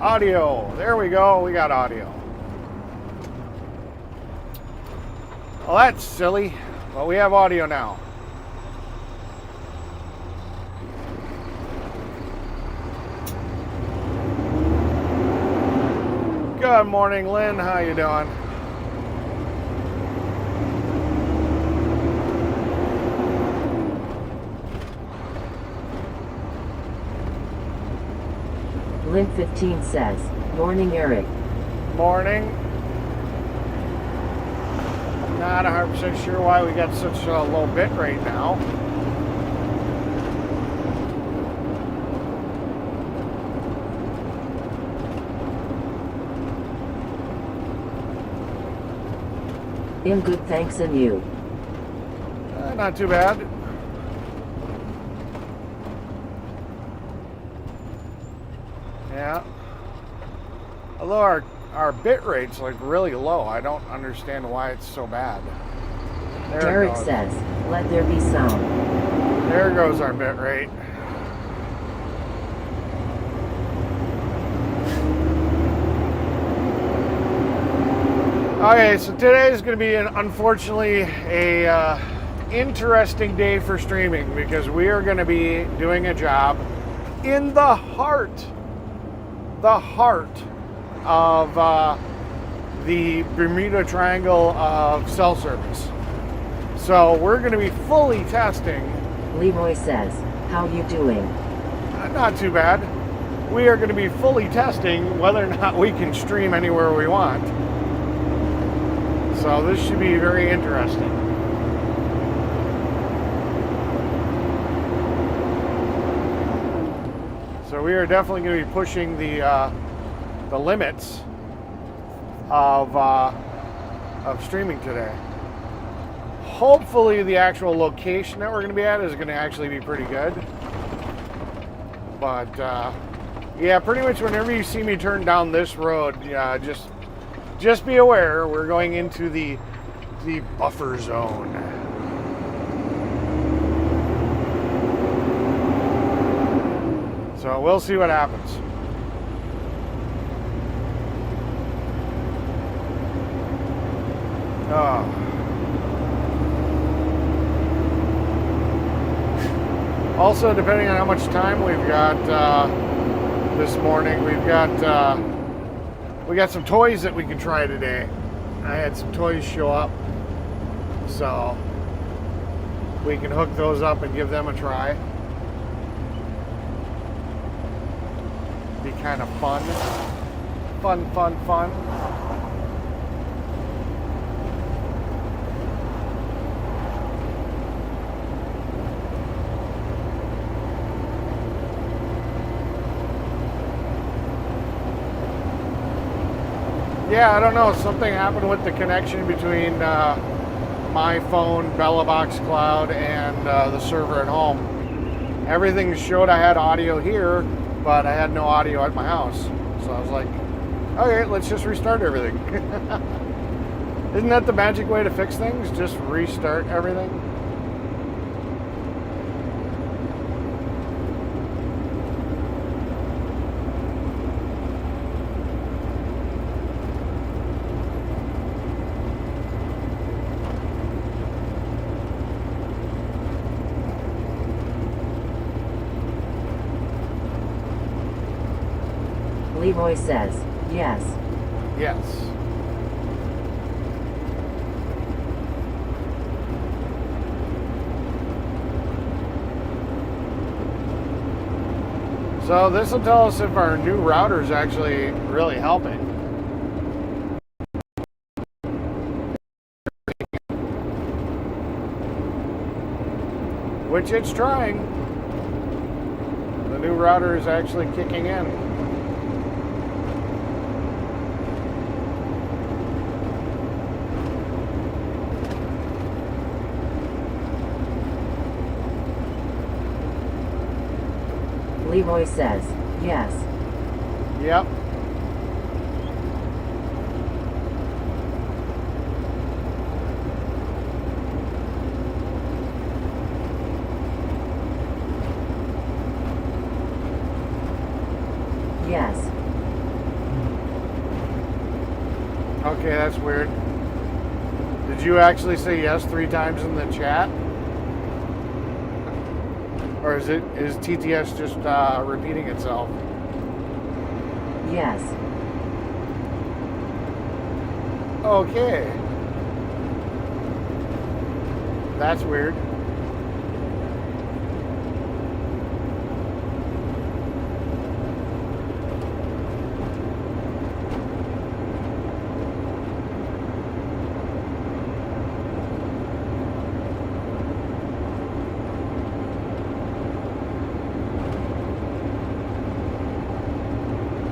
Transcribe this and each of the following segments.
Audio. There we go. We got audio. Well, that's silly, but we have audio now. Good morning, Lynn. How you doing? Lynn 15 says, "Morning, Eric." Morning. Not 100% sure why we got such a low bit rate now. I'm good, thanks, and you? Not too bad. Yeah. Although our bit rate's like really low. I don't understand why it's so bad. There Derek says, "Let there be sound." There goes our bit rate. Okay, so today is going to be unfortunately a interesting day for streaming because we are going to be doing a job in the heart of the Bermuda Triangle of cell service. So we're going to be fully testing. Leroy says, "How you doing?" Not too bad. We are going to be fully testing whether or not we can stream anywhere we want. So this should be very interesting. So we are definitely going to be pushing the limits of streaming today. Hopefully the actual location that we're going to be at is going to actually be pretty good. But yeah, pretty much whenever you see me turn down this road, just be aware we're going into the buffer zone. So we'll see what happens. Also, depending on how much time we've got this morning, we got some toys that we can try today. I had some toys show up, so we can hook those up and give them a try. Be kind of fun. Fun. Yeah, I don't know. Something happened with the connection between my phone, BellaBox Cloud, and the server at home. Everything showed I had audio here, but I had no audio at my house. So I was like, okay, let's just restart everything. Isn't that the magic way to fix things? Just restart everything? Leroy says, "Yes." Yes. So this will tell us if our new router is actually really helping. Which it's trying. The new router is actually kicking in. Leroy says, "Yes." Yep. Yes. Okay, that's weird. Did you actually say yes 3 times in the chat? Or is TTS just repeating itself? Yes. Okay. That's weird.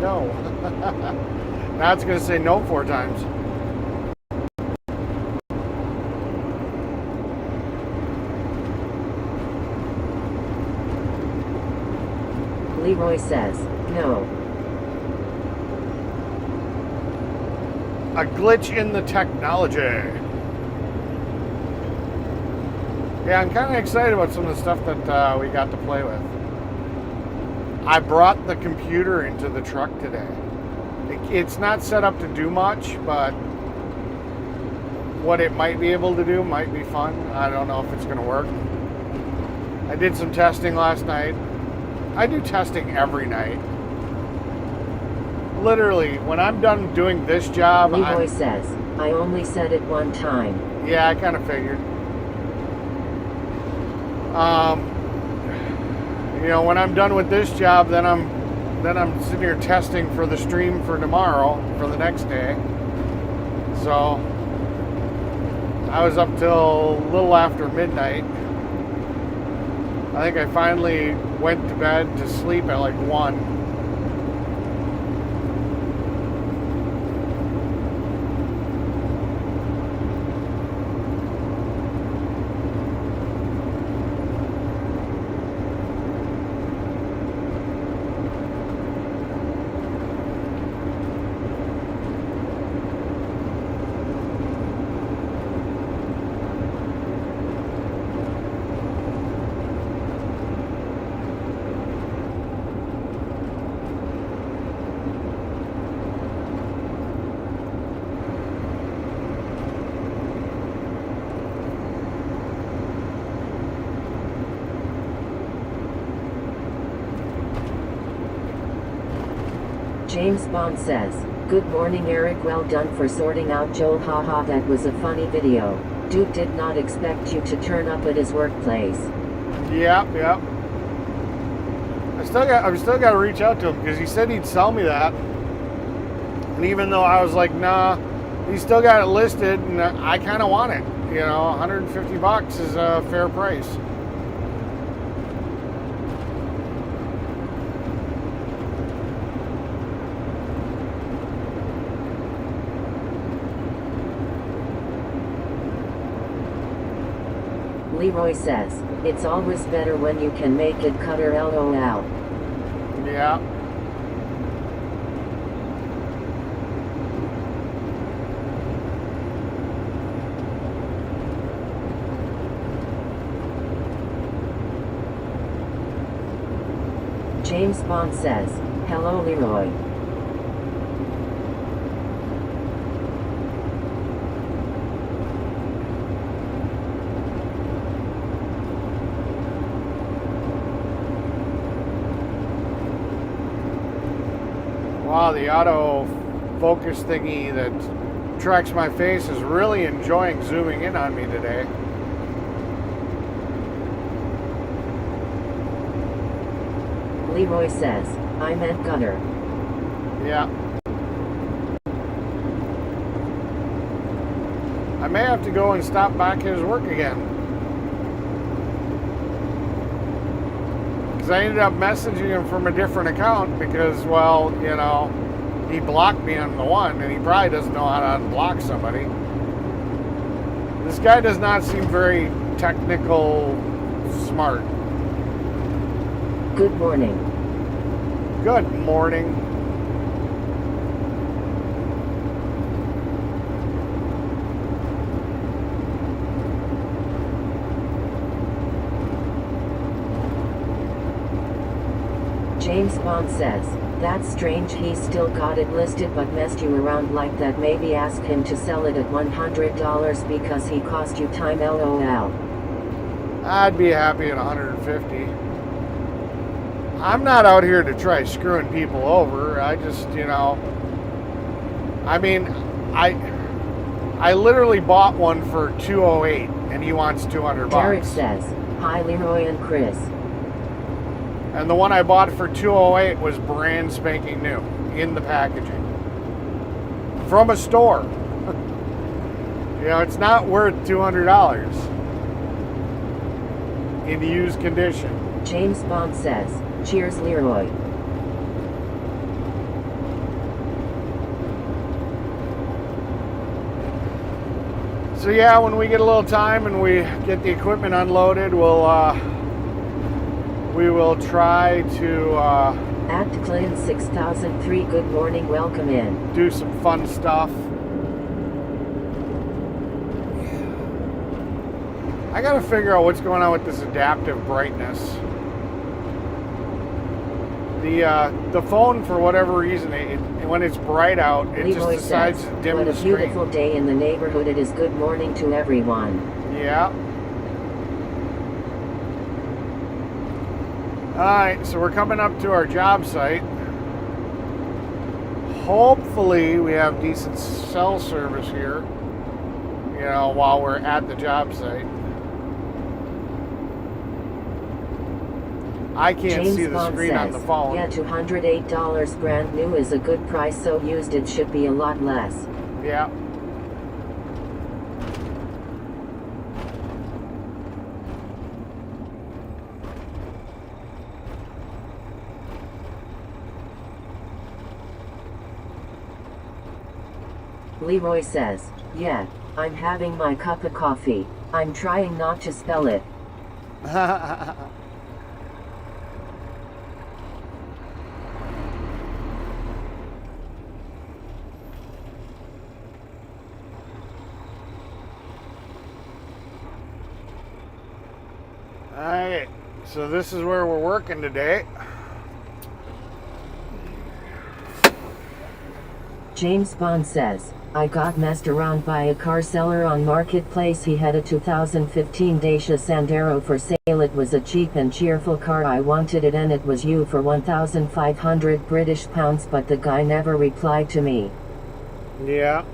No. Now it's going to say no 4 times. Leroy says, no. A glitch in the technology. Yeah, I'm kind of excited about some of the stuff that we got to play with. I brought the computer into the truck today. It's not set up to do much, but what it might be able to do might be fun. I don't know if it's going to work. I did some testing last night. I do testing every night. Literally, when I'm done doing this job, Leroy says, I only said it one time. Yeah, I kind of figured. You know, when I'm done with this job, then I'm sitting here testing for the stream for tomorrow, for the next day. So I was up till a little after midnight. I think I finally went to bed to sleep at like 1. James Bond says, good morning Eric, well done for sorting out Joel, haha, that was a funny video. Duke did not expect you to turn up at his workplace. Yep. I've still got to reach out to him because he said he'd sell me that. And even though I was like, nah, he still got it listed and I kind of want it. You know, $150 is a fair price. Leroy says, it's always better when you can make it cutter, lol. Yeah. James Bond says, hello Leroy. Wow, the auto focus thingy that tracks my face is really enjoying zooming in on me today. Leroy says, I meant gutter. Yeah. I may have to go and stop back his work again. Because I ended up messaging him from a different account because, well, you know, he blocked me on the one and he probably doesn't know how to unblock somebody. This guy does not seem very technical smart. Good morning. Good morning. James Bond says, That's strange he still got it listed but messed you around like that. Maybe ask him to sell it at $100 because he cost you time, lol. I'd be happy at 150. I'm not out here to try screwing people over. I just, I mean, I literally bought one for $208 and he wants $200. Derek says, hi Leroy and Chris. And the one I bought for $208 was brand spanking new in the packaging from a store. It's not worth $200 in used condition. James Bond says, cheers Leroy. So yeah, when we get a little time and we get the equipment unloaded, we will try to At Clinton 6003, good morning, welcome in. do some fun stuff. I gotta figure out what's going on with this adaptive brightness. The phone, for whatever reason, when it's bright out, it Leroy just decides says, to dim what the a screen. beautiful day in the neighborhood. It is good morning to everyone. Yeah. Alright, so we're coming up to our job site. Hopefully we have decent cell service here, while we're at the job site. I can't James see the Bond screen on says, the phone. yeah, $208 brand new is a good price, so used it should be a lot less. Yeah. Leroy says, yeah, I'm having my cup of coffee. I'm trying not to spell it. Alright, so this is where we're working today. James Bond says, I got messed around by a car seller on Marketplace. He had a 2015 Dacia Sandero for sale. It was a cheap and cheerful car. I wanted it and it was due for 1,500 British pounds, but the guy never replied to me. Yeah.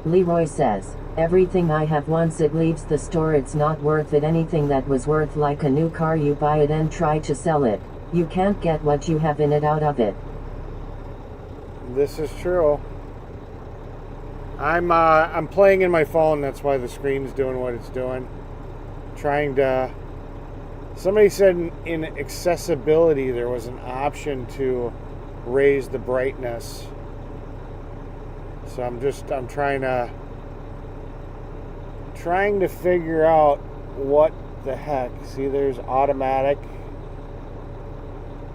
Leroy says, everything I have once it leaves the store, it's not worth it. Anything that was worth like a new car, you buy it and try to sell it. You can't get what you have in it out of it. This is true. I'm playing in my phone, that's why the screen's doing what it's doing. Somebody said in accessibility there was an option to raise the brightness. So I'm trying to figure out what the heck. See, there's automatic.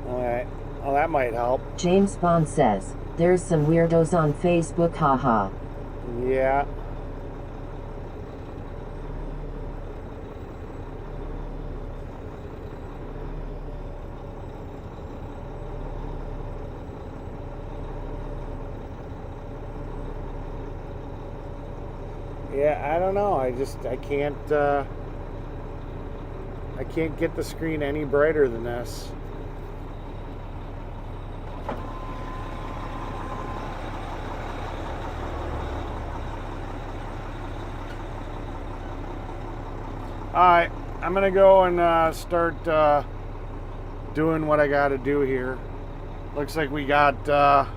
Alright. Well, that might help. James Bond says, there's some weirdos on Facebook, haha. Yeah. Yeah, I don't know. I can't get the screen any brighter than this. Alright, I'm gonna go and start doing what I gotta do here. Looks like we got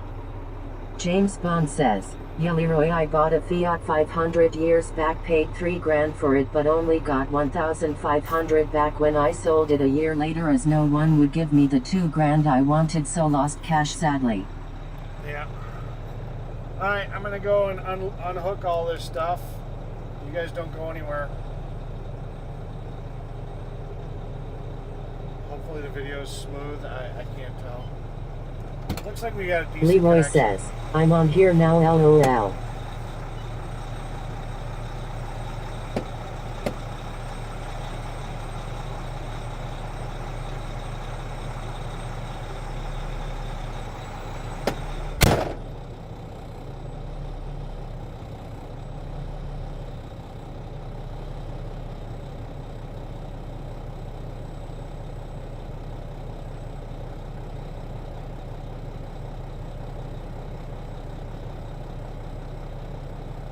James Bond says, yeah Leroy, I bought a Fiat 500 years back, paid $3,000 for it, but only got 1,500 back when I sold it a year later, as no one would give me the $2,000 I wanted, so lost cash sadly. Yeah. Alright, I'm gonna go and unhook all this stuff. You guys don't go anywhere. Hopefully the video's smooth. I can't tell. Looks like we got a decent Leroy connection. says, I'm on here now LOL.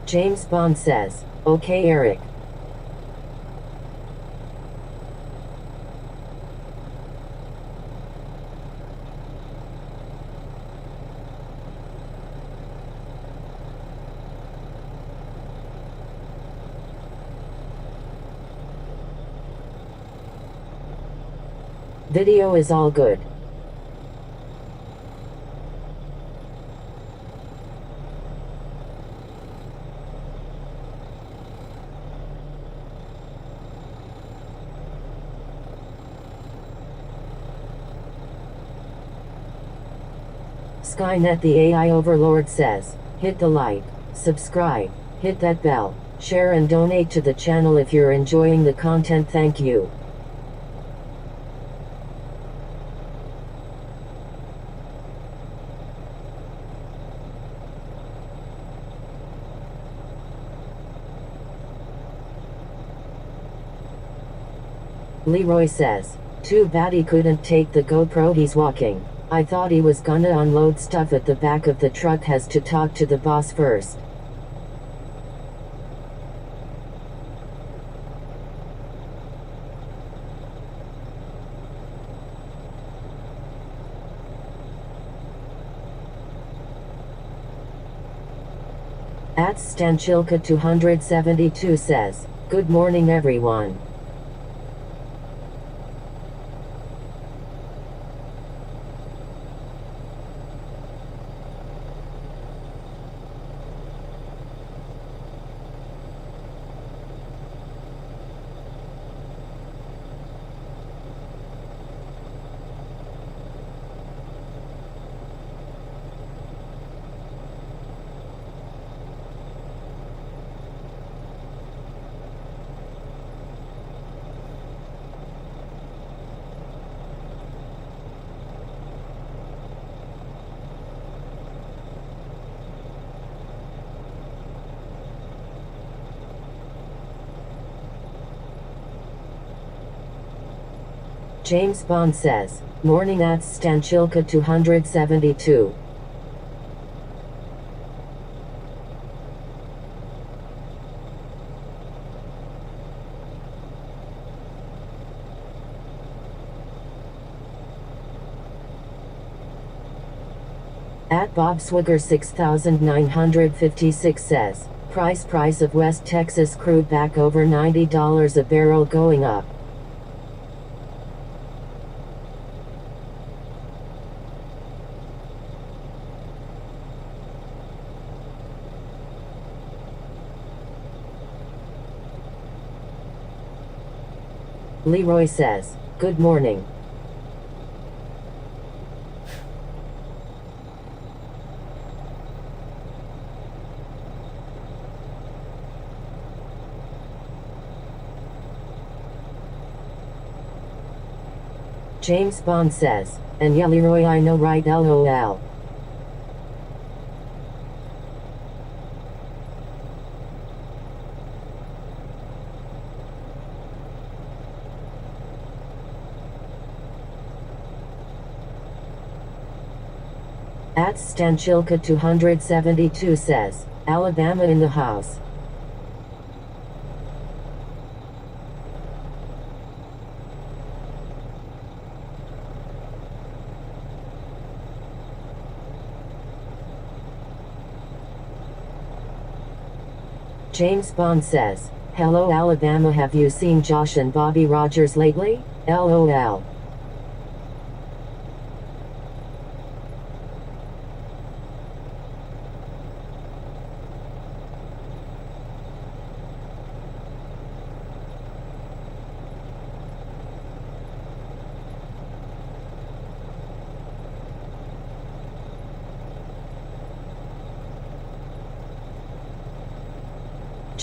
James Bond says, okay Eric. Video is all good. Skynet the AI overlord says, hit the like, subscribe, hit that bell, share and donate to the channel if you're enjoying the content. Thank you. Leroy says, too bad he couldn't take the GoPro, he's walking. I thought he was gonna unload stuff at the back of the truck, has to talk to the boss first. At Stanchilka 272 says, good morning everyone. James Bond says, morning at Stanchilka 272. At Bob Swigger 6956 says, price of West Texas crude back over $90 a barrel going up. Leroy says, good morning. James Bond says, and yeah Leroy I know right LOL. At Stanchilka 272 says, Alabama in the house. James Bond says, hello Alabama, have you seen Josh and Bobby Rogers lately? LOL.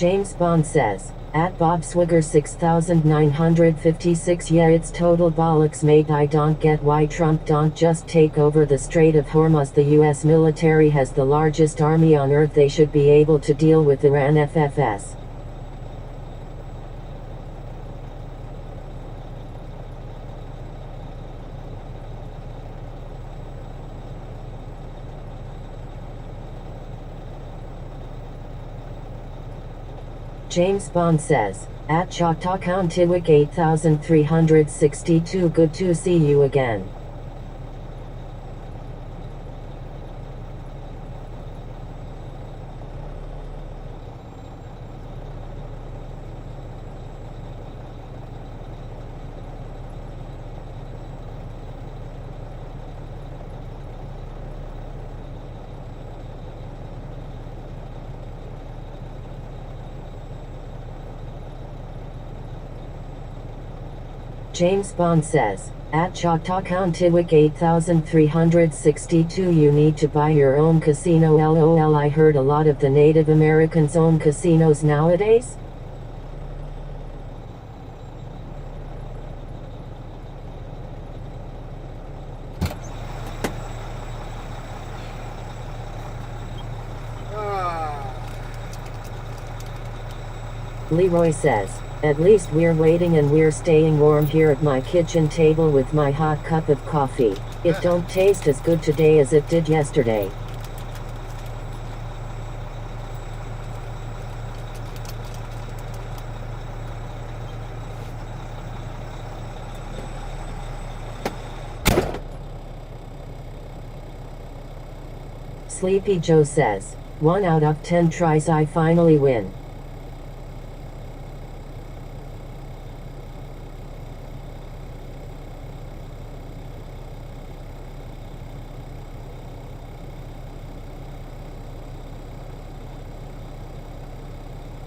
James Bond says, at Bob Swigger 6956. Yeah, it's total bollocks, mate. I don't get why Trump don't just take over the Strait of Hormuz. The US military has the largest army on earth. They should be able to deal with Iran. FFS. James Bond says, at Choctaw Countiwick 8362. Good to see you again. James Bond says, at Choctaw Countiwick 8362. You need to buy your own casino. LOL. I heard a lot of the Native Americans own casinos nowadays. Leroy says, at least we're waiting and we're staying warm here at my kitchen table with my hot cup of coffee. It don't taste as good today as it did yesterday. Sleepy Joe says, 1 out of 10 tries I finally win.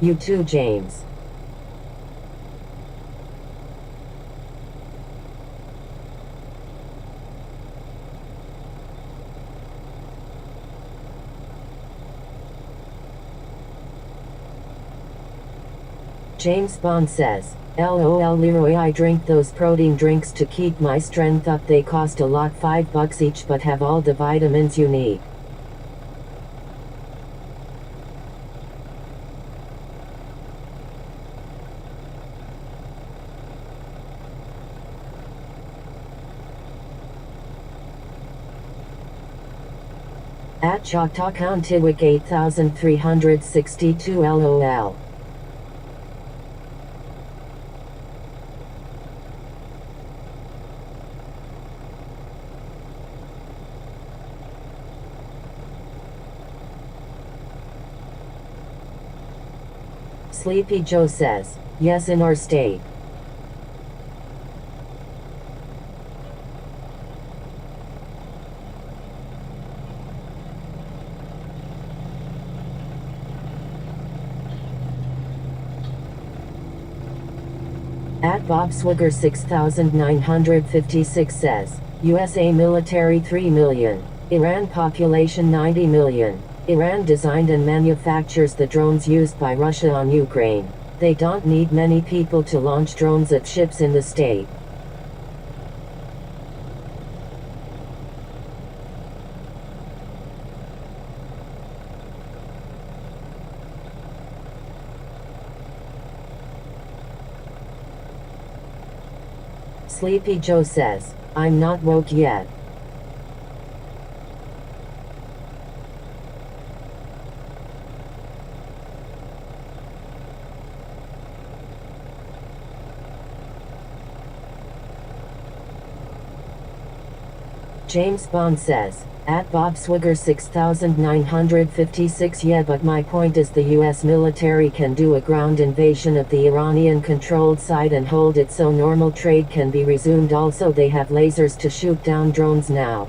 You too, James. James Bond says, LOL Leroy, I drink those protein drinks to keep my strength up. They cost a lot, $5 each, but have all the vitamins you need. At Choctaw Countiwick 8362. LOL. Sleepy Joe says, yes, in our state. At Bob Swigger 6956 says, USA military 3 million, Iran population 90 million. Iran designed and manufactures the drones used by Russia on Ukraine. They don't need many people to launch drones at ships in the state. Sleepy Joe says, I'm not woke yet. James Bond says, at Bob Swigger 6956. Yeah, but my point is the US military can do a ground invasion of the Iranian-controlled side and hold it so normal trade can be resumed. Also, they have lasers to shoot down drones now.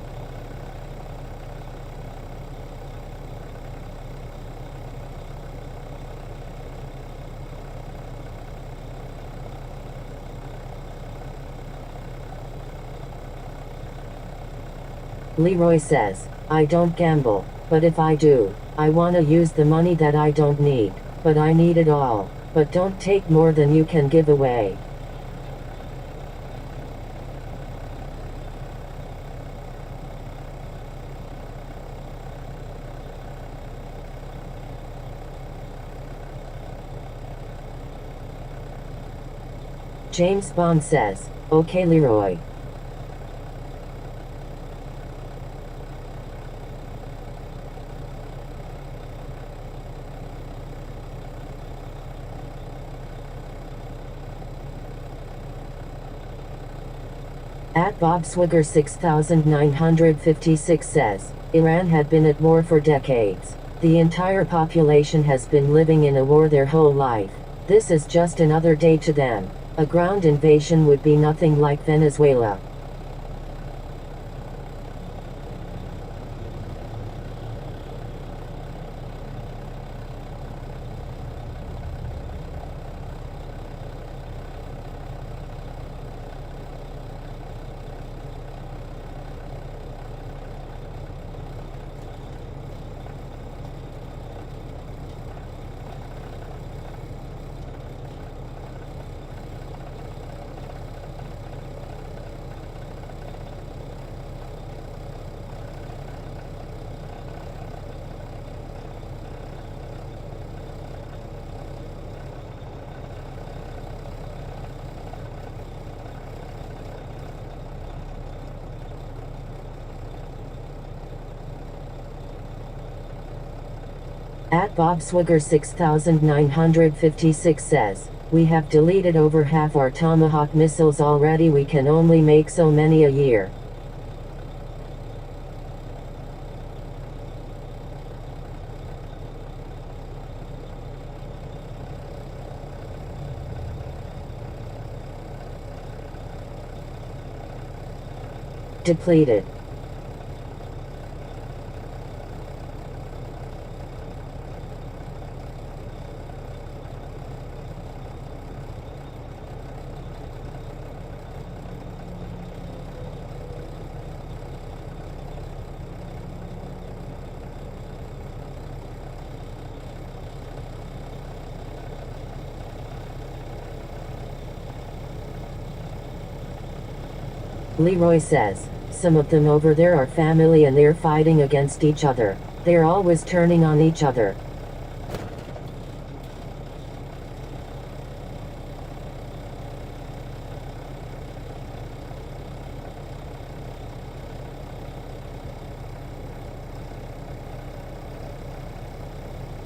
Leroy says, I don't gamble, but if I do, I wanna use the money that I don't need. But I need it all. But don't take more than you can give away. James Bond says, "Okay, Leroy." At Bobswigger 6956 says, Iran had been at war for decades. The entire population has been living in a war their whole life. This is just another day to them. A ground invasion would be nothing like Venezuela. At Bobswigger 6956 says, we have deleted over half our Tomahawk missiles already. We can only make so many a year. Depleted. Leroy says, some of them over there are family and they're fighting against each other. They're always turning on each other.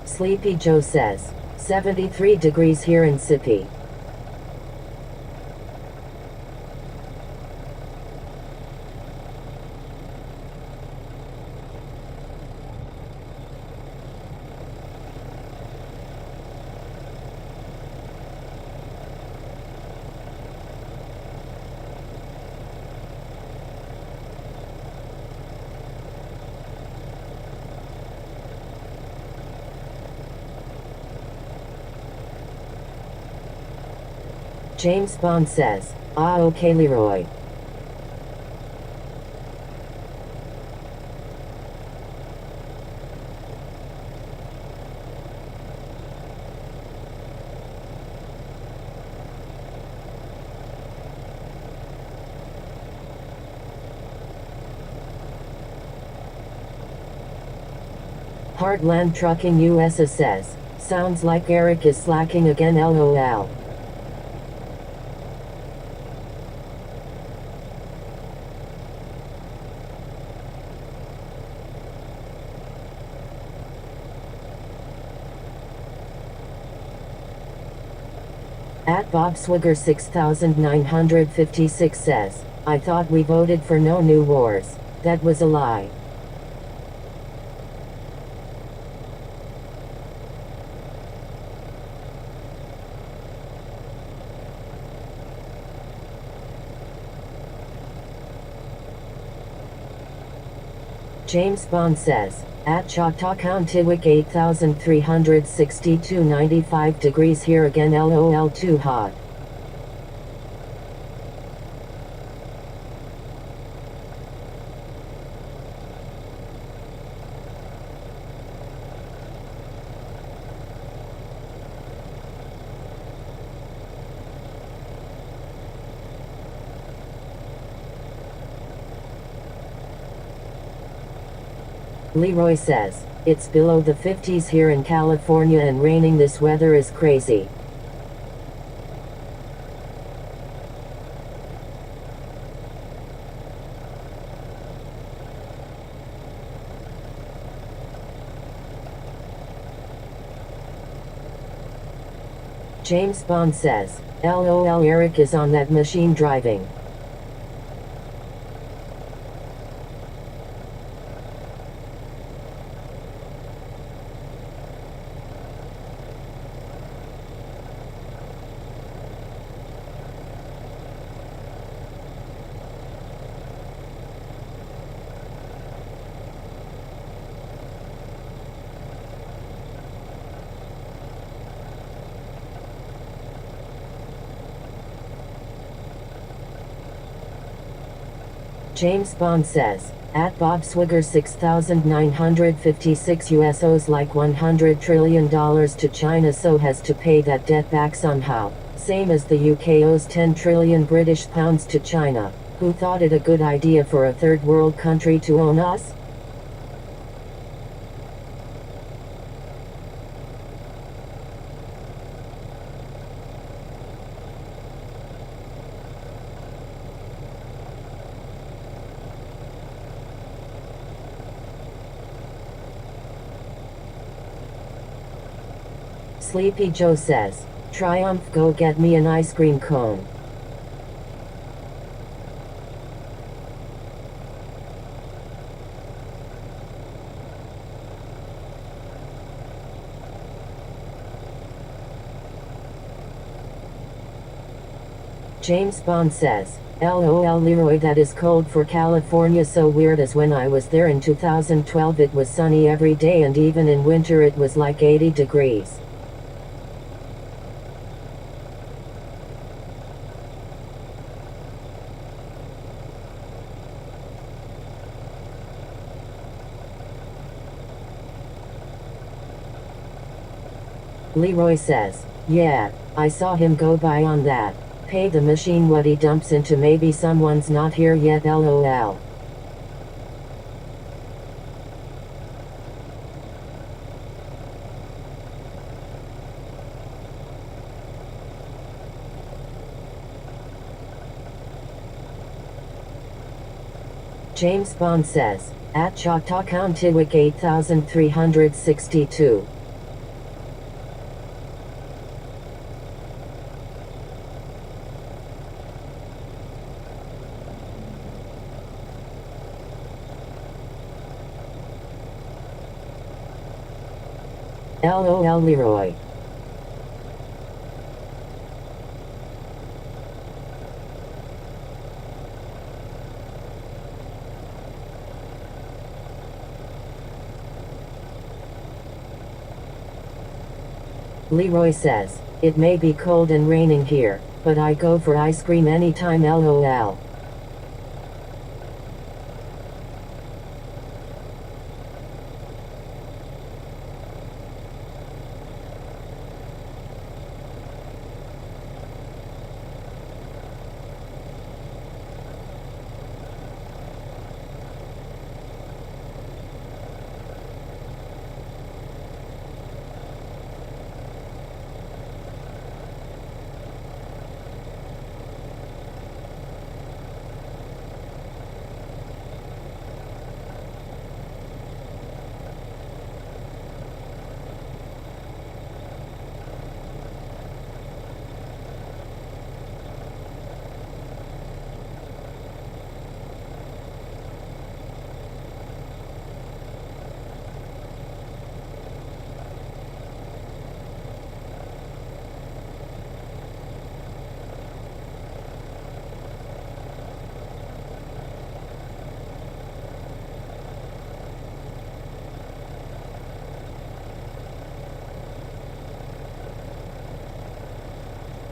Sleepy Joe says, 73 degrees here in Sippy. James Bond says, ah, okay, Leroy. Heartland Trucking USA says, sounds like Eric is slacking again, lol. At Bobswigger 6956 says, I thought we voted for no new wars. That was a lie. James Bond says, at Choctaw Countiwick 8362 95 degrees here again, lol, too hot. Leroy says, it's below the 50s here in California and raining. This weather is crazy. James Bond says, LOL, Eric is on that machine driving. James Bond says, at Bob Swigger 6,956 USOs like $100 trillion to China, so has to pay that debt back somehow, same as the UK owes 10 trillion British pounds to China. Who thought it a good idea for a third world country to own us? Sleepy Joe says, Triumph, go get me an ice cream cone. James Bond says, LOL, Leroy, that is cold for California. So weird, as when I was there in 2012 it was sunny every day and even in winter it was like 80 degrees. Leroy says, yeah, I saw him go by on that. Pay the machine what he dumps into. Maybe someone's not here yet, LOL. James Bond says, at Choctaw County 8362. LOL, Leroy. Leroy says, it may be cold and raining here, but I go for ice cream anytime, LOL.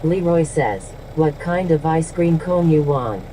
Leroy says, what kind of ice cream cone you want?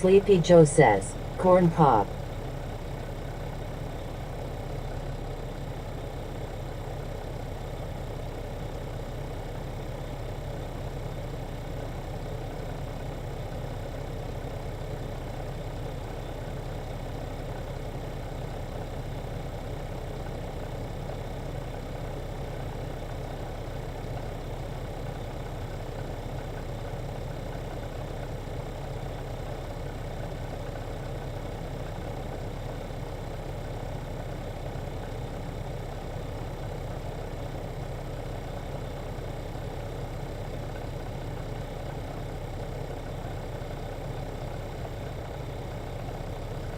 Sleepy Joe says, corn pop.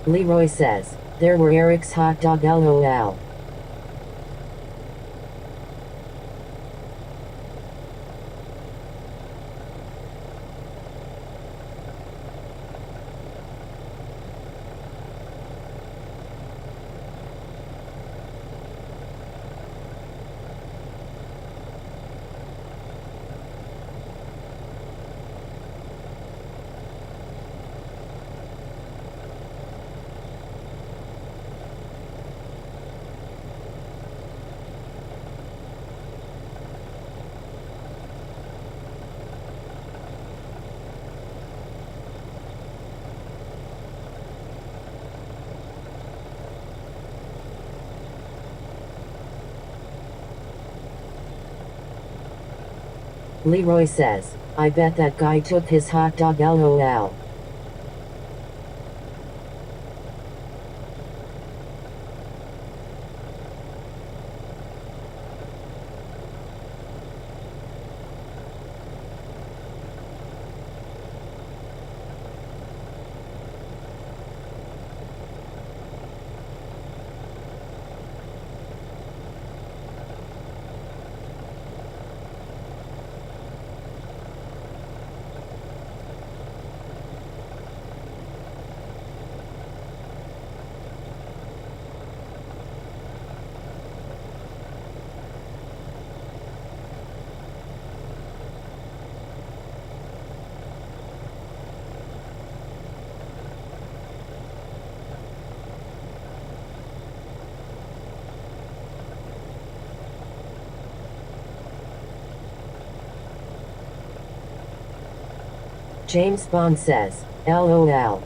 Leroy says, there were Eric's hot dog LOL. Leroy says, I bet that guy took his hot dog LOL. James Bond says, LOL.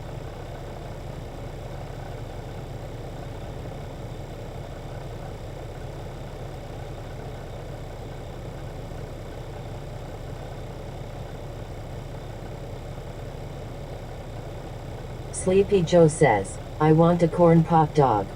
Sleepy Joe says, I want a corn pop dog.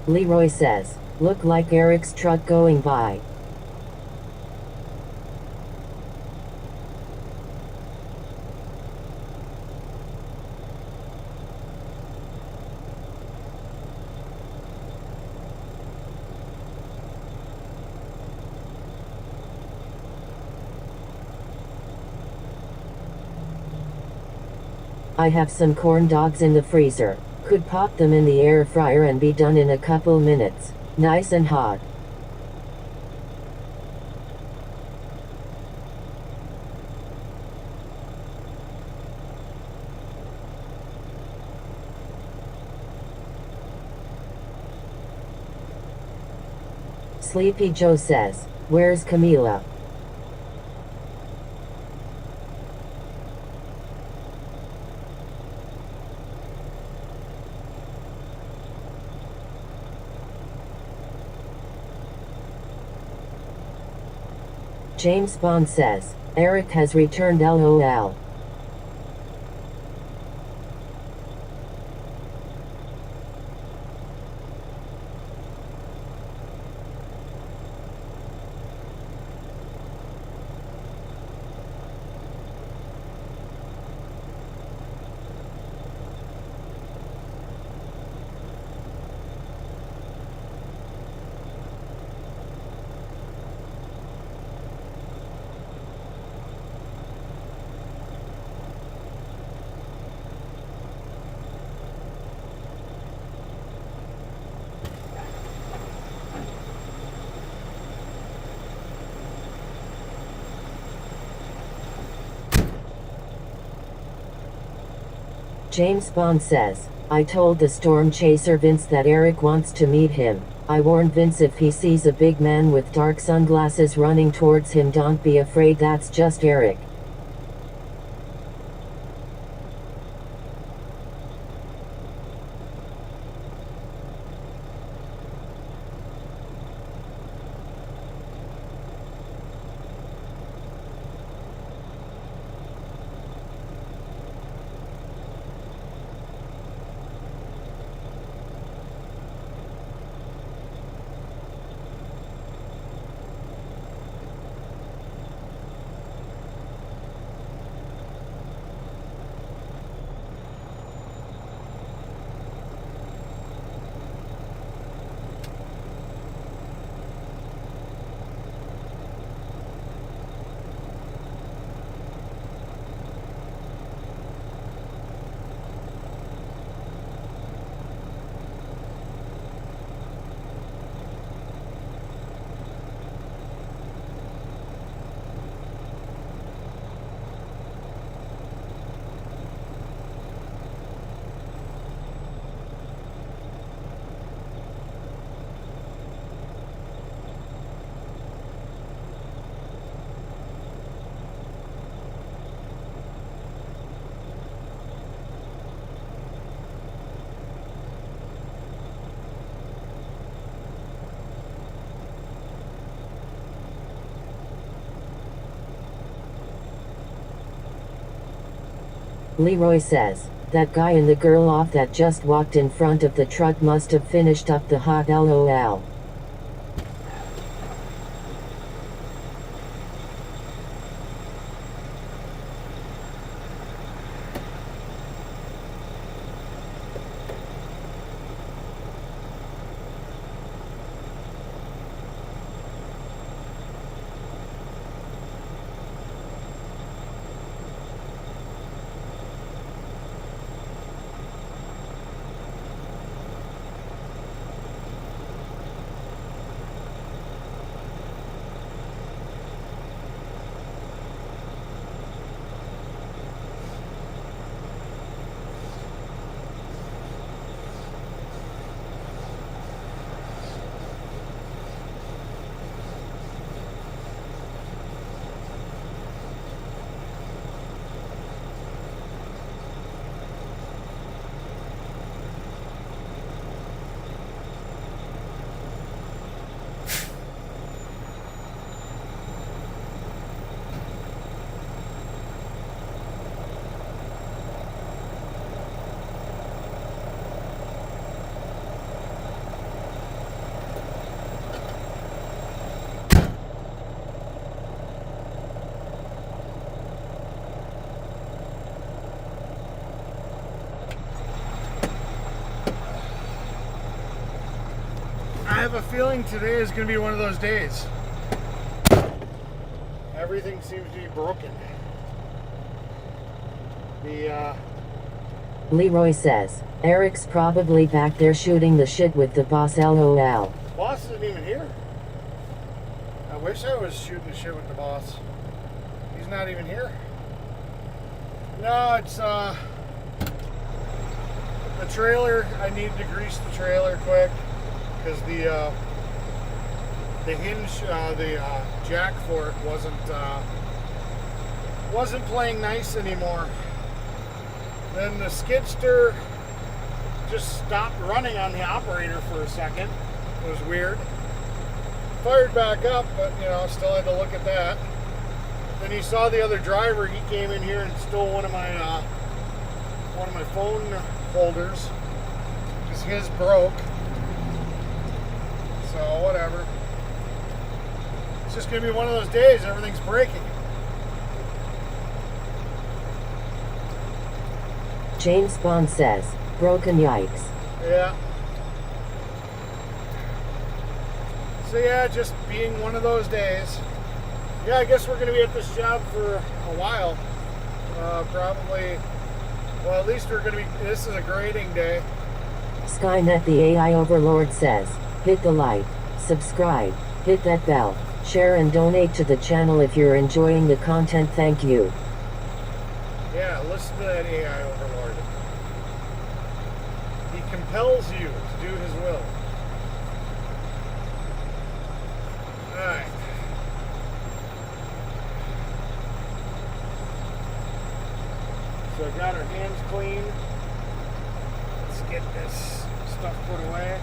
Leroy says, look like Eric's truck going by. I have some corn dogs in the freezer. Could pop them in the air fryer and be done in a couple minutes. Nice and hot. Sleepy Joe says, where's Camila? James Bond says, Eric has returned LOL. James Bond says, I told the storm chaser Vince that Eric wants to meet him. I warned Vince if he sees a big man with dark sunglasses running towards him, don't be afraid, that's just Eric. Leroy says, that guy and the girl off that just walked in front of the truck must have finished up the hot LOL. I have a feeling today is going to be one of those days. Everything seems to be broken. Leroy says, Eric's probably back there shooting the shit with the boss LOL. Boss isn't even here. I wish I was shooting the shit with the boss. He's not even here. No, it's the trailer. I need to grease the trailer quick because the hinge, the jack for it wasn't playing nice anymore. Then the skidster just stopped running on the operator for a second. It was weird. Fired back up, but still had to look at that. Then he saw the other driver. He came in here and stole one of my phone holders because his broke. So whatever. It's just gonna be one of those days. Everything's breaking. James Bond says, broken yikes. Yeah. So yeah, just being one of those days. Yeah, I guess we're going to be at this job for a while. Probably, well, at least we're going to be, this is a grading day. Skynet the AI Overlord says, hit the like, subscribe, hit that bell, share and donate to the channel if you're enjoying the content, thank you. Yeah, listen to that AI Overlord. compels you to do his will. Alright. So I got our hands clean. Let's get this stuff put away.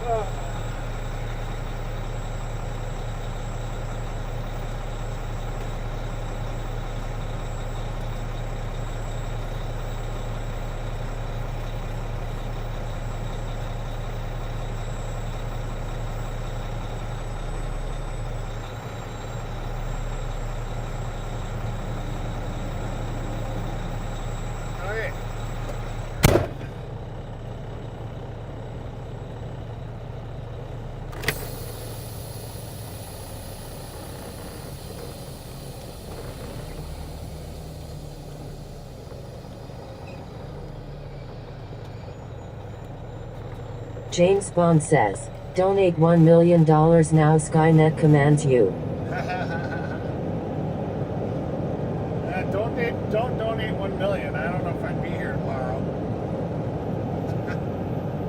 Oh. Okay. James Bond says, donate $1 million now, Skynet commands you. Don't donate 1 million. I don't know if I'd be here tomorrow.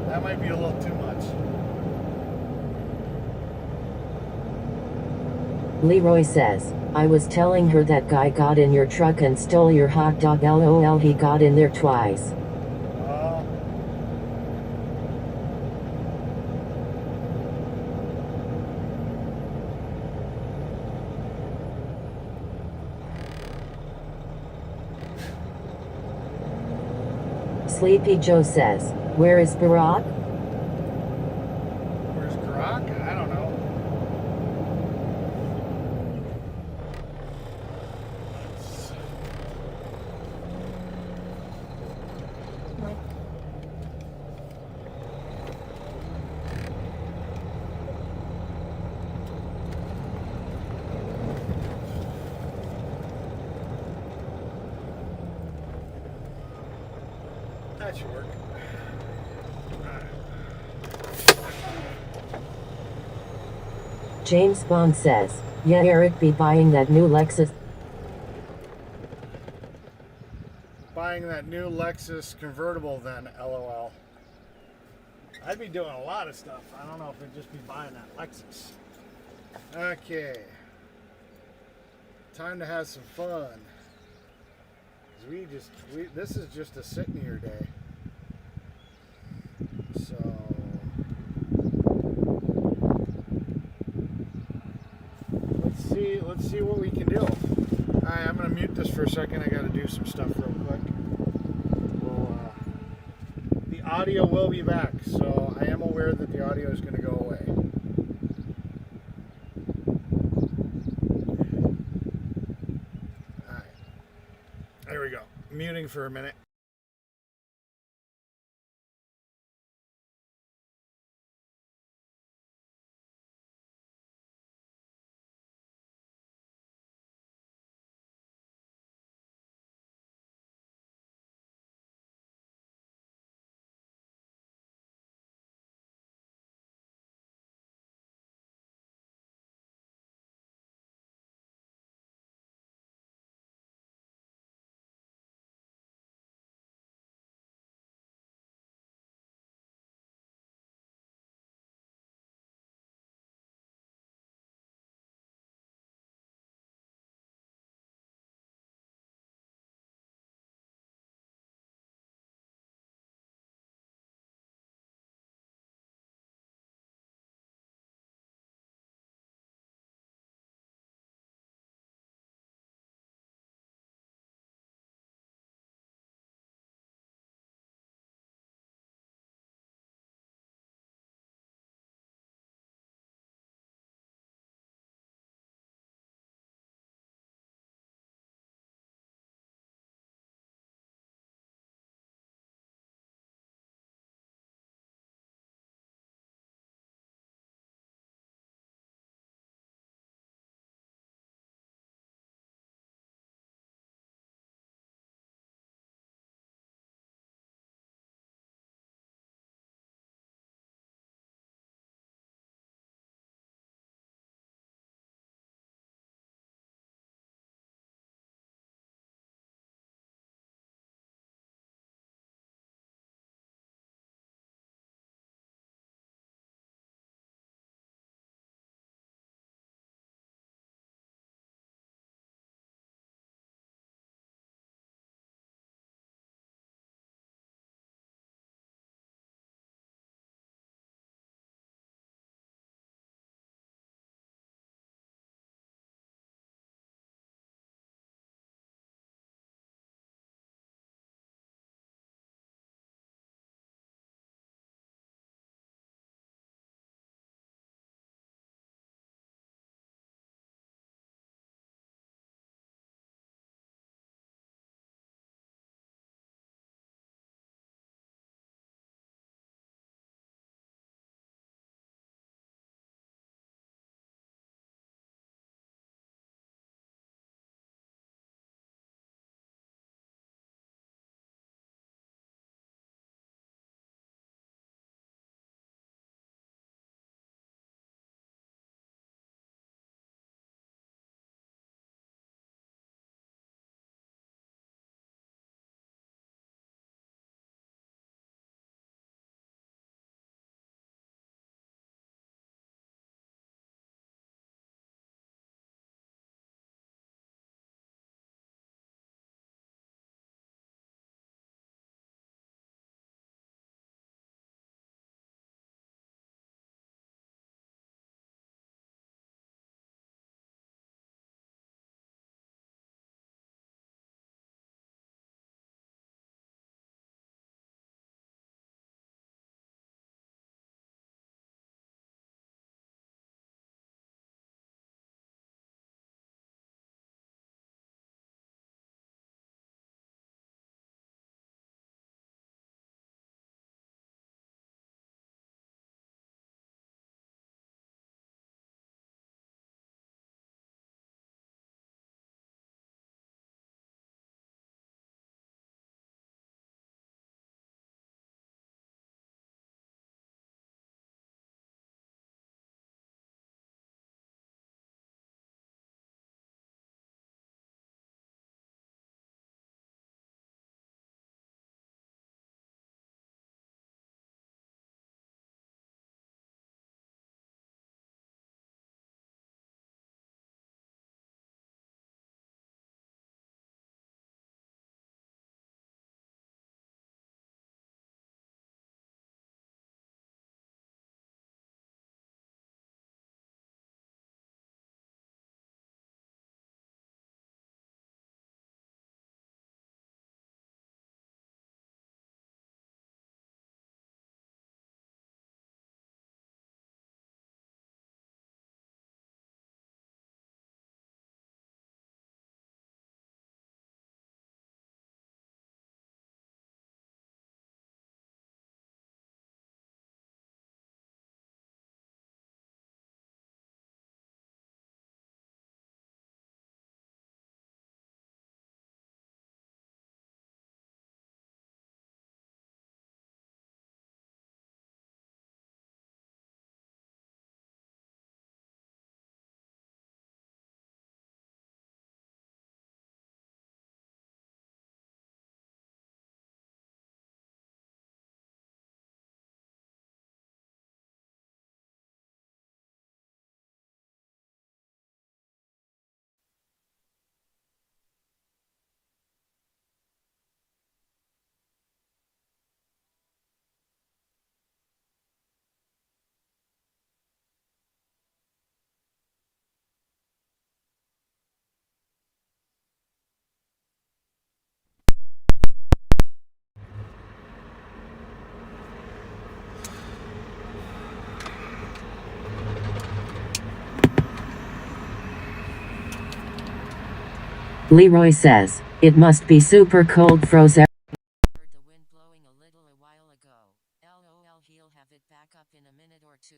That might be a little too much. Leroy says, I was telling her that guy got in your truck and stole your hot dog. LOL, he got in there twice. Sleepy Joe says, where is Barack? Where's Grok? I don't know. That should work. James Bond says, yeah, Eric be buying that new Lexus. Buying that new Lexus convertible then, LOL. I'd be doing a lot of stuff. I don't know if it'd just be buying that Lexus. Okay. Time to have some fun. This is just a sitting here day. So let's see what we can do. Alright, I'm gonna mute this for a second. I gotta do some stuff real quick. The audio will be back, so I am aware that the audio is gonna go away. Alright. There we go. Muting for a minute. Leroy says, it must be super cold frozen. Heard the wind blowing a little a while ago. LOL, he'll have it back up in a minute or two.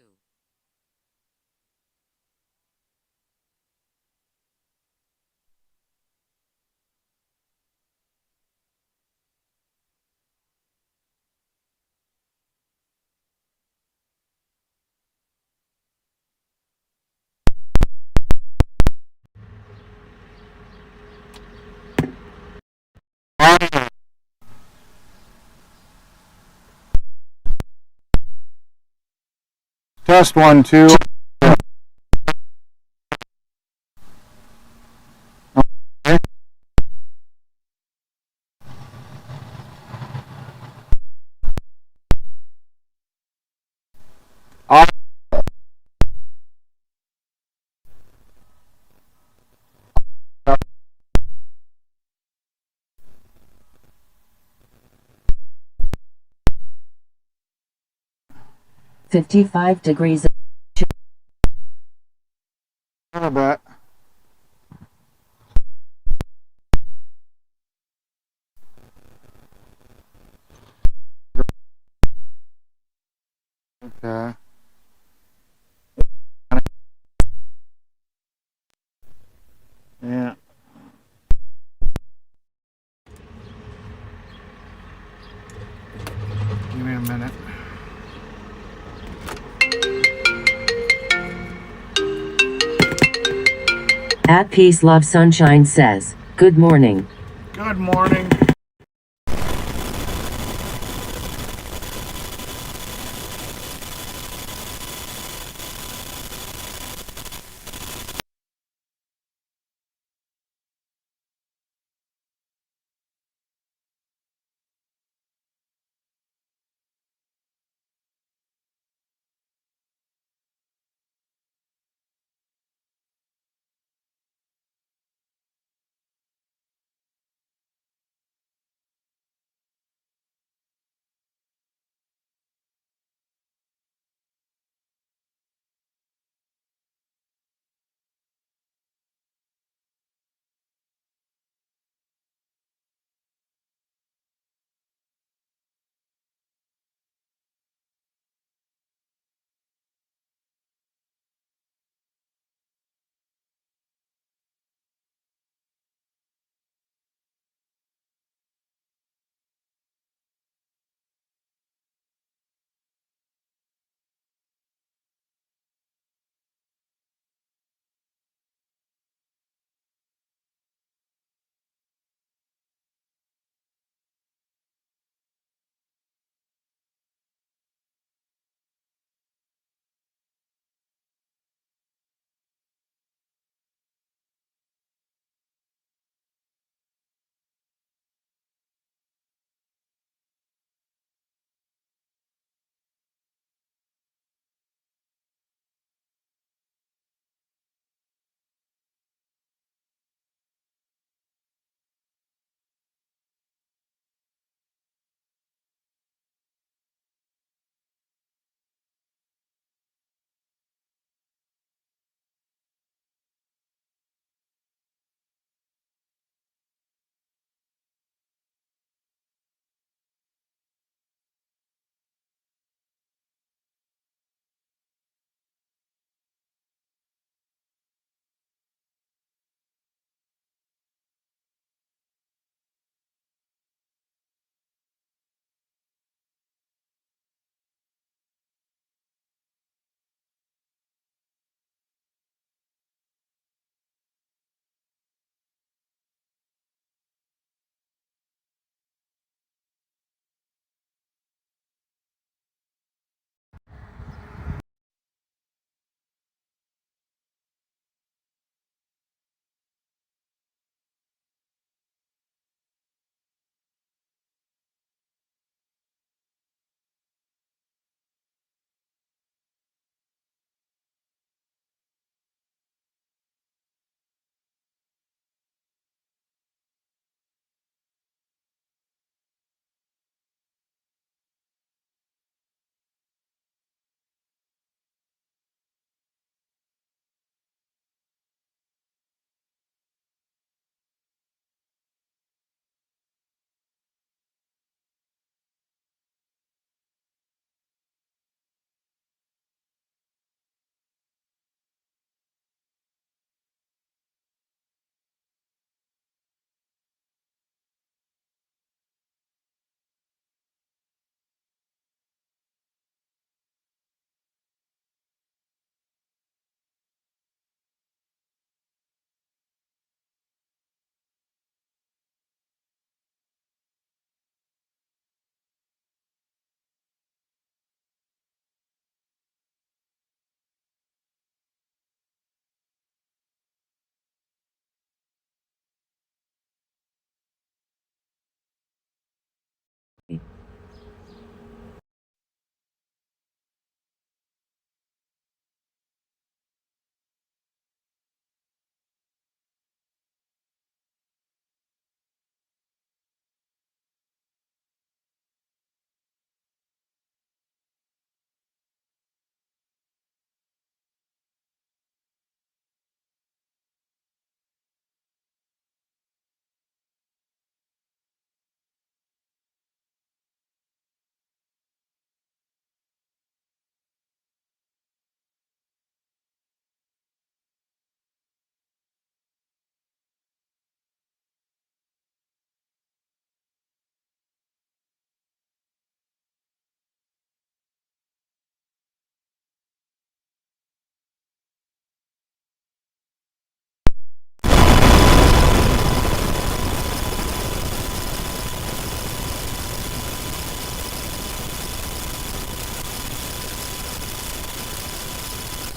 Test 1, 2. Okay. Off. 55 degrees. A little bit. Okay. Yeah. Give me a minute. At Peace Love Sunshine says, good morning. Good morning.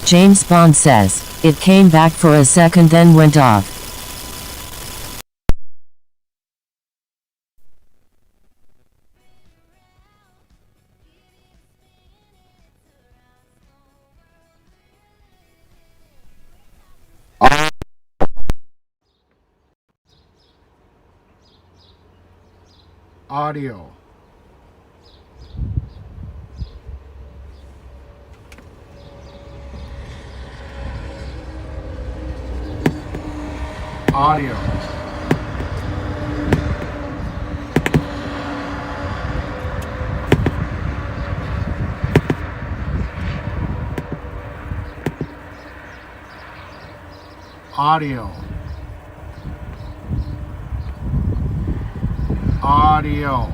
James Bond says, it came back for a second then went off. Audio. Audio. Audio. Audio.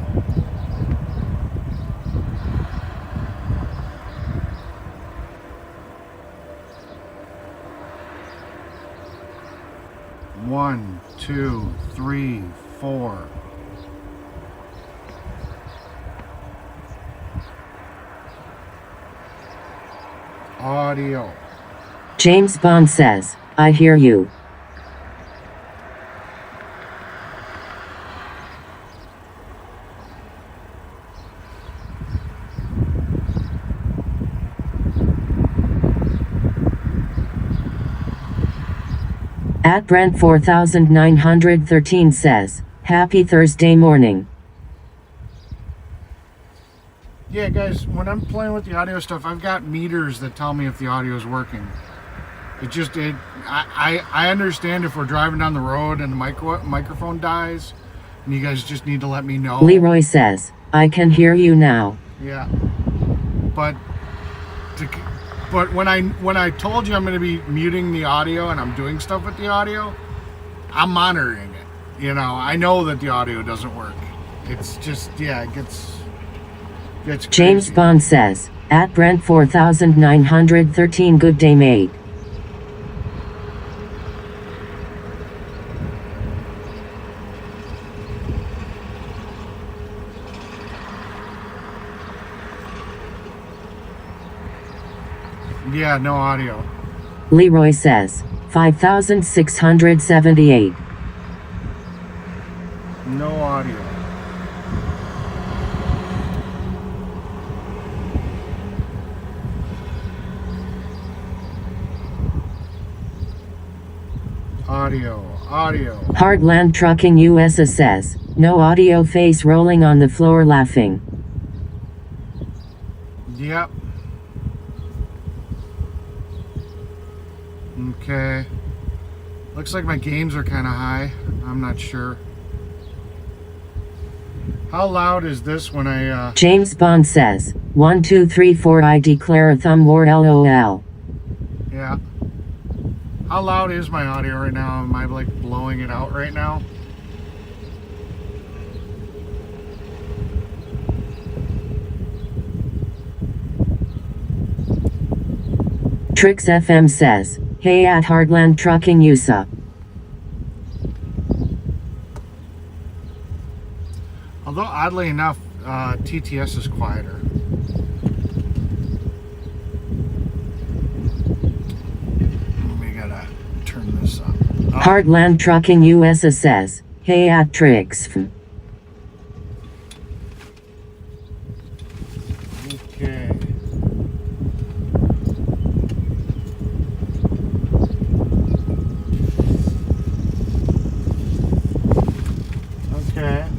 One, two, three, four. Audio. James Bond says, I hear you. At Brent 4913 says, happy Thursday morning. Yeah, guys, when I'm playing with the audio stuff, I've got meters that tell me if the audio is working. I understand if we're driving down the road and the microphone dies, and you guys just need to let me know. Leroy says, I can hear you now. Yeah, but when I told you I'm going to be muting the audio and I'm doing stuff with the audio, I'm monitoring it. You know, I know that the audio doesn't work. It's just, yeah, it gets crazy. James Bond says, at Brent 4913 good day mate. Yeah, no audio. Leroy says, 5678. No audio. Audio. Heartland Trucking USA says, no audio, face rolling on the floor laughing. Yep. Okay. Looks like my gains are kind of high. I'm not sure. How loud is this when I, James Bond says, 1 2 3 4 I declare a thumb war LOL. Yeah. How loud is my audio right now? Am I like blowing it out right now? Trix FM says, hey at Heartland Trucking USA. Although oddly enough, TTS is quieter. We gotta turn this up. Oh. Heartland Trucking USA says, hey at Trix FM.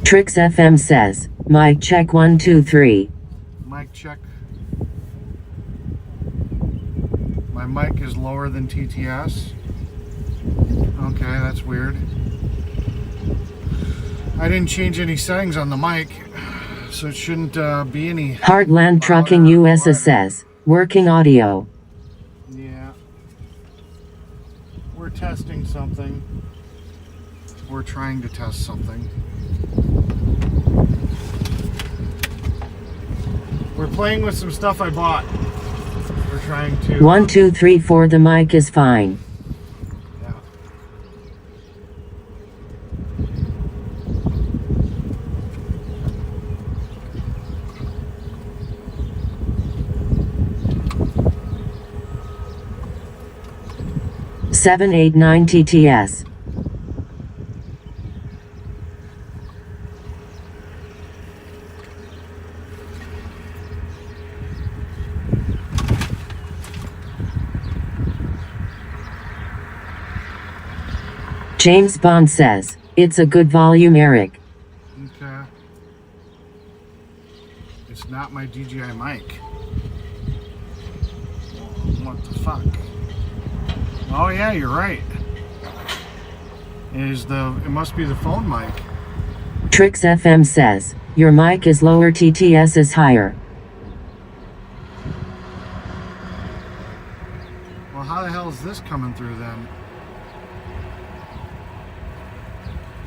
Trix FM says, mic check 1 2 3. Mic check. My mic is lower than TTS. Okay, that's weird. I didn't change any settings on the mic, so it shouldn't be any. Heartland Trucking USA says, working audio. Yeah. We're testing something. We're trying to test something. We're playing with some stuff I bought. We're trying to... 1 2 3 4. The mic is fine. Yeah. Seven 8 9 TTS. James Bond says, it's a good volume, Eric. Okay. It's not my DJI mic. What the fuck? Oh yeah, you're right. It must be the phone mic. Trix FM says, your mic is lower, TTS is higher. Well, how the hell is this coming through then?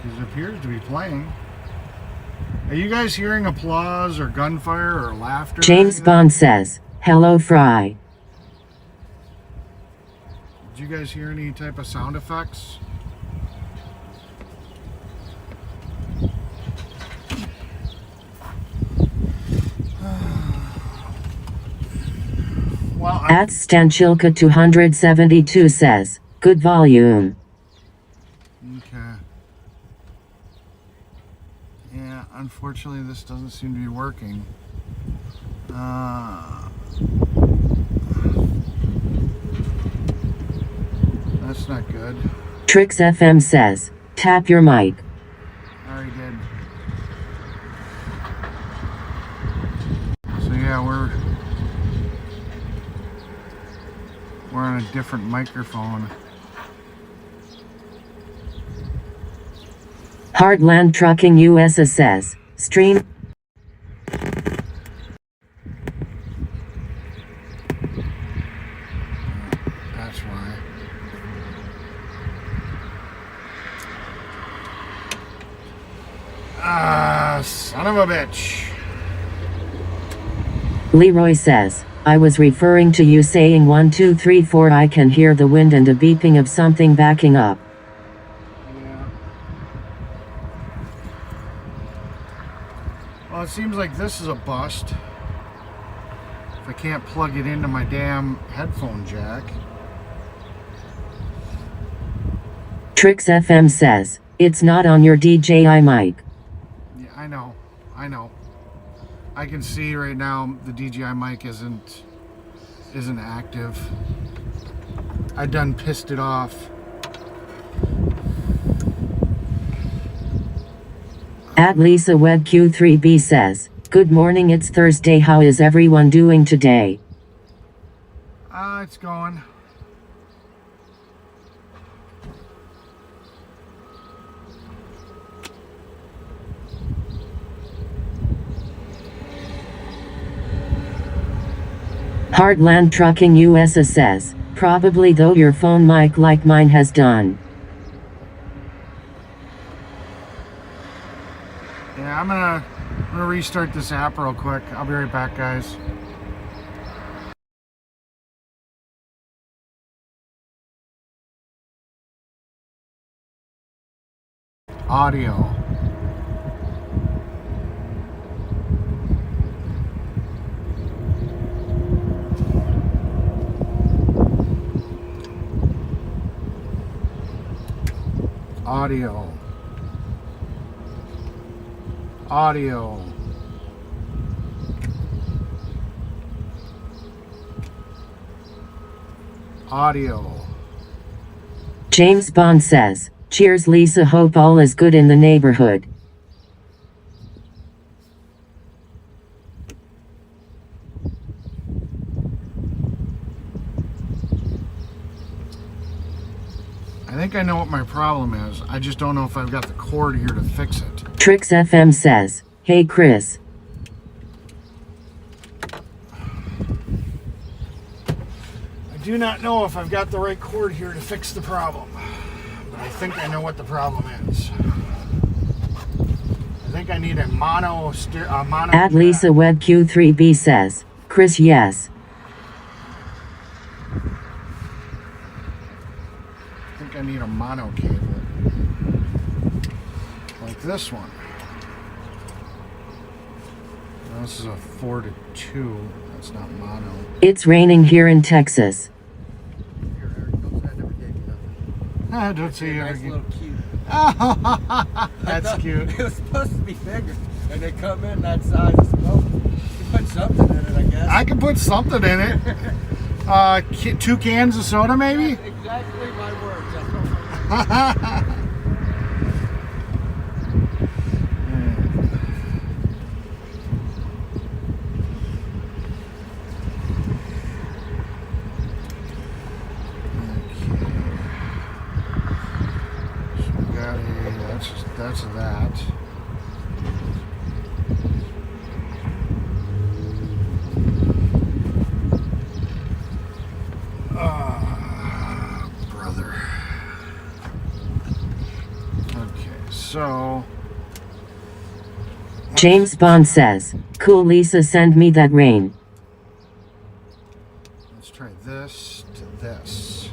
Because it appears to be playing. Are you guys hearing applause or gunfire or laughter? James Bond says, hello, Fry. Did you guys hear any type of sound effects? Well, At Stanchilka 272 says, good volume. Okay. Yeah, unfortunately this doesn't seem to be working. That's not good. Trix FM says, tap your mic. I already did. So yeah, we're on a different microphone. Heartland Trucking USA says, stream. That's why. Son of a bitch. Leroy says, I was referring to you saying 1 2 3 4. I can hear the wind and a beeping of something backing up. Yeah. Well, it seems like this is a bust. If I can't plug it into my damn headphone jack. Trix FM says, it's not on your DJI mic. Yeah, I know. I can see right now the DJI mic isn't active. I done pissed it off. At Lisa Web Q3B says, good morning, it's Thursday, how is everyone doing today? It's going. Heartland Trucking USA says, probably though your phone mic like mine has done. Yeah, I'm gonna restart this app real quick. I'll be right back, guys. Audio. Audio. Audio. Audio. James Bond says, cheers Lisa, hope all is good in the neighborhood. think I know what my problem is. I just don't know if I've got the cord here to fix it. Trix FM says, "Hey Chris. I do not know if I've got the right cord here to fix the problem. But I think I know what the problem is. I think I need a mono... At Lisa Web Q3B says, "Chris, yes. I think I need a mono cable. Like this one. Now, this is a 4 to 2. That's not mono. It's raining here in Texas." Here, Eric, I never gave you nothing. I don't see you Nice again. little cute. That's cute. It was supposed to be bigger, and they come in that size. I said, well, you put something in it, I guess. I can put something in it. 2 cans of soda, maybe? That's exactly my words. I don't know. That's that. Brother. Okay, so James Bond says, "Cool Lisa, send me that rain." let's try this to this.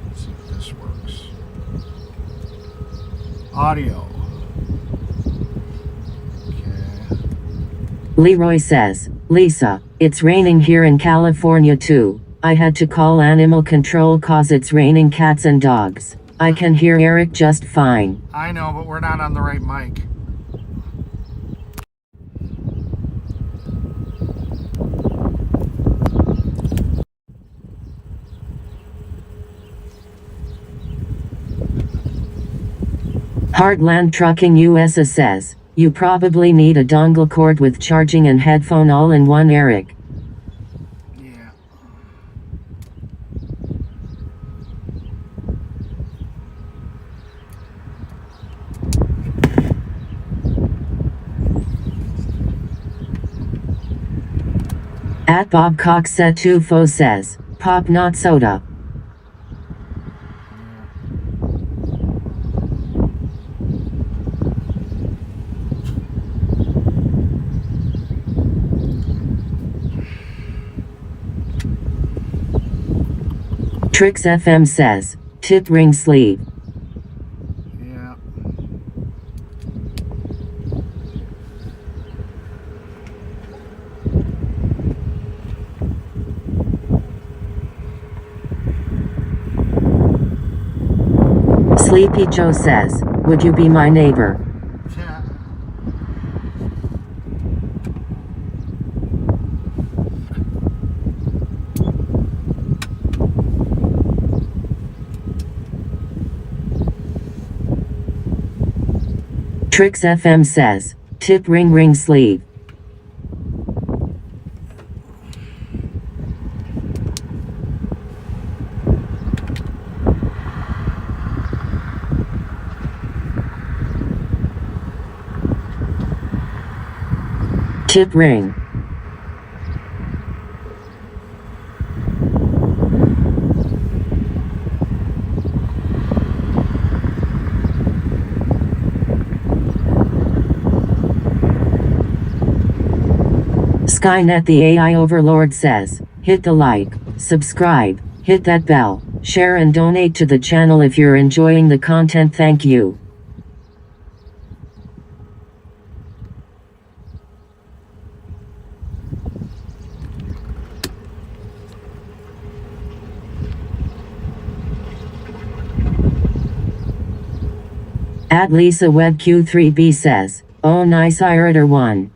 Let's see if this works. Audio. Okay. Leroy says, "Lisa, it's raining here in California too. I had to call animal control cause it's raining cats and dogs. I can hear Eric just fine." I know, but we're not on the right mic. Heartland Trucking USA says, "You probably need a dongle cord with charging and headphone all in one, Eric." Yeah. At Bob Coxetufo says, "Pop not soda." Trix FM says, "Tip ring sleeve." Yeah. Sleepy Joe says, "Would you be my neighbor?" Yeah. Trix FM says, "Tip ring sleeve." Tip ring. Skynet the AI overlord says, "Hit the like, subscribe, hit that bell, share and donate to the channel if you're enjoying the content. Thank you." At Lisa Web Q3B says, "Oh nice irator one."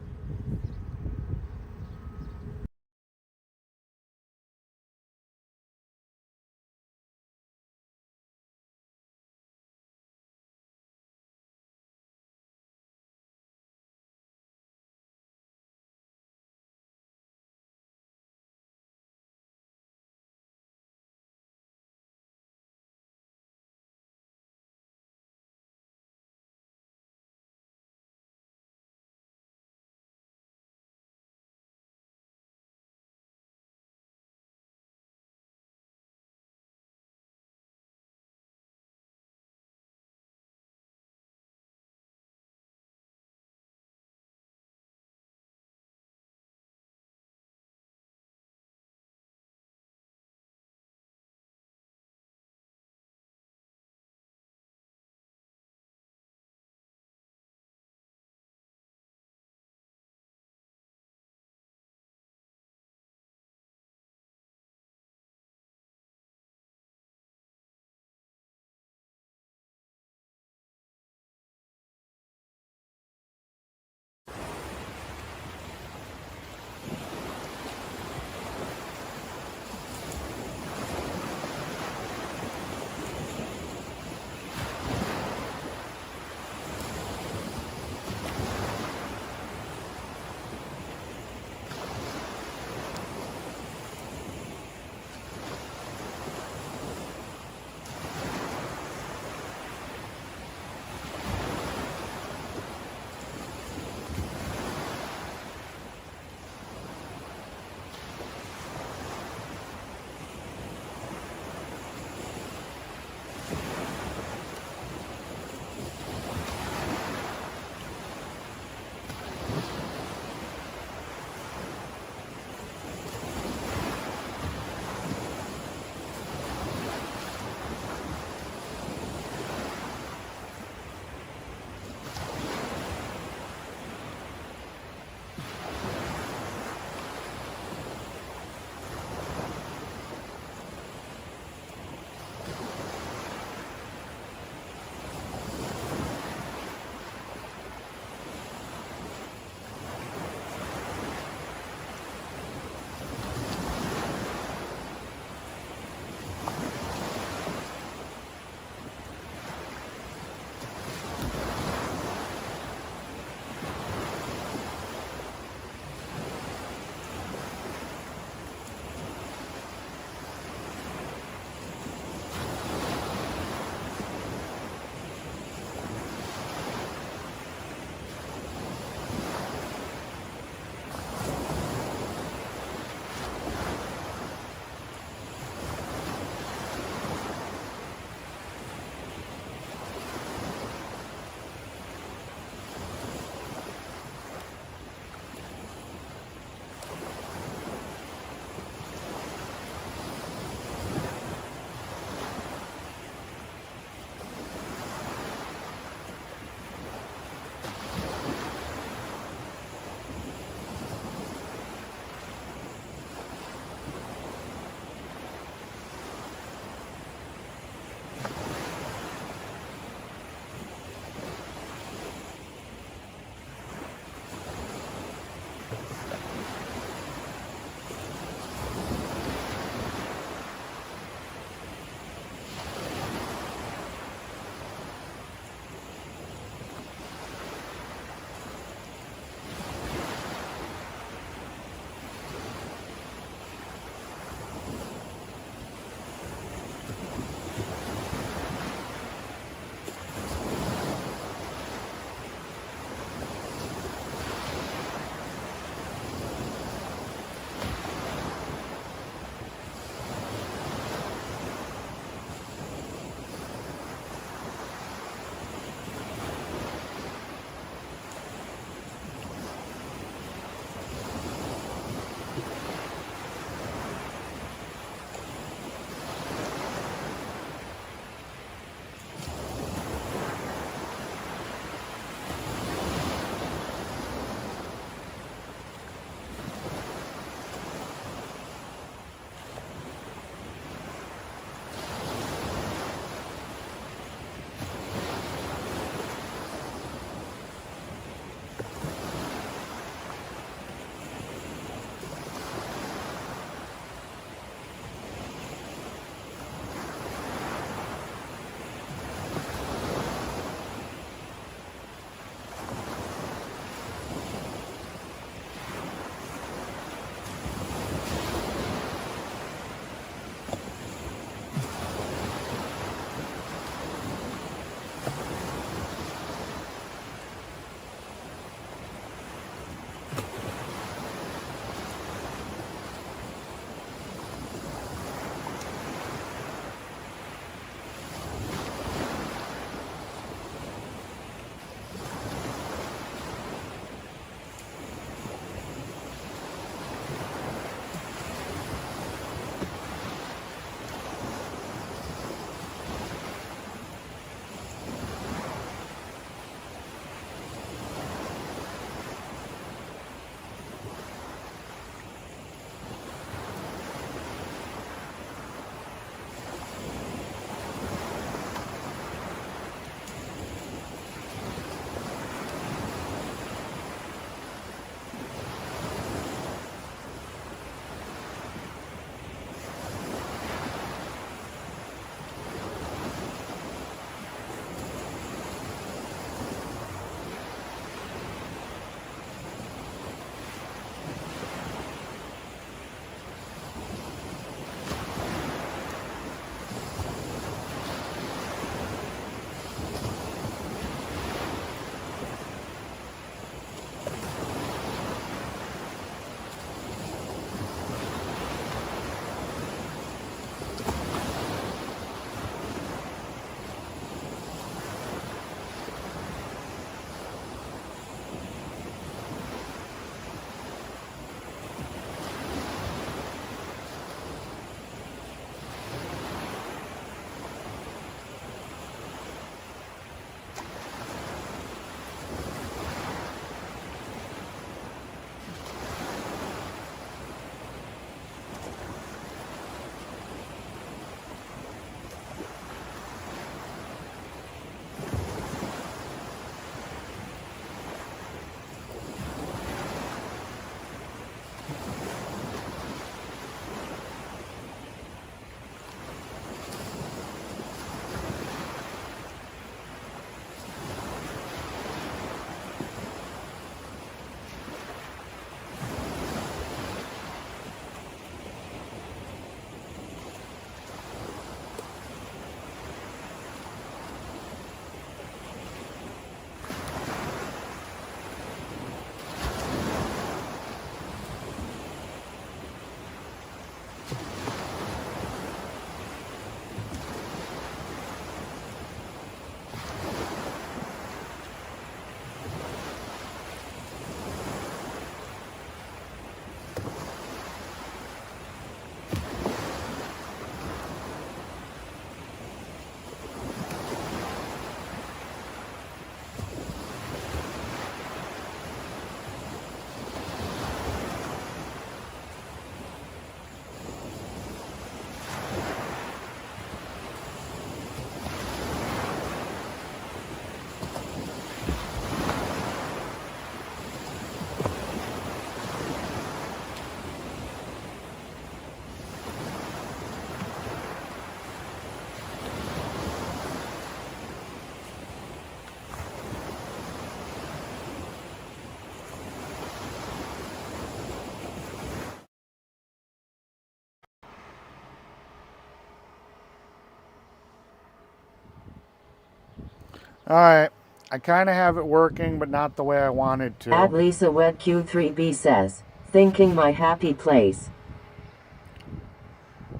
All right. I kind of have it working, but not the way I wanted to. At Lisa Wet Q3B says, thinking my happy place.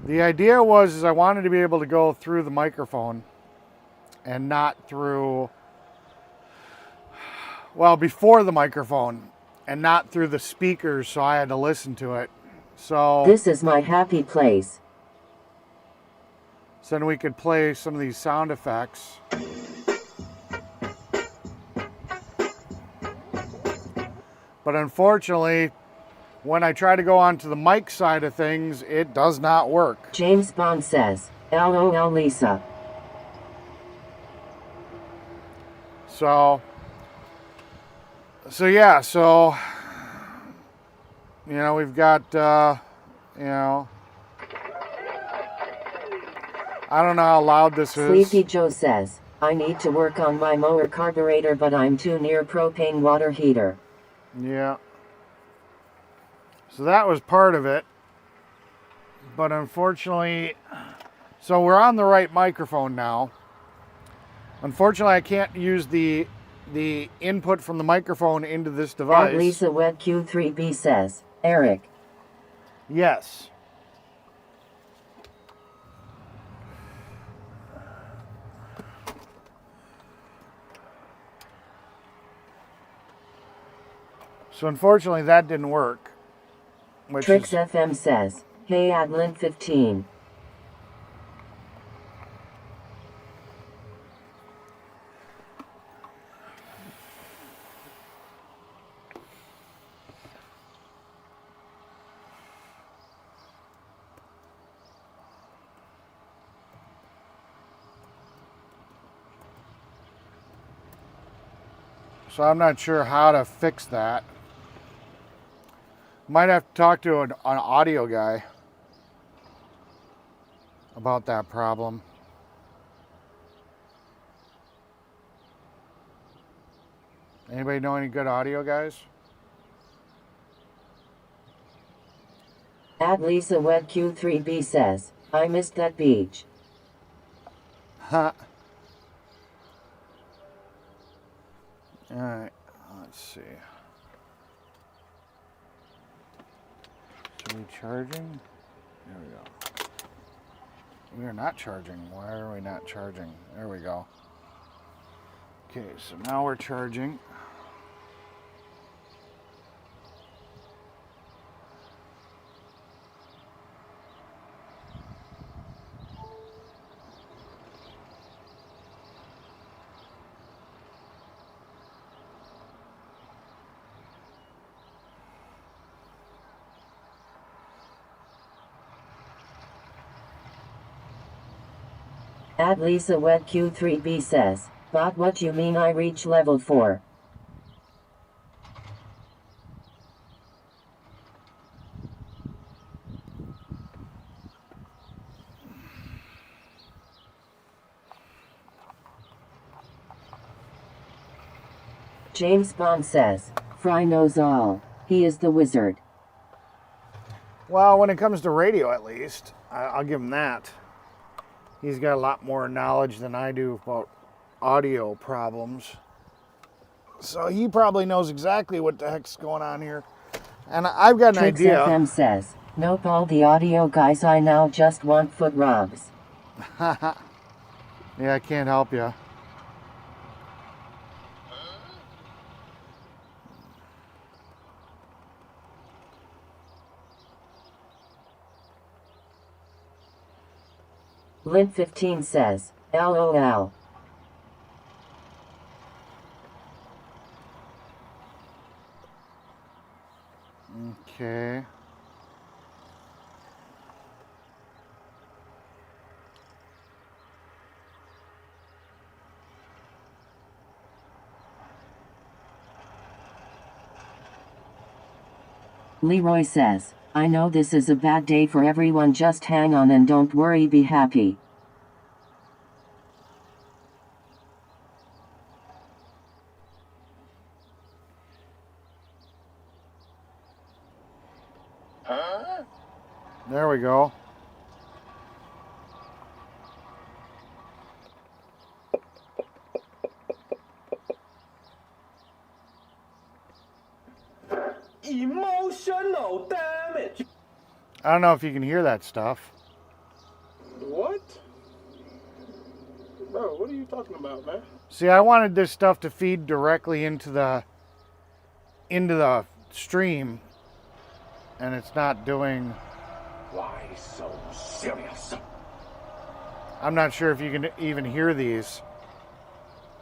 The idea was is I wanted to be able to go through the microphone and not through, well, before the microphone and not through the speakers, so I had to listen to it. So This is my happy place. then we could play some of these sound effects. But unfortunately, when I try to go onto the mic side of things, it does not work. James Bond says, LOL Lisa. So yeah, so, you know, we've got, you know, I don't know how loud this is. Sleepy Joe says, I need to work on my mower carburetor, but I'm too near propane water heater. Yeah. So that was part of it. But unfortunately, so we're on the right microphone now. Unfortunately, I can't use the input from the microphone into this device. At Lisa Wet Q3B says, Eric. Yes. So unfortunately, that didn't work. Trix FM says, hey Adlin 15. So I'm not sure how to fix that. Might have to talk to an audio guy about that problem. Anybody know any good audio guys? At Lisa Wet Q3B says, I missed that beach. Huh. All right, let's see. Are we charging? There we go. We are not charging. Why are we not charging? There we go. Okay, so now we're charging. At Lisa Wet Q3B says, but what you mean I reach level 4? James Bond says, Fry knows all. He is the wizard. Well, when it comes to radio, at least, I'll give him that. He's got a lot more knowledge than I do about audio problems. So he probably knows exactly what the heck's going on here. And I've got an Trix idea. FM says, nope, all the audio guys I now just want foot rubs. Yeah, I can't help you. Lint15 says, LOL. Okay. Leroy says, I know this is a bad day for everyone, just hang on and don't worry, be happy. There we go. Emotional damage. I don't know if you can hear that stuff. What? Bro, what are you talking about, man? See, I wanted this stuff to feed directly into the stream, and it's not doing. Why so serious? I'm not sure if you can even hear these.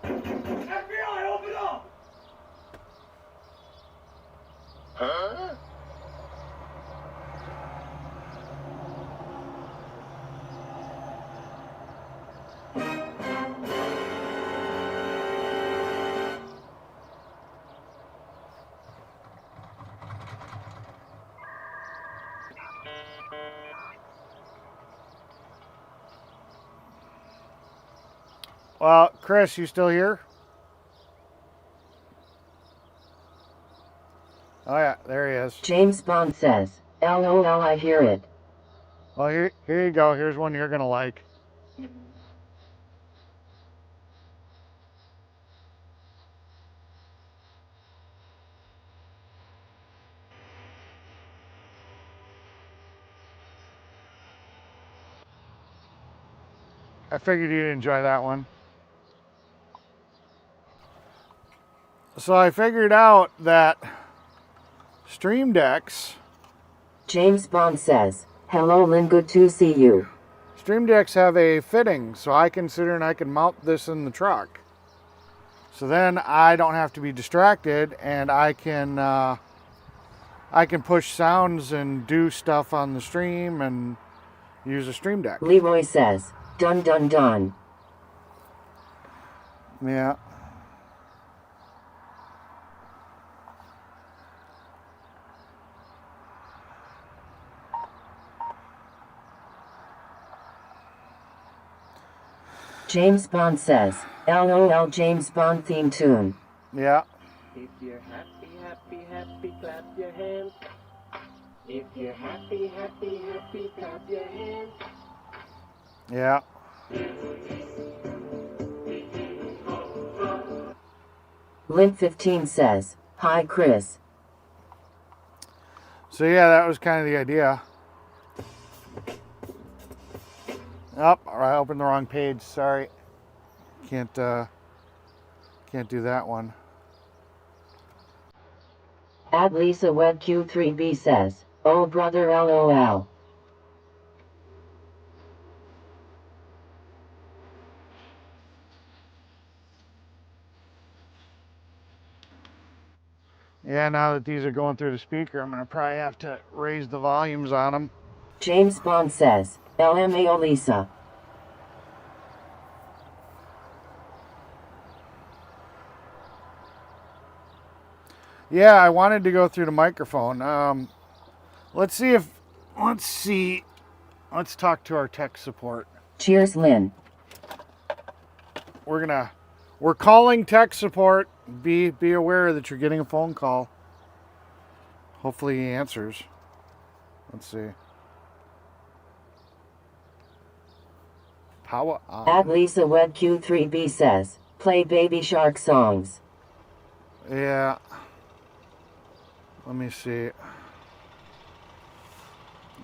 FBI, open up! Huh? Well, Chris, you still here? Oh yeah, there he is. James Bond says, LOL, I hear it. Well, here you go. Here's one you're gonna like. I figured you'd enjoy that one. So I figured out that Stream Decks James Bond says, hello Lynn, good to see you. Stream Decks have a fitting, so I consider I can mount this in the truck. So then I don't have to be distracted, and I can push sounds and do stuff on the stream and use a Stream Deck. Leroy says, dun dun dun. Yeah. James Bond says, LOL, James Bond theme tune. Yeah. If you're happy, happy, happy, clap your hands. If you're happy, happy, happy, clap your hands. Yeah. Lint15 says, hi Chris. So yeah, that was kind of the idea. Oh, I opened the wrong page. Sorry. Can't do that one. At Lisa WebQ3B says, oh brother LOL. Yeah, now that these are going through the speaker, I'm going to probably have to raise the volumes on them. James Bond says, LMAO Lisa. Yeah, I wanted to go through the microphone. Let's talk to our tech support. Cheers, Lynn. We're calling tech support. Be aware that you're getting a phone call. Hopefully he answers. Let's see. Power on. At Lisa WebQ3B says, play Baby Shark songs. Yeah. Let me see.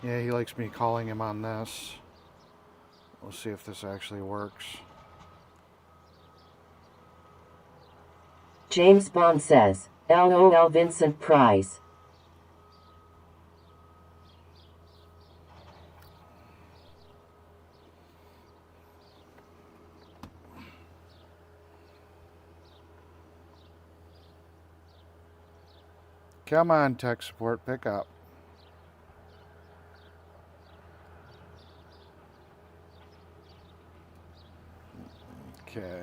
Yeah, he likes me calling him on this. We'll see if this actually works. James Bond says, LOL Vincent Price. Come on, tech support, pick up. Okay.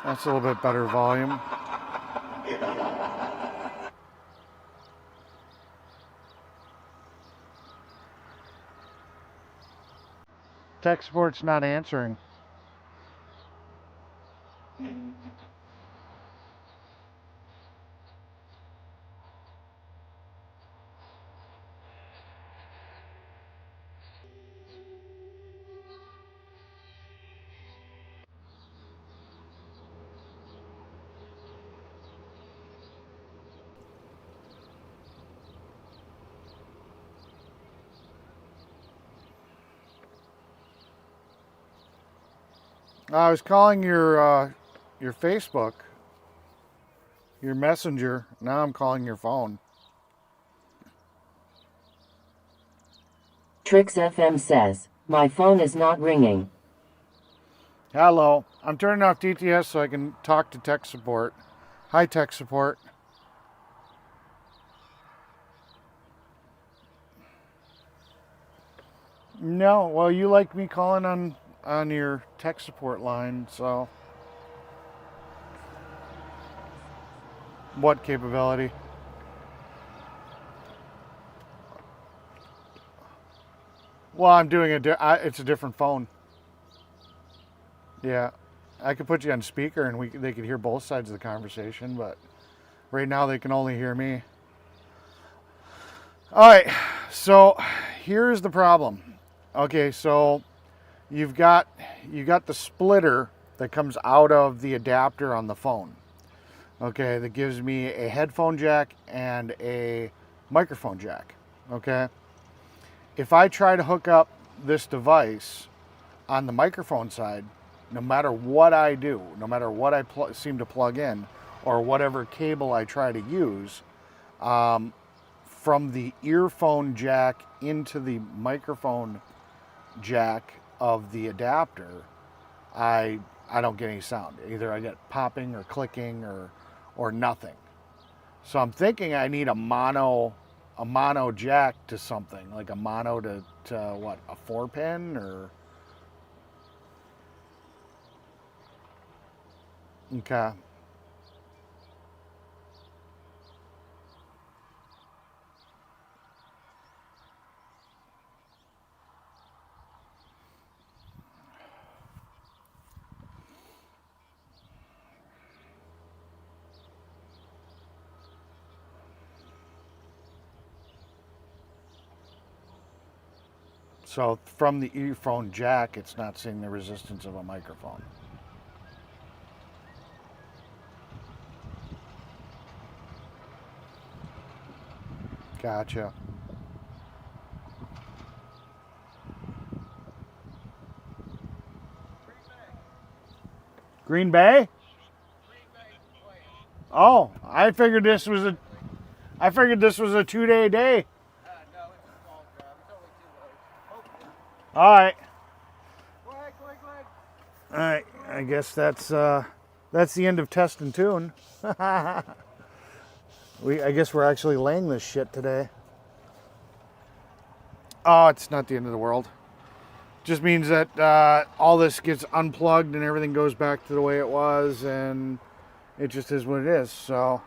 That's a little bit better volume. Tech support's not answering. I was calling your Facebook, your messenger. Now I'm calling your phone. Trix FM says, my phone is not ringing. Hello. I'm turning off DTS so I can talk to tech support. Hi, tech support. No, well, you like me calling on your tech support line, so. What capability? Well, I'm doing it's a different phone. Yeah, I could put you on speaker and they could hear both sides of the conversation, but right now they can only hear me. All right, so here's the problem. Okay, so you got the splitter that comes out of the adapter on the phone. Okay, that gives me a headphone jack and a microphone jack. Okay, if I try to hook up this device on the microphone side, no matter what I do, no matter what I seem to plug in, or whatever cable I try to use, from the earphone jack into the microphone jack of the adapter, I don't get any sound. Either I get popping or clicking or nothing. So I'm thinking I need a mono jack to something, like a mono to what, a 4-pin or. Okay. So from the earphone jack, it's not seeing the resistance of a microphone. Gotcha. Green Bay? Oh, I figured this was a 2-day day. No, it's a small job. It's only 2 loads. Hopefully. All right. Go ahead. All right. I guess that's the end of test and tune. I guess we're actually laying this shit today. Oh, it's not the end of the world. Just means that all this gets unplugged and everything goes back to the way it was, and it just is what it is. So,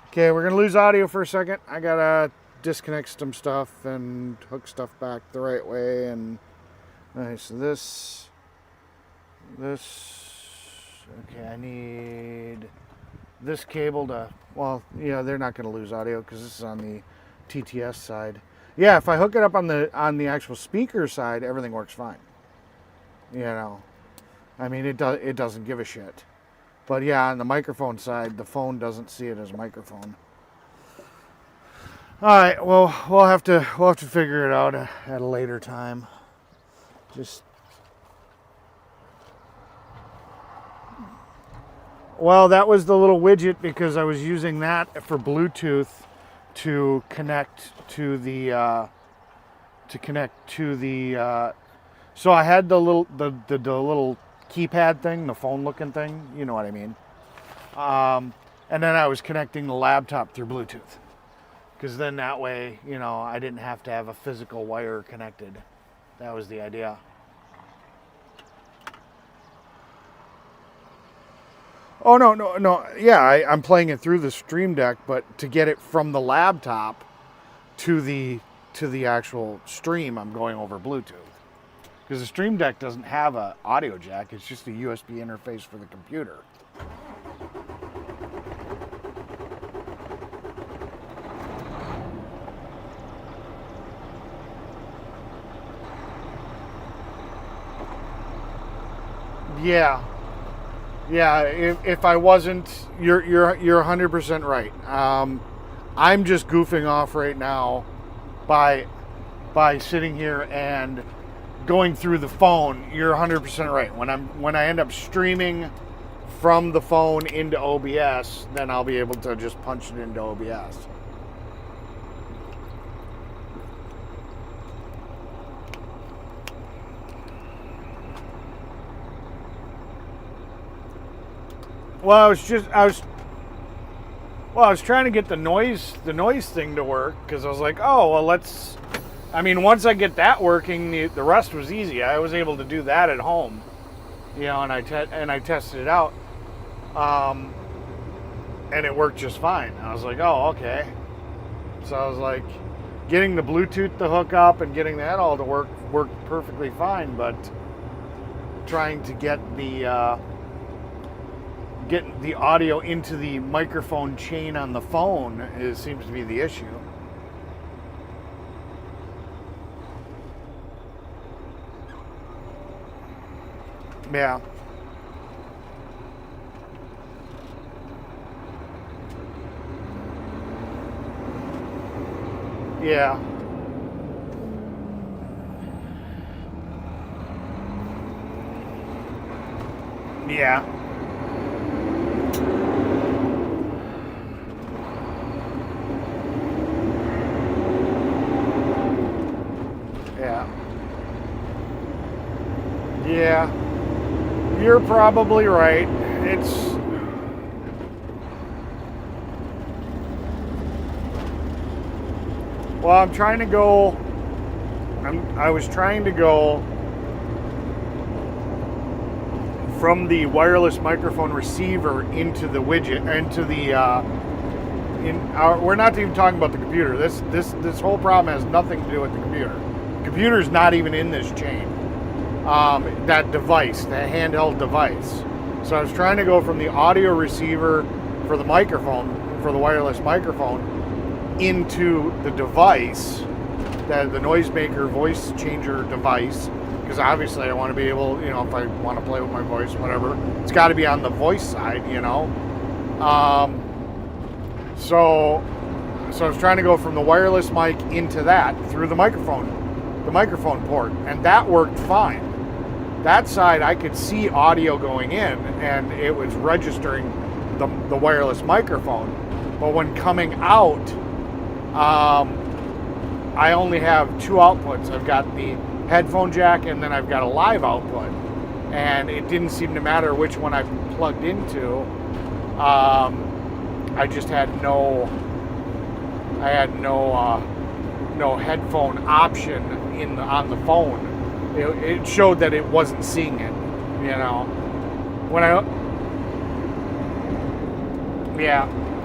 okay, we're gonna lose audio for a second. I gotta disconnect some stuff and hook stuff back the right way. And all right, so this. Okay, I need this cable to. Well, yeah, they're not gonna lose audio because this is on the TTS side. Yeah, if I hook it up on the actual speaker side, everything works fine. You know, I mean, it doesn't give a shit. But yeah, on the microphone side, the phone doesn't see it as a microphone. All right, well, we'll have to figure it out at a later time. Well, that was the little widget because I was using that for Bluetooth to connect to the so I had the little keypad thing, the phone looking thing, you know what I mean. And then I was connecting the laptop through Bluetooth because then that way, you know, I didn't have to have a physical wire connected. That was the idea. Oh, no. Yeah, I'm playing it through the Stream Deck, but to get it from the laptop to the actual stream, I'm going over Bluetooth. Because the Stream Deck doesn't have an audio jack, it's just a USB interface for the computer. Yeah. Yeah, if I wasn't, you're 100% right. I'm just goofing off right now by sitting here and going through the phone, you're 100% right. When I end up streaming from the phone into OBS, then I'll be able to just punch it into OBS. Well, I was trying to get the noise thing to work, because I was like, oh, well, once I get that working, the rest was easy. I was able to do that at home, and I tested it out, and it worked just fine. I was like, oh, okay. So I was like, getting the Bluetooth to hook up and getting that all to worked perfectly fine, but trying to get the audio into the microphone chain on the phone seems to be the issue. Yeah. Yeah. Yeah. Yeah. Yeah. You're probably right. Well, I was trying to go from the wireless microphone receiver into the widget, we're not even talking about the computer. This whole problem has nothing to do with the computer. The computer's not even in this chain. That device, that handheld device. So I was trying to go from the audio receiver for the microphone, for the wireless microphone, into the device, the noisemaker voice changer device, because obviously I want to be able, if I want to play with my voice, whatever, it's got to be on the voice side, So I was trying to go from the wireless mic into that through the microphone port, and that worked fine. That side I could see audio going in, and it was registering the wireless microphone. But when coming out, I only have two outputs. I've got the headphone jack, and then I've got a live output, and it didn't seem to matter which one I plugged into. I just had no headphone option on the phone. It showed that it wasn't seeing it,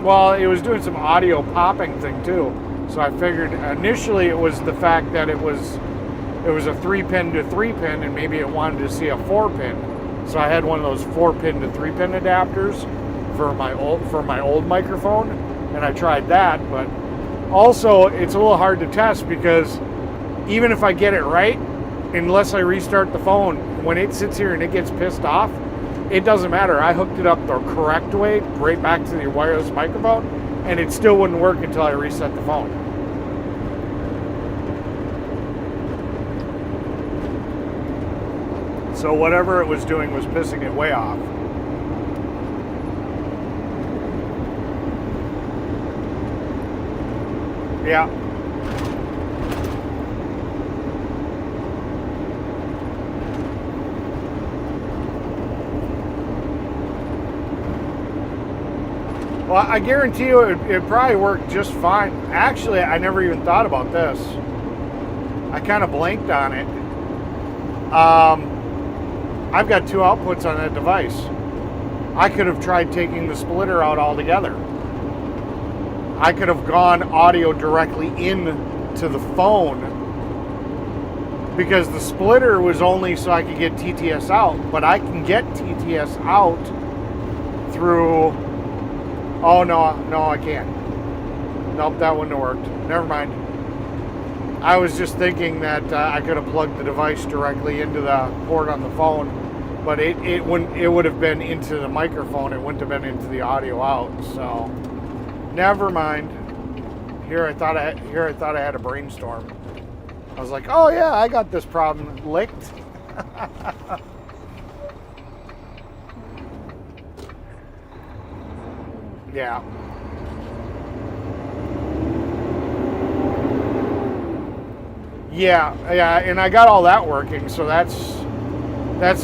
well, it was doing some audio popping thing too. So I figured initially it was the fact that it was a 3-pin to 3-pin, and maybe it wanted to see a 4-pin. So I had one of those 4-pin to 3-pin adapters for my old microphone, and I tried that. But also, it's a little hard to test, because even if I get it right, unless I restart the phone, when it sits here and it gets pissed off, it doesn't matter. I hooked it up the correct way, right back to the wireless microphone, and it still wouldn't work until I reset the phone. So whatever it was doing was pissing it way off. Yeah. Well, I guarantee you it probably worked just fine. Actually, I never even thought about this. I kind of blanked on it. I've got two outputs on that device. I could have tried taking the splitter out altogether. I could have gone audio directly into the phone, because the splitter was only so I could get TTS out, but I can get TTS out through... Oh, no, I can't. Nope, that wouldn't have worked. Never mind. I was just thinking that I could have plugged the device directly into the port on the phone, but it would have been into the microphone. It wouldn't have been into the audio out. So, never mind. Here I thought I had a brainstorm. I was like, oh yeah, I got this problem licked. Yeah. Yeah, and I got all that working, so that's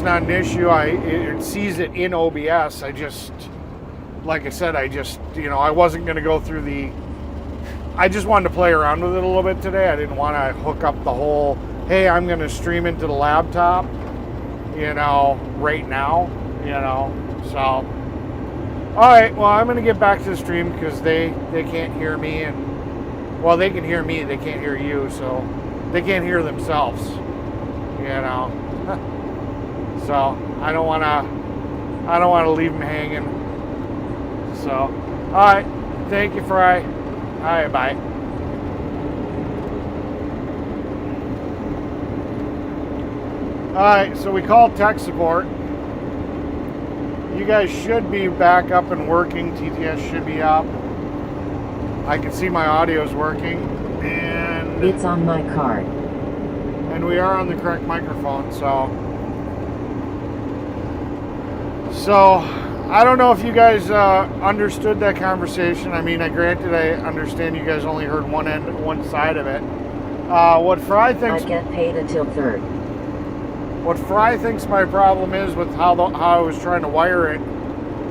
not an issue. It sees it in OBS. I just, like I said, I wasn't going to go through I just wanted to play around with it a little bit today. I didn't want to hook up the whole, hey, I'm going to stream into the laptop, right now, so. All right, well, I'm going to get back to the stream because they can't hear me, and, well, they can hear me, they can't hear you, so they can't hear themselves, So I don't want to leave them hanging. So, all right, thank you, Fry. All right, bye. All right, so we called tech support. You guys should be back up and working. TTS should be up. I can see my audio's working, and it's on my card. And we are on the correct microphone, so I don't know if you guys understood that conversation. I mean, granted, I understand you guys only heard one side of it. What Fry thinks, I get paid until 3rd. What Fry thinks my problem is with how I was trying to wire it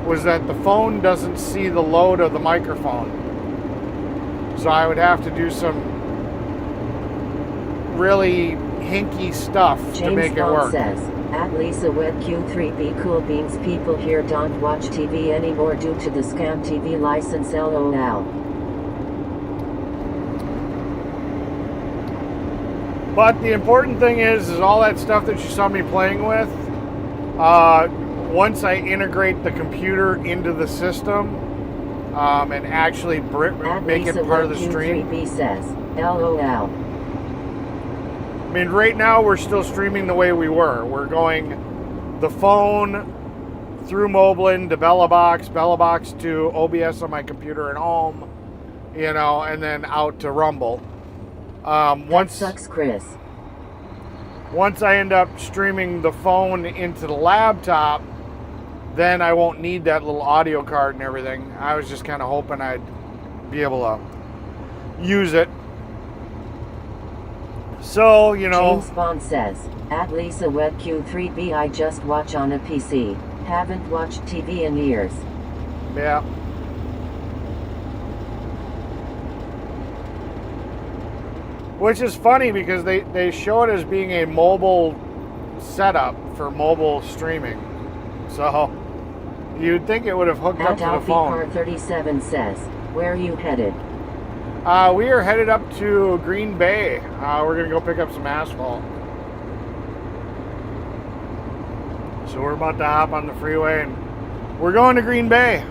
was that the phone doesn't see the load of the microphone. So I would have to do some really hinky stuff to make it work. James says, at Lisa Wet Q3B Cool Beans, people here don't watch TV anymore due to the scam TV license, LOL. But the important thing is all that stuff that you saw me playing with, once I integrate the computer into the system and actually make it part of the stream. Q3B says, LOL. I mean, right now we're still streaming the way we were. We're going the phone through Moblin to Bellabox to OBS on my computer at home, and then out to Rumble. That sucks, Chris. Once I end up streaming the phone into the laptop, then I won't need that little audio card and everything. I was just kind of hoping I'd be able to use it. So, James Bond says, at Lisa Wet Q3B, I just watch on a PC. Haven't watched TV in years. Yeah. Which is funny because they show it as being a mobile setup for mobile streaming. So you'd think it would have hooked up to the phone. Car 37 says, where are you headed? We are headed up to Green Bay. We're going to go pick up some asphalt. So we're about to hop on the freeway and we're going to Green Bay.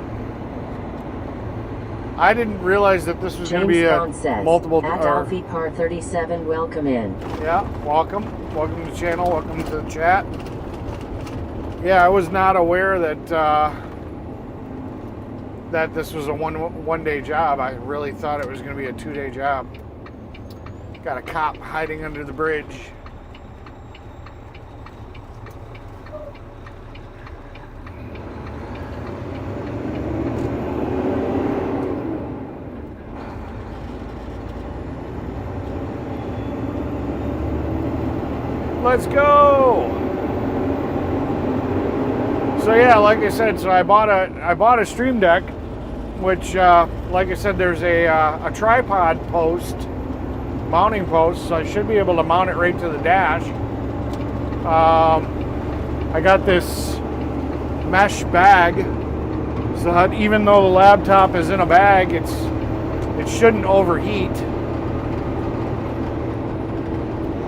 I didn't realize that this was going to be a multiple. At Alfie Par 37, welcome in. Yeah, welcome to the channel. Welcome to the chat. Yeah, I was not aware that that this was a one day job. I really thought it was going to be a 2-day job. Got a cop hiding under the bridge. Let's go. So yeah, like I said, I bought a Stream Deck, which, like I said, there's a tripod post, mounting post, so I should be able to mount it right to the dash. I got this mesh bag, so that even though the laptop is in a bag, it shouldn't overheat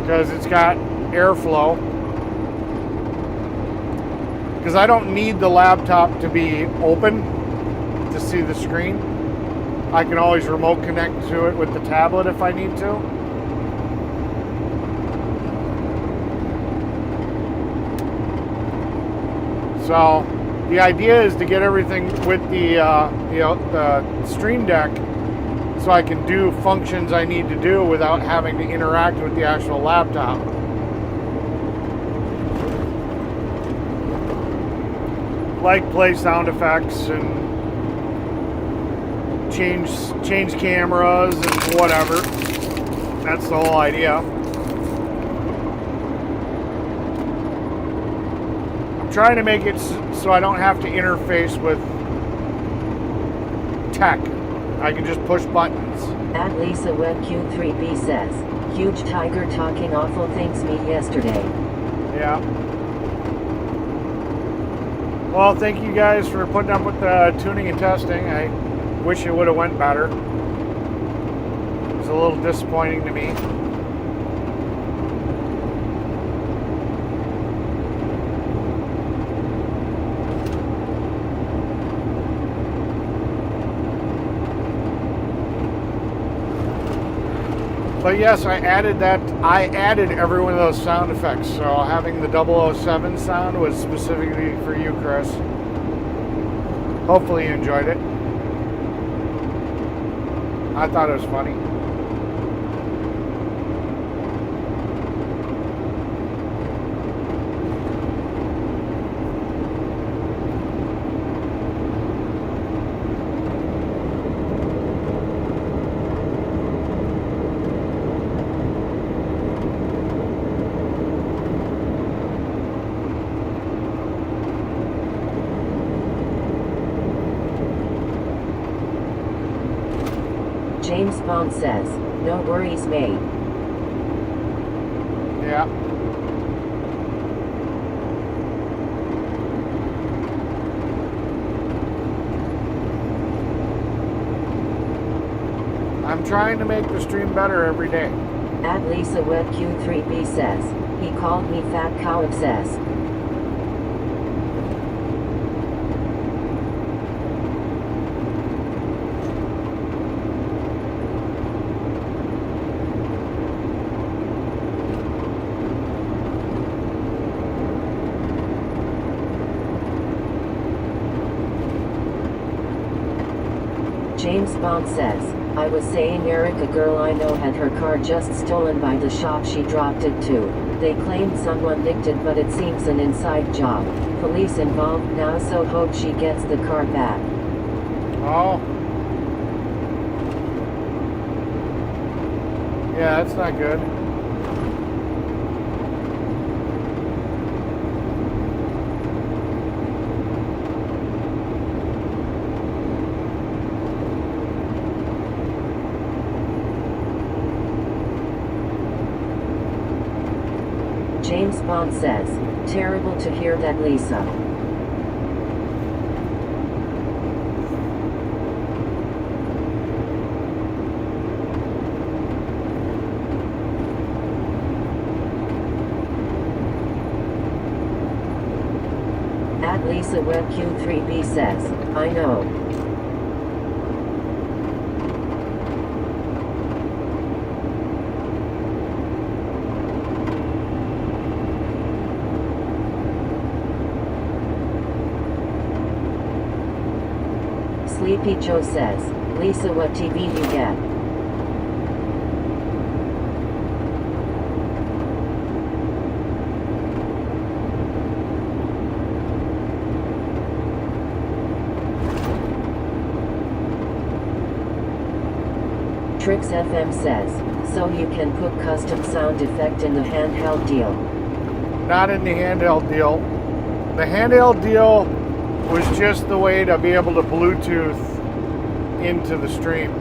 because it's got airflow, because I don't need the laptop to be open to see the screen. I can always remote connect to it with the tablet if I need to. So the idea is to get everything with the Stream Deck so I can do functions I need to do without having to interact with the actual laptop. Like play sound effects and change cameras and whatever. That's the whole idea. I'm trying to make it so I don't have to interface with tech. I can just push buttons. At Lisa Web Q3B says, huge tiger talking awful things me yesterday. Yeah. Well, thank you guys for putting up with the tuning and testing. I wish it would have went better. It was a little disappointing to me. But yes, I added every one of those sound effects. So having the 007 sound was specifically for you, Chris. Hopefully you enjoyed it. I thought it was funny. James Bond says, no worries mate. Yeah. I'm trying to make the stream better every day. At Lisa Web Q3B says, he called me fat cow obsessed. James Bond says, I was saying Eric, a girl I know had her car just stolen by the shop she dropped it to. They claimed someone nicked it, but it seems an inside job. Police involved now, so hope she gets the car back. Oh. Yeah, that's not good. James Bond says, terrible to hear that, Lisa. At Lisa Web Q3B says, I know. Sleepy Joe says, Lisa, what TV you get? Trix FM says, so you can put custom sound effect in the handheld deal. Not in the handheld deal. The handheld deal was just the way to be able to Bluetooth into the stream.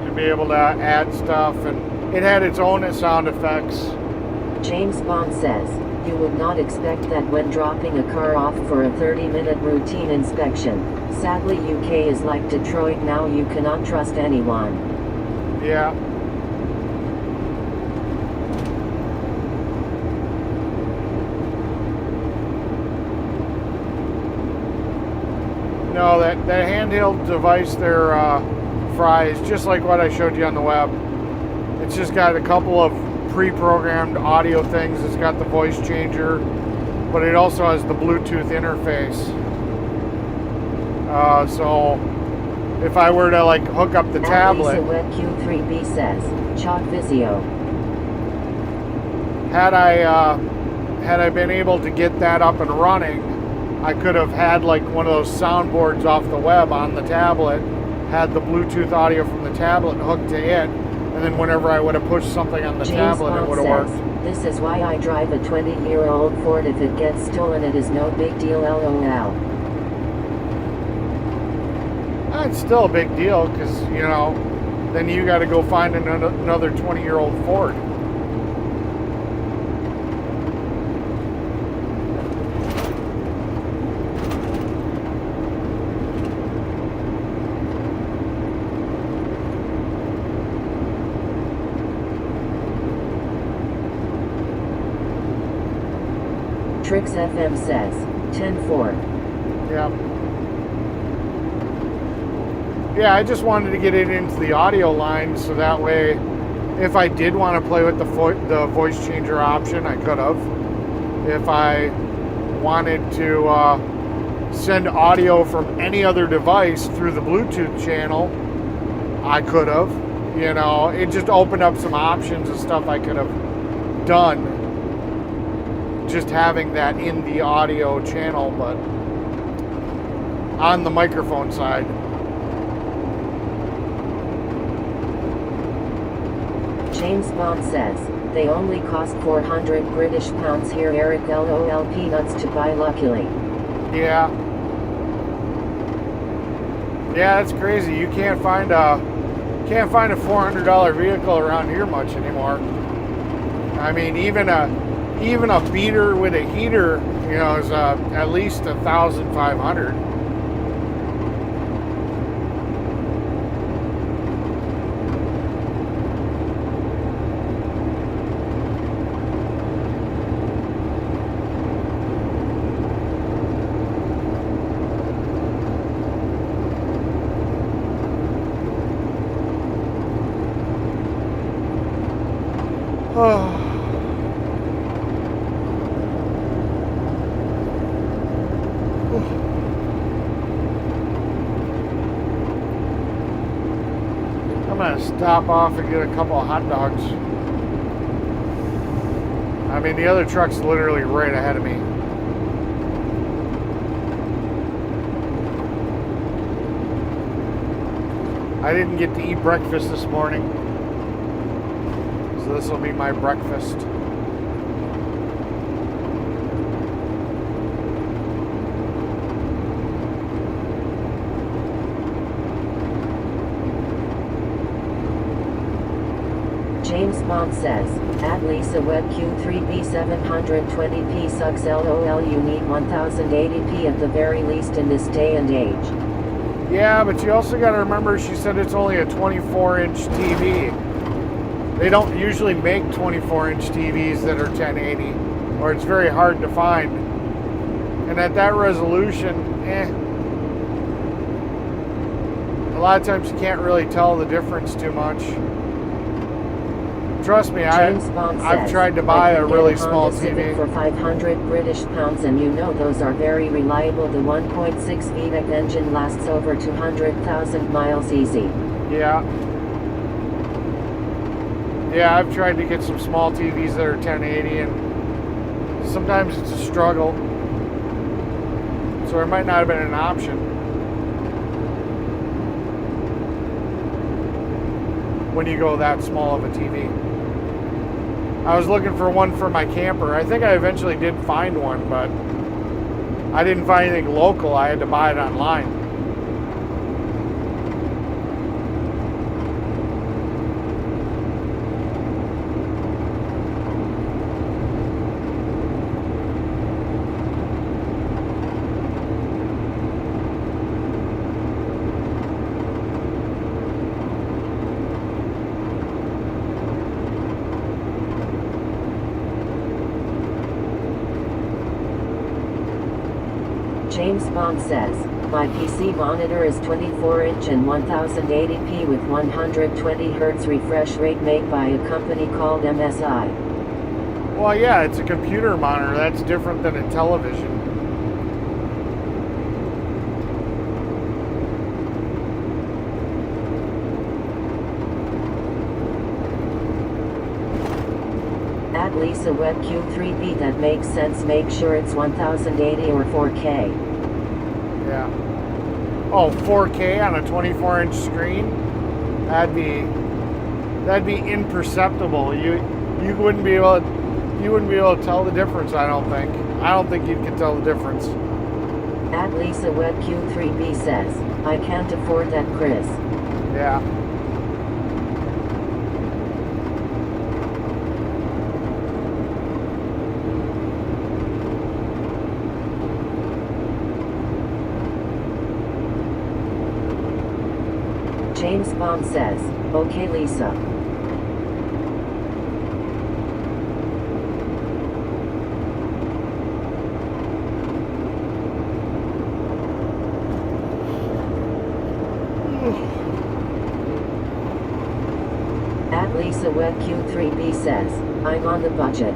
To be able to add stuff, and it had its own sound effects. James Bond says, you would not expect that when dropping a car off for a 30-minute routine inspection. Sadly, UK is like Detroit now, you cannot trust anyone. Yeah. No, that handheld device there, Fry, is just like what I showed you on the web. It's just got a couple of pre-programmed audio things. It's got the voice changer, but it also has the Bluetooth interface. So if I were to like hook up the tablet, Lisa Q3B says, Chalk Visio. had I been able to get that up and running, I could have had like one of those soundboards off the web on the tablet, had the Bluetooth audio from the tablet hooked to it, and then whenever I would have pushed something on the James tablet, Bond it would have says, worked. this is why I drive a 20-year-old Ford. If it gets stolen, it is no big deal, lol. It's still a big deal because, you know, then you got to go find another 20-year-old Ford. Trix FM says, 10-4. Yeah. Yeah, I just wanted to get it into the audio line so that way if I did want to play with the voice changer option, I could have. If I wanted to send audio from any other device through the Bluetooth channel, I could have. You know, it just opened up some options and stuff I could have done just having that in the audio channel, but on the microphone side. James Bond says, they only cost 400 British pounds here, Eric, lol, peanuts to buy luckily. Yeah. Yeah, that's crazy. You can't find a $400 vehicle around here much anymore. I mean, even a beater with a heater, you know, is at least $1,500. Oh. I'm gonna stop off and get a couple of hot dogs. I mean, the other truck's literally right ahead of me. I didn't get to eat breakfast this morning, so this will be my breakfast. James Bond says, at Lisa Web Q3B 720p sucks, lol, you need 1080p at the very least in this day and age. Yeah, but you also got to remember she said it's only a 24-inch TV. They don't usually make 24-inch TVs that are 1080, or it's very hard to find. And at that resolution, a lot of times you can't really tell the difference too much. Trust me, I've tried to buy a really small TV. For 500 British pounds, and you know those are very reliable. The 1.6 VTEC engine lasts over 200,000 miles easy. Yeah. Yeah, I've tried to get some small TVs that are 1080, and sometimes it's a struggle. So it might not have been an option when you go that small of a TV. I was looking for one for my camper. I think I eventually did find one, but I didn't find anything local. I had to buy it online. James Bond says, my PC monitor is 24-inch and 1080p with 120 Hz refresh rate, made by a company called MSI. Well, yeah, it's a computer monitor. That's different than a television. Lisa Web Q3B, that makes sense. Make sure it's 1080 or 4K. Yeah. Oh, 4K on a 24-inch screen? That'd be imperceptible. You wouldn't be able to tell the difference, I don't think. I don't think you can tell the difference. At Lisa Web Q3B says, I can't afford that, Chris. Yeah. James Bond says, okay Lisa. At Lisa Web Q3B says, I'm on the budget.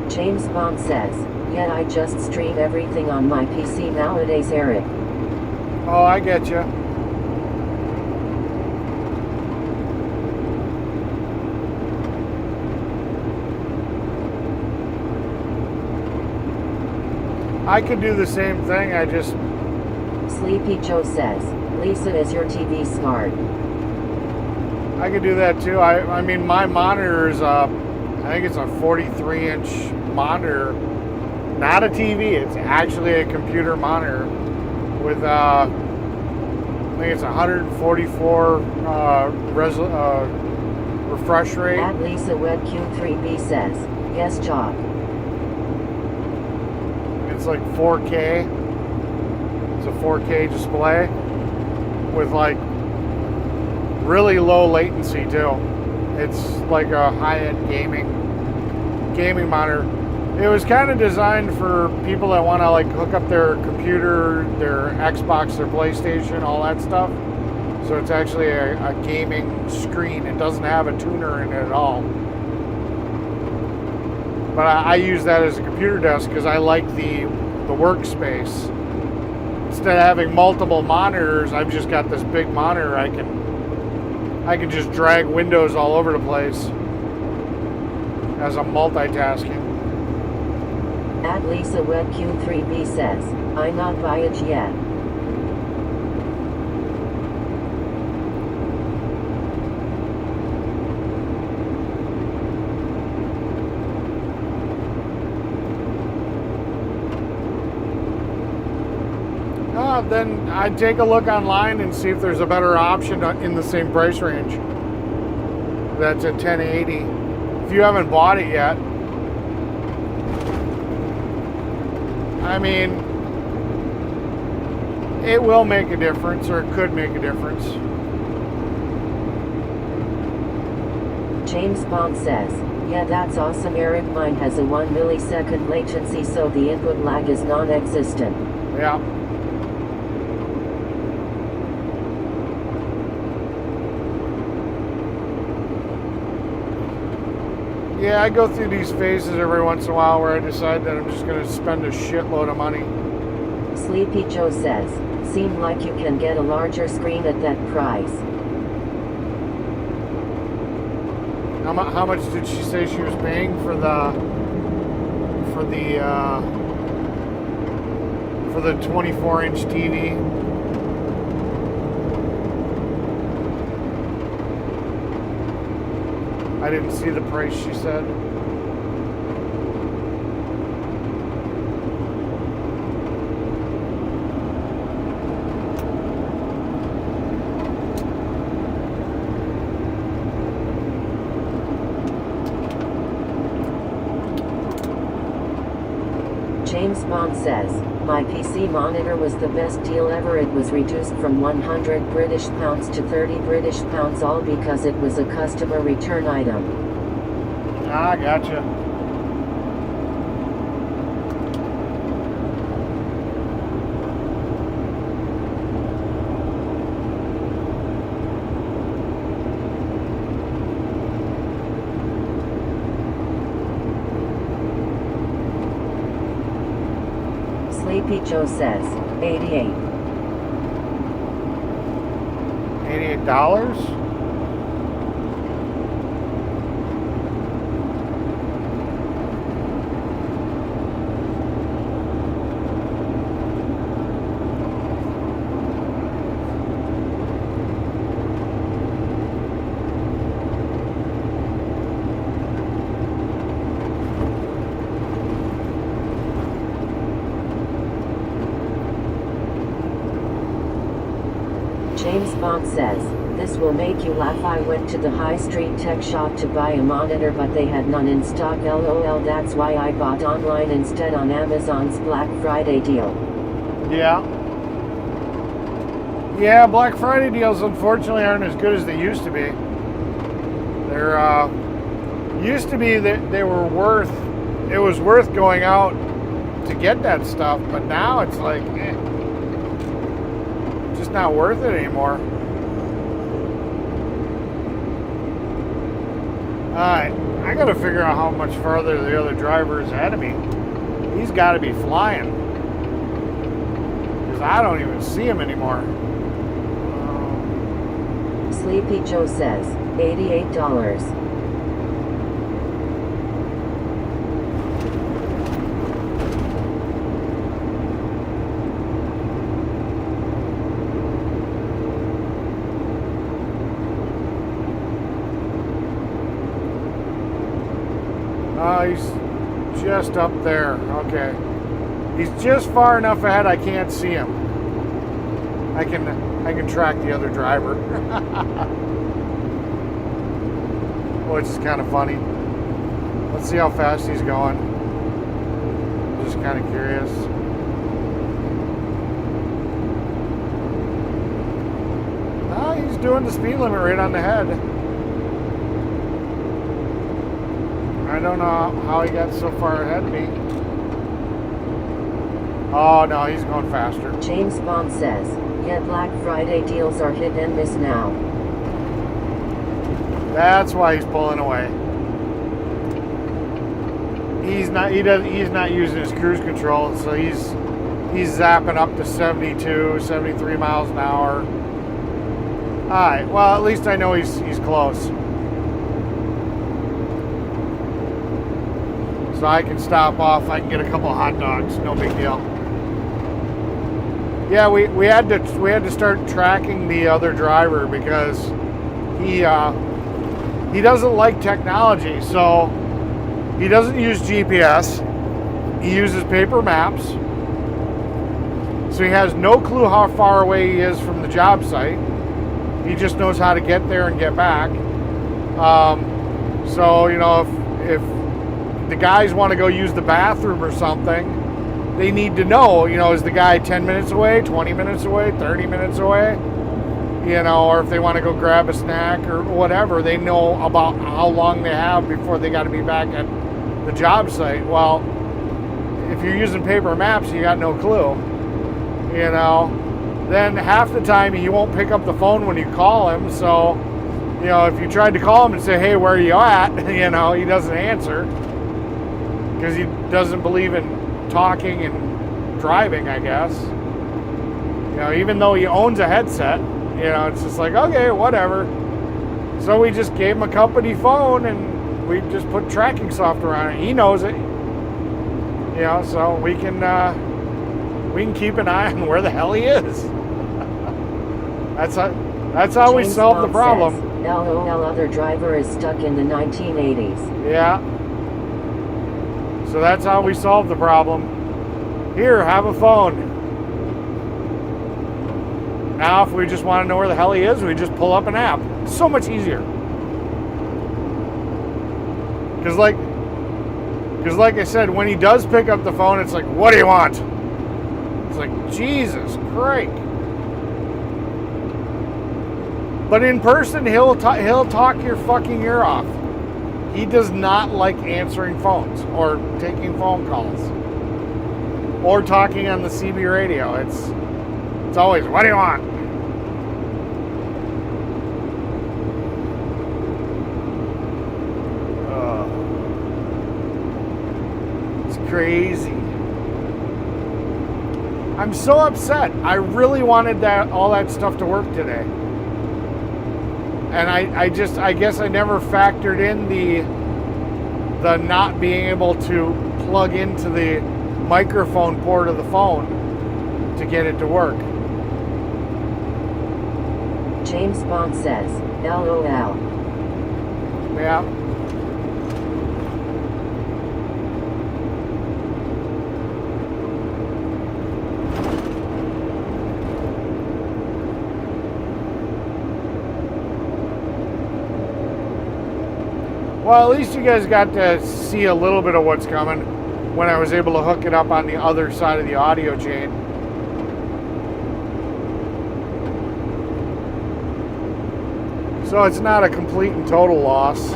James Bond says, yeah, I just stream everything on my PC nowadays, Eric. Oh, I get you. I could do the same thing. I just Sleepy Joe says, Lisa, is your TV smart? I could do that too. I mean, my monitor is I think it's a 43-inch monitor, not a TV. It's actually a computer monitor with I think it's 144 refresh rate. At Lisa Web Q3B says, yes, Job. It's like 4K. It's a 4K display with like really low latency too. It's like a high-end gaming monitor. It was kind of designed for people that want to like hook up their computer, their Xbox, their PlayStation, all that stuff. So it's actually a gaming screen. It doesn't have a tuner in it at all. But I use that as a computer desk because I like the workspace. Instead of having multiple monitors, I've just got this big monitor. I can just drag windows all over the place as I'm multitasking. At Lisa Web Q3B says, I'm not buy it yet. Then I'd take a look online and see if there's a better option in the same price range. That's a 1080. If you haven't bought it yet, I mean, it will make a difference, or it could make a difference. James Bond says, yeah, that's awesome, Eric. Mine has a 1 millisecond latency, so the input lag is non-existent. Yeah. Yeah, I go through these phases every once in a while where I decide that I'm just going to spend a shitload of money. Sleepy Joe says, seem like you can get a larger screen at that price. How much did she say she was paying for the 24-inch TV? I didn't see the price she said. James Bond says, my PC monitor was the best deal ever. It was reduced from 100 British pounds to 30 British pounds, all because it was a customer return item. Ah, gotcha. Sleepy Joe says, 88. $88? James Bond says, this will make you laugh. I went to the high street tech shop to buy a monitor, but they had none in stock. LOL, that's why I bought online instead on Amazon's Black Friday deal. Yeah. Yeah, Black Friday deals unfortunately aren't as good as they used to be. They're, used to be that they were worth, it was worth going out to get that stuff, but now it's like, just not worth it anymore. Alright, I gotta figure out how much farther the other driver is ahead of me. He's gotta be flying. Because I don't even see him anymore. Sleepy Joe says, $88. He's just up there. Okay. He's just far enough ahead I can't see him. I can track the other driver. Which is kind of funny. Let's see how fast he's going. I'm just kind of curious. He's doing the speed limit right on the head. I don't know how he got so far ahead of me. Oh no, he's going faster. James Bond says, yeah, Black Friday deals are hit and miss now. That's why he's pulling away. He's not using his cruise control, so he's zapping up to 72, 73 miles an hour. Alright, well at least I know he's close. So I can stop off, I can get a couple of hot dogs, no big deal. Yeah, we had to start tracking the other driver because he doesn't like technology, so he doesn't use GPS. He uses paper maps. So he has no clue how far away he is from the job site. He just knows how to get there and get back. So, you know, if the guys want to go use the bathroom or something, they need to know, you know, is the guy 10 minutes away, 20 minutes away, 30 minutes away? You know, or if they want to go grab a snack or whatever, they know about how long they have before they got to be back at the job site. Well, if you're using paper maps, you got no clue, you know. Then half the time he won't pick up the phone when you call him, so, you know, if you tried to call him and say, hey, where are you at? You know, he doesn't answer because he doesn't believe in talking and driving, I guess. You know, even though he owns a headset, you know, it's just like, okay, whatever. So we just gave him a company phone and we just put tracking software on it. He knows it. You know, so we can keep an eye on where the hell he is. That's how we solve the problem. Says, LOL, other driver is stuck in the 1980s. Yeah. So that's how we solve the problem. Here, have a phone. Now, if we just want to know where the hell he is, we just pull up an app. It's so much easier. Because like I said, when he does pick up the phone, it's like, what do you want? It's like, Jesus Christ. But in person, he'll talk your fucking ear off. He does not like answering phones or taking phone calls or talking on the CB radio. It's always, what do you want? It's crazy. I'm so upset. I really wanted all that stuff to work today. And I guess I never factored in the not being able to plug into the microphone port of the phone to get it to work. James Bond says, LOL. Yeah. Well, at least you guys got to see a little bit of what's coming when I was able to hook it up on the other side of the audio chain. So it's not a complete and total loss.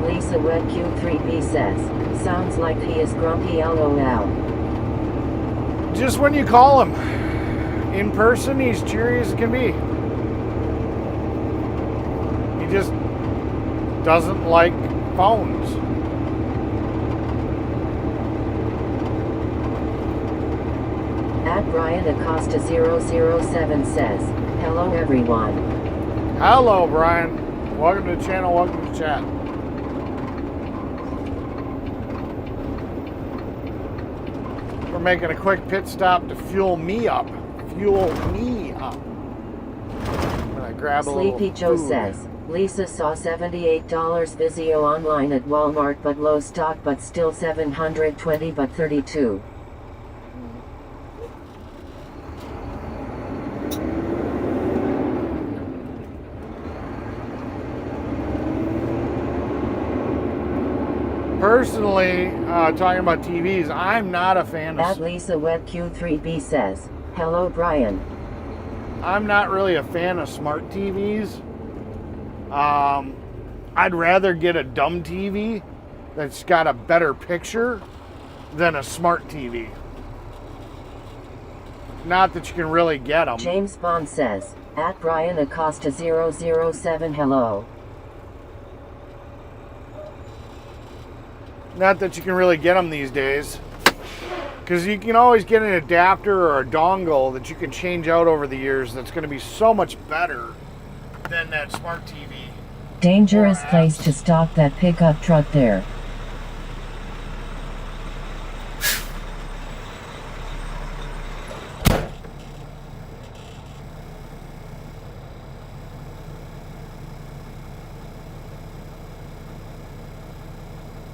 Lisa Wet Q3B says, sounds like he is grumpy LOL. Just when you call him. In person, he's cheery as can be. He just doesn't like phones. At Brian Acosta 007 says, hello everyone. Hello, Brian. Welcome to the channel, welcome to chat. We're making a quick pit stop to fuel me up. Fuel me up. I'm gonna grab a little Sleepy Joe food. says, Lisa saw $78 Vizio online at Walmart but low stock but still $720 but 32. Personally, talking about TVs, I'm not a fan At of... Lisa Wet Q3B says, hello Brian. I'm not really a fan of smart TVs. I'd rather get a dumb TV that's got a better picture than a smart TV. Not that you can really get them. James Bond says, at Brian Acosta 007 hello. Not that you can really get them these days. Because you can always get an adapter or a dongle that you can change out over the years that's going to be so much better than that smart TV. Dangerous place to stop that pickup truck there.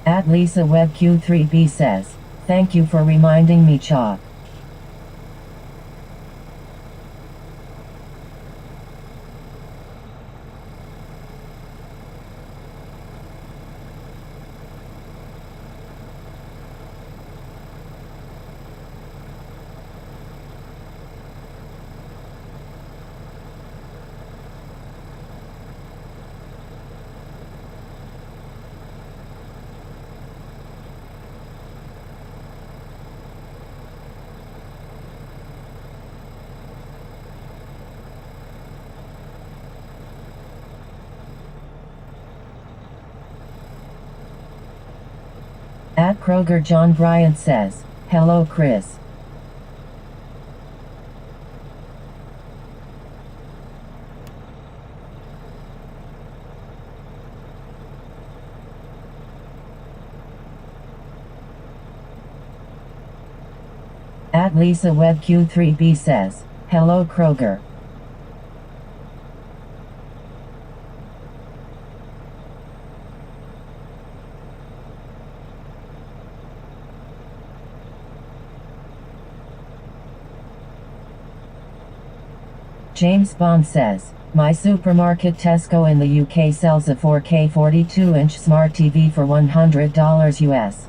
At Lisa Web Q3B says, thank you for reminding me, Chalk. At Kroger John Bryant says, hello Chris. At Lisa Web Q3B says, hello Kroger. James Bond says, My supermarket Tesco in the UK sells a 4K 42-inch smart TV for $100 US.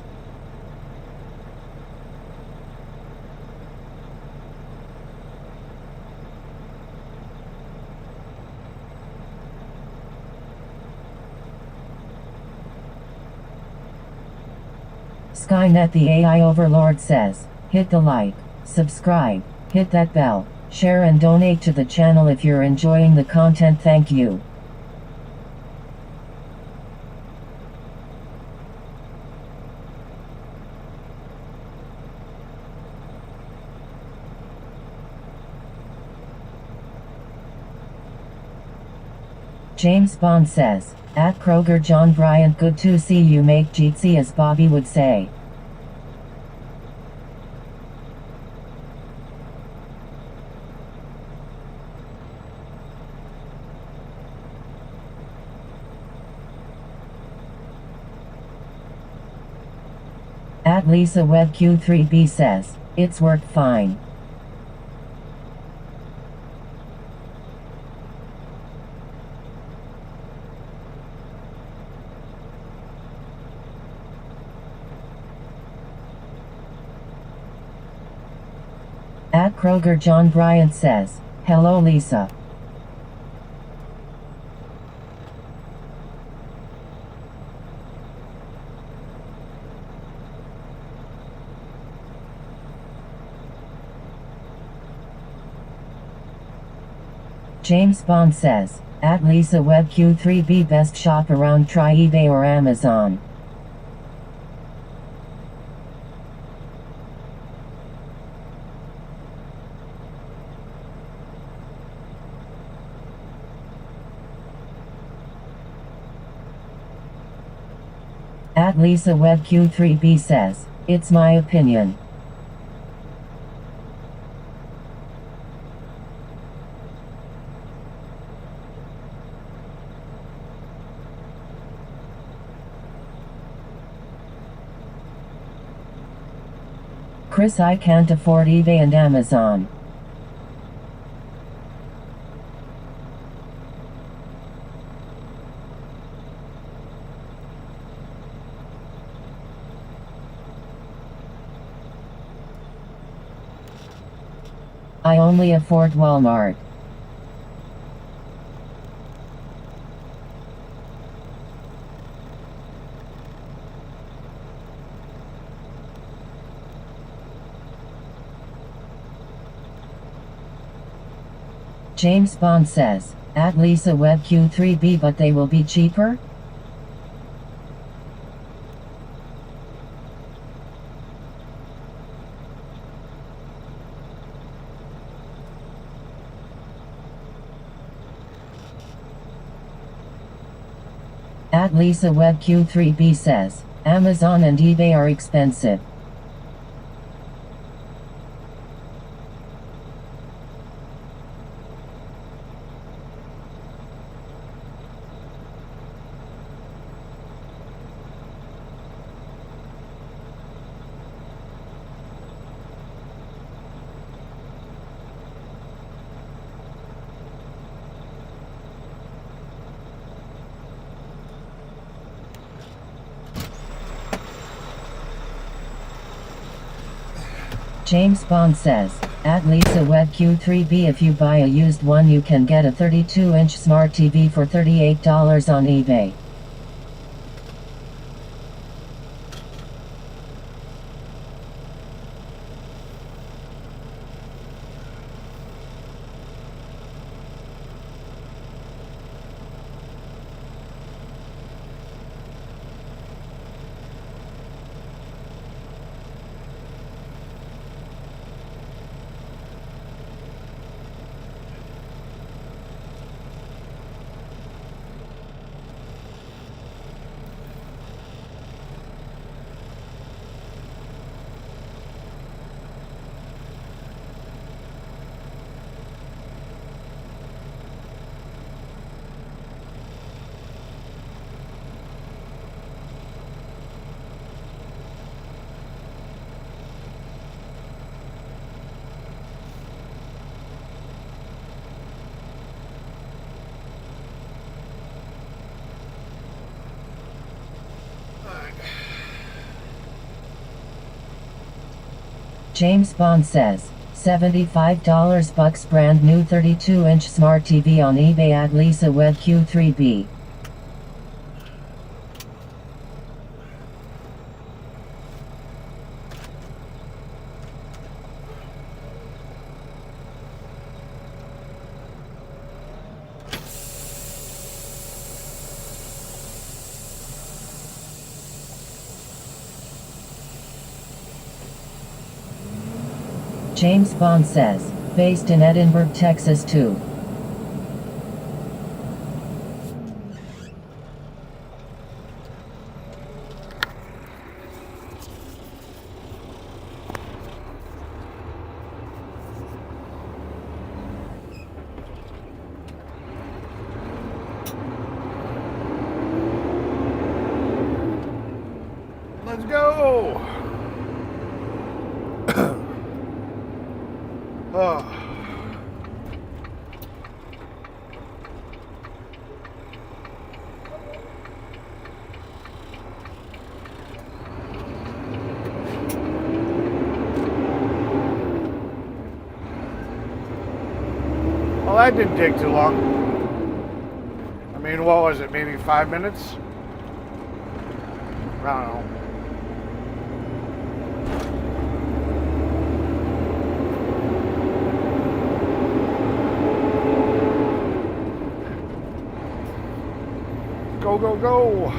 Skynet the AI overlord says, hit the like, subscribe, hit that bell, share and donate to the channel if you're enjoying the content. Thank you. James Bond says, at Kroger John Bryant, good to see you make jeetsy, as Bobby would say. At Lisa Webb Q3B says, it's worked fine. At Kroger John Bryant says, hello Lisa. James Bond says, at Lisa Webb Q3B, best shop around, try eBay or Amazon. At Lisa Webb Q3B says, it's my opinion. Chris, I can't afford eBay and Amazon. I only afford Walmart. James Bond says, at Lisa Webb Q3B, but they will be cheaper? At Lisa Webb Q3B says, Amazon and eBay are expensive. James Bond says, at Lisa Webb Q3B, if you buy a used one you can get a 32-inch smart TV for $38 on eBay. James Bond says, $75 bucks brand new 32-inch smart TV on eBay at Lisa Wed Q3B. James Bond says, based in Edinburgh, Texas too. Let's go. Oh. Well, that didn't take too long. I mean, what was it? Maybe 5 minutes? I don't know. Go, go, go.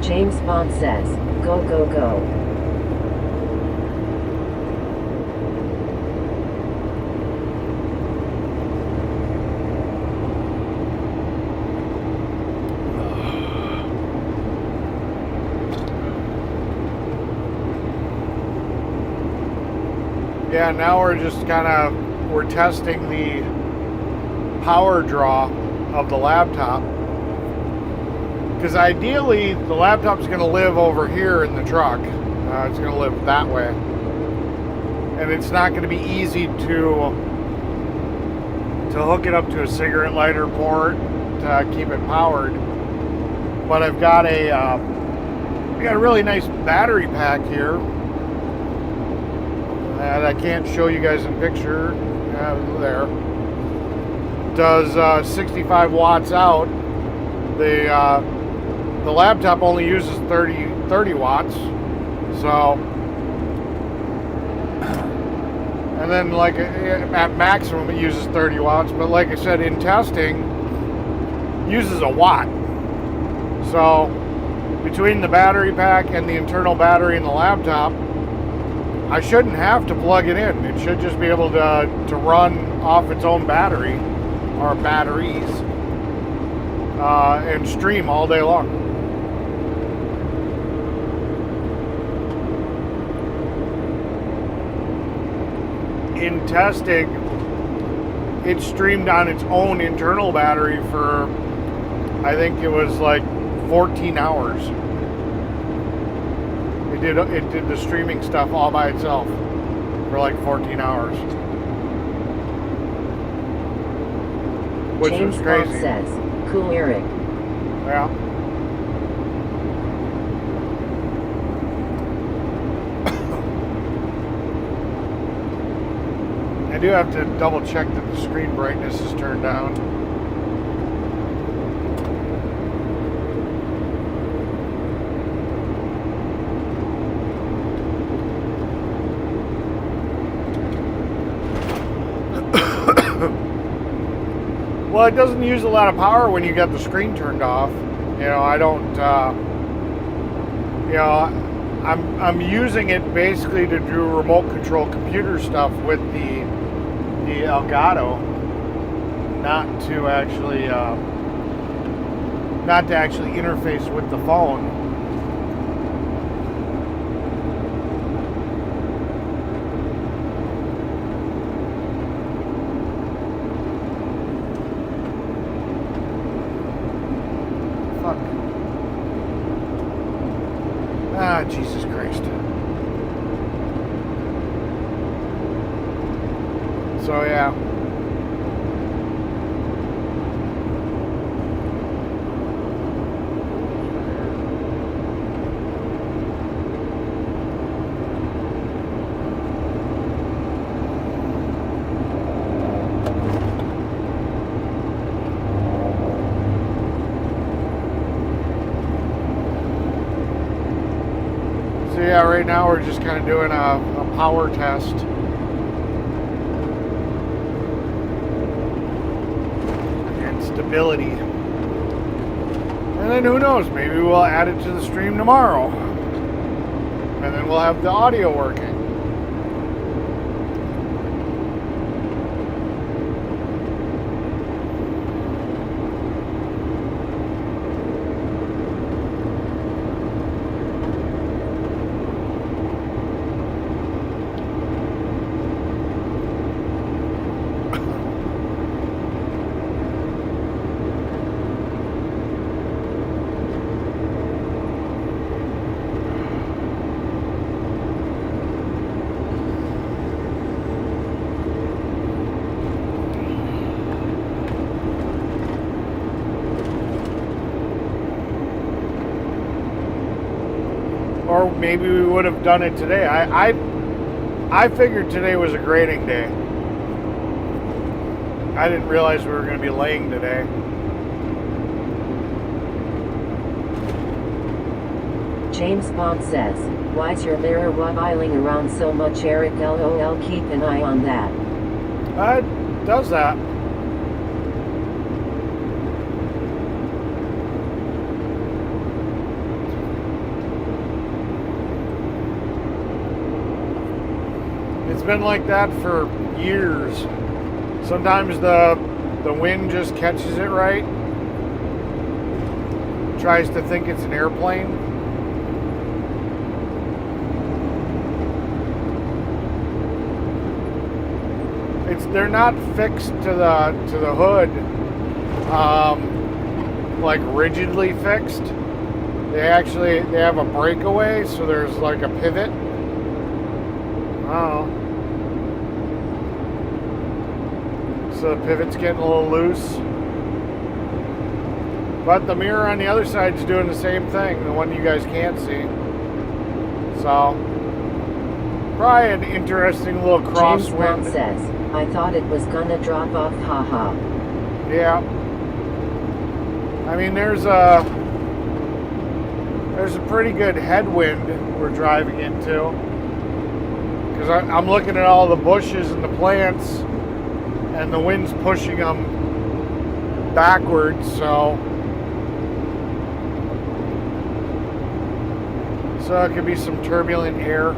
James Bond says, go, go, go. Yeah, now we're just we're testing the power draw of the laptop. Because ideally, the laptop's going to live over here in the truck. It's going to live that way. And it's not going to be easy to hook it up to a cigarette lighter port to keep it powered. But I've got a really nice battery pack here that I can't show you guys in picture. There. Does 65 watts out. The laptop only uses 30 watts, so, and then like at maximum it uses 30 watts, but like I said, in testing, uses a watt. So between the battery pack and the internal battery in the laptop, I shouldn't have to plug it in. It should just be able to run off its own battery, or batteries, and stream all day long. In testing, it streamed on its own internal battery for, I think it was like 14 hours. It did the streaming stuff all by itself for like 14 hours. Which James was crazy. Bond says, cool Eric. Yeah. I do have to double check that the screen brightness is turned down. Well, it doesn't use a lot of power when you got the screen turned off. You know, I don't, you know, I'm using it basically to do remote control computer stuff with the Elgato, not to actually interface with the phone. Fuck. Ah, Jesus Christ. So yeah. right now we're just kind of doing a power test. And stability. And then who knows, maybe we'll add it to the stream tomorrow. And then we'll have the audio working. Or maybe we would have done it today. I figured today was a grading day. I didn't realize we were going to be laying today. James Bond says, "Why's your mirror wobbling around so much, Eric? LOL, keep an eye on that." It does that. It's been like that for years. Sometimes the wind just catches it right. Tries to think it's an airplane. They're not fixed to the hood, like rigidly fixed. They have a breakaway, so there's like a pivot. I don't know. So the pivot's getting a little loose. But the mirror on the other side is doing the same thing, the one you guys can't see. So, probably an interesting little crosswind. James Bond says, "I thought it was gonna drop off, haha." Yeah. I mean, there's a pretty good headwind we're driving into. Because I'm looking at all the bushes and the plants, and the wind's pushing them backwards, so it could be some turbulent air.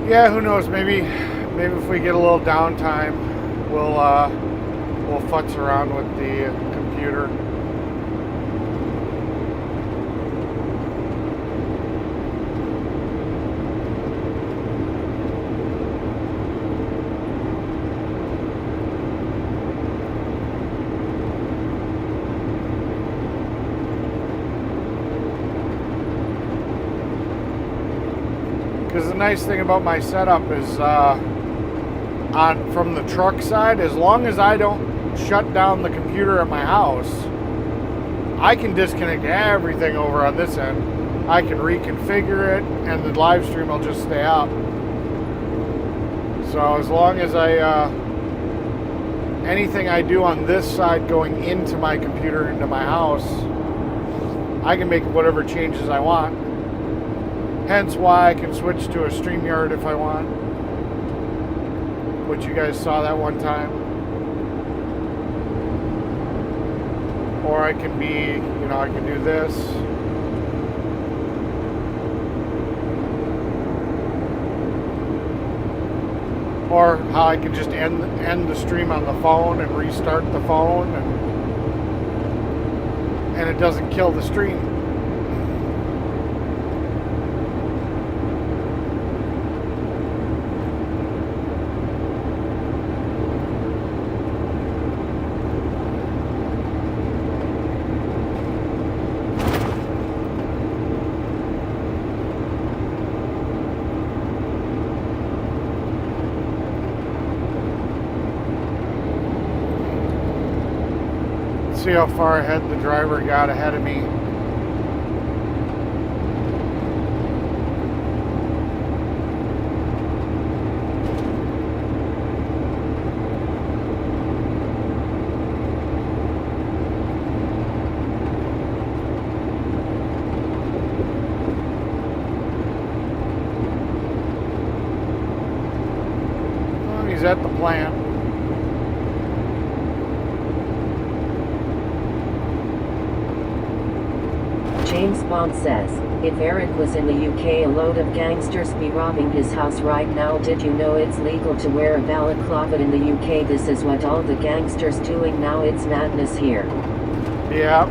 Yeah, who knows? Maybe if we get a little downtime, we'll futz around with the computer. Because the nice thing about my setup is from the truck side, as long as I don't shut down the computer at my house, I can disconnect everything over on this end. I can reconfigure it and the live stream will just stay up. So as long as anything I do on this side going into my computer, into my house, I can make whatever changes I want. Hence why I can switch to a StreamYard if I want, which you guys saw that one time. Or I can I can do this. Or how I can just end the stream on the phone and restart the phone, and it doesn't kill the stream. see how far ahead the driver got ahead of me. Well, he's at the plant. James Bond says, if Eric was in the UK, a load of gangsters be robbing his house right now. Did you know it's legal to wear a balaclava in the UK? This is what all the gangsters doing now. It's madness here. Yeah.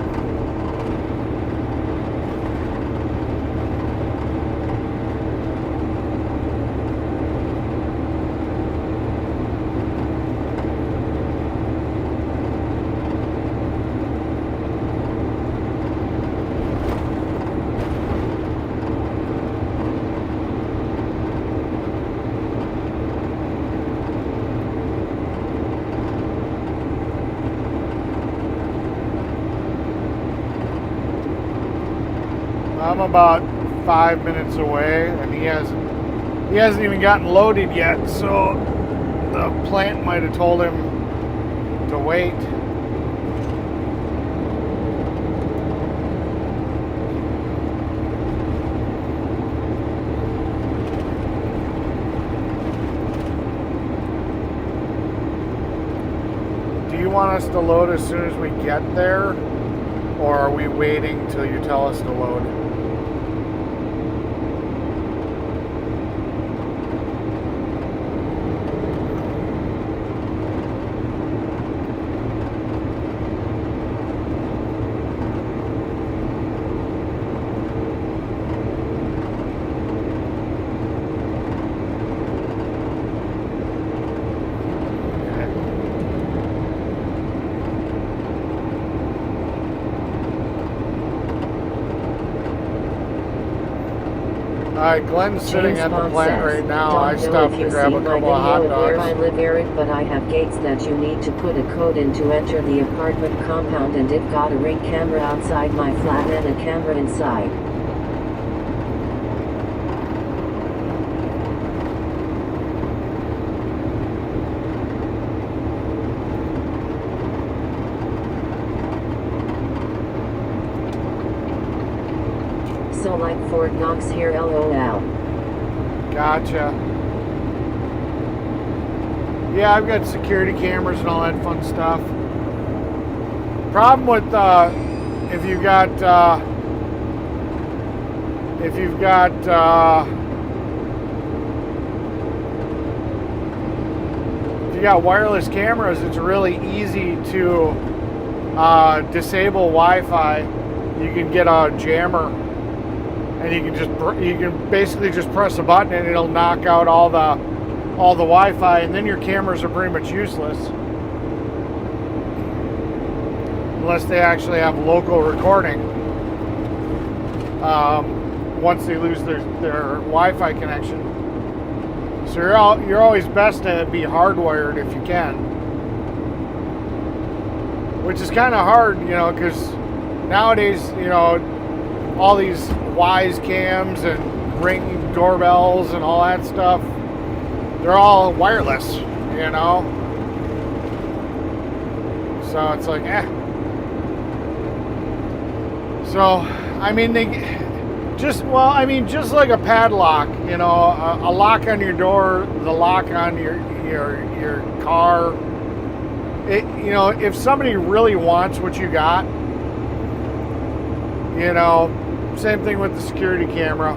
I'm about 5 minutes away, and he hasn't even gotten loaded yet, so the plant might have told him to wait. Do you want us to load as soon as we get there, or are we waiting till you tell us to load? Alright, Glenn's sitting at the plant right now. I stopped to grab a couple of hot dogs. Where I live, Eric, but I have gates that you need to put a code in to enter the apartment compound, and it got a ring camera outside my flat and a camera inside. So like Fort Knox here, LOL. Gotcha. Yeah, I've got security cameras and all that fun stuff. Problem with if you got wireless cameras, it's really easy to disable Wi-Fi. You can get a jammer, and you can basically just press a button and it'll knock out all the Wi-Fi, and then your cameras are pretty much useless unless they actually have local recording. Once they lose their Wi-Fi connection, so you're always best to be hardwired if you can, which is kind of hard, because nowadays, all these Wise cams and Ring doorbells and all that stuff, they're all wireless, so it's like, So, I mean, just like a padlock, a lock on your door, the lock on your car. If somebody really wants what you got, same thing with the security camera.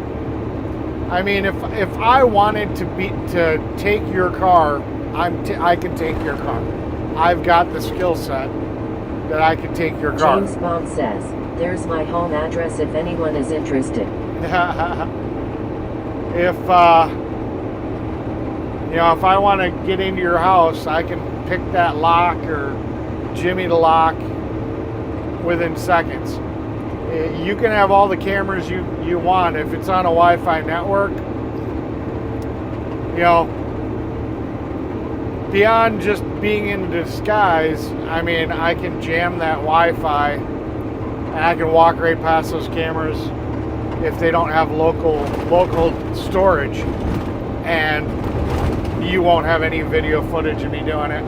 I mean, if I wanted to take your car, I can take your car. I've got the skill set that I can take your car. James Bond says, "There's my home address if anyone is interested." If I want to get into your house, I can pick that lock or jimmy the lock within seconds. You can have all the cameras you want. If it's on a Wi-Fi network, beyond just being in disguise, I mean, I can jam that Wi-Fi and I can walk right past those cameras if they don't have local storage, and you won't have any video footage of me doing it.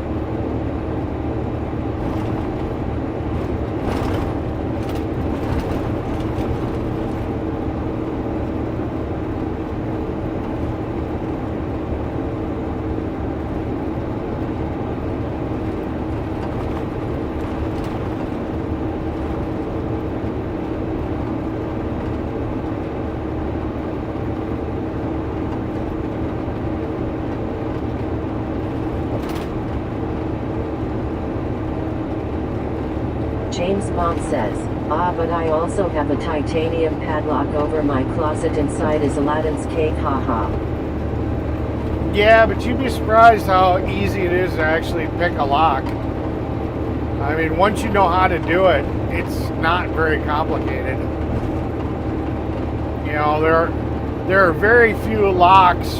James Bond says, but I also have a titanium padlock over my closet inside is Aladdin's cave, haha. Yeah, but you'd be surprised how easy it is to actually pick a lock. I mean, once you know how to do it, it's not very complicated. You know, there are very few locks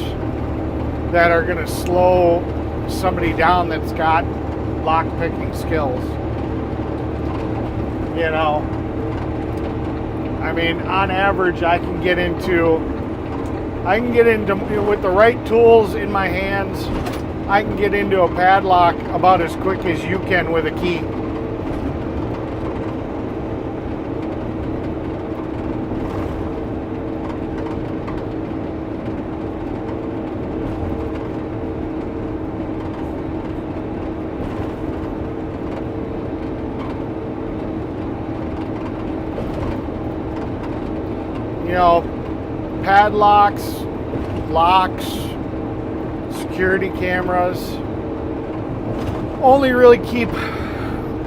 that are going to slow somebody down that's got lock picking skills. You know, I mean, on average, I can get into, with the right tools in my hands, I can get into a padlock about as quick as you can with a key. You know, padlocks, locks, security cameras only really keep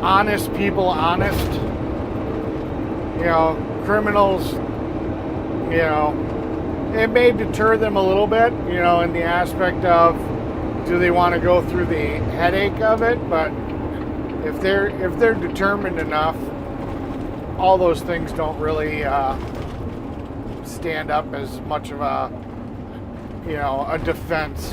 honest people honest. You know, criminals, you know, it may deter them a little bit, you know, in the aspect of, do they want to go through the headache of it? But if they're determined enough, all those things don't really stand up as much of a, you know, a defense.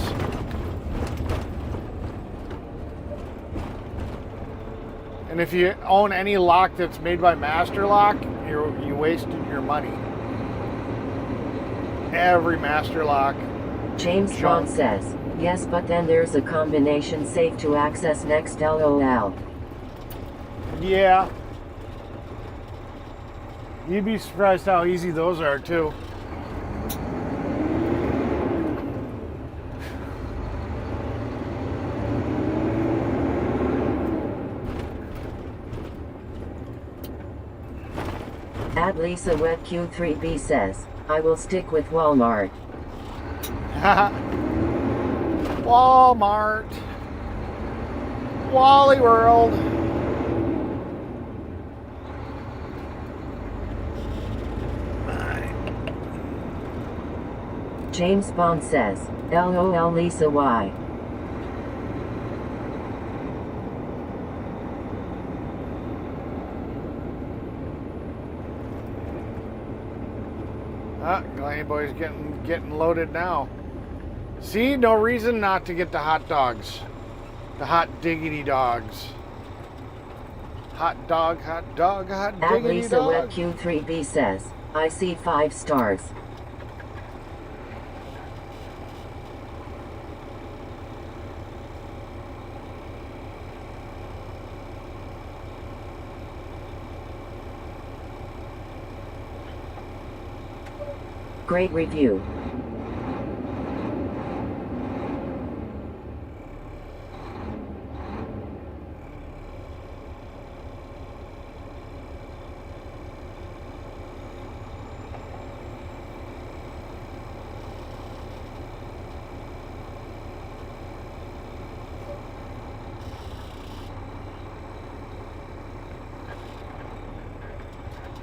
And if you own any lock that's made by Master Lock, you wasted your money. Every Master Lock. James Bond says, yes, but then there's a combination safe to access next, LOL. Yeah. You'd be surprised how easy those are, too. At Lisa Wet Q3B says, I will stick with Walmart. Walmart. Wally World. James Bond says, LOL Lisa Y. Glenny Boy's getting loaded now. See, no reason not to get the hot dogs. The hot diggity dogs. Hot dog, hot dog, hot At diggity Lisa dog. Wet Q3B says, I see 5 stars. Great review.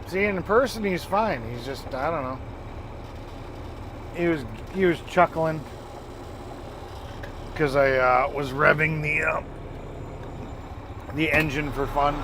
See, in person he's fine. He's just, I don't know. He was chuckling because I was revving the engine for fun.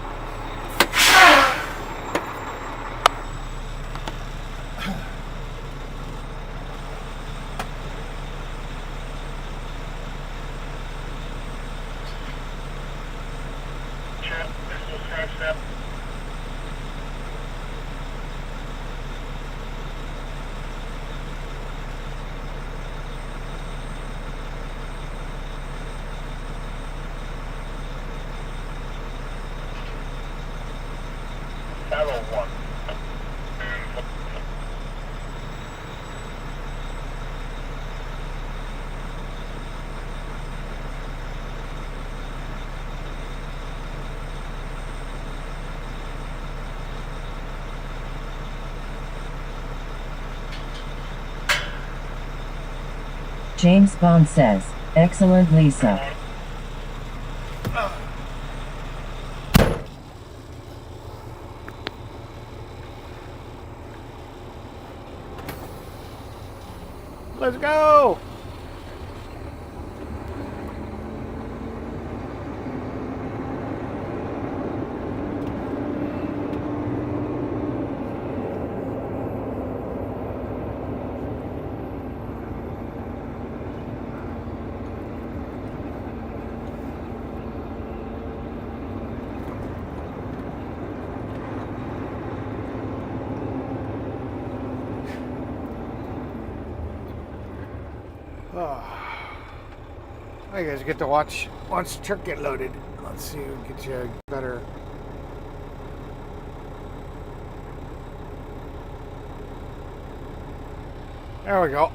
James Bond says, "Excellent, Lisa." Let's go! Oh, you guys get to watch the truck get loaded. Let's see who gets you a better. There we go.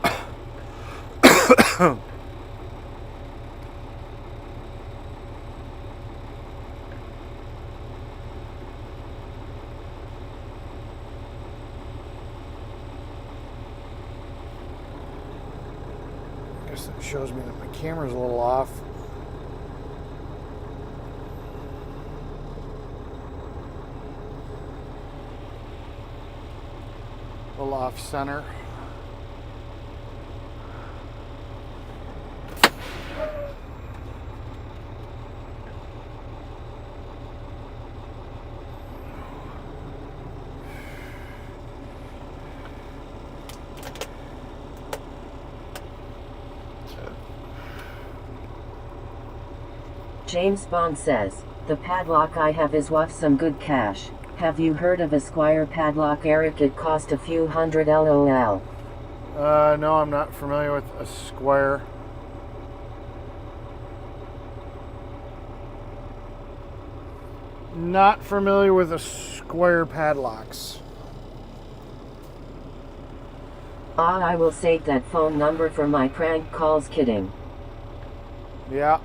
Guess that shows me that my camera's a little off. A little off center. James Bond says, "The padlock I have is worth some good cash. Have you heard of a Squire padlock, Eric? It cost a few hundred LOL." No, I'm not familiar with a Squire. Not familiar with a Squire padlocks. I will save that phone number for my prank calls, kidding. Yeah.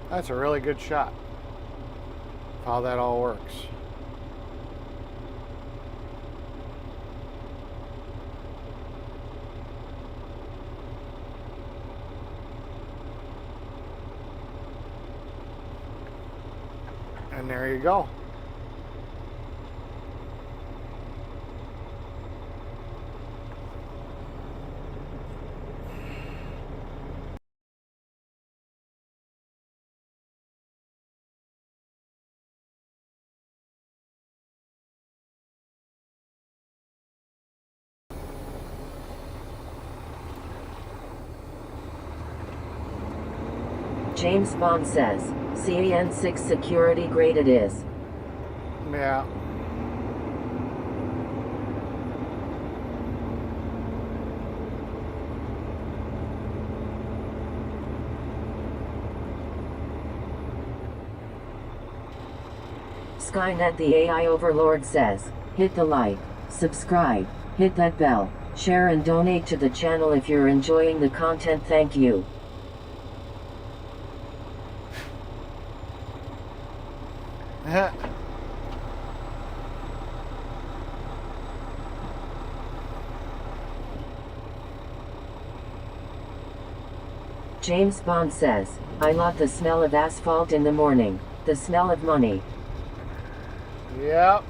That's a really good shot of how that all works. And there you go. James Bond says, "CN6 security grade it is." Yeah. Skynet the AI overlord says, "Hit the like, subscribe, hit that bell, share and donate to the channel if you're enjoying the content. Thank you." James Bond says, "I love the smell of asphalt in the morning, the smell of money." Yep.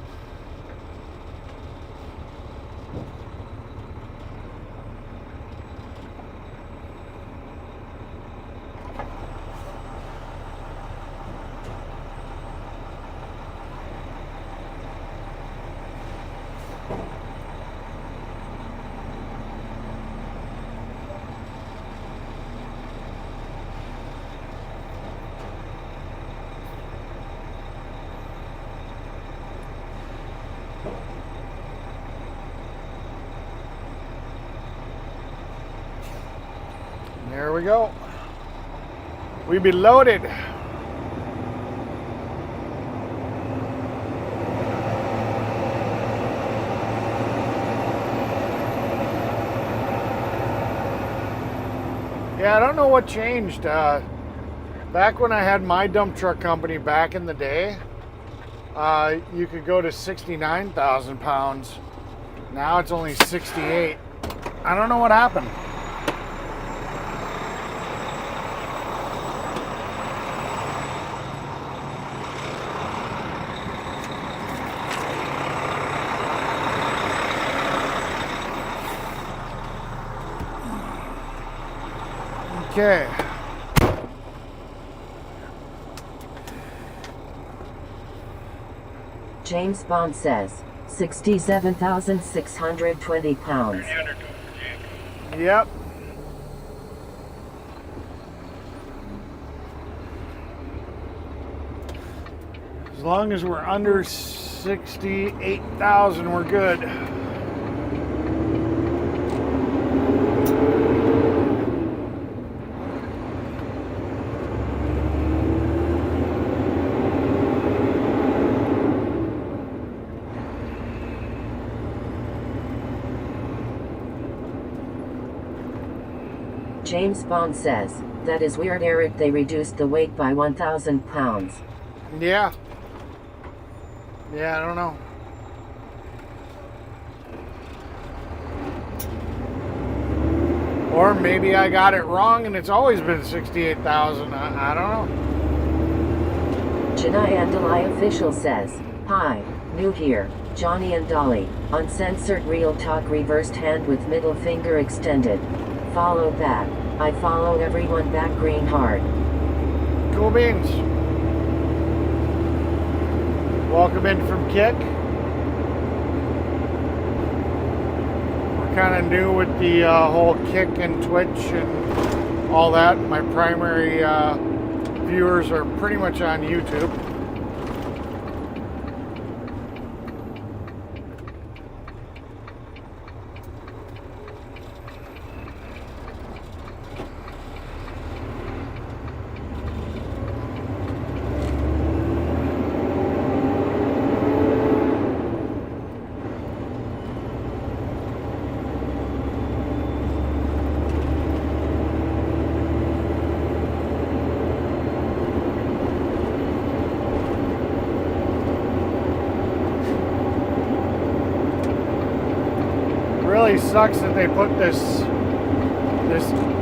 There we go. We be loaded. Yeah, I don't know what changed. Back when I had my dump truck company back in the day, you could go to 69,000 pounds. Now it's only 68. I don't know what happened. Okay. James Bond says, 67,620 pounds. Yep. As long as we're under 68,000, we're good. James Bond says, that is weird, Eric. They reduced the weight by 1,000 pounds. Yeah. Yeah, I don't know. Or maybe I got it wrong and it's always been 68,000. I don't know. Janai Andalai official says, hi, new here, Johnny and Dolly, uncensored real talk, reversed hand with middle finger extended. Follow back. I follow everyone back, green heart. Cool beans. Welcome in from Kick. We're kind of new with the whole Kick and Twitch and all that. My primary viewers are pretty much on YouTube. Really sucks that they put this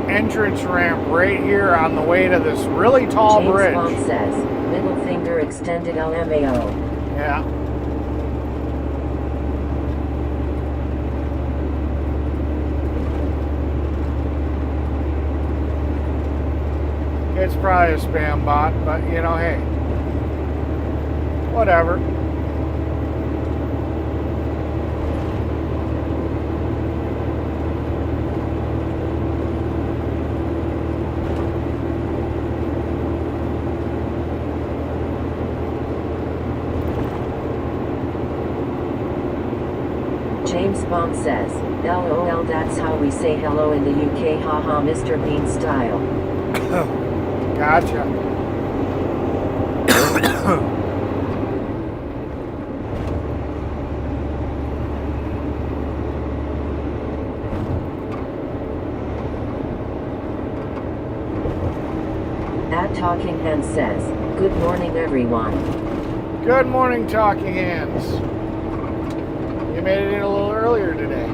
entrance ramp right here on the way to this really tall James bridge. Bond says, middle finger extended, LMAO. Yeah. It's probably a spam bot, but you know, hey, whatever. James Bond says, LOL, that's how we say hello in the UK, haha, Mr. Bean style. Gotcha. At Talking Hands says, good morning everyone. Good morning, Talking Hands. You made it in a little earlier today.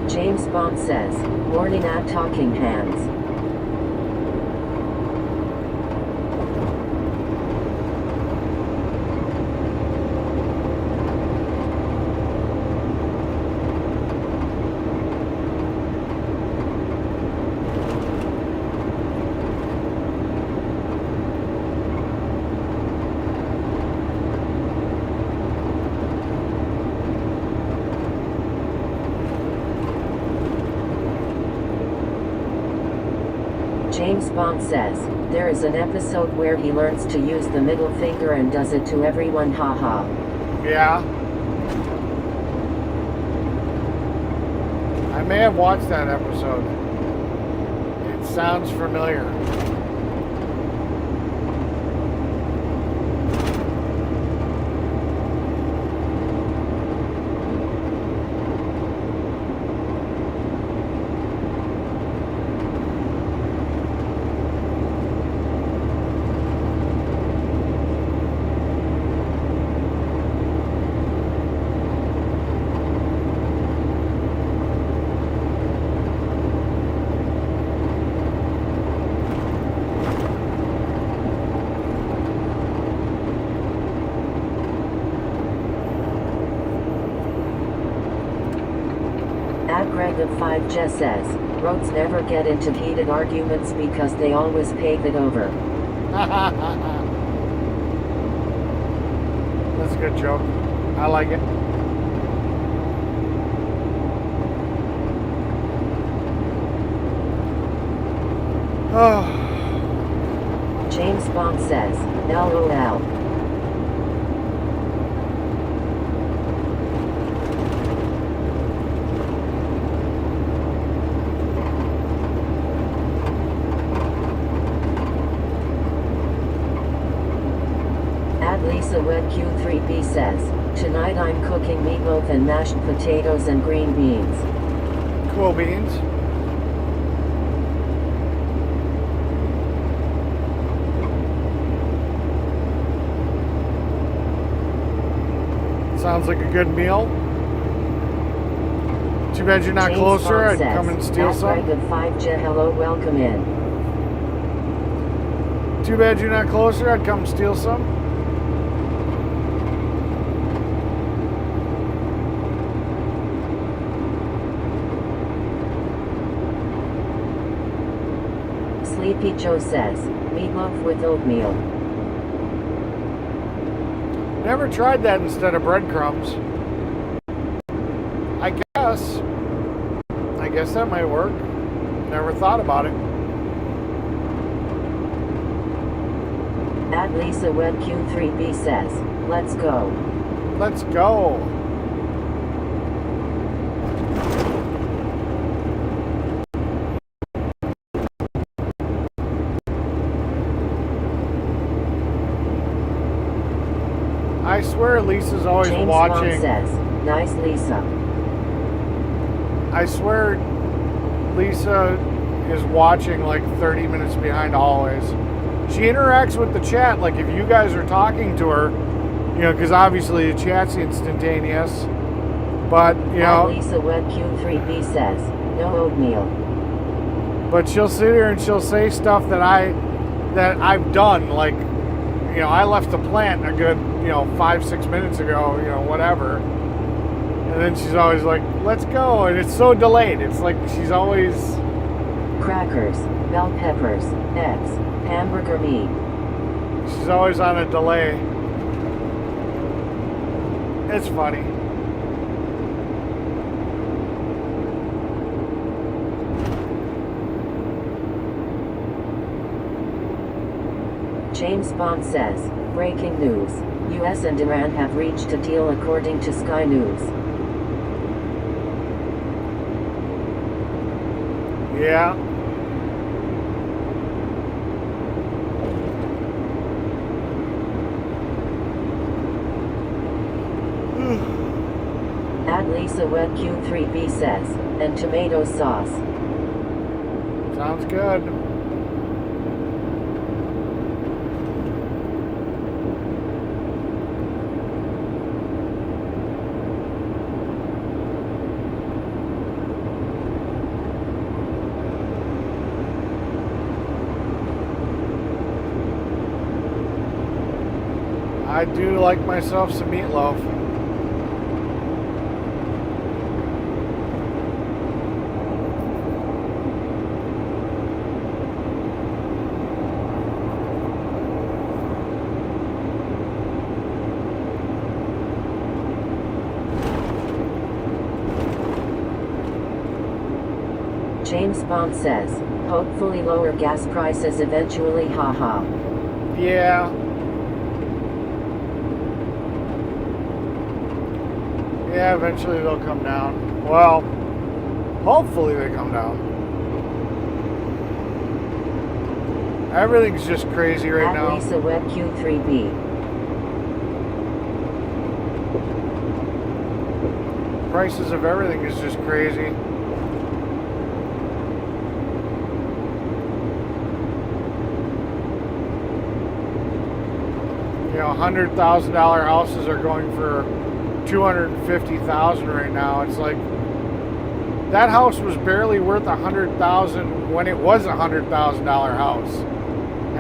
James Bond says, morning at Talking Hands. James Bond says, there is an episode where he learns to use the middle finger and does it to everyone, haha. Yeah. I may have watched that episode. It sounds familiar. Greg of 5 Jess says, roads never get into heated arguments because they always pave it over. That's a good joke. I like it. James Bond says, LOL. Lisa Wed Q3B says, tonight I'm cooking meatloaf and mashed potatoes and green beans. Cool beans. Sounds like a good meal. Too bad you're not James closer. Bond I'd says, come and steal some. Greg of 5J, hello, welcome in. Too bad you're not closer. I'd come steal some. Sleepy Joe says, meatloaf with oatmeal. Never tried that instead of breadcrumbs. I guess that might work. Never thought about it. At Lisa Wed Q3B says, let's go. Let's go. I swear Lisa's always James watching. Bond says, nice Lisa. I swear Lisa is watching like 30 minutes behind always. She interacts with the chat, like if you guys are talking to her, you know, because obviously the chat's instantaneous. But, you know. Lisa Wed Q3B says, no oatmeal. But she'll sit here and she'll say stuff that I've done, like, you know, I left the plant a good, 5-6 minutes ago, whatever. And then she's always like, let's go. And it's so delayed. It's like she's always... Crackers, bell peppers, eggs, hamburger meat. She's always on a delay. It's funny. James Bond says, breaking news. US and Iran have reached a deal according to Sky News. Yeah. At Lisa Wed Q3B says, and tomato sauce. Sounds good. I do like myself some meatloaf. James Bond says, hopefully lower gas prices eventually, haha. Yeah. Yeah, eventually they'll come down. Well, hopefully they come down. Everything's just crazy right now. Lisa Wet Q3B. Prices of everything is just crazy. You know, $100,000 houses are going for $250,000 right now. It's like that house was barely worth $100,000 when it was a $100,000 house,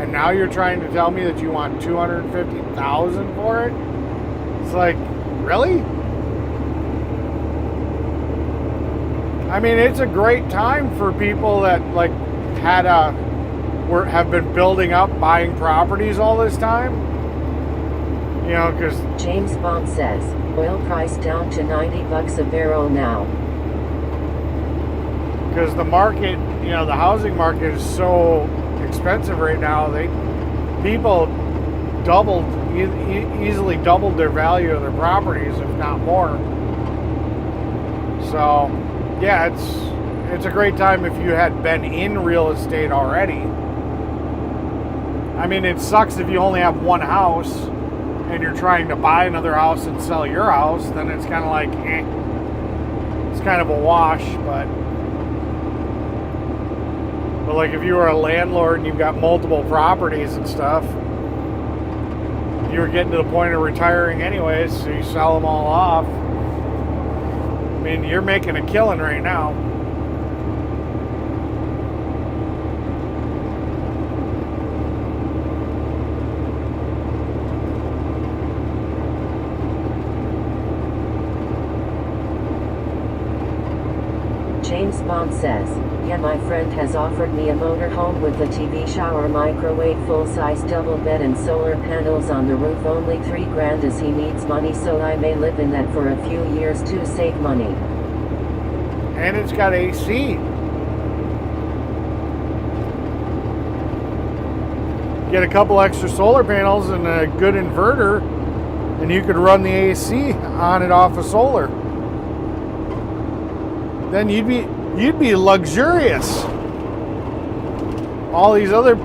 and now you're trying to tell me that you want $250,000 for it? It's like, really? I mean, it's a great time for people that like have been building up, buying properties all this time. You know, because James Bond says, oil price down to $90 a barrel now. Because the market, you know, the housing market is so expensive right now. People easily doubled their value of their properties, if not more. So, yeah, it's a great time if you had been in real estate already. I mean, it sucks if you only have one house and you're trying to buy another house and sell your house. Then it's kind of like, it's kind of a wash. But like if you were a landlord and you've got multiple properties and stuff, you were getting to the point of retiring anyways, so you sell them all off. I mean, you're making a killing right now. James Bond says, yeah, my friend has offered me a motorhome with a TV, shower, microwave, full-size double bed and solar panels on the roof, only $3,000 as he needs money, so I may live in that for a few years to save money. And it's got AC. Get a couple extra solar panels and a good inverter, and you could run the AC on and off of solar. Then you'd be luxurious. All these other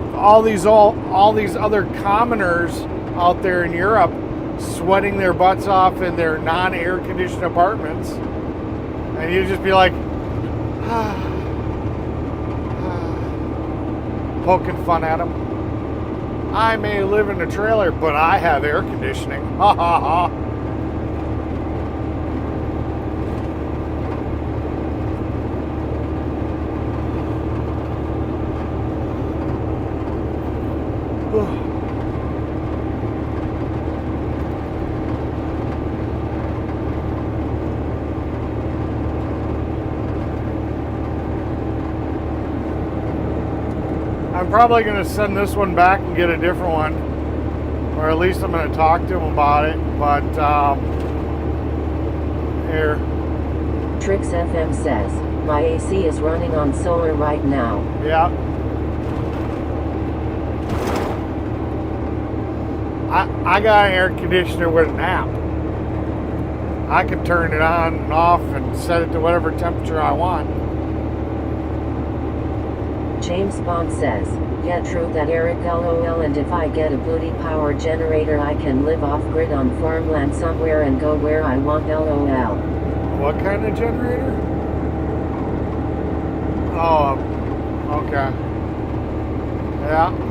commoners out there in Europe sweating their butts off in their non-air conditioned apartments, and you'd just be like, poking fun at them. I may live in a trailer, but I have air conditioning. Ha ha ha. I'm probably going to send this one back and get a different one, or at least I'm going to talk to him about it. But here, Trix FM says, my AC is running on solar right now. yeah, I got an air conditioner with an app. I can turn it on and off and set it to whatever temperature I want. James Bond says, yeah, true that, Eric, LOL, and if I get a booty power generator I can live off-grid on farmland somewhere and go where I want, LOL. What kind of generator? Oh, okay. Yeah.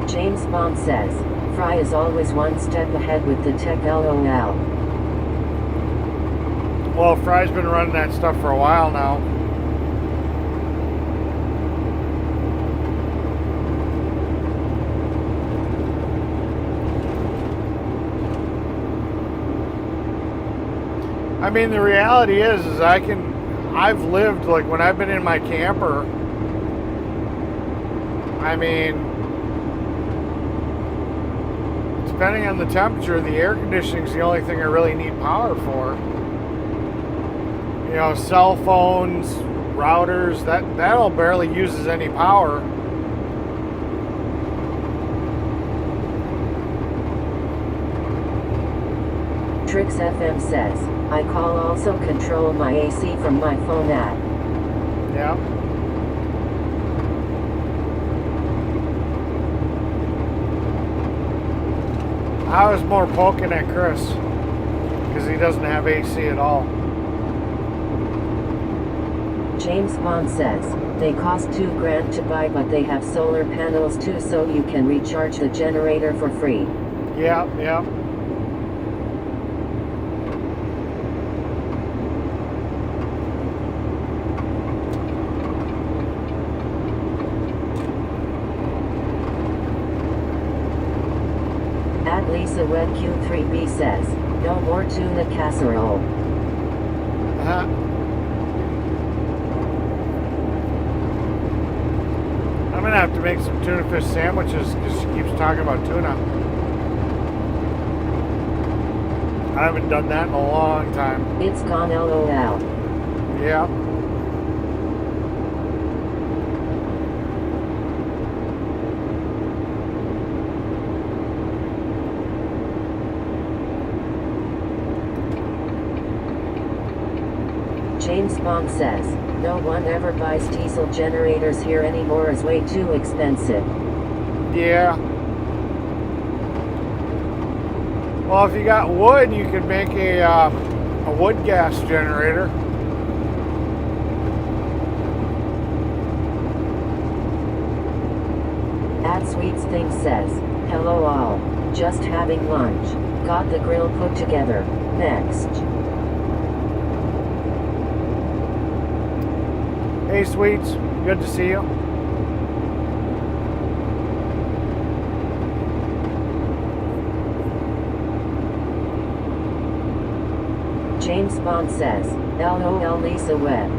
James Bond says, Fry is always one step ahead with the tech, LOL. Well, Fry's been running that stuff for a while now. I mean, the reality is I've lived, like when I've been in my camper, I mean, depending on the temperature, the air conditioning is the only thing I really need power for. You know, cell phones, routers, that all barely uses any power. Trix FM says, I call also control my AC from my phone app. Yeah. I was more poking at Chris because he doesn't have AC at all. James Bond says, they cost $2,000 to buy, but they have solar panels too, so you can recharge the generator for free. Yeah, yeah. At Lisa Wet Q3B says, no more tuna casserole. Uh-huh. I'm gonna have to make some tuna fish sandwiches because she keeps talking about tuna. I haven't done that in a long time. It's gone LOL. Yeah. James Bond says, no one ever buys diesel generators here anymore, is way too expensive. Yeah. Well, if you got wood, you could make a wood gas generator. At Sweets Things says, hello all, just having lunch, got the grill put together, next. Hey, Sweets, good to see you. James Bond says, LOL Lisa Webb.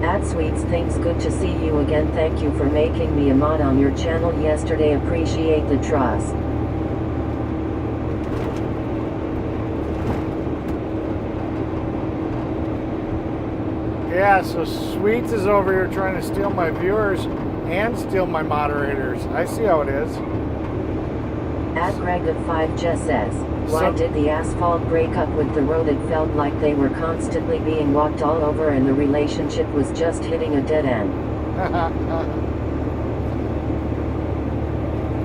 At Sweets Things, good to see you again. Thank you for making me a mod on your channel yesterday. Appreciate the trust. Yeah, so Sweets is over here trying to steal my viewers and steal my moderators. I see how it is. At Greg of 5 just says, why did the asphalt break up with the road? It felt like they were constantly being walked all over and the relationship was just hitting a dead end.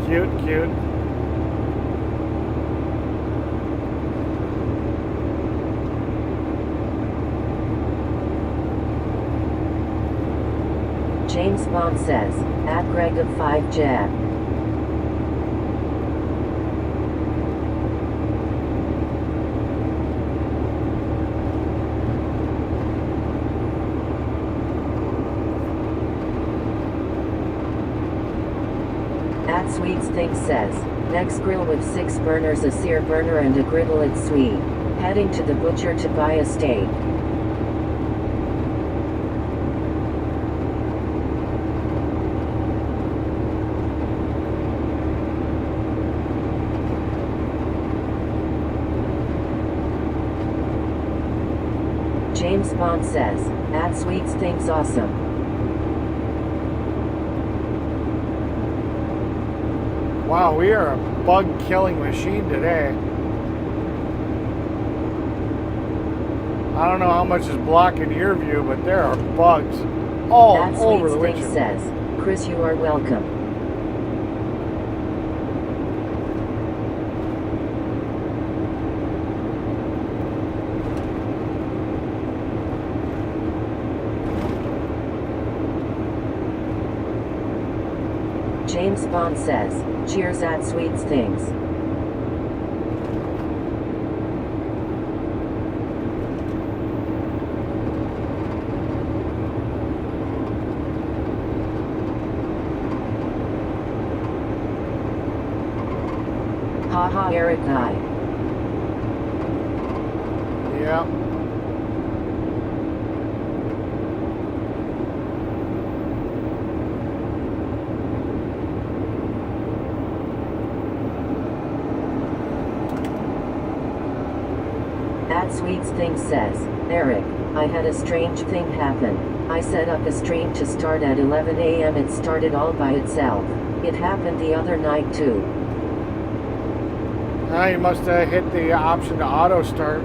Cute, cute. James Bond says, at Greg of 5 Jab. At Sweets Things says, next grill with 6 burners, a sear burner and a griddle, it's sweet. Heading to the butcher to buy a steak. James Bond says, at Sweets Things awesome. Wow, we are a bug killing machine today. I don't know how much is blocking your view, but there are bugs all over the Sweets Things windshield. says, Chris, you are welcome. James Bond says, cheers at Sweets Things. Haha, Eric guy. Yeah. That Sweets thing says, Eric, I had a strange thing happen. I set up a stream to start at 11 a.m. It started all by itself. It happened the other night too. You must have hit the option to auto start.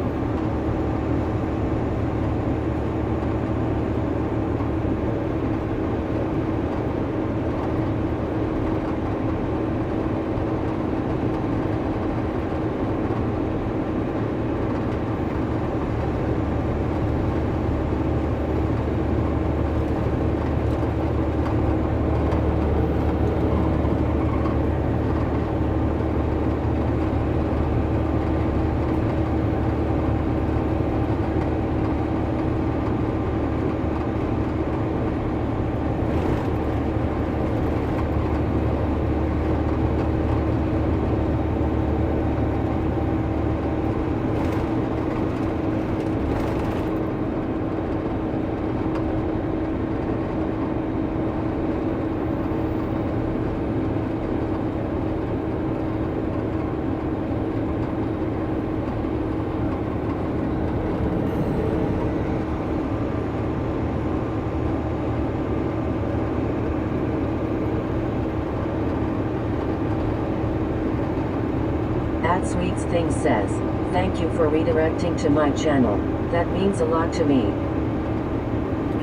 That Sweets thing says, thank you for redirecting to my channel. That means a lot to me.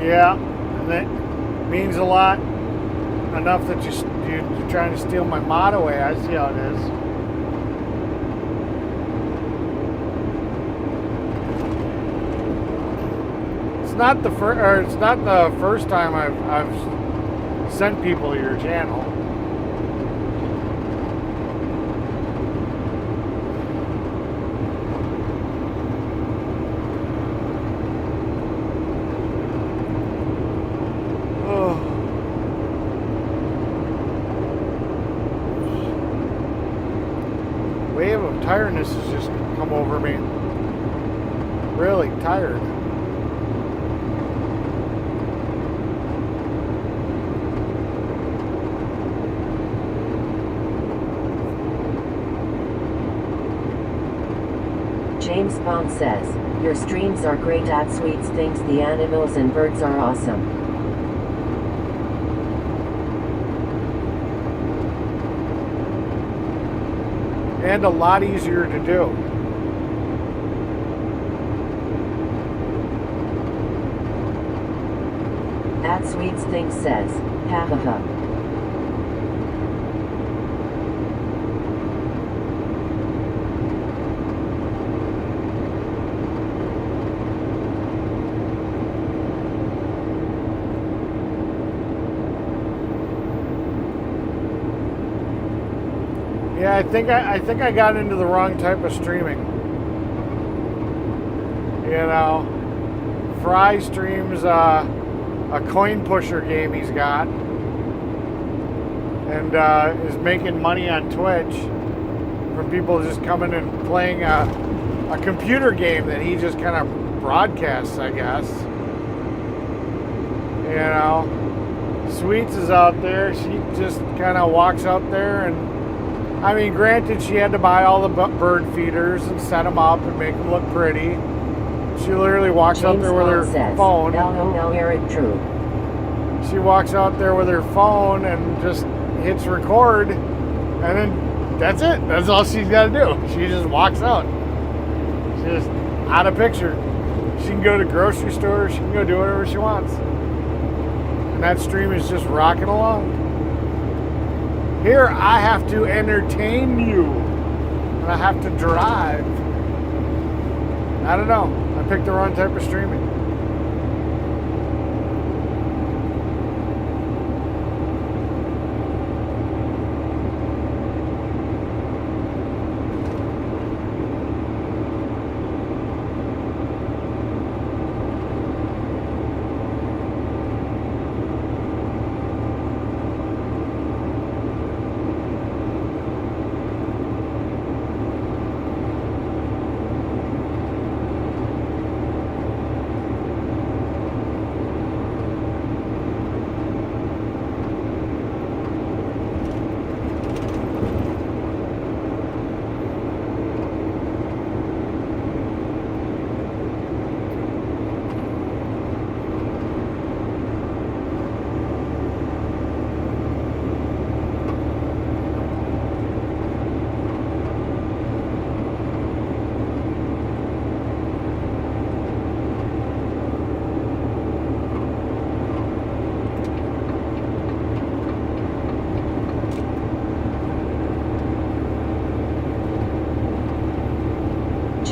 Yeah, and that means a lot. Enough that you're trying to steal my mod away. I see how it is. It's not the first time I've sent people to your channel. Wave of tiredness has just come over me. Really tired. James Bond says, your streams are great. At Sweets thinks the animals and birds are awesome. And a lot easier to do. At Sweets thing says, ha ha ha. Yeah, I think I got into the wrong type of streaming. You know, Fry streams a coin pusher game he's got, and is making money on Twitch from people just coming and playing a computer game that he just kind of broadcasts, I guess. You know, Sweets is out there. She just kind of walks out there and, I mean, granted, she had to buy all the bird feeders and set them up and make them look pretty. She literally walks out there with her phone. LOL, Eric, true. She walks out there with her phone and just hits record, and then that's it. That's all she's got to do. She just walks out. She's just out of picture. She can go to grocery stores. She can go do whatever she wants. And that stream is just rocking along. Here, I have to entertain you, and I have to drive. I don't know. I picked the wrong type of streaming.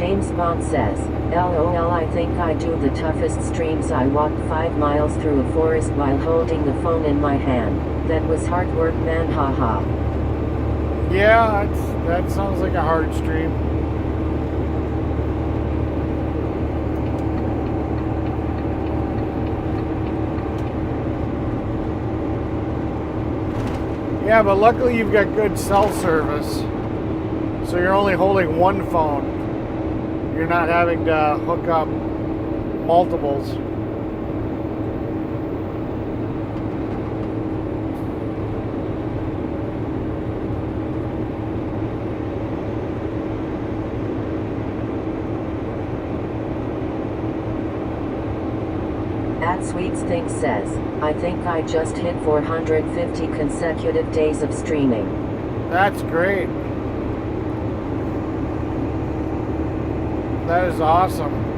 James Bond says, LOL, I think I do the toughest streams. I walked 5 miles through a forest while holding the phone in my hand. That was hard work, man, haha. Yeah, that sounds like a hard stream. Yeah, but luckily you've got good cell service. So you're only holding one phone. You're not having to hook up multiples. At Sweets Think says, I think I just hit 450 consecutive days of streaming. That's great. That is awesome.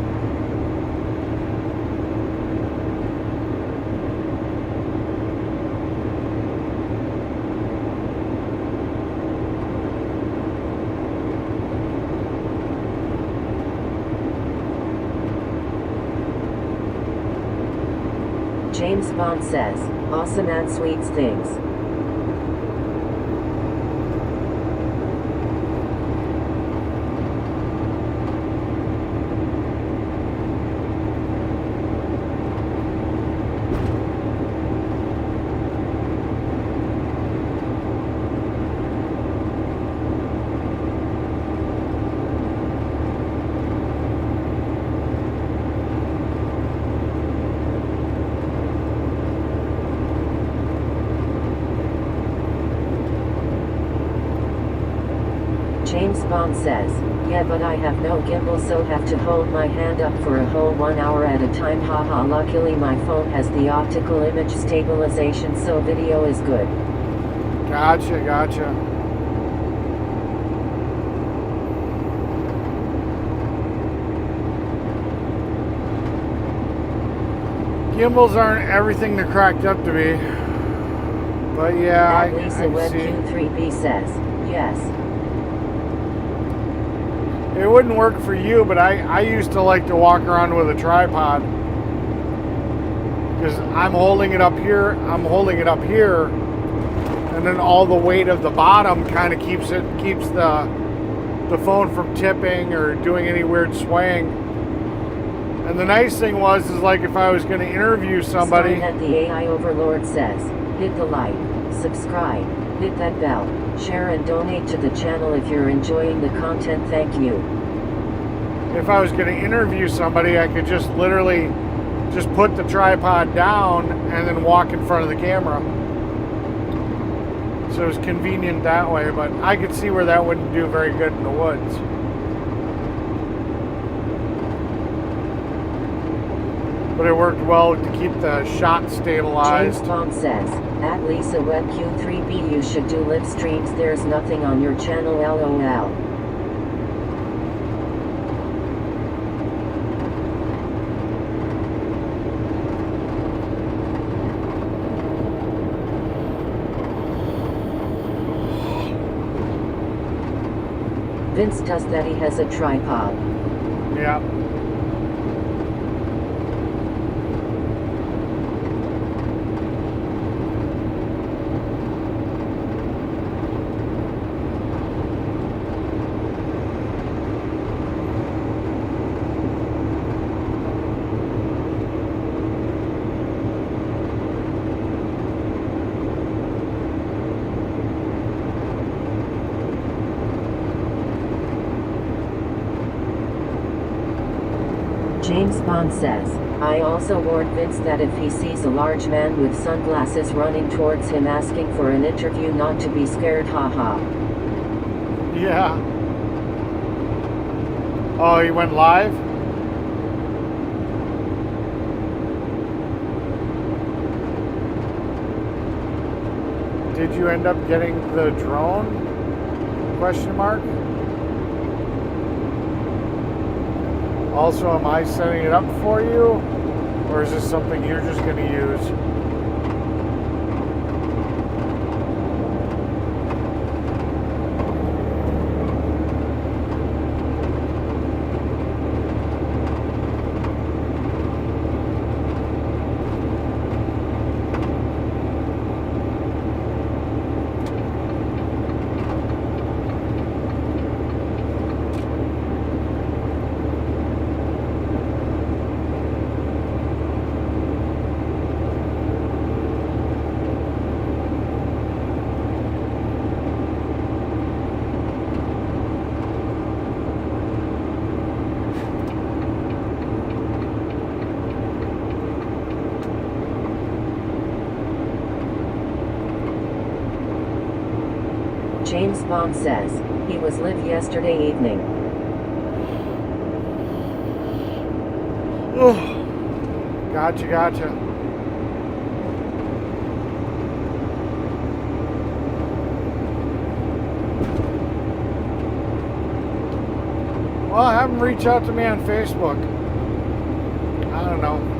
James Bond says, awesome at Sweets Things. James Bond says, yeah, but I have no gimbal, so have to hold my hand up for a whole 1 hour at a time, haha. Luckily my phone has the optical image stabilization, so video is good. Gotcha. Gimbals aren't everything they're cracked up to be. But yeah, At Lisa Web Q3B says, yes. It wouldn't work for you, but I used to like to walk around with a tripod. Because I'm holding it up here, and then all the weight of the bottom kind of keeps the phone from tipping or doing any weird swaying. And the nice thing is like if I was going to interview somebody. Stein at the AI Overlord says, hit the like, subscribe, hit that bell, share and donate to the channel if you're enjoying the content, thank you. If I was going to interview somebody, I could just literally just put the tripod down and then walk in front of the camera. So it was convenient that way, but I could see where that wouldn't do very good in the woods. But it worked well to keep the shot stabilized. James Bond says, at Lisa Web Q3B, you should do live streams. There's nothing on your channel, LOL. Vince does that, he has a tripod. Yeah. James Bond says, I also warned Vince that if he sees a large man with sunglasses running towards him asking for an interview, not to be scared, haha. Yeah. Oh, he went live? Did you end up getting the drone? Question mark. Also, am I setting it up for you? Or is this something you're just going to use? James Bond says, he was lit yesterday evening. Gotcha, gotcha. Well, have them reach out to me on Facebook. I don't know.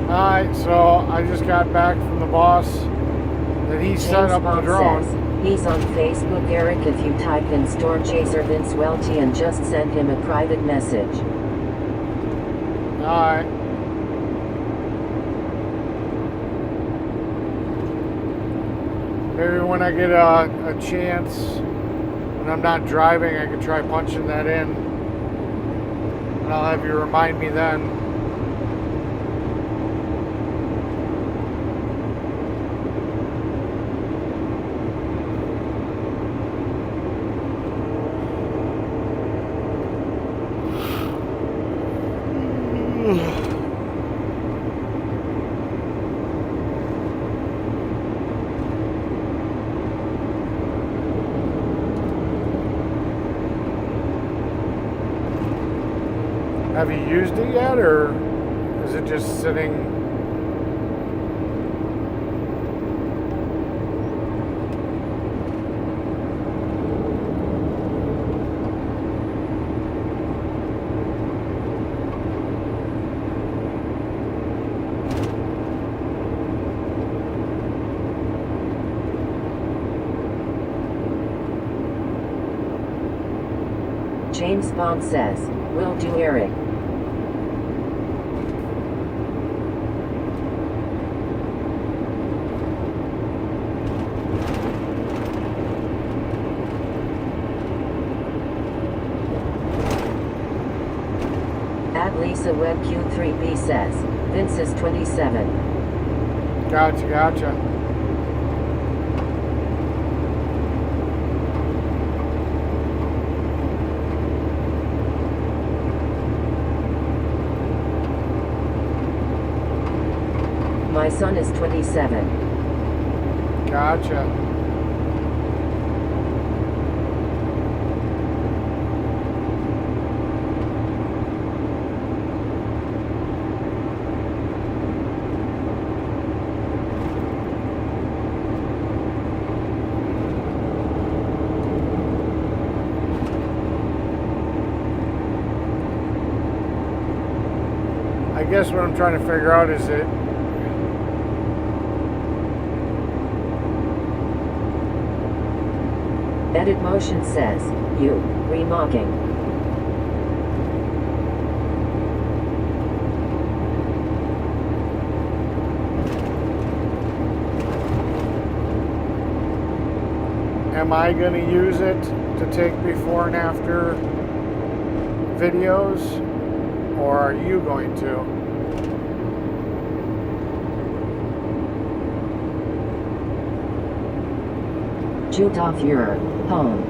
Alright, so I just got back from the boss that he set up the drone. Says, he's on Facebook, Eric. If you type in Storm Chaser Vince Welty and just send him a private message. Alright. Maybe when I get a chance and I'm not driving, I can try punching that in. And I'll have you remind me then. Have you used it yet, or is it just sitting? James Bond says, will do, Eric. Lisa Web Q3B says, Vince is 27. Gotcha, gotcha. My son is 27. Gotcha. I guess what I'm trying to figure out is it Edit motion says, you, remocking. am I going to use it to take before and after videos, or are you going to? Jute off your home.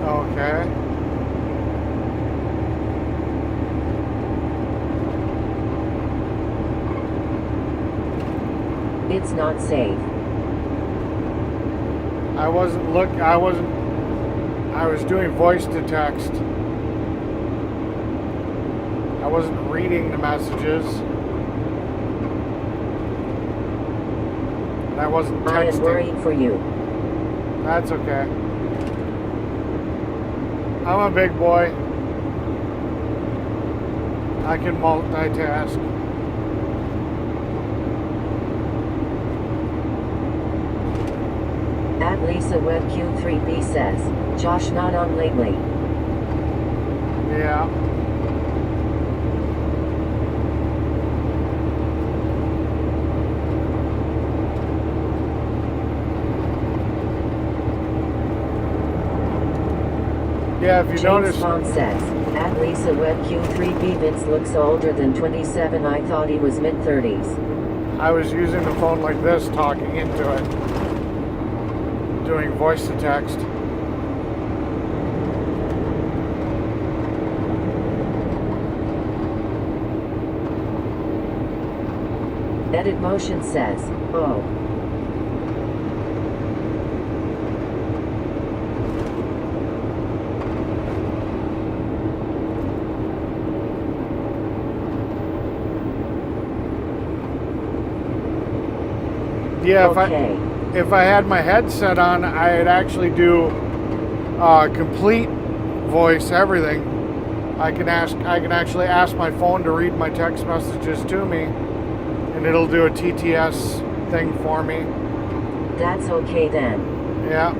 Okay. It's not safe. I was doing voice to text. I wasn't reading the messages. And I wasn't texting. I am worried for you. That's okay. I'm a big boy. I can multitask. At Lisa Web Q3B says, Josh not on lately. Yeah. Yeah, if you James notice. Mom says, at Lisa Web Q3B Vince looks older than 27. I thought he was mid-30s. I was using the phone like this, talking into it. Doing voice to text. Edit Motion says, oh. Yeah, Okay. if I had my headset on, I'd actually do complete voice, everything. I can actually ask my phone to read my text messages to me, and it'll do a TTS thing for me. That's okay then. Yeah.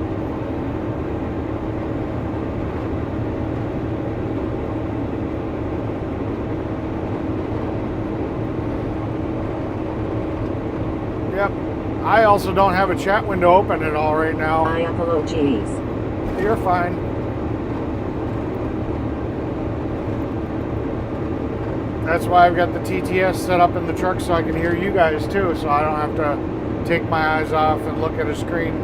Yep. I also don't have a chat window open at all right now. My apologies. You're fine. That's why I've got the TTS set up in the truck so I can hear you guys too, so I don't have to take my eyes off and look at a screen.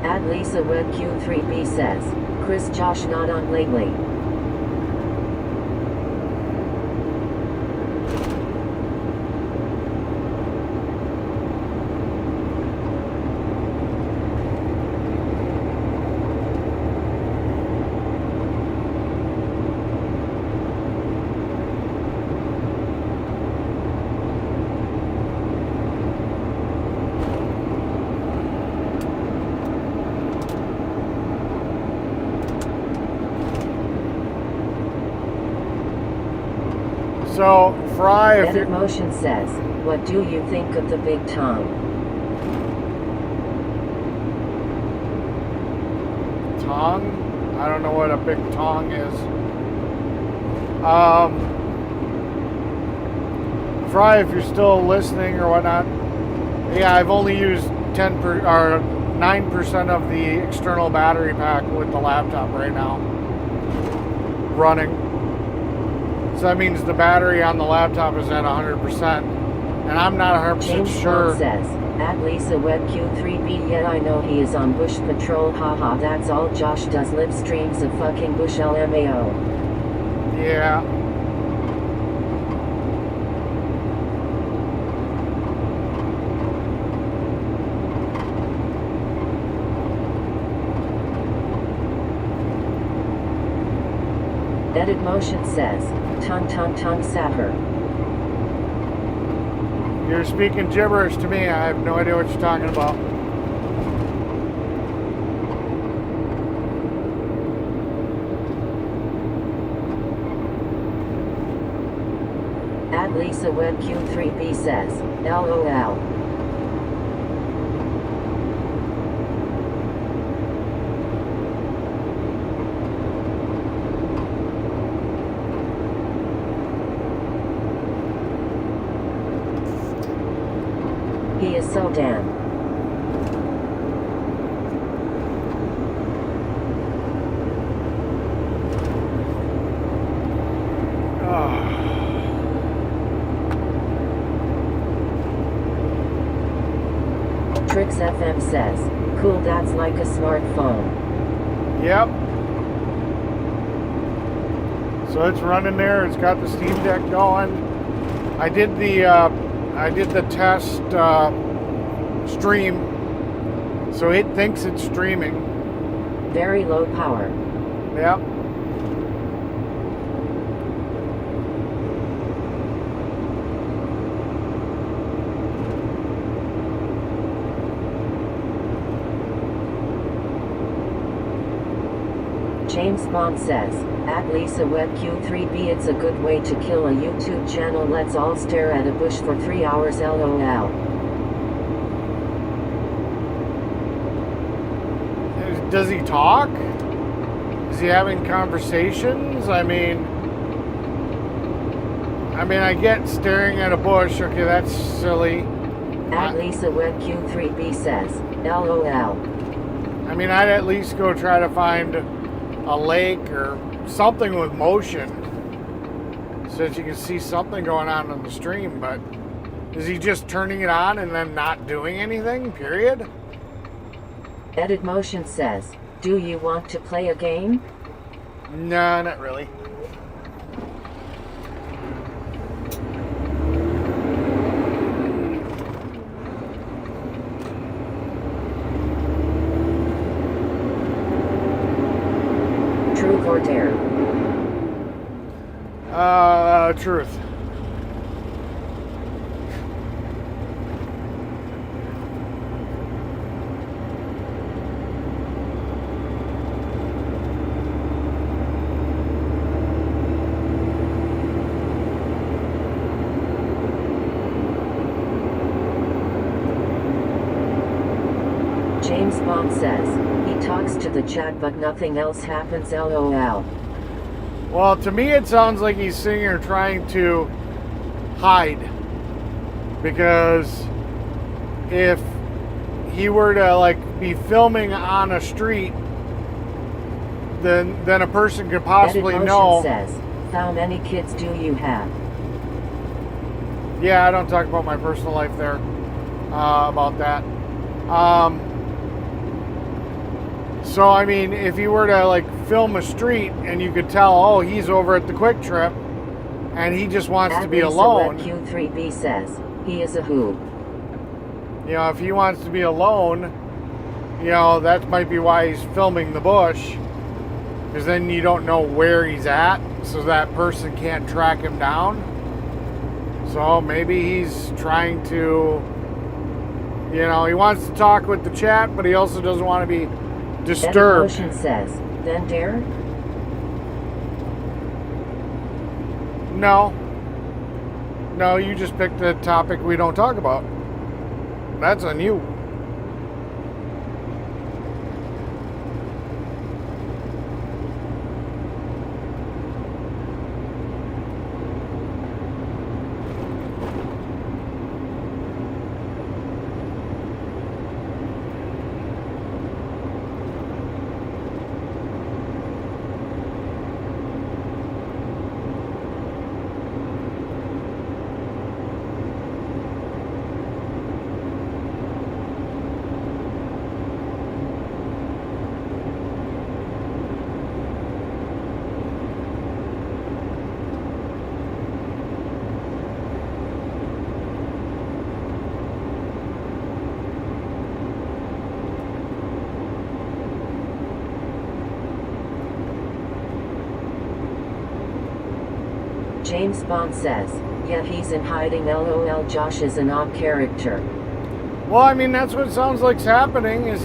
At Lisa Web Q3B says, Chris Josh not on lately. So, Fry, if Edit you Motion says, what do you think of the big tongue? tongue, I don't know what a big tongue is. Fry, if you're still listening or whatnot, yeah, I've only used 9% of the external battery pack with the laptop right now running. So that means the battery on the laptop is at 100%, and I'm not 100% James sure. Bond says, at Lisa Web Q3B, yet I know he is on bush patrol, haha, that's all Josh does, lip streams of fucking bush LMAO. Yeah. Edit Motion says, tongue sapper. You're speaking gibberish to me. I have no idea what you're talking about. At Lisa Web Q3B says, LOL. He is so damn. Fox FM says, cool, that's like a smartphone. Yep. So it's running there. It's got the Steam Deck going. I did the test stream, so it thinks it's streaming. Very low power. Yep. James Bond says, at Lisa Web Q3B, it's a good way to kill a YouTube channel. Let's all stare at a bush for 3 hours, LOL. Does he talk? Is he having conversations? I mean, I get staring at a bush. Okay, that's silly. At Lisa Web Q3B says, LOL. I mean, I'd at least go try to find a lake or something with motion so that you can see something going on the stream. But is he just turning it on and then not doing anything, period? Edit Motion says, do you want to play a game? No, not really. Truth or dare? Truth. James Bond says, he talks to the chat but nothing else happens, LOL. Well, to me it sounds like he's sitting here trying to hide. Because if he were to like be filming on a street, then a person could possibly Edit know. Motion says, how many kids do you have? Yeah, I don't talk about my personal life there, about that. So, I mean, if you were to, like, film a street and you could tell, oh, he's over at the Quick Trip and he just wants to be alone. Q3B says, he is a who. You know, if he wants to be alone, you know, that might be why he's filming the bush. Because then you don't know where he's at, so that person can't track him down. So maybe he's trying to, you know, he wants to talk with the chat, but he also doesn't want to be disturbed. Motion says, then dare? No. No, you just picked the topic we don't talk about. That's on you. James Bond says, yeah, he's in hiding, LOL. Josh is an odd character. Well, I mean, that's what it sounds like's happening, is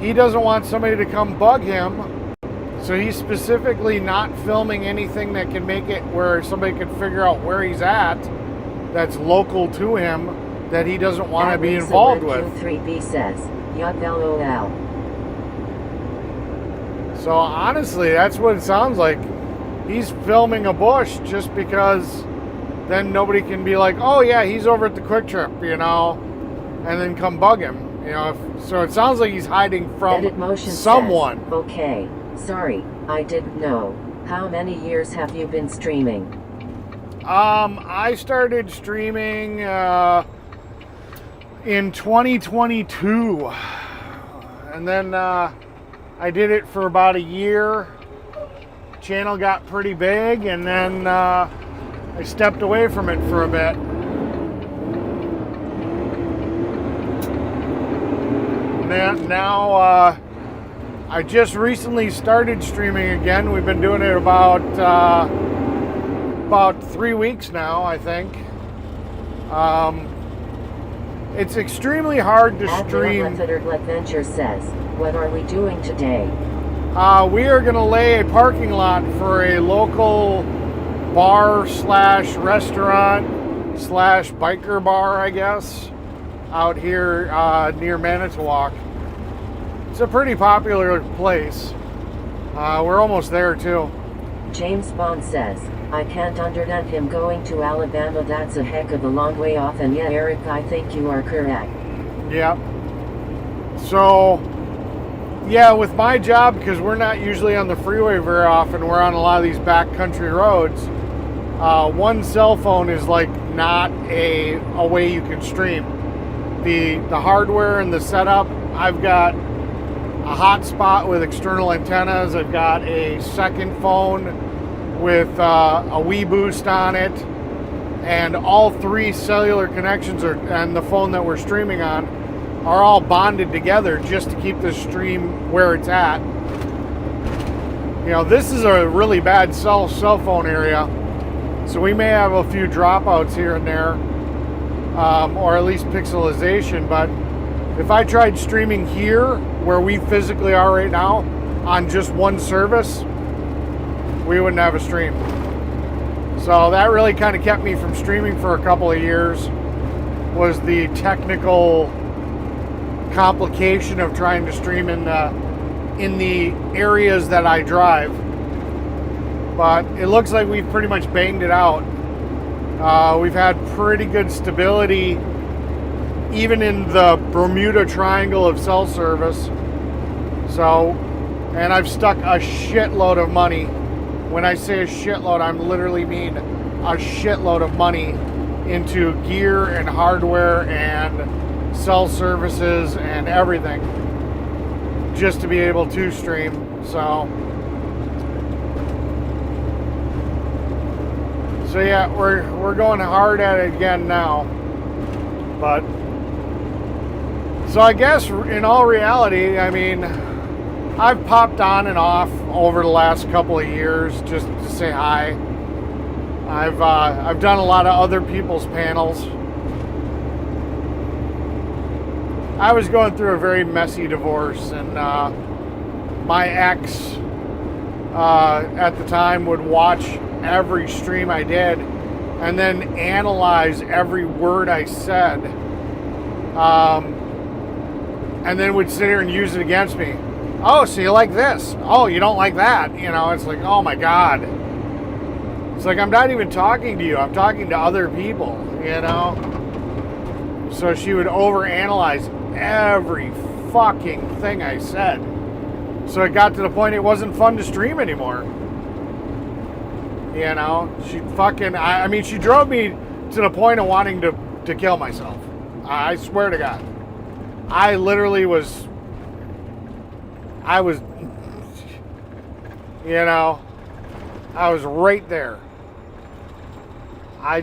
he doesn't want somebody to come bug him. So he's specifically not filming anything that can make it where somebody can figure out where he's at that's local to him that he doesn't want to be involved with. Q3B says, yuck, LOL. So honestly, that's what it sounds like. He's filming a bush just because then nobody can be like, oh yeah, he's over at the Quick Trip, you know, and then come bug him, you know. So it sounds like he's hiding from someone. Says, okay, sorry, I didn't know. How many years have you been streaming? I started streaming in 2022. And then I did it for about a year. Channel got pretty big, and then I stepped away from it for a bit. Now I just recently started streaming again. We've been doing it about 3 weeks now, I think. It's extremely hard to stream. Adventure says, "What are we doing today?" We are going to lay a parking lot for a local bar slash restaurant slash biker bar, I guess, out here near Manitowoc. It's a pretty popular place. We're almost there too. James Bond says, "I can't understand him going to Alabama. That's a heck of a long way off." And yeah, Eric, I think you are correct. Yep. So, yeah, with my job, because we're not usually on the freeway very often, we're on a lot of these backcountry roads. One cell phone is like not a way you can stream. The hardware and the setup, I've got a hotspot with external antennas. I've got a second phone with a Wii Boost on it, and all three cellular connections and the phone that we're streaming on are all bonded together just to keep the stream where it's at. You know, this is a really bad cell phone area, so we may have a few dropouts here and there, or at least pixelization. But if I tried streaming here, where we physically are right now, on just one service, we wouldn't have a stream. So that really kind of kept me from streaming for a couple of years, was the technical complication of trying to stream in the areas that I drive. But it looks like we've pretty much banged it out. We've had pretty good stability even in the Bermuda Triangle of cell service. So, and I've stuck a shitload of money. When I say a shitload, I literally mean a shitload of money into gear and hardware and cell services and everything just to be able to stream. So yeah, we're going hard at it again now. But so I guess in all reality, I mean, I've popped on and off over the last couple of years just to say hi. I've done a lot of other people's panels. I was going through a very messy divorce, and my ex at the time would watch every stream I did and then analyze every word I said, and then would sit here and use it against me. Oh, so you like this? Oh, you don't like that? You know, it's like, oh my God. It's like, I'm not even talking to you. I'm talking to other people, you know? So she would overanalyze every fucking thing I said. So it got to the point it wasn't fun to stream anymore. You know? She fucking, I mean, she drove me to the point of wanting to kill myself. I swear to God. I literally was, you know, I was right there. I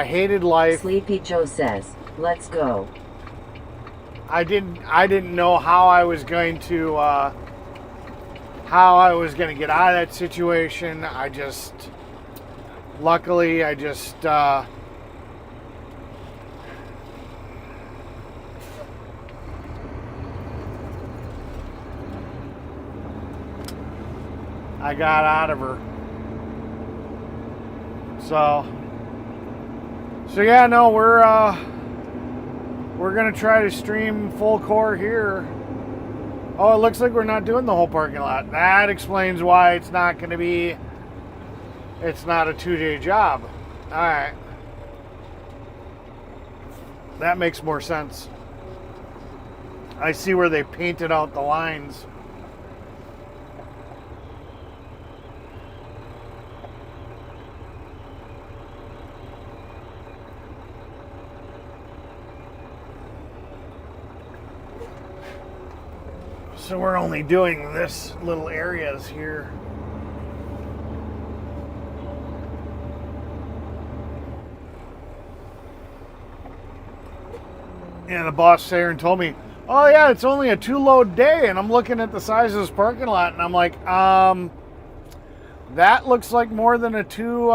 hated life. Sleepy Joe says, "Let's go." I didn't know how I was going to get out of that situation. Luckily, I got out of her. So yeah, no, we're gonna try to stream full core here. Oh, it looks like we're not doing the whole parking lot. That explains why it's not a 2-day job. All right, that makes more sense. I see where they painted out the lines. So we're only doing this little areas here. Yeah, the boss there and told me, oh yeah, it's only a 2-load day, and I'm looking at the size of this parking lot, and I'm like, that looks like more than a two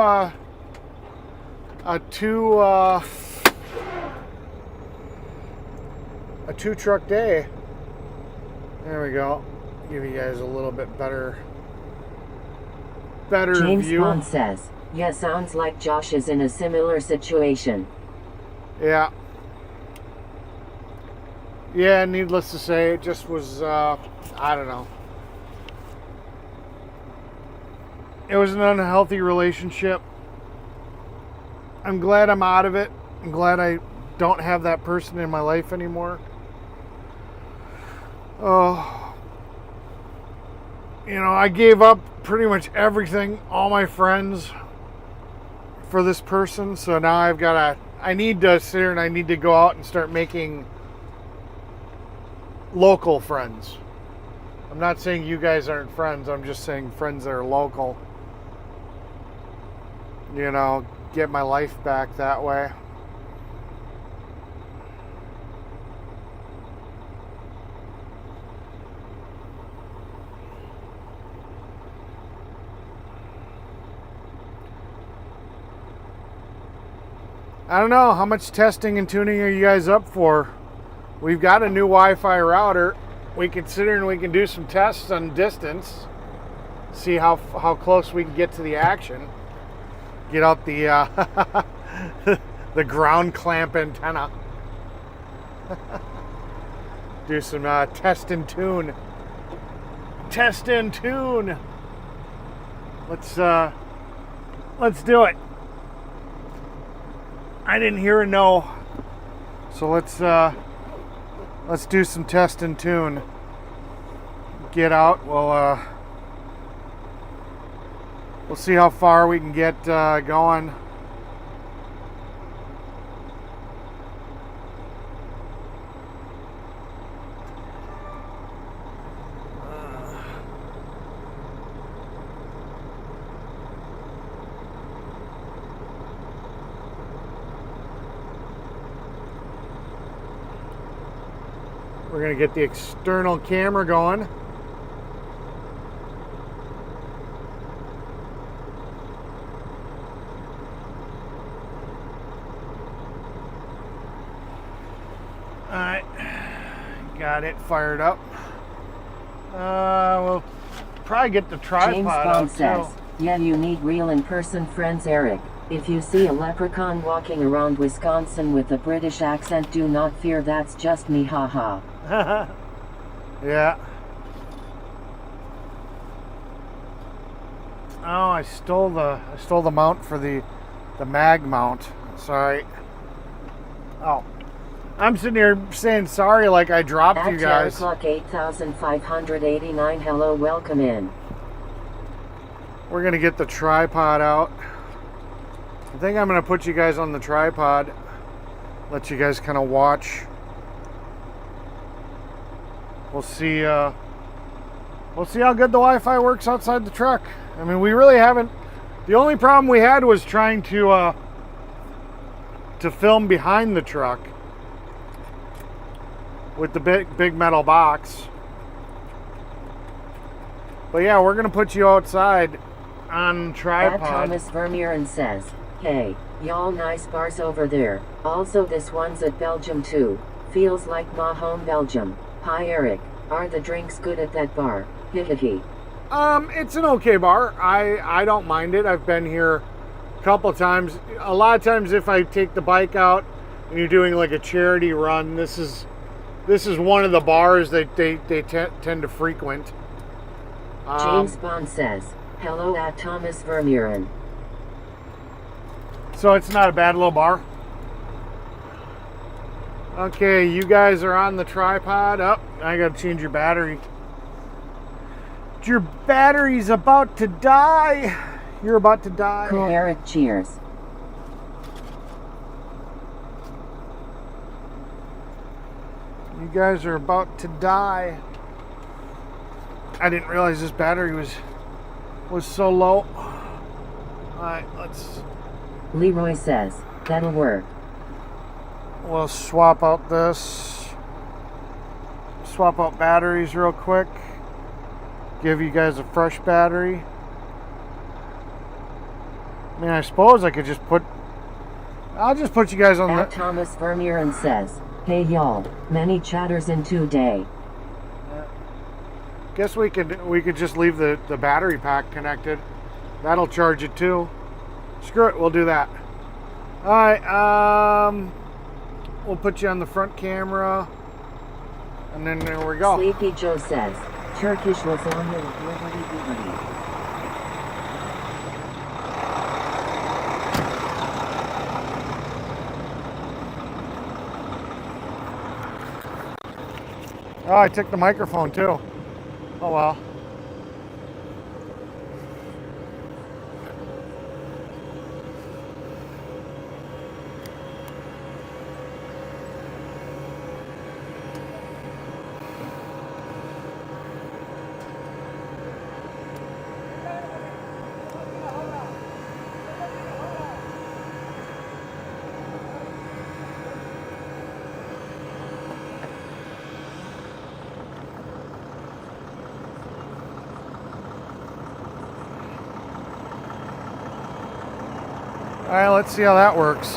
truck day. There we go. Give you guys a little bit better James view. Bond says, yeah, sounds like Josh is in a similar situation. Yeah. Yeah, needless to say, it just was, I don't know. It was an unhealthy relationship. I'm glad I'm out of it. I'm glad I don't have that person in my life anymore. Oh, you know, I gave up pretty much everything, all my friends, for this person. So now I need to sit here and I need to go out and start making local friends. I'm not saying you guys aren't friends. I'm just saying friends that are local. You know, get my life back that way. I don't know, how much testing and tuning are you guys up for? We've got a new Wi-Fi router. We can sit here and we can do some tests on distance. See how close we can get to the action. Get out the the ground clamp antenna. Do some test and tune. Test and tune. Let's do it. I didn't hear a no, so let's do some test and tune. Get out. We'll see how far we can get going. We're going to get the external camera going. Alright, got it fired up. We'll probably get the tripod James out Bond too. says, yeah, you need real in-person friends, Eric. If you see a leprechaun walking around Wisconsin with a British accent, do not fear, that's just me, haha. Yeah. Oh, I stole the mount for the mag mount. Sorry. Oh, I'm sitting here saying sorry like I dropped you guys. Clock 8589. Hello, welcome in. We're gonna get the tripod out. I think I'm gonna put you guys on the tripod. Let you guys kind of watch. We'll see how good the Wi-Fi works outside the truck. I mean, we really haven't. The only problem we had was trying to film behind the truck with the big metal box. But yeah, we're gonna put you outside on tripod. Thomas Vermeeren says, hey, y'all, nice bars over there. Also, this one's at Belgium too. Feels like my home Belgium. Hi Eric, are the drinks good at that bar? Hihihi. It's an okay bar. I don't mind it. I've been here a couple times. A lot of times if I take the bike out and you're doing like a charity run, this is one of the bars that they tend to frequent. James Bond says, hello at Thomas Vermeeren. So it's not a bad little bar. Okay, you guys are on the tripod. Oh, I gotta change your battery. Your battery's about to die. You're about to die. Cool, Eric, cheers. You guys are about to die. I didn't realize this battery was so low. Alright, Leroy says, that'll work. we'll swap out this. Swap out batteries real quick. Give you guys a fresh battery. I mean, I suppose I could just I'll just put you guys on At the... Thomas Vermeeren says, hey y'all, many chatters in today. Guess we could just leave the battery pack connected. That'll charge it too. Screw it, we'll do that. Alright, we'll put you on the front camera. And then there we go. Sleepy Joe says, Turkish lasagna with liberty liberty. Oh, I took the microphone too. Oh well. All right, let's see how that works.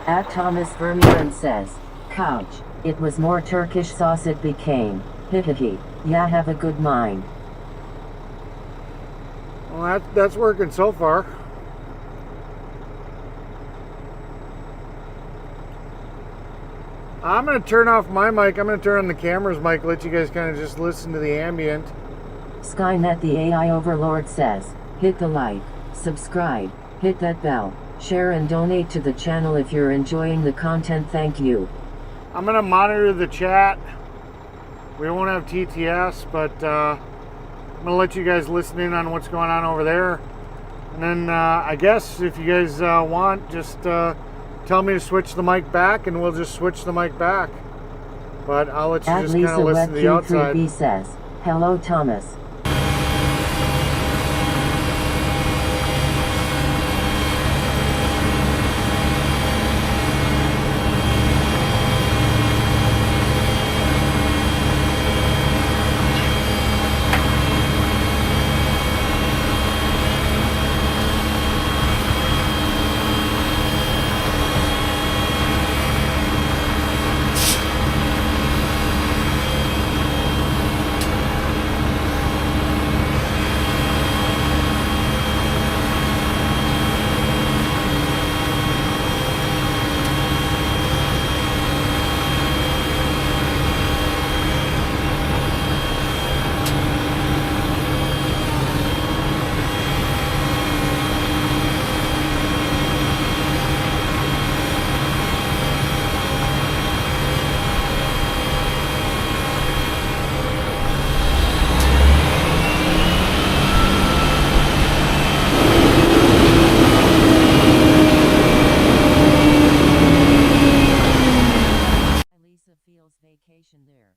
At Thomas Vermeeren says, couch, it was more Turkish sauce it became. Hihihi, yeah, have a good mind. Well, that's working so far. I'm going to turn off my mic. I'm going to turn on the camera's mic, let you guys kind of just listen to the ambient. Skynet the AI overlord says, hit the like, subscribe, hit that bell, share and donate to the channel if you're enjoying the content, thank you. I'm going to monitor the chat. We won't have TTS, but I'm going to let you guys listen in on what's going on over there. And then I guess if you guys want, just tell me to switch the mic back and we'll just switch the mic back. But I'll let you At just kind of listen to the outside. Lisa says, hello Thomas. Lisa feels vacation there.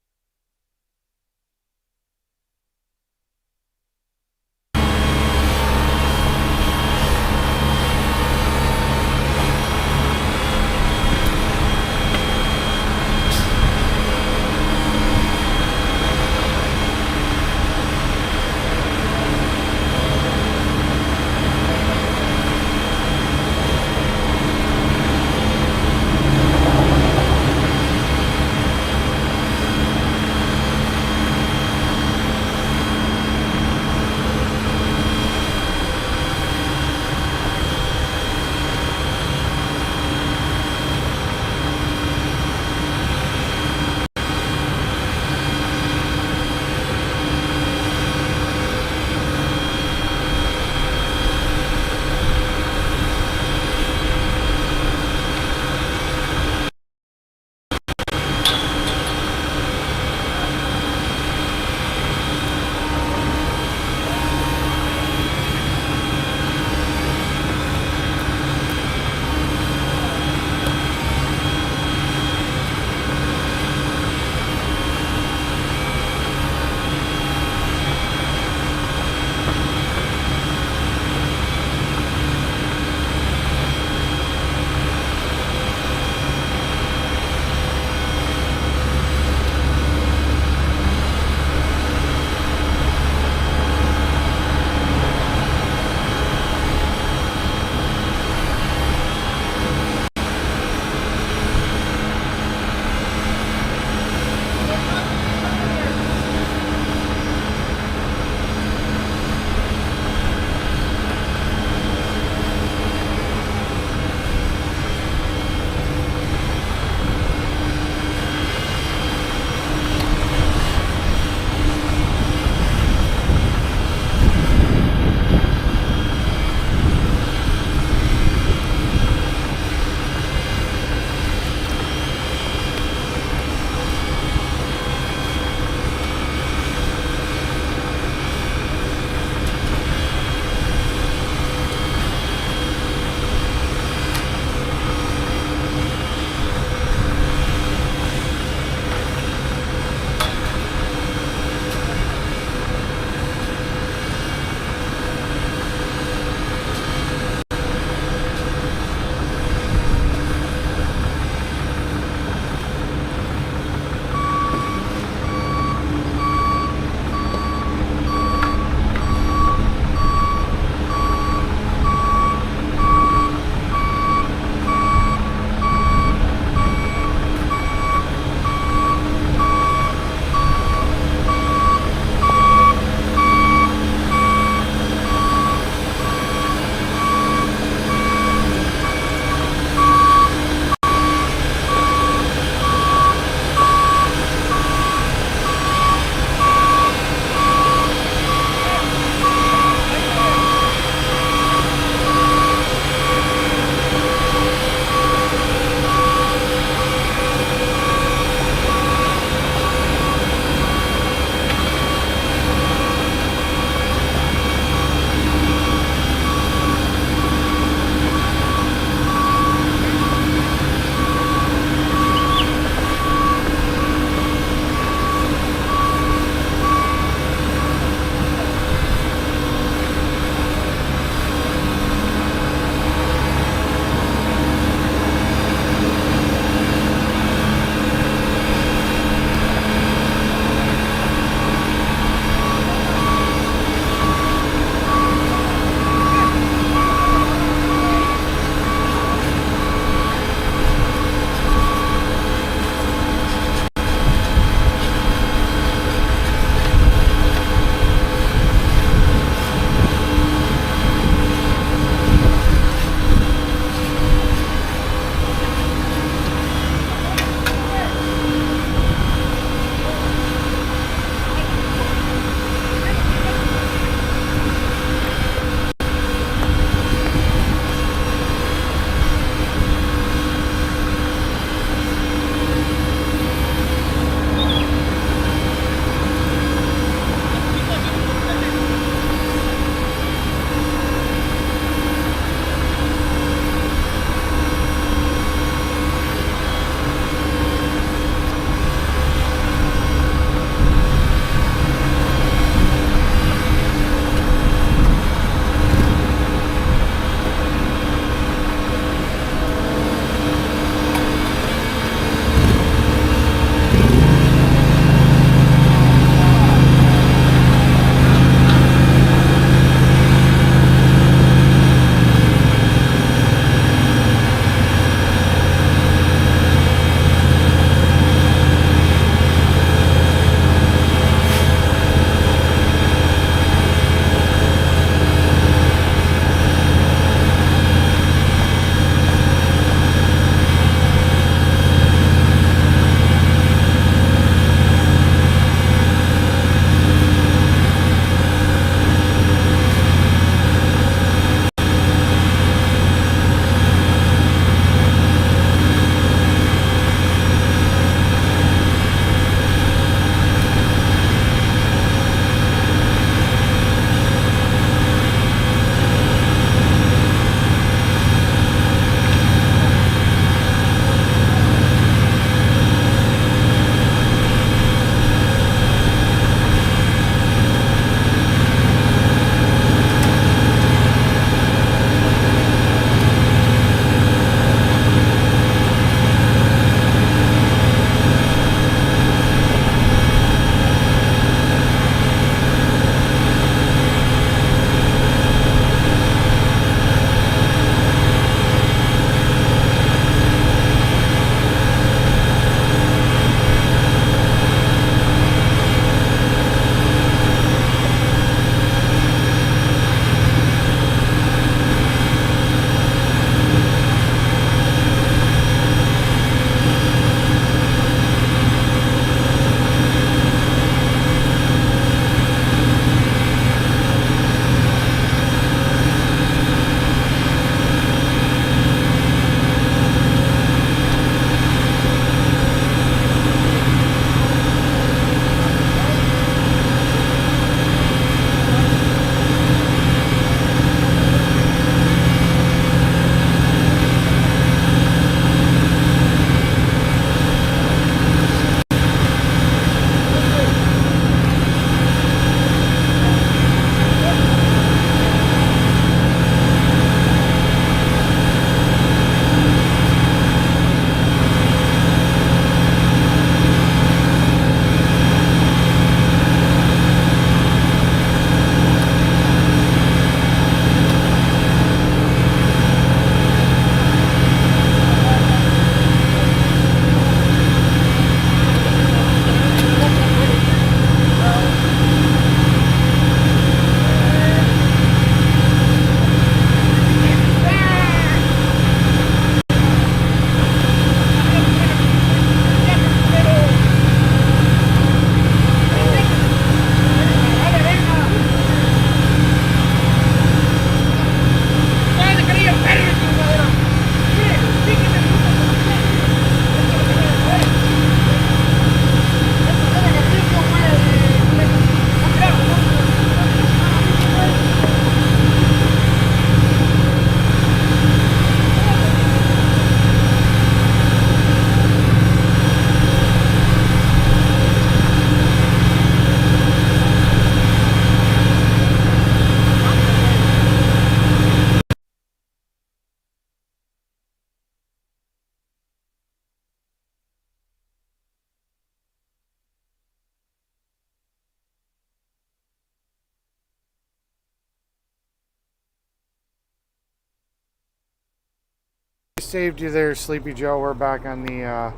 saved you there, Sleepy Joe. We're back on the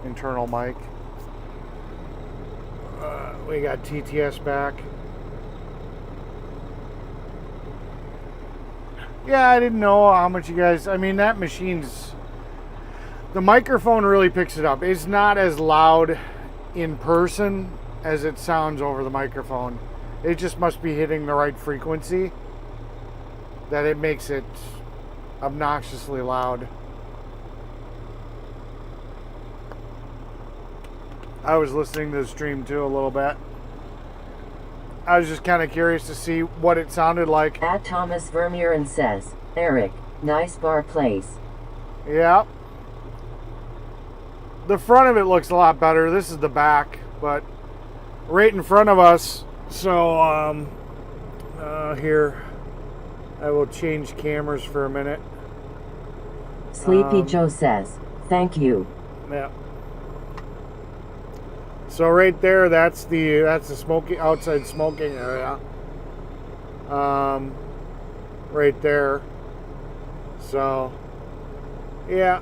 internal mic. We got TTS back. Yeah, I didn't know how much you guys... I mean, that machine's... The microphone really picks it up. It's not as loud in person as it sounds over the microphone. It just must be hitting the right frequency that it makes it obnoxiously loud. I was listening to the stream too a little bit. I was just kind of curious to see what it sounded like. At Thomas Vermuren says, Eric, nice bar place. Yeah. The front of it looks a lot better. This is the back, but right in front of us. So, here, I will change cameras for a minute. Sleepy Joe says, thank you. Yeah. So right there, that's the smoking outside smoking area. Right there. So, yeah.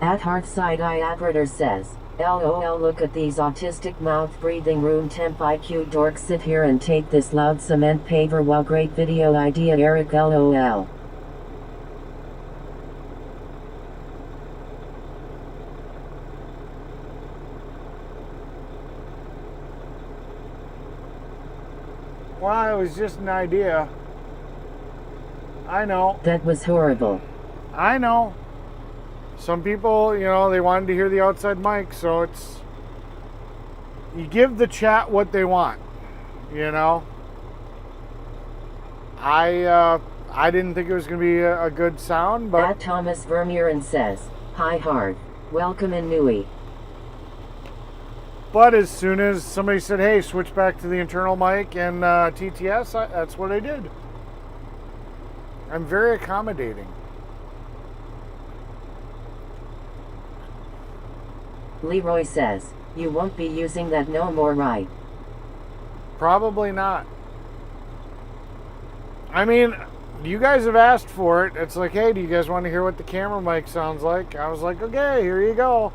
At Hearthside Iadritter says, LOL, look at these autistic mouth breathing room temp IQ dorks sit here and take this loud cement paver. Wow, great video idea, Eric, LOL. Well, it was just an idea. I know. That was horrible. I know. Some people, you know, they wanted to hear the outside mic, so it's... You give the chat what they want, you know? I didn't think it was going to be a good sound, but... At Thomas Vermuren says, hi hard. Welcome in Nui. But as soon as somebody said, hey, switch back to the internal mic and TTS, that's what I did. I'm very accommodating. Leroy says, you won't be using that no more, right? Probably not. I mean, you guys have asked for it. It's like, hey, do you guys want to hear what the camera mic sounds like? I was like, okay, here you go.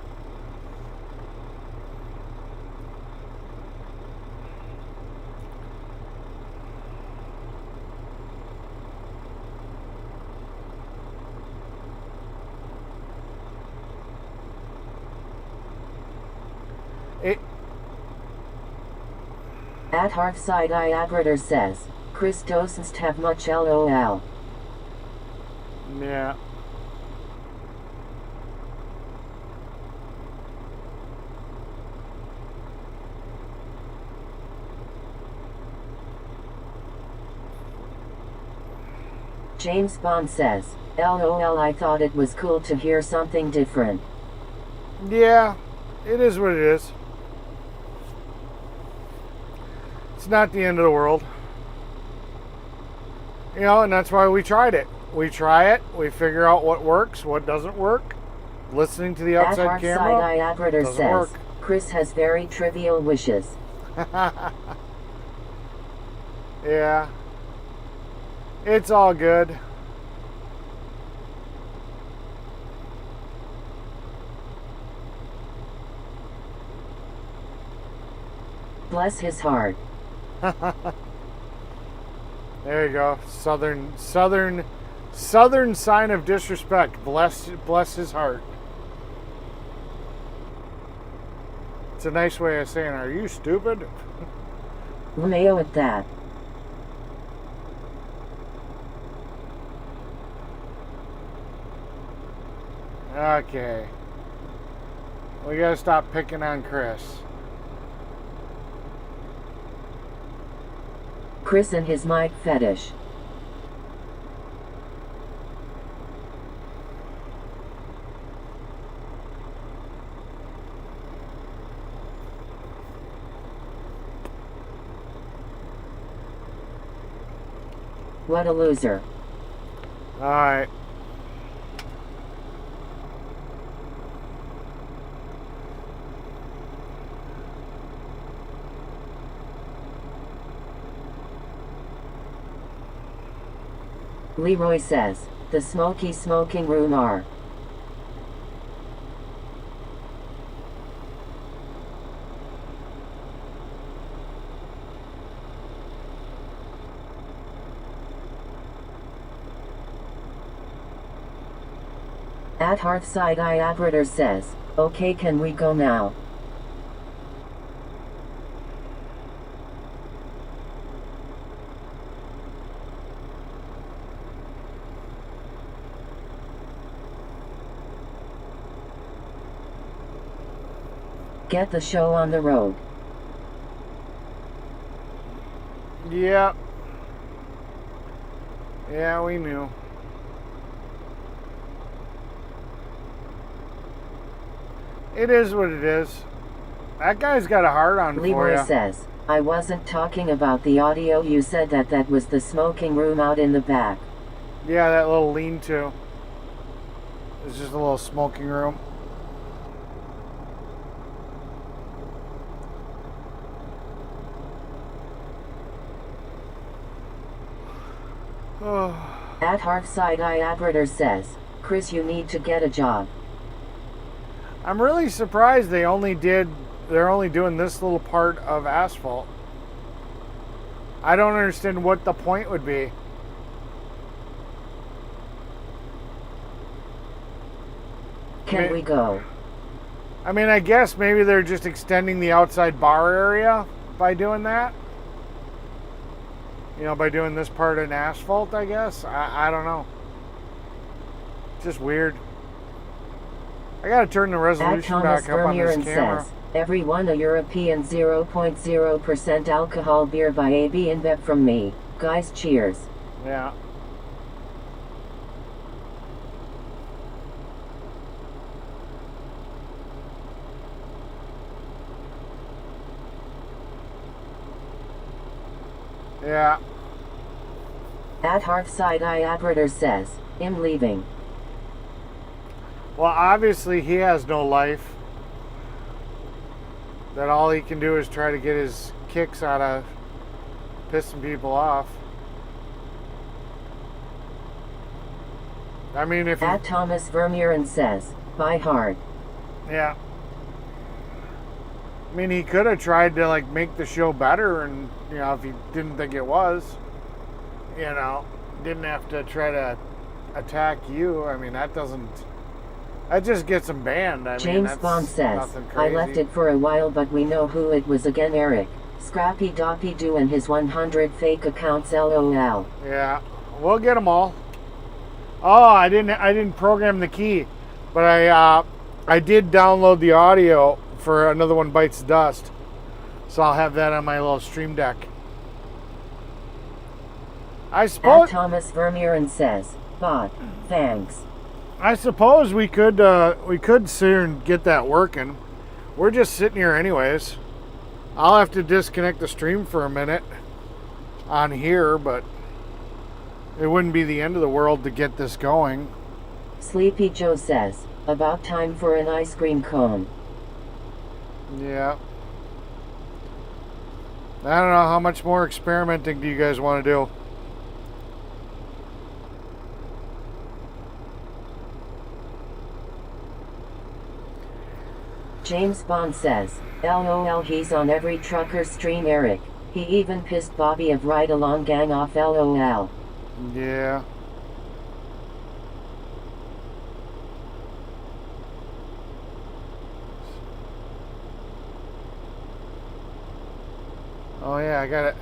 At Hearthside Iadritter says, Chris doesn't have much LOL. Yeah. James Bond says, LOL, I thought it was cool to hear something different. Yeah, it is what it is. It's not the end of the world. You know, and that's why we tried it. We try it, we figure out what works, what doesn't work. Listening to the outside camera Iadritter doesn't says, work. Chris has very trivial wishes. Yeah. It's all good. Bless his heart. There you go. Southern sign of disrespect. Bless his heart. It's a nice way of saying, are you stupid? LMAO at that. Okay. We gotta stop picking on Chris. Chris and his mic fetish. What a loser. Alright. Leroy says, The smoky smoking room are. At Hearthside Iabreter says, okay, can we go now? Get the show on the road. Yeah. Yeah, we knew. It is what it is. That guy's got a hard on for Leroy you. says, I wasn't talking about the audio, you said that was the smoking room out in the back. Yeah, that little lean-to. It's just a little smoking room. At Hearthside Iabreter says, Chris, you need to get a job. I'm really surprised they're only doing this little part of asphalt. I don't understand what the point would be. Can we go? I mean, I guess maybe they're just extending the outside bar area by doing that. You know, by doing this part in asphalt, I guess. I don't know. Just weird. I gotta turn the resolution back up on this camera. Says, everyone a European 0.0% alcohol beer by AB InBev from me. Guys, cheers. Yeah. Yeah. At Hearthside Iabreter says, I'm leaving. Well, obviously he has no life. That all he can do is try to get his kicks out of pissing people off. I mean, if At Thomas Vermuren says, buy hard. Yeah. I mean, he could have tried to like make the show better, and you know, if he didn't think it was, you know, didn't have to try to attack you. I mean, that just gets him banned. I mean, James that's Bond says, nothing I crazy. left it for a while, but we know who it was again, Eric. Scrappy Doppy Doo and his 100 fake accounts, LOL. Yeah, we'll get them all. Oh, I didn't program the key, but I did download the audio for Another One Bites Dust, so I'll have that on my little stream deck. I At suppose Thomas Vermuren says, bot, thanks. we could sit here and get that working. We're just sitting here anyways. I'll have to disconnect the stream for a minute on here, but it wouldn't be the end of the world to get this going. Sleepy Joe says, about time for an ice cream cone. Yeah. I don't know, how much more experimenting do you guys want to do? James Bond says, LOL, he's on every trucker stream, Eric. He even pissed Bobby of Ride Along Gang off, LOL. Yeah. Oh yeah, I got it.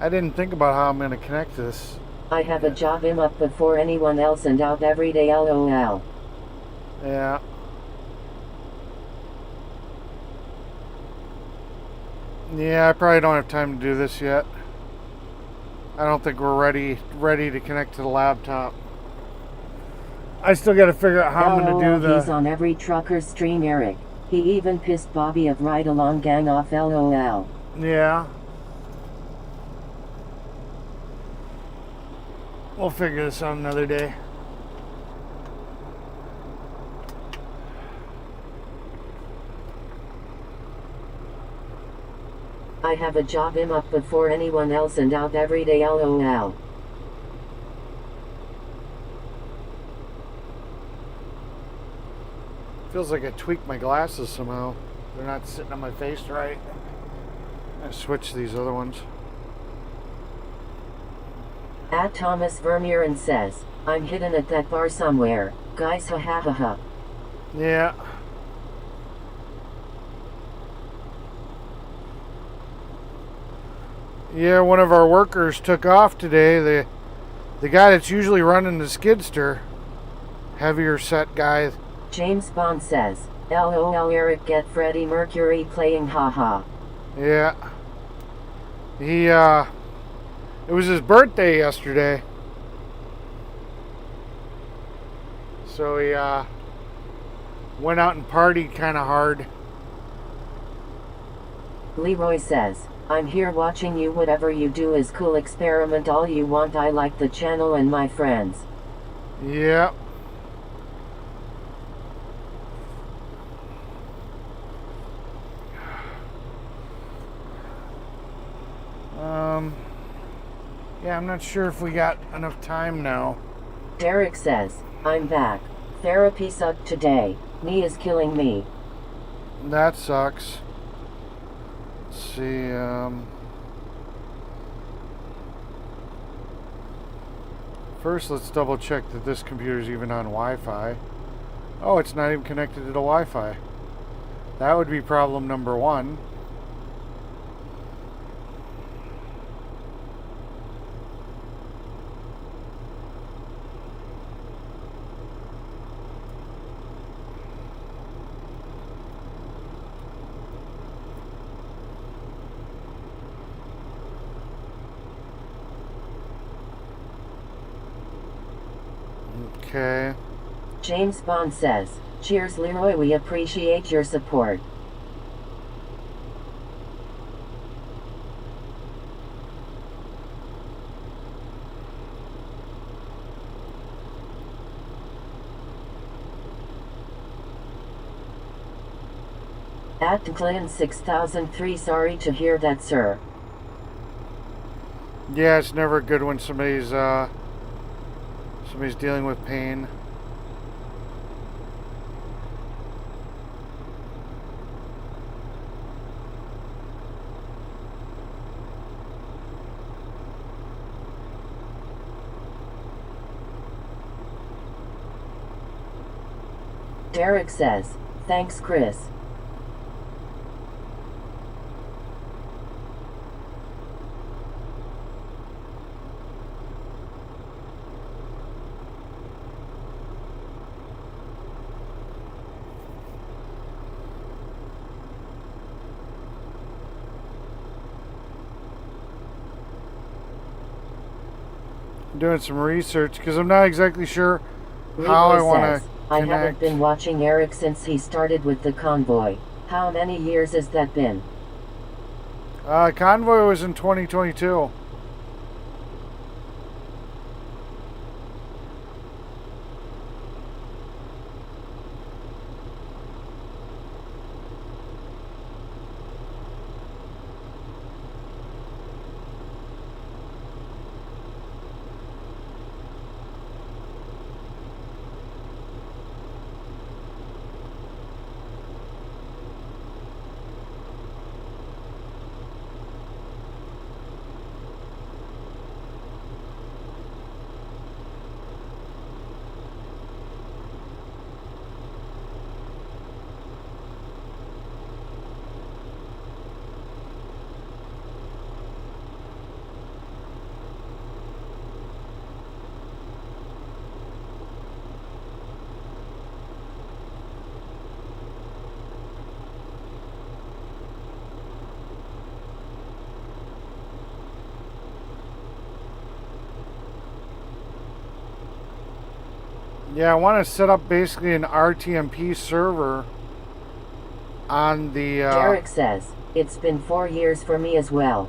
I didn't think about how I'm going to connect this. I have a job, him up before anyone else and out every day, LOL. Yeah. Yeah, I probably don't have time to do this yet. I don't think we're ready to connect to the laptop. I still got to figure out how I'm going to do the... He's on every trucker stream, Eric. He even pissed Bobby of Ride Along Gang off, LOL. Yeah. We'll figure this out another day. I have a job, him up before anyone else and out every day, LOL. Feels like I tweaked my glasses somehow. They're not sitting on my face right. I switch these other ones. At Thomas Vermeeren says, I'm hidden at that bar somewhere. Guys, ha ha ha ha. Yeah. Yeah, one of our workers took off today. The guy that's usually running the skidster, heavier set guy. James Bond says, LOL Eric, get Freddie Mercury playing haha. Yeah. It was his birthday yesterday. So he went out and partied kind of hard. Leroy says, I'm here watching you, whatever you do is cool, experiment all you want, I like the channel and my friends. Yeah. Yeah, I'm not sure if we got enough time now. Derek says, I'm back. Therapy sucked today. Knee is killing me. That sucks. Let's see, first let's double check that this computer's even on Wi-Fi. Oh, it's not even connected to the Wi-Fi. That would be problem number one. Okay. James Bond says, cheers Leroy, we appreciate your support. At Glenn 6003, sorry to hear that, sir. Yeah, it's never good when somebody's dealing with pain. Derek says, thanks Chris. I'm doing some research because I'm not exactly sure Leroy how I want says, to I haven't connect. been watching Eric since he started with the convoy. How many years has that been? Convoy was in 2022. Yeah, I want to set up basically an RTMP server on the... Derek says, it's been 4 years for me as well.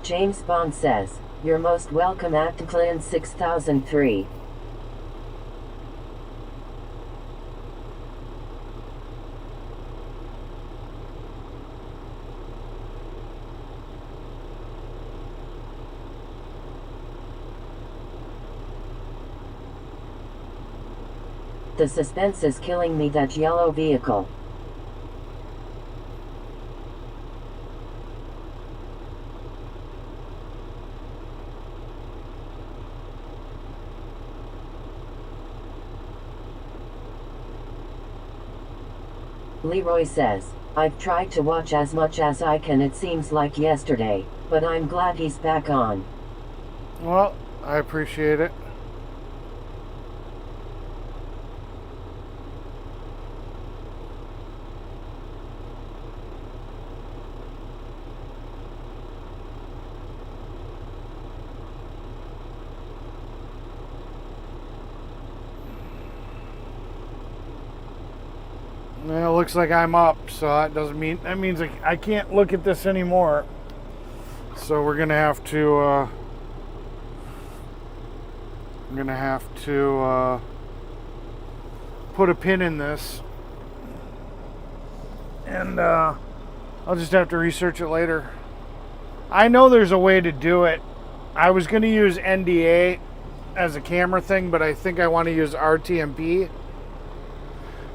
James Bond says, you're most welcome at Clan 6003. The suspense is killing me. That yellow vehicle. Leroy says, I've tried to watch as much as I can. It seems like yesterday, but I'm glad he's back on. Well, I appreciate it. Well, it looks like I'm up, so that means I can't look at this anymore. So we're gonna have to put a pin in this, and I'll just have to research it later. I know there's a way to do it. I was gonna use NDA as a camera thing, but I think I want to use RTMP,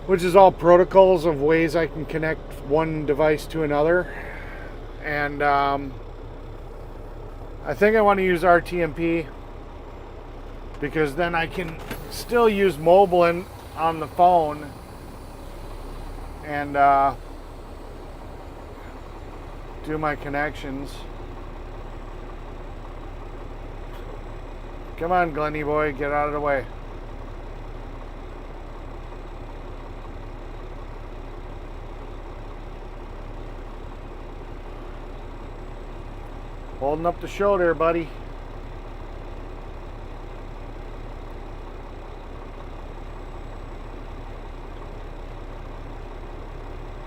which is all protocols of ways I can connect one device to another. And I think I want to use RTMP because then I can still use mobile on the phone and do my connections. Come on, Glenny boy, get out of the way. Holding up the show there, buddy.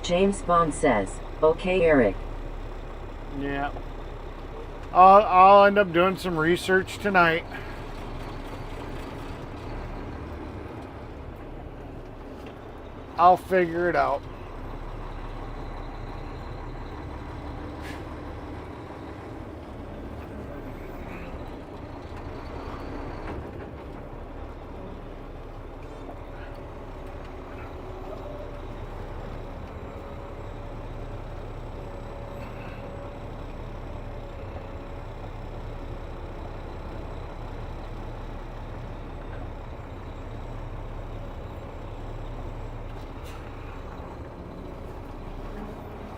James Bond says, okay, Eric. Yeah. I'll end up doing some research tonight. I'll figure it out.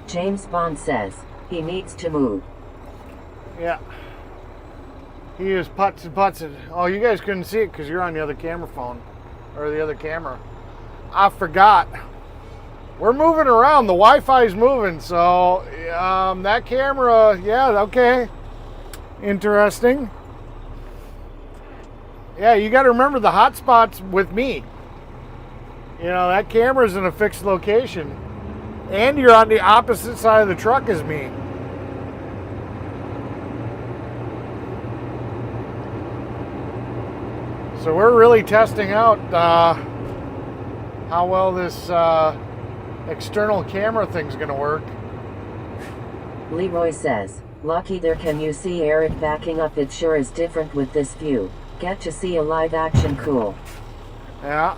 James Bond says, he needs to move. Yeah. He is putz and putzing. Oh, you guys couldn't see it because you're on the other camera phone. Or the other camera. I forgot. We're moving around. The Wi-Fi's moving. So, that camera, yeah, okay. Interesting. Yeah, you got to remember the hotspot's with me. You know, that camera's in a fixed location. And you're on the opposite side of the truck as me. So we're really testing out how well this external camera thing's gonna work. Leroy says, lucky there. Can you see Eric backing up? It sure is different with this view. Get to see a live action. Cool. Yeah.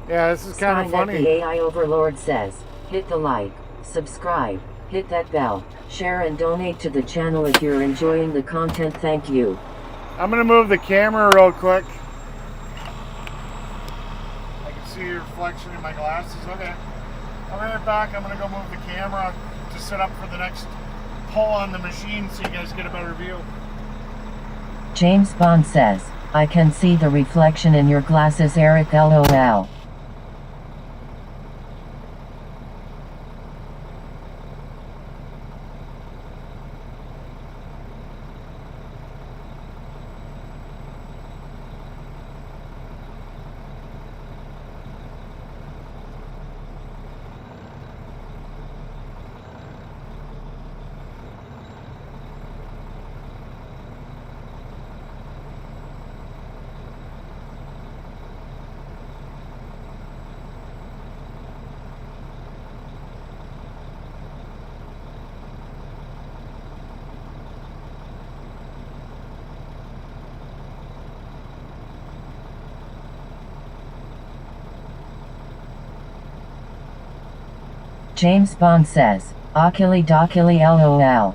Yeah, this is kind of funny. The AI Overlord says, hit the like, subscribe, hit that bell, share and donate to the channel if you're enjoying the content. Thank you. I'm going to move the camera real quick. I can see your reflection in my glasses. Okay. I'll be right back. I'm going to go move the camera to set up for the next pull on the machine so you guys get a better view. James Bond says, I can see the reflection in your glasses, Eric. LOL. James Bond says, Akili Dakili LOL.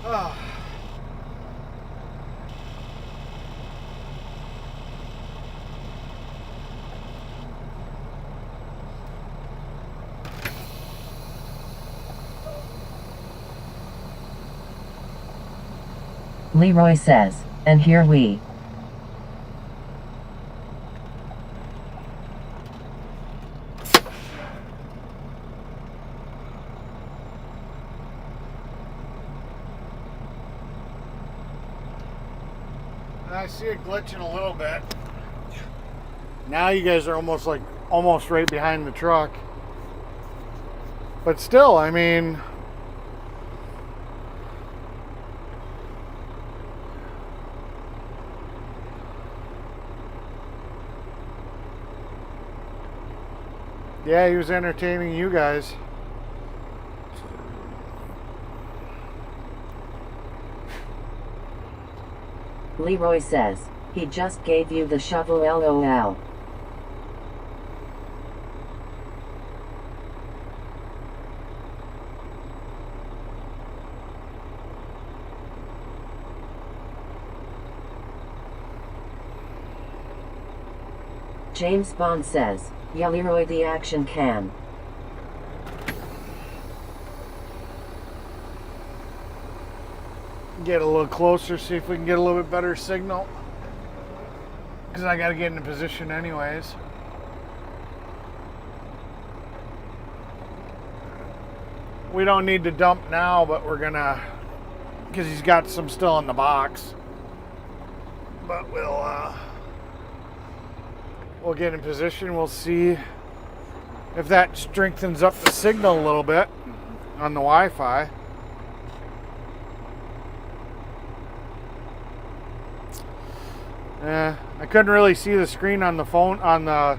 Ah. Leroy says, and here we. I see it glitching a little bit. Now you guys are almost right behind the truck. But still, I mean, yeah, he was entertaining you guys. Leroy says, he just gave you the shovel LOL. James Bond says, yeah, Leroy the action can. Get a little closer, see if we can get a little bit better signal. Because I got to get into position anyways. We don't need to dump now, but we're going to, because he's got some still in the box. But we'll get in position. We'll see if that strengthens up the signal a little bit on the Wi-Fi. I couldn't really see the screen on the phone, on the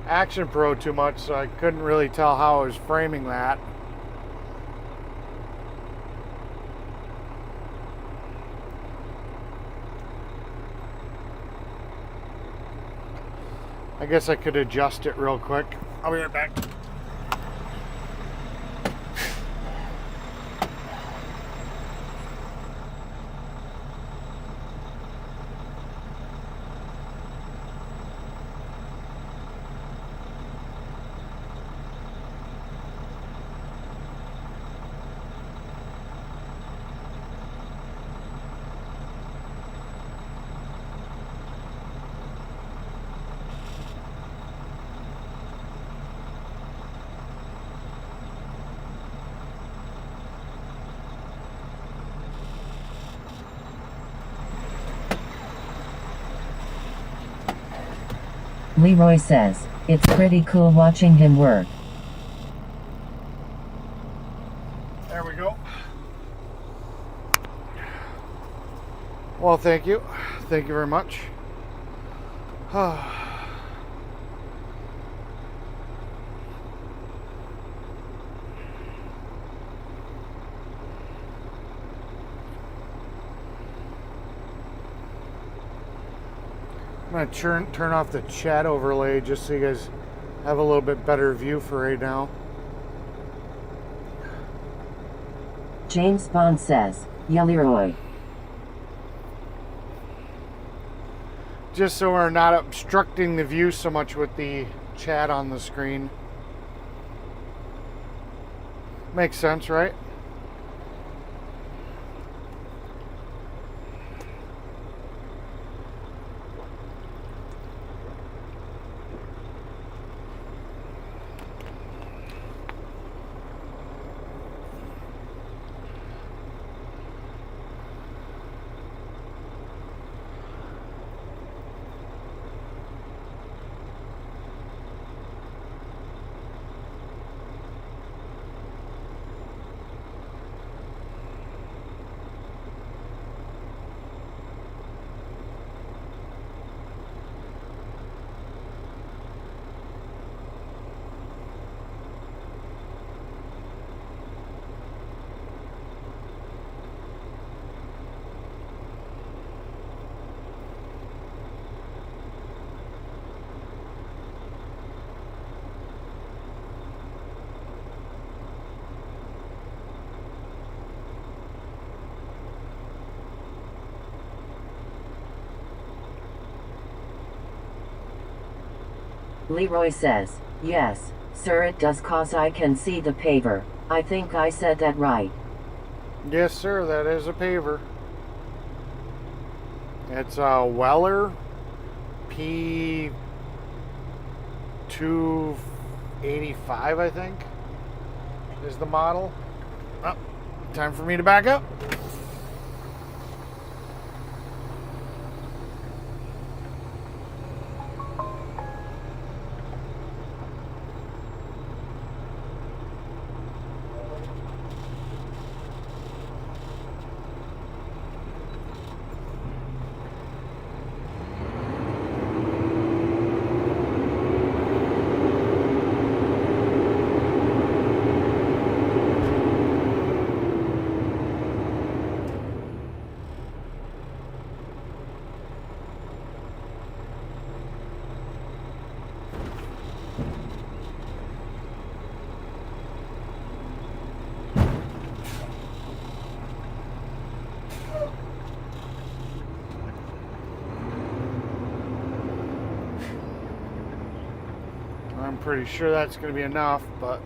Action Pro too much, so I couldn't really tell how I was framing that. I guess I could adjust it real quick. I'll be right back. Leroy says, it's pretty cool watching him work. There we go. Well, thank you. Thank you very much. I'm going to turn off the chat overlay just so you guys have a little bit better view for right now. James Bond says, yeah, Leroy. Just so we're not obstructing the view so much with the chat on the screen. Makes sense, right? Leroy says, yes, sir, it does, cause I can see the paver. I think I said that right. Yes, sir, that is a paver. It's a Weller P285, I think, is the model. Oh, time for me to back up. I'm pretty sure that's going to be enough, but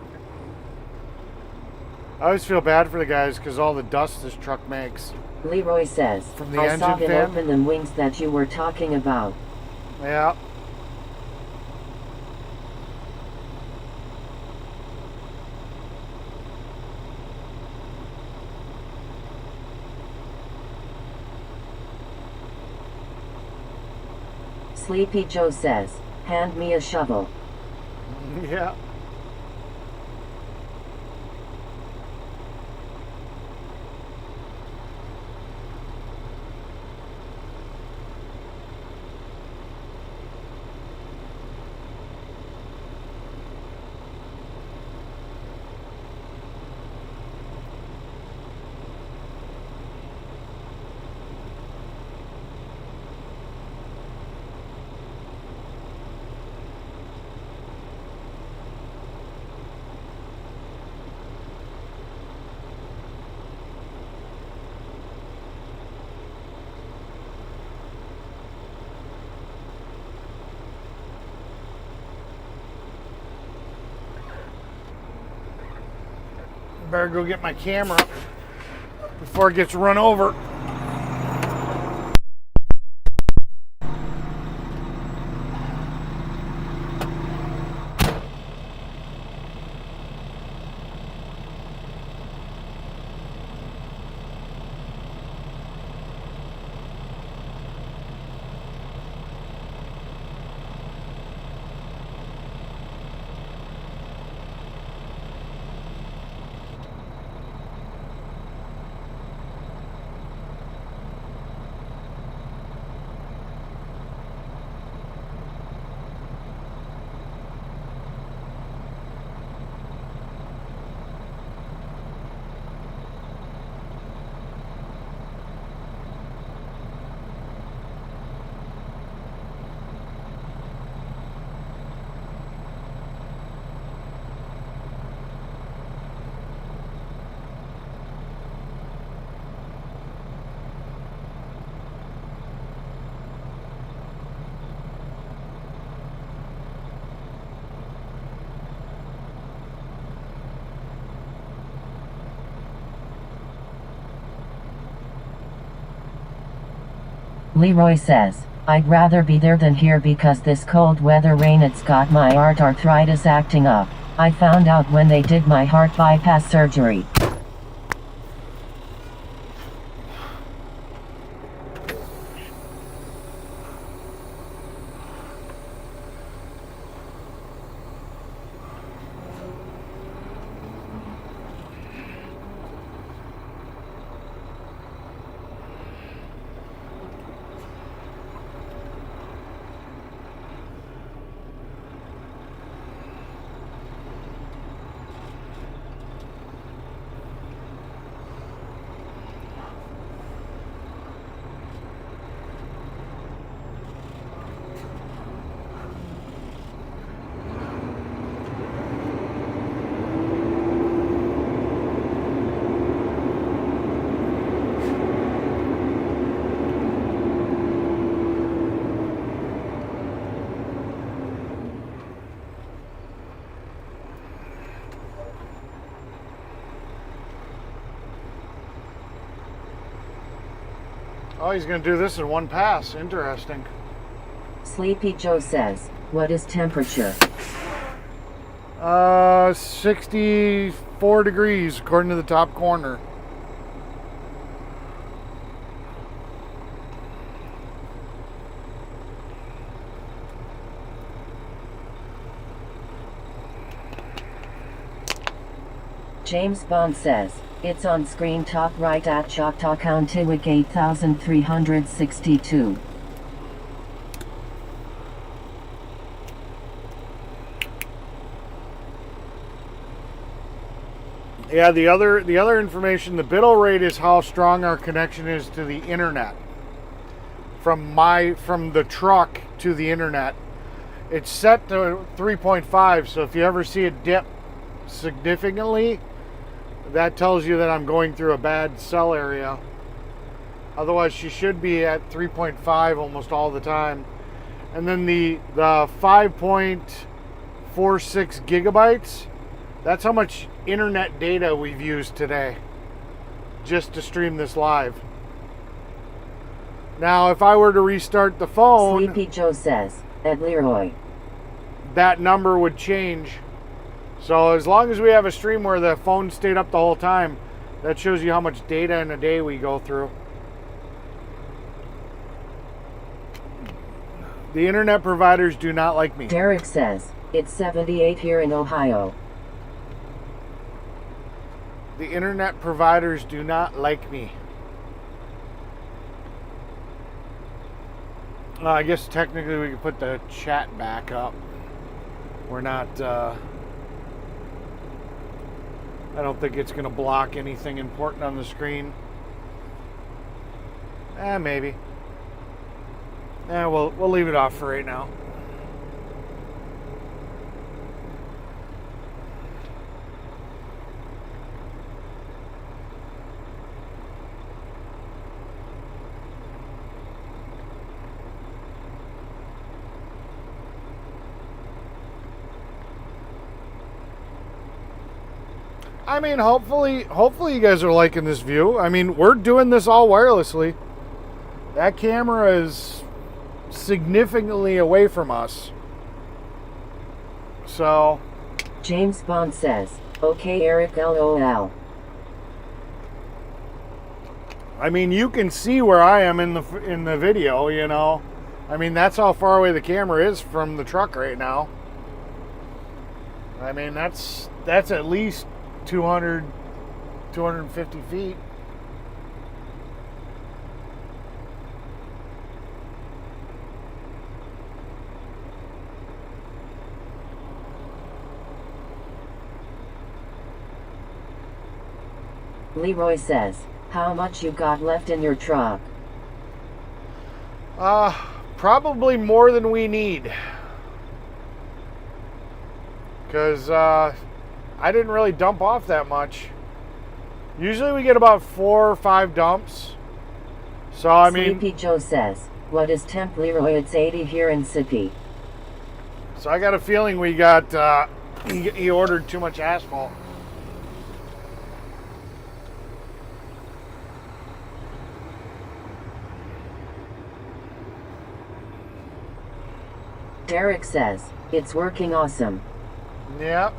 I always feel bad for the guys because all the dust this truck makes. Leroy says, From the I saw engine him fan? open them wings that you were talking about. Yeah. Sleepy Joe says, hand me a shovel. Yeah. Better go get my camera before it gets run over. Leroy says, I'd rather be there than here because this cold weather rain it's got my arthritis acting up. I found out when they did my heart bypass surgery. Oh, he's going to do this in one pass. Interesting. Sleepy Joe says, what is temperature? 64 degrees according to the top corner. James Bond says, it's on screen top right at Choctaw Countiwik 8362. Yeah, the other information, the bit rate is how strong our connection is to the internet. From the truck to the internet. It's set to 3.5, so if you ever see it dip significantly, that tells you that I'm going through a bad cell area. Otherwise, she should be at 3.5 almost all the time. And then the 5.46 gigabytes, that's how much internet data we've used today just to stream this live. Now, if I were to restart the phone, Sleepy Joe says, Ed Leroy, that number would change. So as long as we have a stream where the phone stayed up the whole time, that shows you how much data in a day we go through. The internet providers do not like me. Derek says, it's 78 here in Ohio. The internet providers do not like me. I guess technically we could put the chat back up. We're not, I don't think it's going to block anything important on the screen. Maybe. We'll leave it off for right now. I mean, hopefully you guys are liking this view. I mean, we're doing this all wirelessly. That camera is significantly away from us. So, James Bond says, okay Eric LOL. I mean, you can see where I am in the video, you know. I mean, that's how far away the camera is from the truck right now. I mean, that's at least 250 feet. Leroy says, how much you got left in your truck? Probably more than we need. Because I didn't really dump off that much. Usually we get about 4 or 5 dumps. So, I mean... Sleepy Joe says, what is temp Leroy? It's 80 here in City. So I got a feeling we got... he ordered too much asphalt. Derek says, it's working awesome. Yep.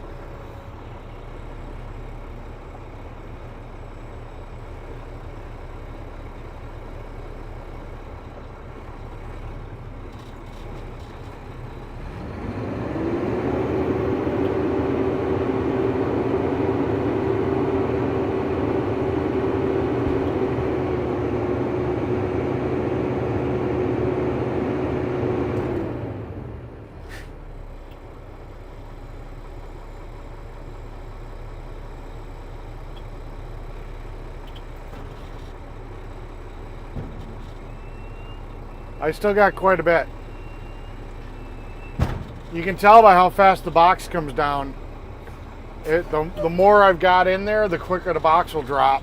I still got quite a bit. You can tell by how fast the box comes down. The more I've got in there, the quicker the box will drop.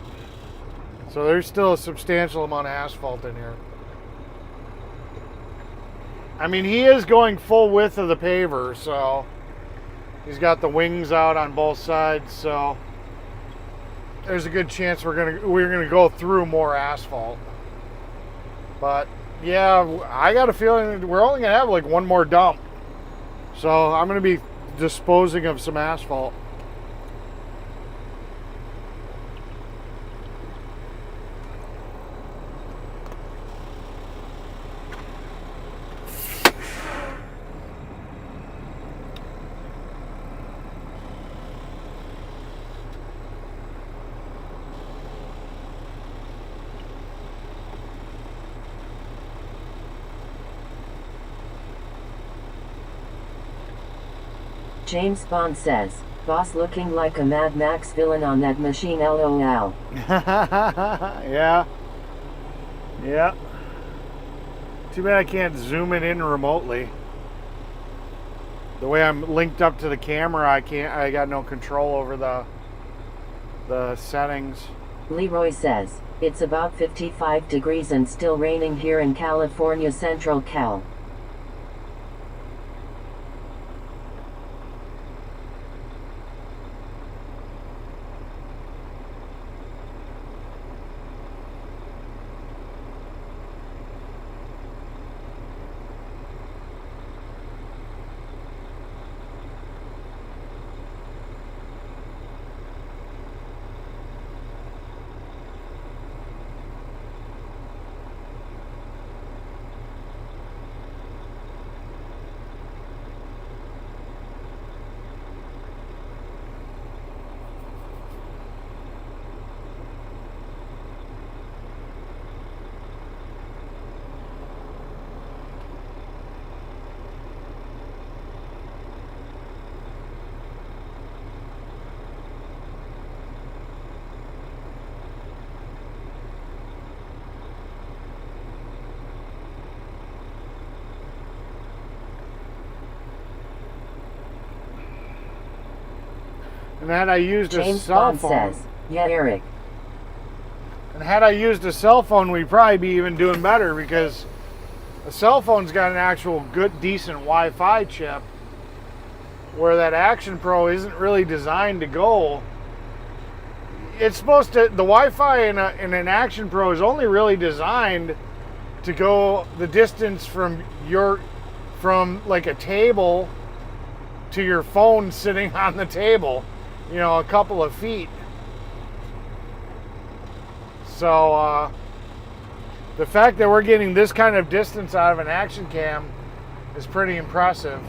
So there's still a substantial amount of asphalt in here. I mean, he is going full width of the paver, so he's got the wings out on both sides, so there's a good chance we're gonna go through more asphalt. But yeah, I got a feeling we're only gonna have like one more dump. So I'm gonna be disposing of some asphalt. James Bond says, boss looking like a Mad Max villain on that machine, LOL. Yeah. Yeah. Too bad I can't zoom it in remotely. The way I'm linked up to the camera, I got no control over the settings. Leroy says, it's about 55 degrees and still raining here in California, Central Cal. And had I used a James cell Bond phone, says, yeah, Eric. and had I used a cell phone, we'd probably be even doing better because a cell phone's got an actual good, decent Wi-Fi chip, where that Action Pro isn't really designed to go. It's supposed to, the Wi-Fi in an Action Pro is only really designed to go the distance from like a table to your phone sitting on the table, you know, a couple of feet. So the fact that we're getting this kind of distance out of an action cam is pretty impressive.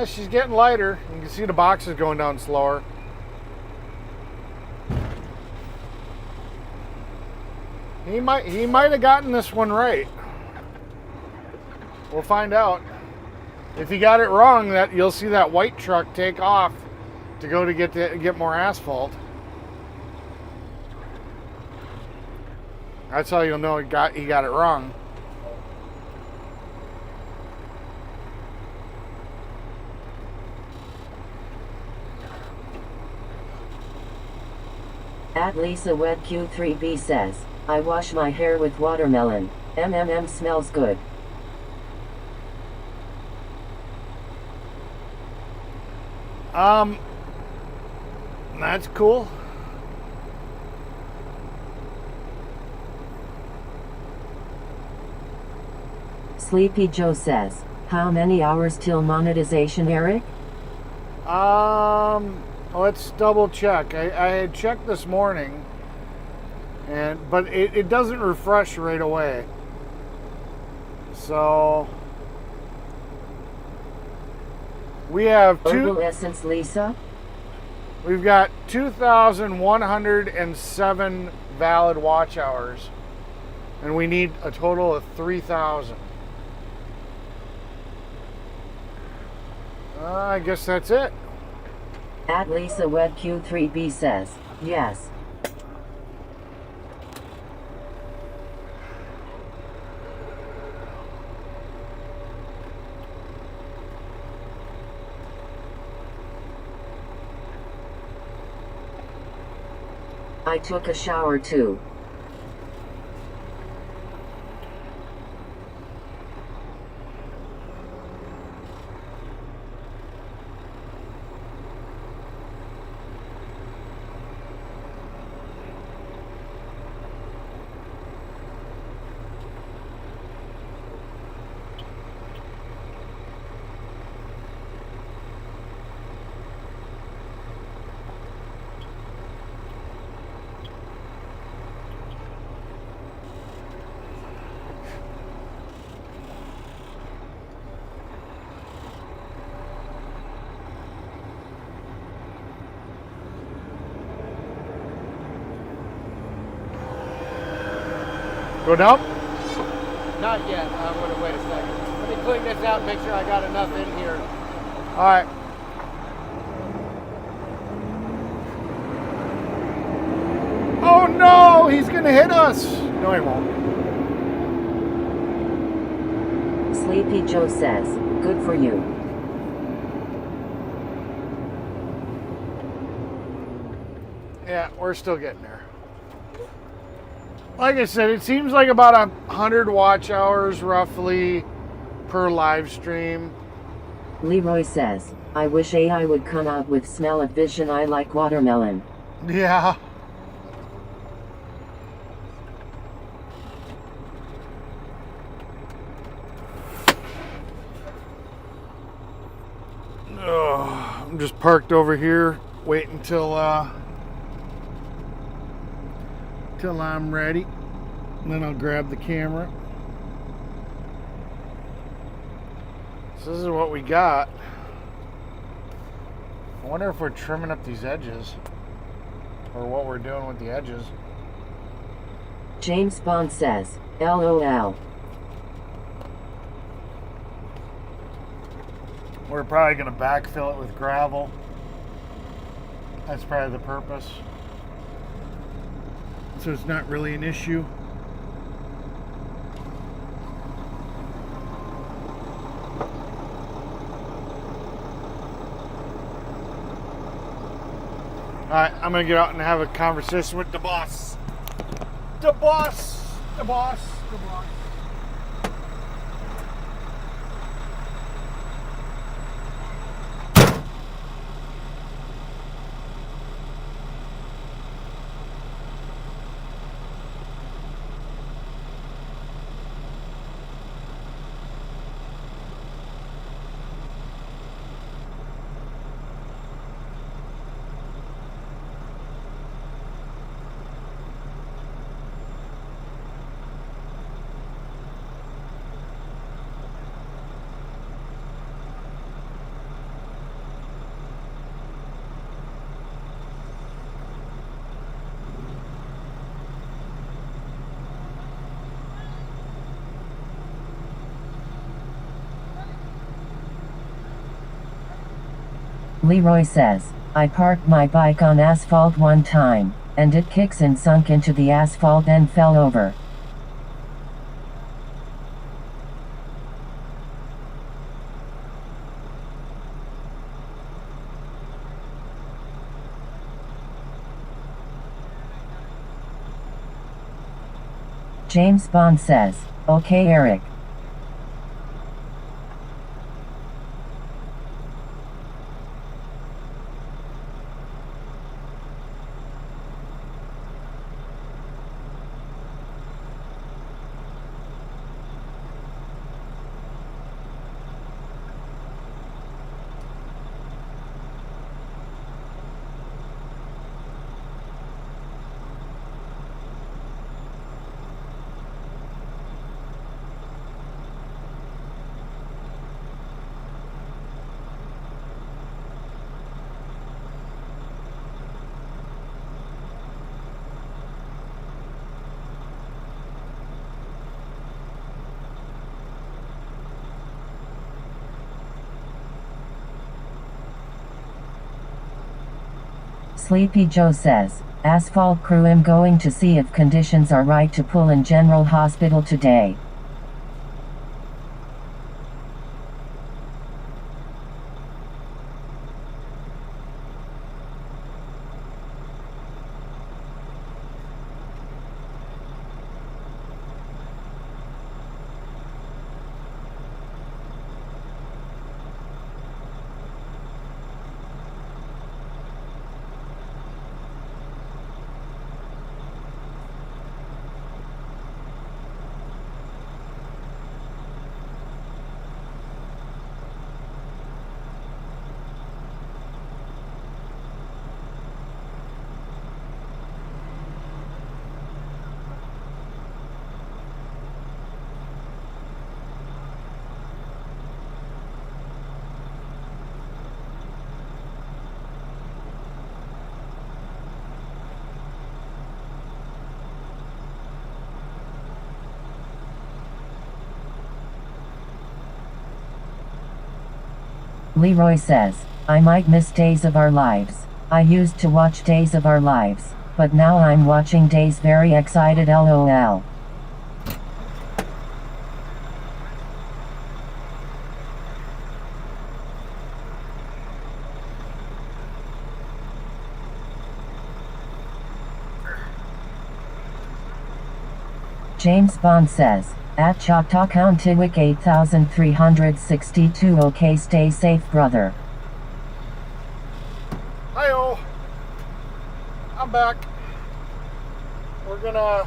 She's getting lighter. You can see the boxes going down slower. He might have gotten this one right. We'll find out. If he got it wrong, that you'll see that white truck take off to go to get more asphalt. That's how you'll know he got it wrong. At Lisa Wet Q3B says, I wash my hair with watermelon. MMM smells good. That's cool. Sleepy Joe says, how many hours till monetization, Eric? Let's double check. I had checked this morning, but it doesn't refresh right away. So we have Herbal Essence Lisa? We've got 2,107 valid watch hours, and we need a total of 3,000. I guess that's it. At Lisa Wet Q3B says, yes. I took a shower too. Go down? Not yet. I'm gonna wait a second. Let me clean this out and make sure I got enough in here. All right. Oh no, he's gonna hit us. No, he won't. Sleepy Joe says, good for you. Yeah, we're still getting there. Like I said, it seems like about 100 watch hours roughly per live stream. Leroy says, I wish AI would come out with smell of vision. I like watermelon. Yeah. I'm just parked over here waiting till I'm ready. And then I'll grab the camera. So this is what we got. I wonder if we're trimming up these edges or what we're doing with the edges. James Bond says, LOL. We're probably going to backfill it with gravel. That's probably the purpose. So it's not really an issue. Alright, I'm going to get out and have a conversation with the boss. The boss! The boss! The boss! Leroy says, I parked my bike on asphalt one time, and it kicks and sunk into the asphalt and fell over. James Bond says, okay Eric. Sleepy Joe says, asphalt crew, I'm going to see if conditions are right to pull in General Hospital today. Leroy says, I might miss Days of Our Lives. I used to watch Days of Our Lives, but now I'm watching Days very excited LOL. James Bond says, at Choctaw Countiwick 8362 okay stay safe brother. Hi-oh. I'm back. We're gonna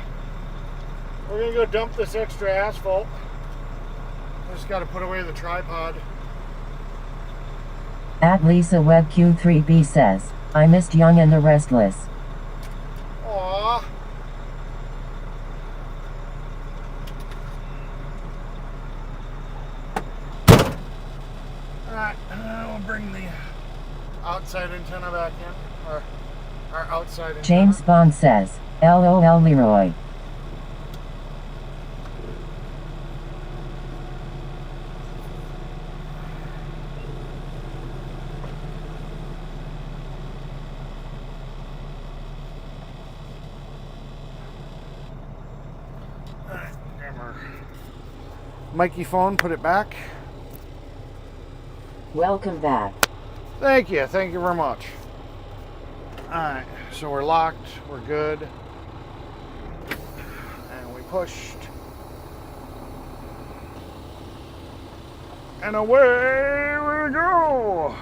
go dump this extra asphalt. I just gotta put away the tripod. At Lisa Webb Q3B says, I missed Young and the Restless. Aww. Alright, we'll bring the outside antenna back in, or our outside antenna. James Bond says, LOL Leroy. Alright, grab our Mikey phone, put it back. Welcome back. Thank you very much. Alright, so we're locked, we're good. And we pushed. And away we go!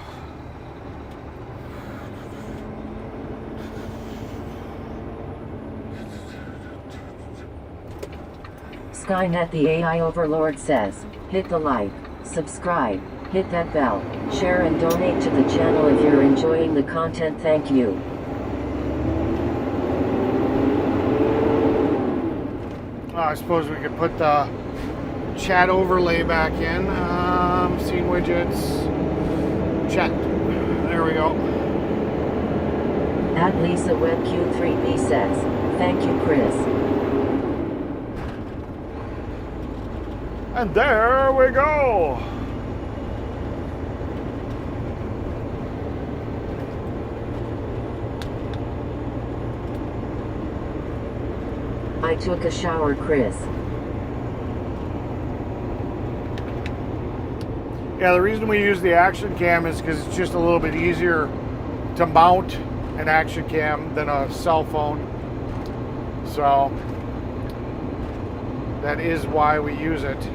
Skynet the AI Overlord says, hit the like, subscribe, hit that bell, share and donate to the channel if you're enjoying the content. Thank you. I suppose we could put the chat overlay back in. Scene widgets. Chat. There we go. At Lisa Webb Q3B says, thank you Chris. And there we go. I took a shower Chris. Yeah, the reason we use the action cam is because it's just a little bit easier to mount an action cam than a cell phone. So that is why we use it.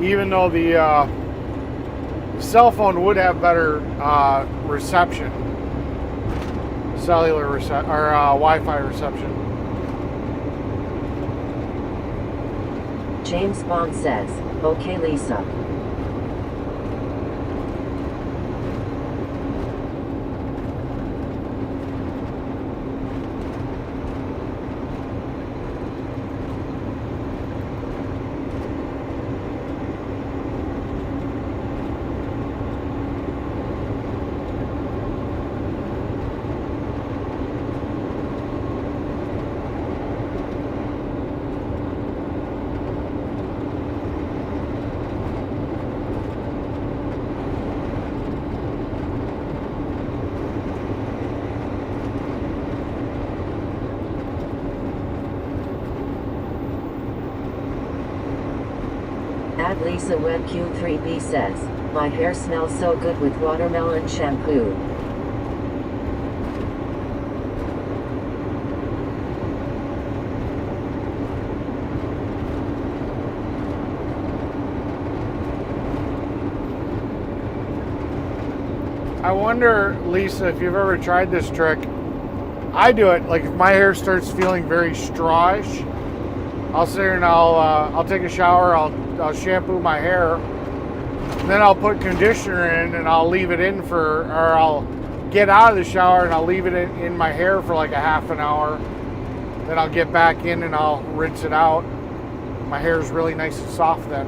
Even though the cell phone would have better reception, cellular reception, or Wi-Fi reception. James Bond says, okay Lisa. At Lisa Webb Q3B says, my hair smells so good with watermelon shampoo. I wonder, Lisa, if you've ever tried this trick. I do it, like if my hair starts feeling very strawish, I'll sit here and I'll take a shower, I'll shampoo my hair, then I'll put conditioner in and I'll leave it in or I'll get out of the shower and I'll leave it in my hair for like a half an hour. Then I'll get back in and I'll rinse it out. My hair is really nice and soft then.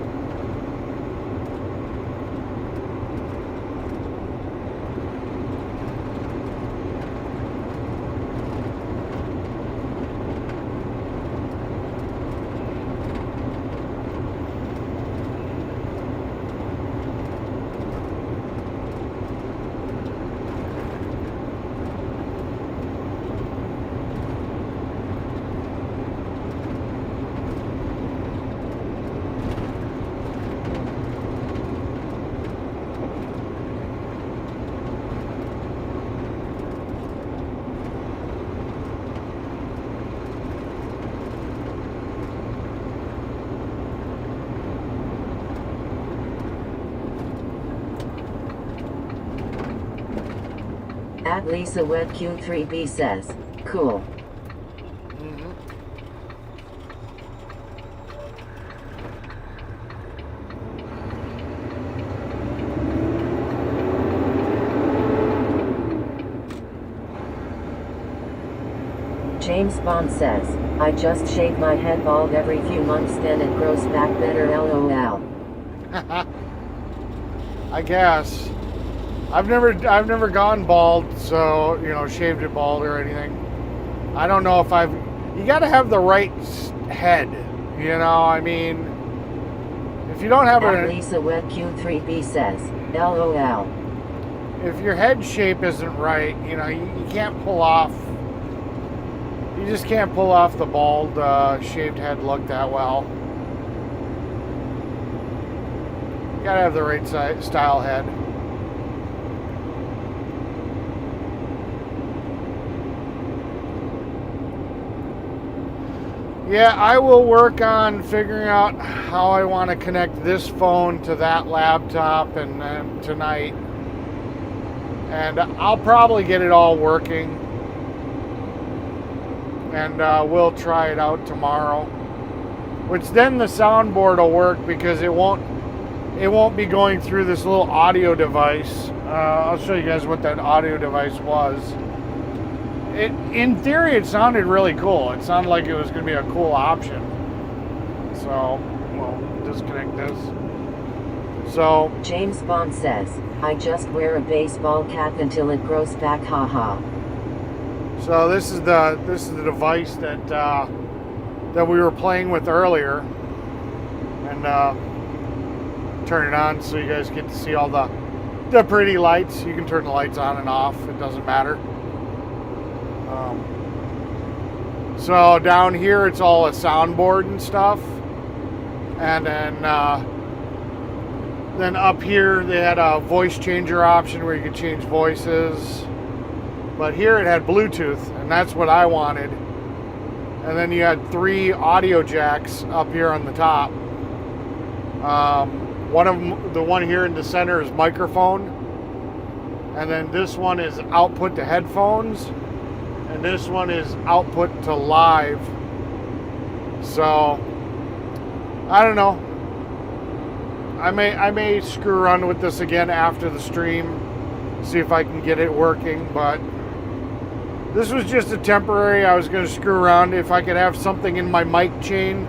At Lisa Wet Q3B says, cool. James Bond says, I just shave my head bald every few months, then it grows back better, lol. I guess. I've never gone bald, so, you know, shaved it bald or anything. I don't know if you gotta have the right head, you know, I mean, if you don't have At Lisa Wet Q3B says, lol. If your head shape isn't right, you know, you can't pull off, you just can't pull off the bald, shaved head look that well. You gotta have the right style head. Yeah, I will work on figuring out how I want to connect this phone to that laptop and tonight. And I'll probably get it all working. And we'll try it out tomorrow. Which then the soundboard will work because it won't be going through this little audio device. I'll show you guys what that audio device was. In theory, it sounded really cool. It sounded like it was going to be a cool option. So, we'll disconnect this. So, James Bond says, I just wear a baseball cap until it grows back, haha. So this is the device that that we were playing with earlier, and turn it on so you guys get to see all the pretty lights. You can turn the lights on and off. It doesn't matter. So down here it's all a soundboard and stuff, and then up here they had a voice changer option where you could change voices, but here it had Bluetooth, and that's what I wanted. And then you had 3 audio jacks up here on the top. One of them, the one here in the center, is microphone, and then this one is output to headphones, and this one is output to live. So I don't know. I may screw around with this again after the stream, see if I can get it working, but this was just a temporary. I was going to screw around. If I could have something in my mic chain,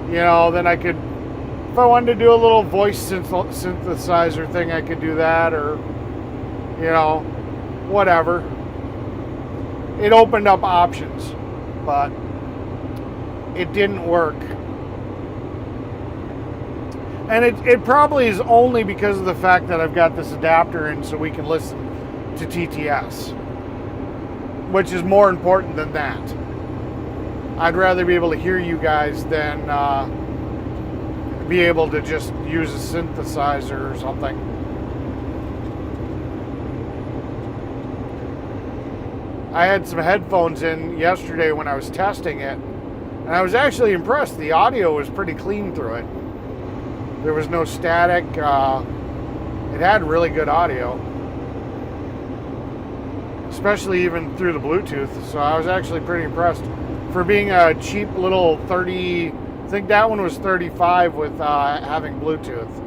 you know, then I could, if I wanted to do a little voice synthesizer thing, I could do that, or, you know, whatever. It opened up options, but it didn't work. And it probably is only because of the fact that I've got this adapter in so we can listen to TTS, which is more important than that. I'd rather be able to hear you guys than be able to just use a synthesizer or something. I had some headphones in yesterday when I was testing it, and I was actually impressed. The audio was pretty clean through it. There was no static. It had really good audio, especially even through the Bluetooth. So I was actually pretty impressed for being a cheap little 30. I think that one was 35 with having Bluetooth.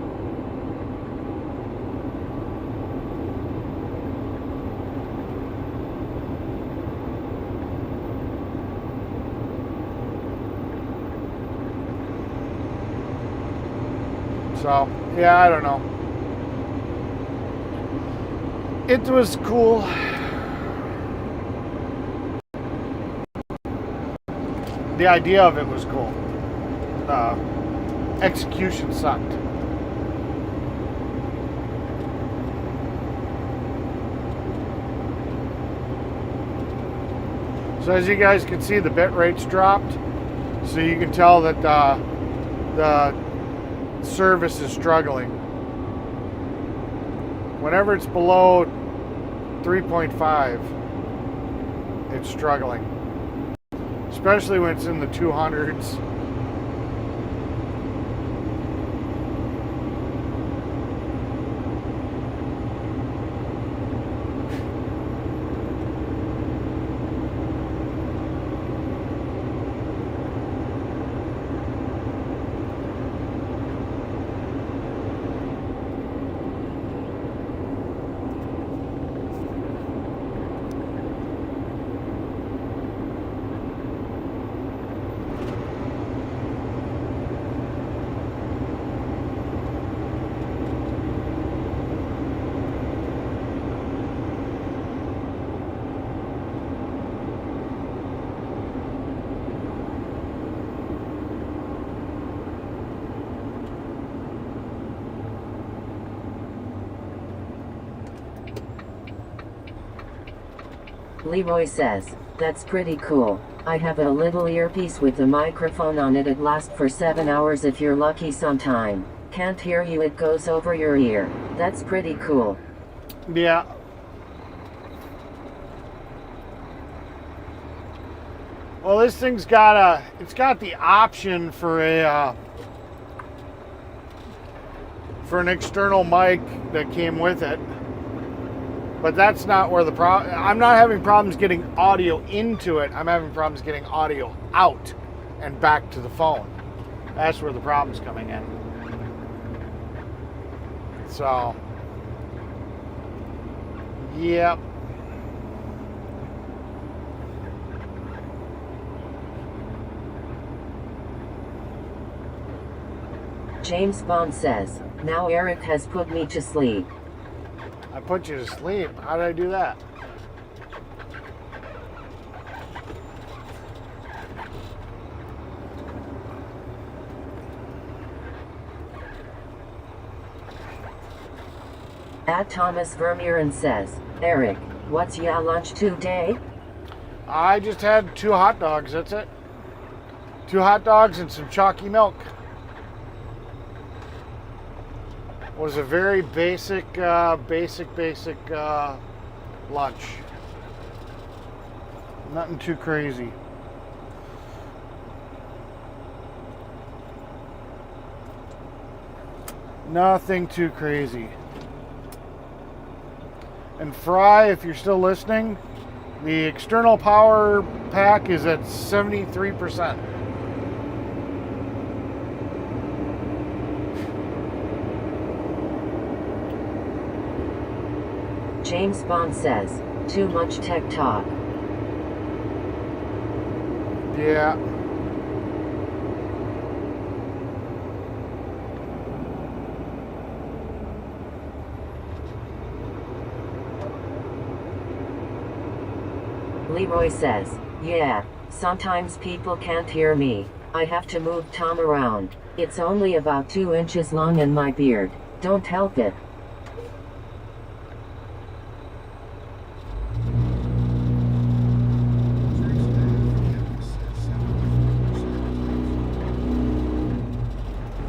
So, yeah, I don't know. It was cool. The idea of it was cool. Execution sucked. So as you guys can see, the bit rate's dropped. So you can tell that the service is struggling. Whenever it's below 3.5, it's struggling, especially when it's in the 200s. Leroy says, that's pretty cool. I have a little earpiece with a microphone on it. It lasts for 7 hours if you're lucky sometime. Can't hear you, it goes over your ear. That's pretty cool. Yeah. Well, this thing's got it's got the option for an external mic that came with it. But that's not where the problem. I'm not having problems getting audio into it. I'm having problems getting audio out and back to the phone. That's where the problem's coming in. So, yep. James Bond says, now Eric has put me to sleep. I put you to sleep. How did I do that? At Thomas Vermeeren says, Eric, what's ya lunch today? I just had 2 hot dogs, that's it. 2 hot dogs and some chalky milk. Was a very basic lunch. Nothing too crazy. Nothing too crazy. And Fry, if you're still listening, the external power pack is at 73%. James Bond says, too much tech talk. Yeah. Leroy says, yeah, sometimes people can't hear me. I have to move Tom around. It's only about 2 inches long in my beard. Don't help it.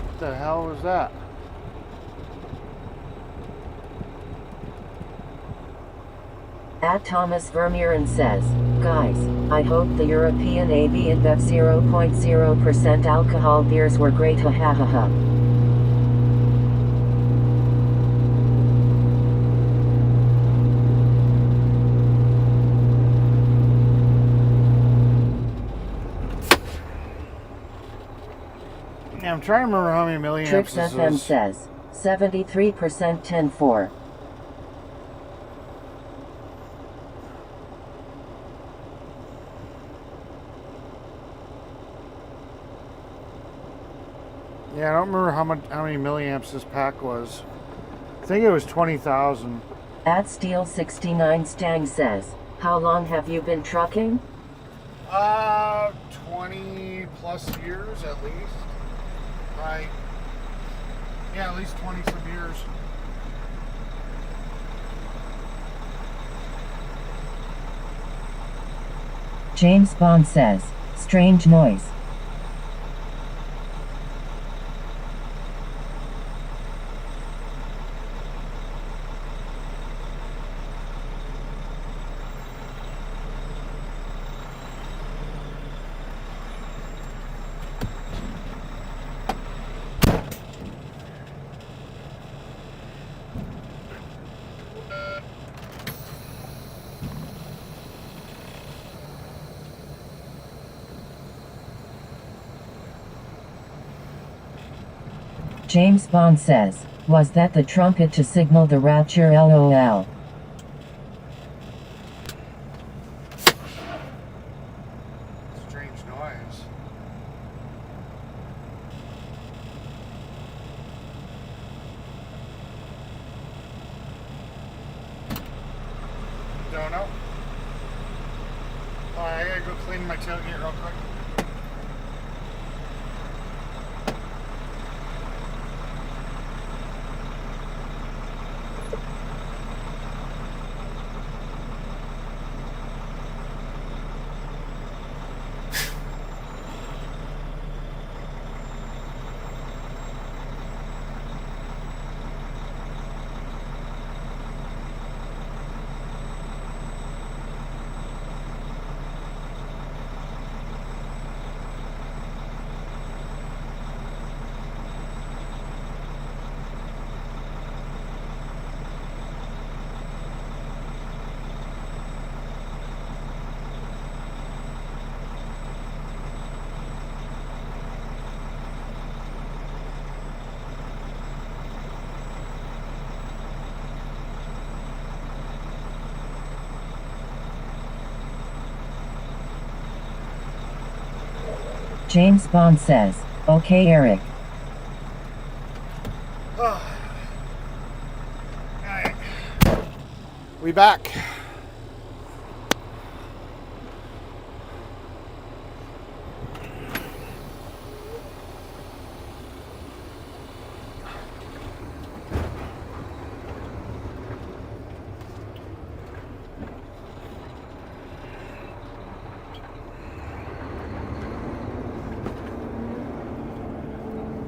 What the hell was that? At Thomas Vermeeren says, guys, I hope the European AB InBev 0.0% alcohol beers were great, ha ha ha ha. Yeah, I'm trying to remember how many milliamps Trix this FM is. says, 73% 10.4. Yeah, I don't remember how many milliamps this pack was. I think it was 20,000. At Steel69 Stang says, how long have you been trucking? 20 plus years at least. Right. Yeah, at least 20 some years. James Bond says, strange noise. James Bond says, was that the trumpet to signal the rapture, LOL? Strange noise. Don't know. Alright, I gotta go clean my tailgate real quick. James Bond says, okay Eric. Alright. We back.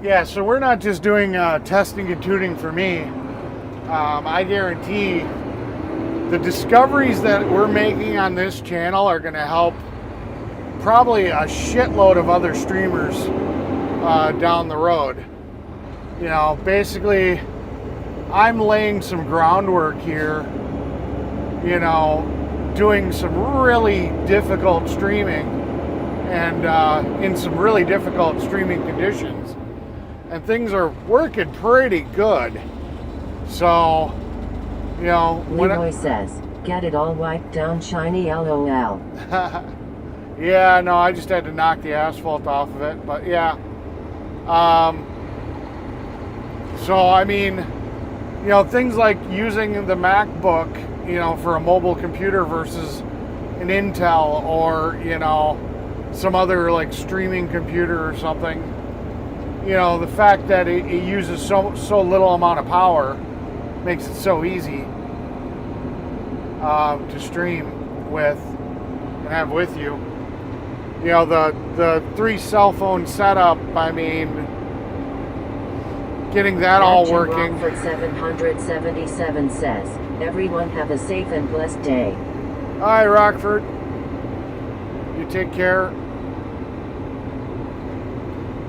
Yeah, so we're not just doing testing and tuning for me. I guarantee the discoveries that we're making on this channel are going to help probably a shitload of other streamers down the road. You know, basically, I'm laying some groundwork here, you know, doing some really difficult streaming and in some really difficult streaming conditions. And things are working pretty good. So, you know, Leroy says, get it all wiped down shiny LOL. Yeah, no, I just had to knock the asphalt off of it, but yeah. So, I mean, you know, things like using the MacBook, you know, for a mobile computer versus an Intel or, you know, some other like streaming computer or something. You know, the fact that it uses so little amount of power makes it so easy to stream with and have with you. You know, the 3 cell phone setup, I mean, getting that all working. Rockford 777 says, everyone have a safe and blessed day. Hi, Rockford. You take care.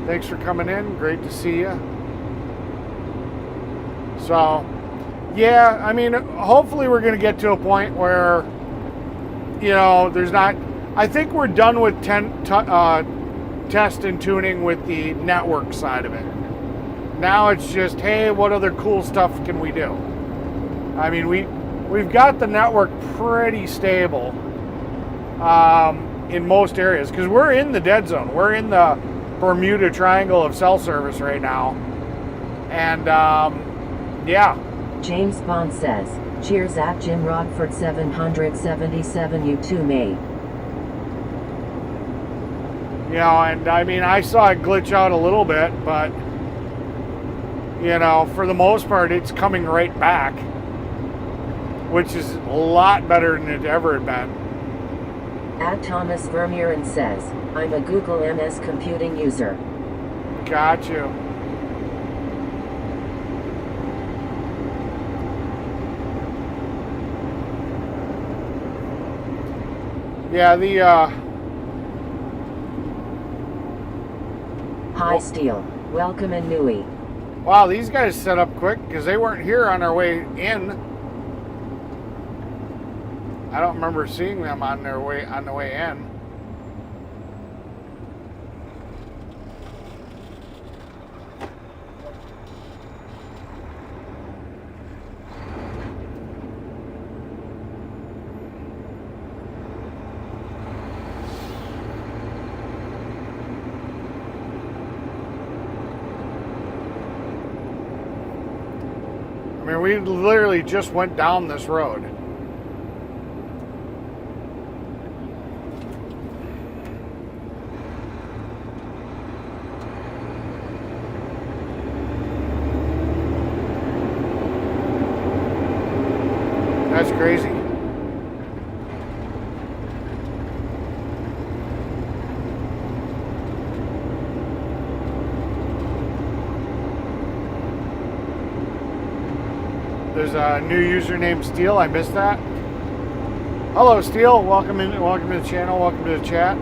Thanks for coming in. Great to see you. So, yeah, I mean, hopefully we're going to get to a point where, you know, there's not... I think we're done with test and tuning with the network side of it. Now it's just, hey, what other cool stuff can we do? I mean, we've got the network pretty stable in most areas because we're in the dead zone. We're in the Bermuda Triangle of cell service right now. And, yeah. James Bond says, cheers at Jim Rodford 777 you too mate. You know, and I mean, I saw it glitch out a little bit, but, you know, for the most part, it's coming right back, which is a lot better than it ever had been. At Thomas Vermeeren says, I'm a Google MS computing user. Got you. Yeah, the, Hi Steel, welcome in Nui. wow, these guys set up quick because they weren't here on their way in. I don't remember seeing them on the way in. I mean, we literally just went down this road. That's crazy. There's a new user named Steel. I missed that. Hello, Steel. Welcome in. Welcome to the channel. Welcome to the chat.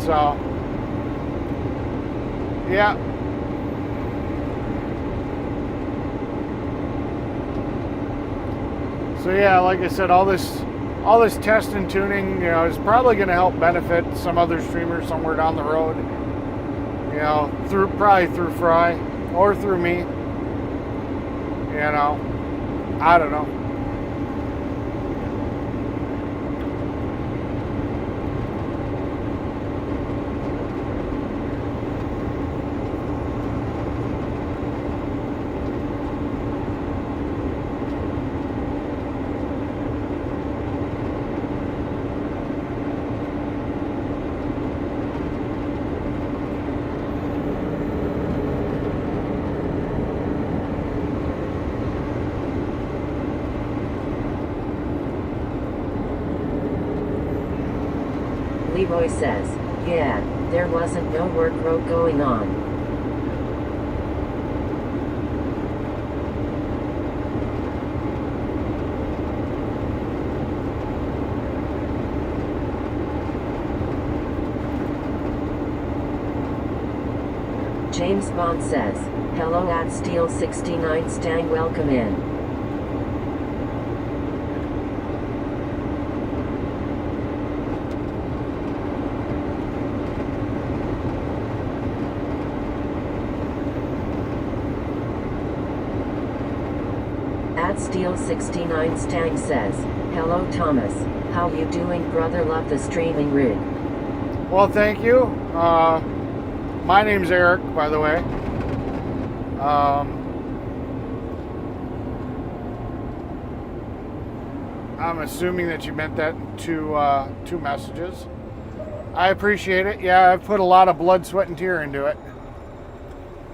So, yeah. So yeah, like I said, all this test and tuning, you know, is probably going to help benefit some other streamers somewhere down the road. You know, probably through Fry or through me. You know, I don't know. Leroy says, yeah, there wasn't no work road going on. James Bond says, hello at Steel 69 Stang, welcome in. At Steel 69 Stang says, hello Thomas, how you doing brother, love the streaming rig. Well, thank you. My name's Eric, by the way. I'm assuming that you meant that in two messages. I appreciate it. Yeah, I've put a lot of blood, sweat, and tear into it.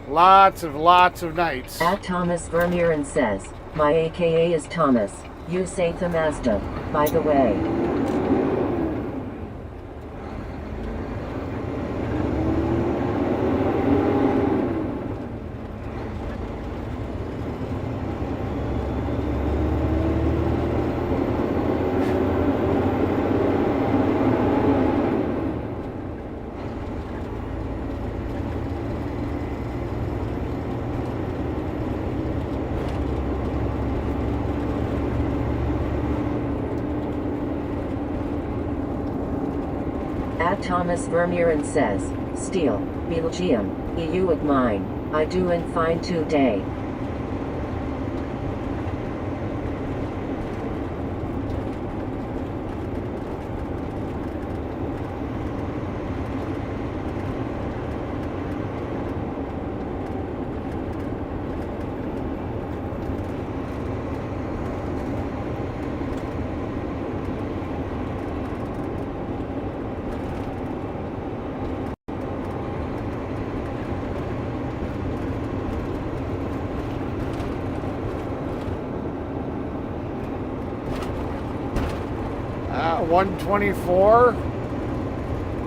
Lots of nights. At Thomas Vermeeren says, my AKA is Thomas. You say the Mazda, by the way. At Thomas Vermeeren says, Steel, Belgium, EU at mine, I doing fine today. Ah, 124.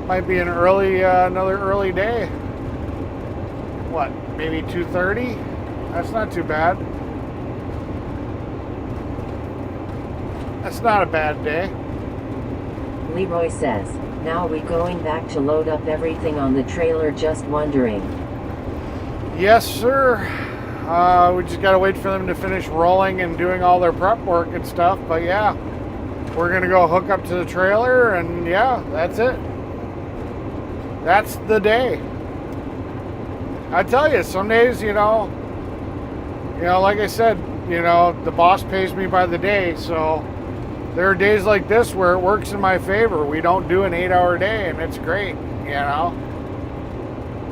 Might be another early day. What, maybe 2:30? That's not too bad. That's not a bad day. Leroy says, now we going back to load up everything on the trailer, just wondering. Yes, sir. We just gotta wait for them to finish rolling and doing all their prep work and stuff. But yeah, we're gonna go hook up to the trailer, and yeah, that's it. That's the day. I tell you, some days, like I said, the boss pays me by the day, so there are days like this where it works in my favor. We don't do an 8-hour day, and it's great,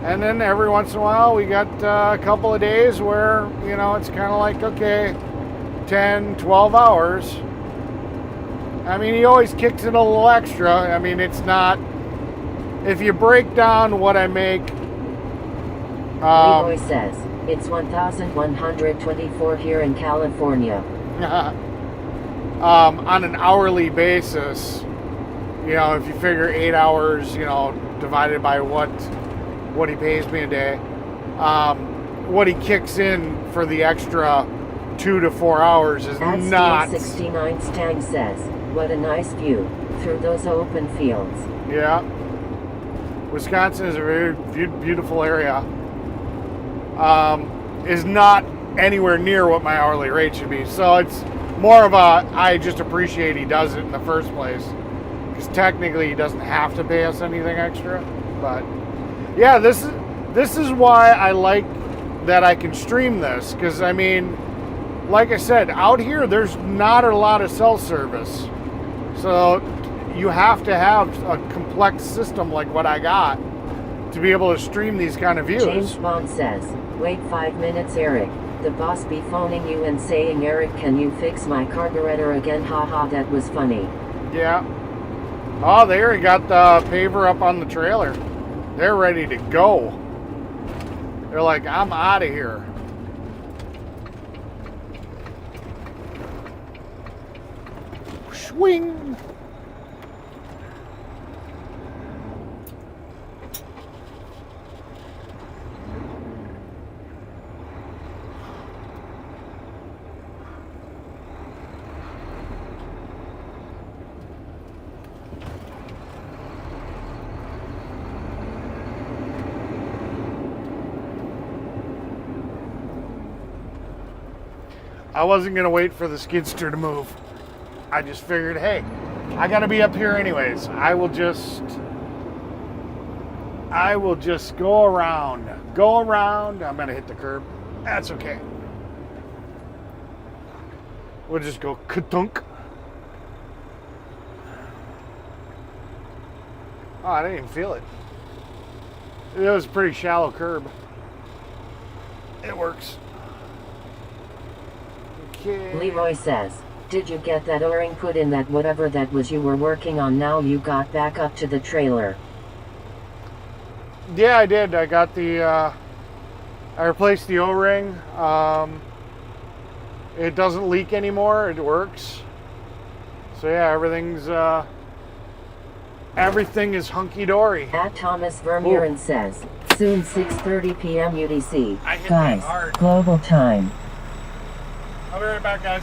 And then every once in a while, we got a couple of days where, it's kind of like, okay, 10, 12 hours. I mean, he always kicks in a little extra. I mean, it's not, if you break down what I make. Leroy says, it's 1,124 here in California. On an hourly basis, if you figure 8 hours, divided by what he pays me a day, what he kicks in for the extra 2 to 4 hours is At not. 69 Stang says, what a nice view through those open fields. Yeah, Wisconsin is a very beautiful area. Is not anywhere near what my hourly rate should be, so it's more of I just appreciate he does it in the first place, because technically he doesn't have to pay us anything extra. But yeah, this is why I like that I can stream this, because I mean, like I said, out here there's not a lot of cell service, so you have to have a complex system like what I got to be able to stream these kind of views. James Bond says, wait 5 minutes Eric, the boss be phoning you and saying, Eric, can you fix my carburetor again? Haha, that was funny. Yeah. Oh, they already got the paver up on the trailer. They're ready to go. They're like, I'm out of here. Swing. I wasn't going to wait for the skid steer to move. I just figured, hey, I got to be up here anyways. I will just go around. Go around. I'm going to hit the curb. That's okay. We'll just go ka-dunk. Oh, I didn't even feel it. It was a pretty shallow curb. It works. Okay. Leroy says, did you get that O-ring put in that whatever that was you were working on now you got back up to the trailer? Yeah, I did. I got the, I replaced the O-ring. It doesn't leak anymore. It works. So yeah, everything is hunky-dory. At Thomas Vermeeren says, soon 6:30 p.m. UTC. I hit that Guys, hard. global time. I'll be right back, guys.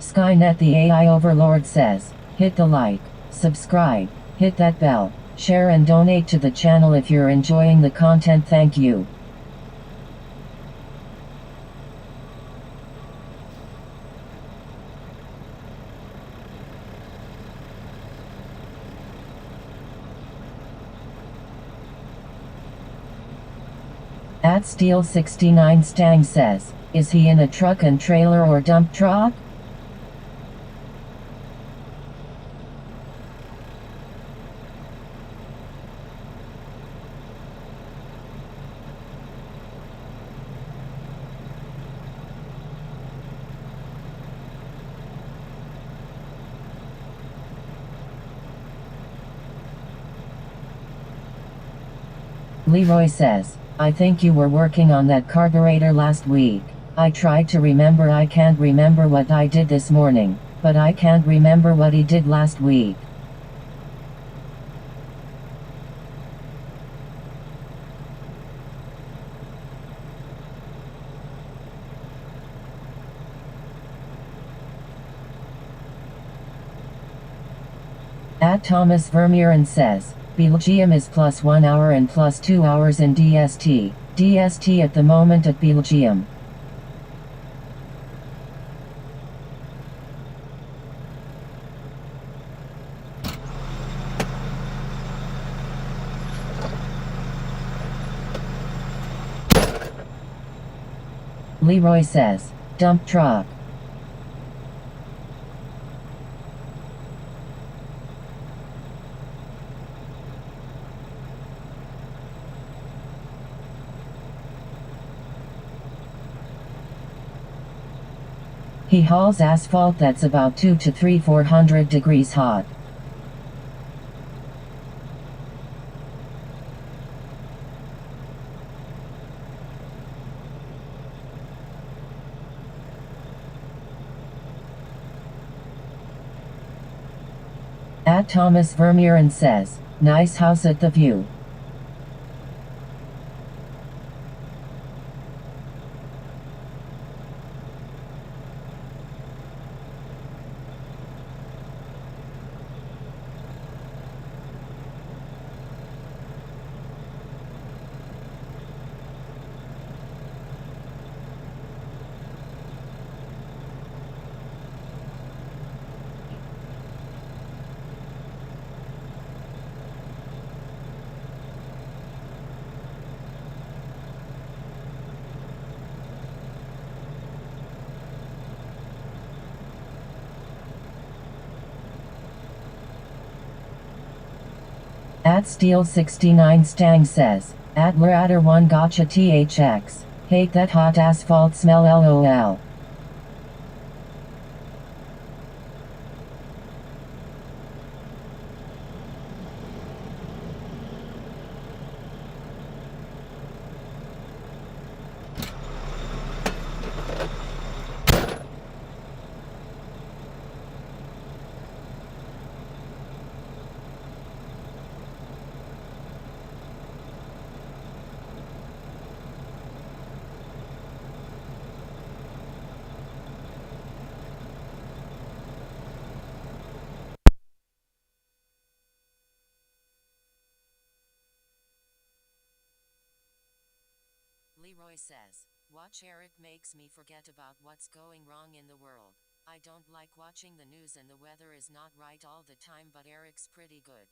Skynet the AI Overlord says, hit the like, subscribe, hit that bell, share and donate to the channel if you're enjoying the content. Thank you. At Steel69 Stang says, is he in a truck and trailer or dump truck? Leroy says, I think you were working on that carburetor last week. I tried to remember. I can't remember what I did this morning, but I can't remember what he did last week. At Thomas Vermeeren says, Belgium is plus 1 hour and plus 2 hours in DST. DST at the moment at Belgium. Leroy says, dump truck. He hauls asphalt that's about 2 to 400 degrees hot. At Thomas Vermeeren says, nice house at the view. At Steel 69 Stang says, Adler Adder 1 Gotcha THX. Hate that hot asphalt smell LOL. Leroy says, watch Eric makes me forget about what's going wrong in the world. I don't like watching the news and the weather is not right all the time, but Eric's pretty good.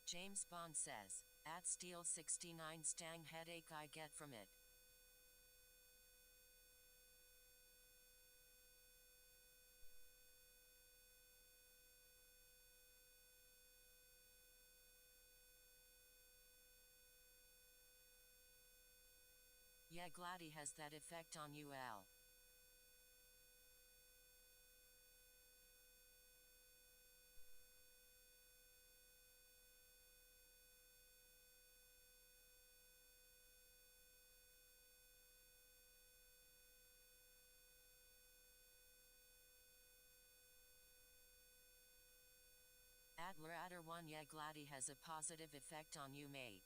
James Bond says, at Steel 69 Stang headache I get from it. Yeah, glad he has that effect on UL. Adler Adder 1 Yeah, glad he has a positive effect on you, mate.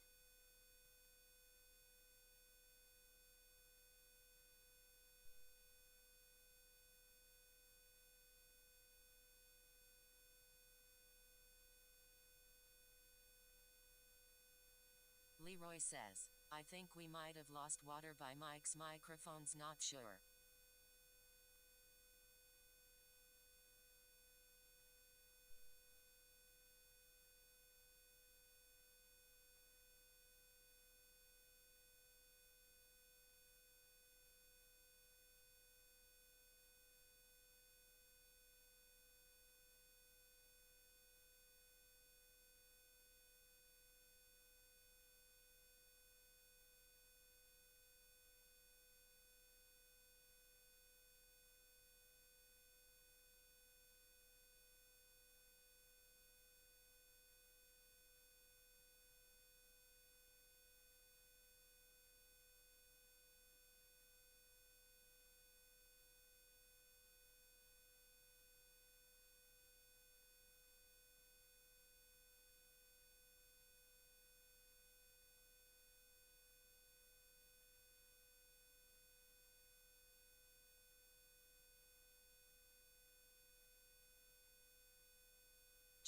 Leroy says, I think we might have lost water by Mike's microphones, not sure.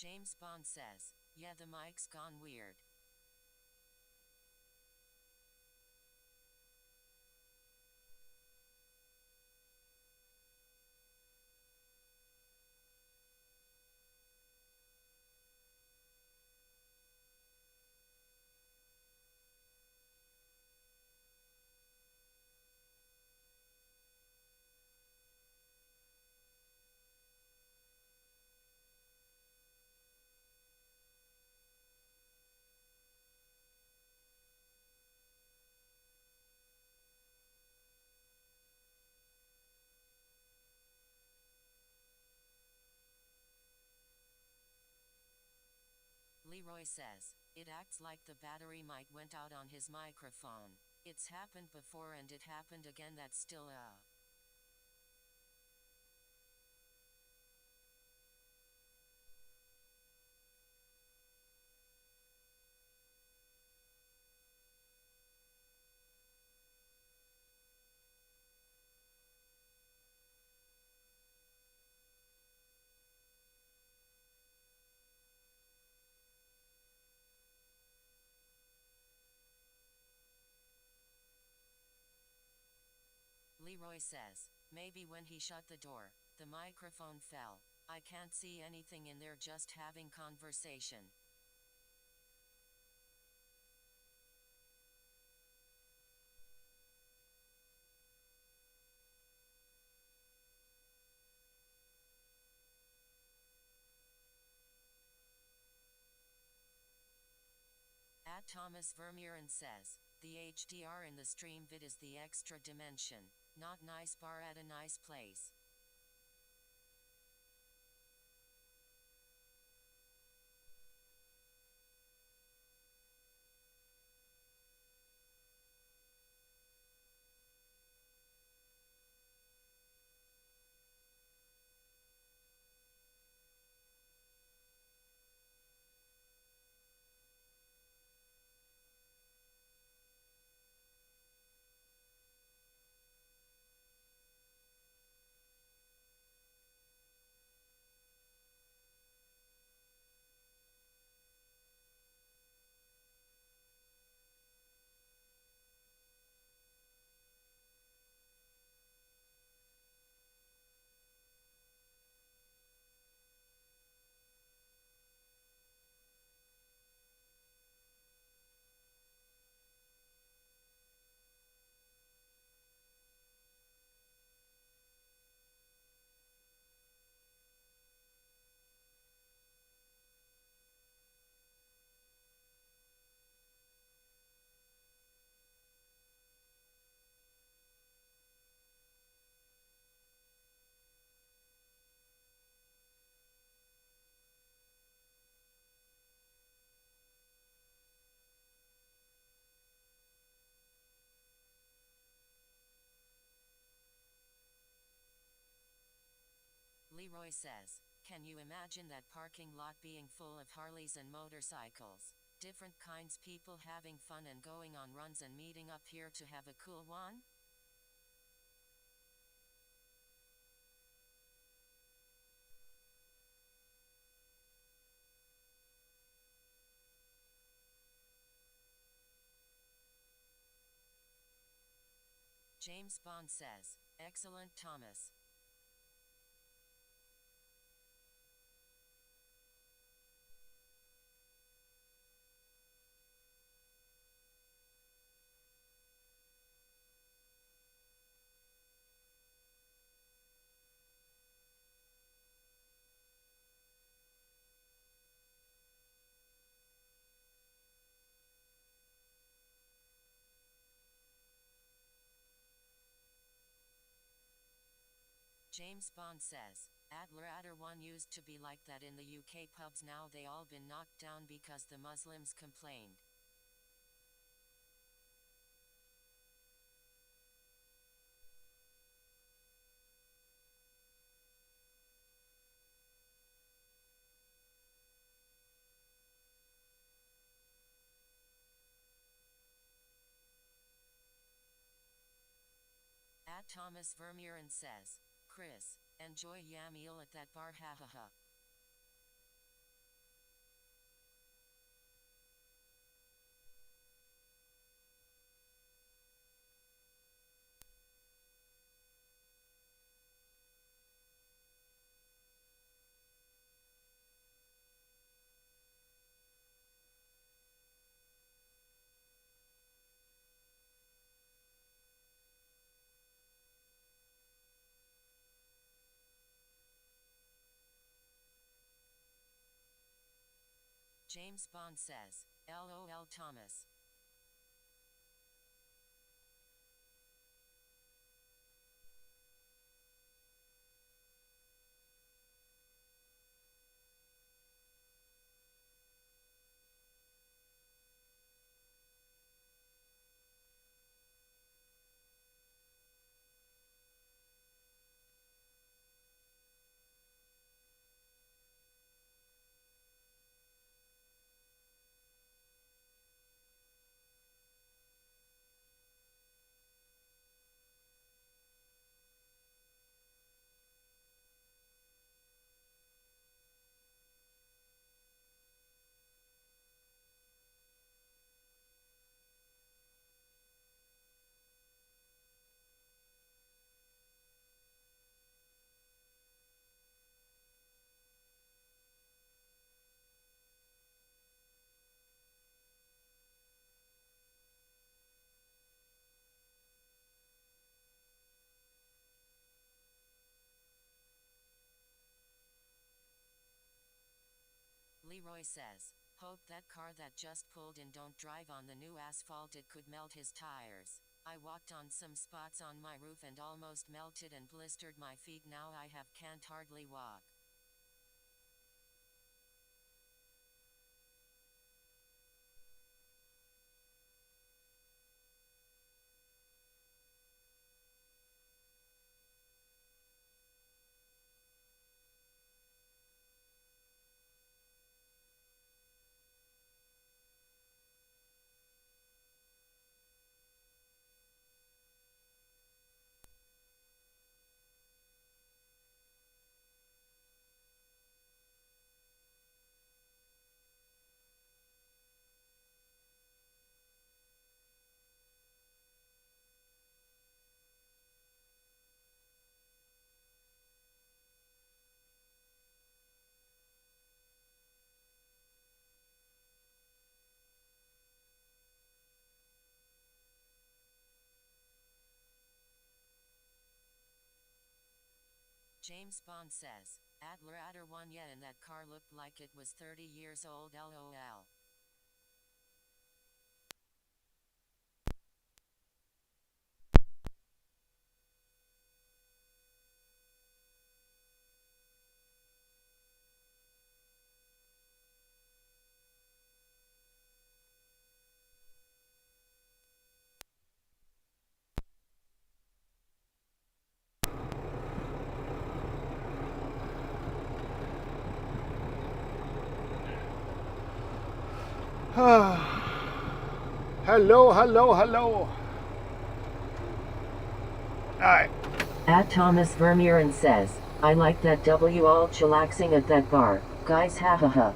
James Bond says, yeah, the mic's gone weird. Leroy says, it acts like the battery might went out on his microphone. It's happened before and it happened again, that's still Leroy says, maybe when he shut the door, the microphone fell. I can't see anything in there, just having conversation. At Thomas Vermeeren says, the HDR in the stream vid is the extra dimension. Not nice bar at a nice place. Leroy says, can you imagine that parking lot being full of Harleys and motorcycles? Different kinds, people having fun and going on runs and meeting up here to have a cool one? James Bond says, excellent, Thomas. James Bond says, Adler one used to be like that in the UK pubs, now they all been knocked down because the Muslims complained. At Thomas Vermeeren says, Chris, enjoy ya meal at that bar, hahaha. James Bond says, LOL Thomas. Leroy says, hope that car that just pulled in don't drive on the new asphalt, it could melt his tires. I walked on some spots on my roof and almost melted and blistered my feet, now I can't hardly walk. James Bond says, Adler Adder one yet and that car looked like it was 30 years old, LOL. Hello, hello, hello. Alright. At Thomas Vermeeren says, I like that W all chillaxing at that bar. Guys, hahaha.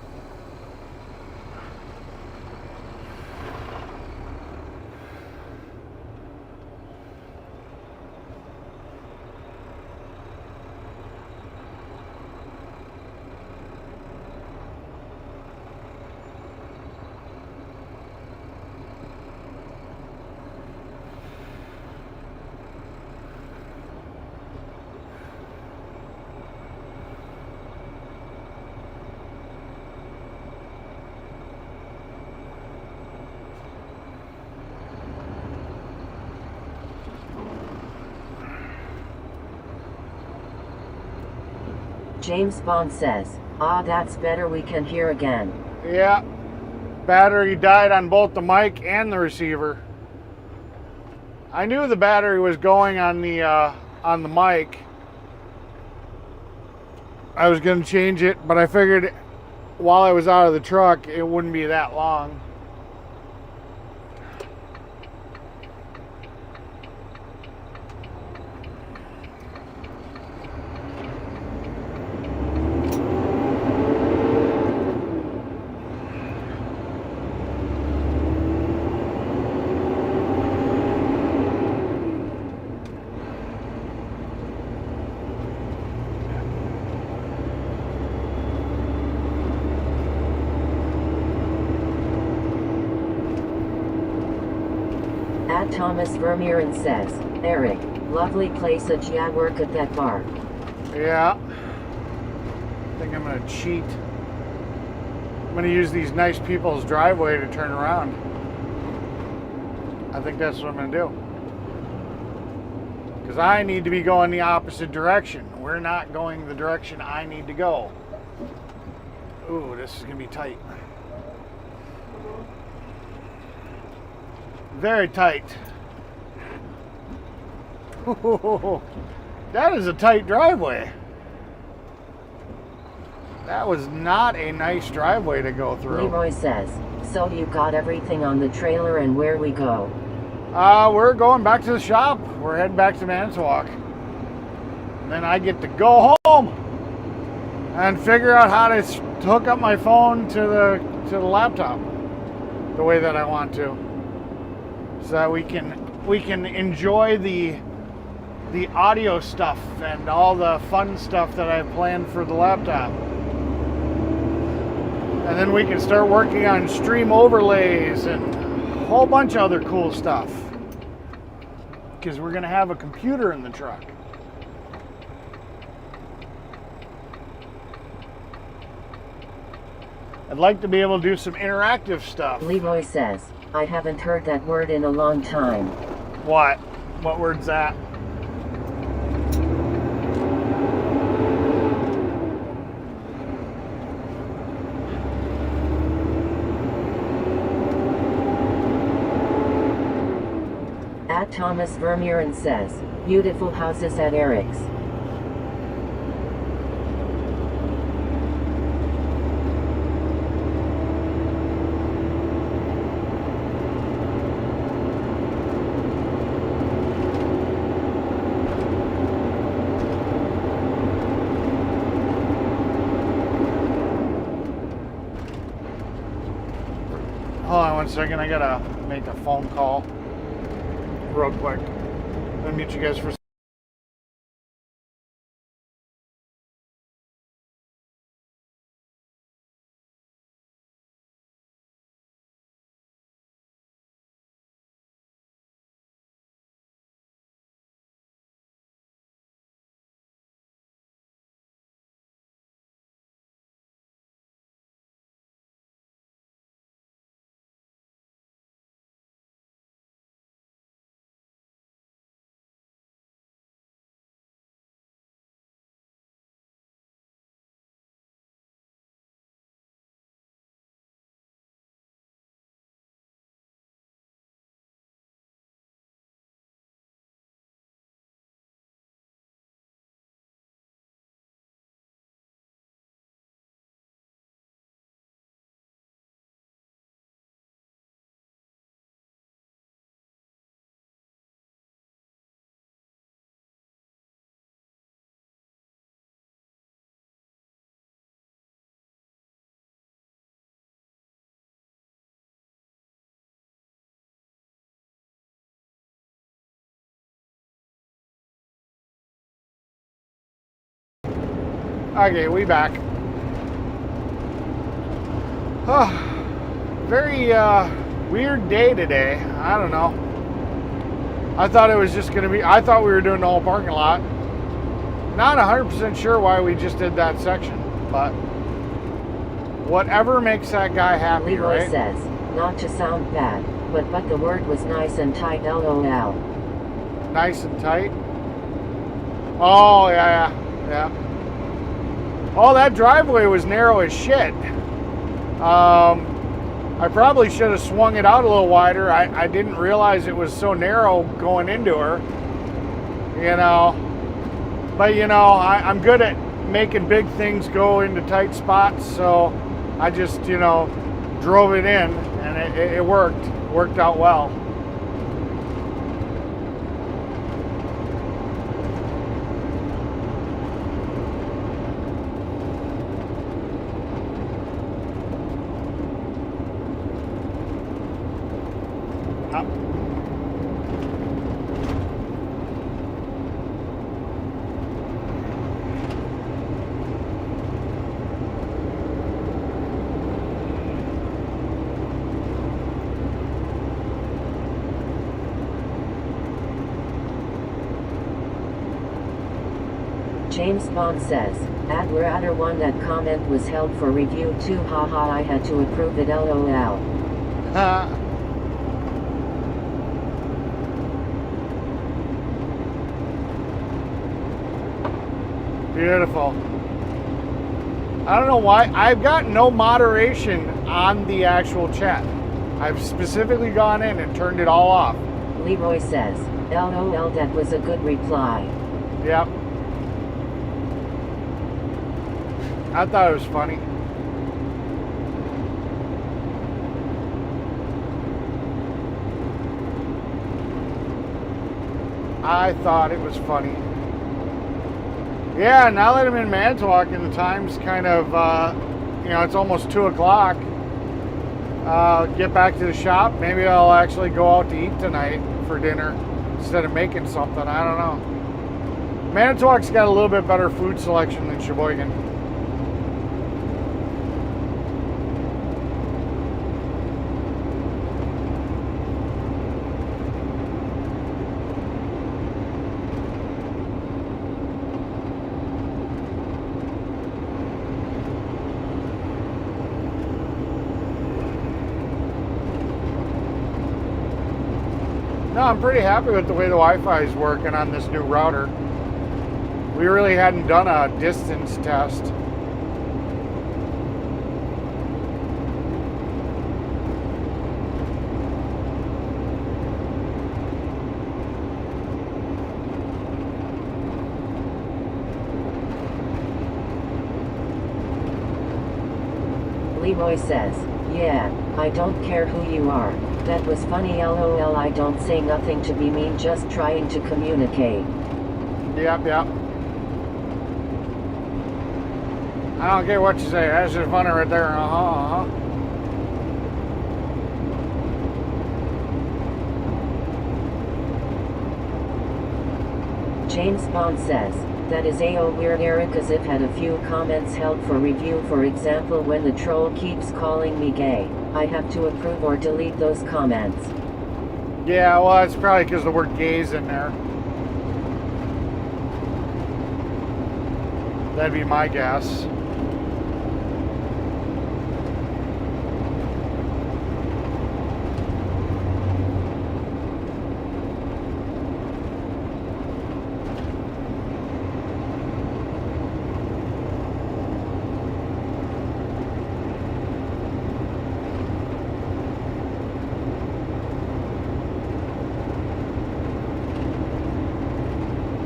James Bond says, ah, that's better, we can hear again. Yeah. Battery died on both the mic and the receiver. I knew the battery was going on the mic. I was going to change it, but I figured while I was out of the truck, it wouldn't be that long. At Thomas Vermeeren says, Eric, lovely place at ya, work at that bar. Yeah. I think I'm going to cheat. I'm going to use these nice people's driveway to turn around. I think that's what I'm going to do. Because I need to be going the opposite direction. We're not going the direction I need to go. Ooh, this is going to be tight. Very tight. Ooh, that is a tight driveway. That was not a nice driveway to go through. Leroy says, so you got everything on the trailer and where we go? We're going back to the shop. We're heading back to Manitowoc. And then I get to go home and figure out how to hook up my phone to the laptop the way that I want to, so that we can enjoy the audio stuff and all the fun stuff that I've planned for the laptop. And then we can start working on stream overlays and a whole bunch of other cool stuff. Because we're going to have a computer in the truck. I'd like to be able to do some interactive stuff. Leroy says, I haven't heard that word in a long time. What? What word's that? At Thomas Vermuren says, beautiful houses at Eric's. Hold on 1 second, I gotta make a phone call real quick. Let me mute you guys for a second. Okay, we back. Very weird day today. I don't know. I thought it was just going to be, I thought we were doing the whole parking lot. Not 100% sure why we just did that section, but whatever makes that guy happy, Leroy right? says, not to sound bad, but the word was nice and tight, LOL. Nice and tight. Oh, yeah. Oh, that driveway was narrow as shit. I probably should have swung it out a little wider. I didn't realize it was so narrow going into her. You know. But, you know, I'm good at making big things go into tight spots. So I just, you know, drove it in and it worked. It worked out well. James Bond says, Adler one that comment was held for review too, haha, I had to approve it, lol. Beautiful. I don't know why. I've got no moderation on the actual chat. I've specifically gone in and turned it all off. Leroy says, lol, that was a good reply. Yep. I thought it was funny. I thought it was funny. Yeah, now that I'm in Manitowoc and the time's kind of, it's almost 2 o'clock, get back to the shop. Maybe I'll actually go out to eat tonight for dinner instead of making something. I don't know. Manitowoc's got a little bit better food selection than Sheboygan. No, I'm pretty happy with the way the Wi-Fi is working on this new router. We really hadn't done a distance test. Leroy says, yeah, I don't care who you are. That was funny, lol, I don't say nothing to be mean, just trying to communicate. Yep. I don't care what you say. That's just funny right there. James Bond says, that is a weird. Erica's if had a few comments held for review. For example, when the troll keeps calling me gay, I have to approve or delete those comments. Yeah, well, it's probably because the word gay's in there. That'd be my guess.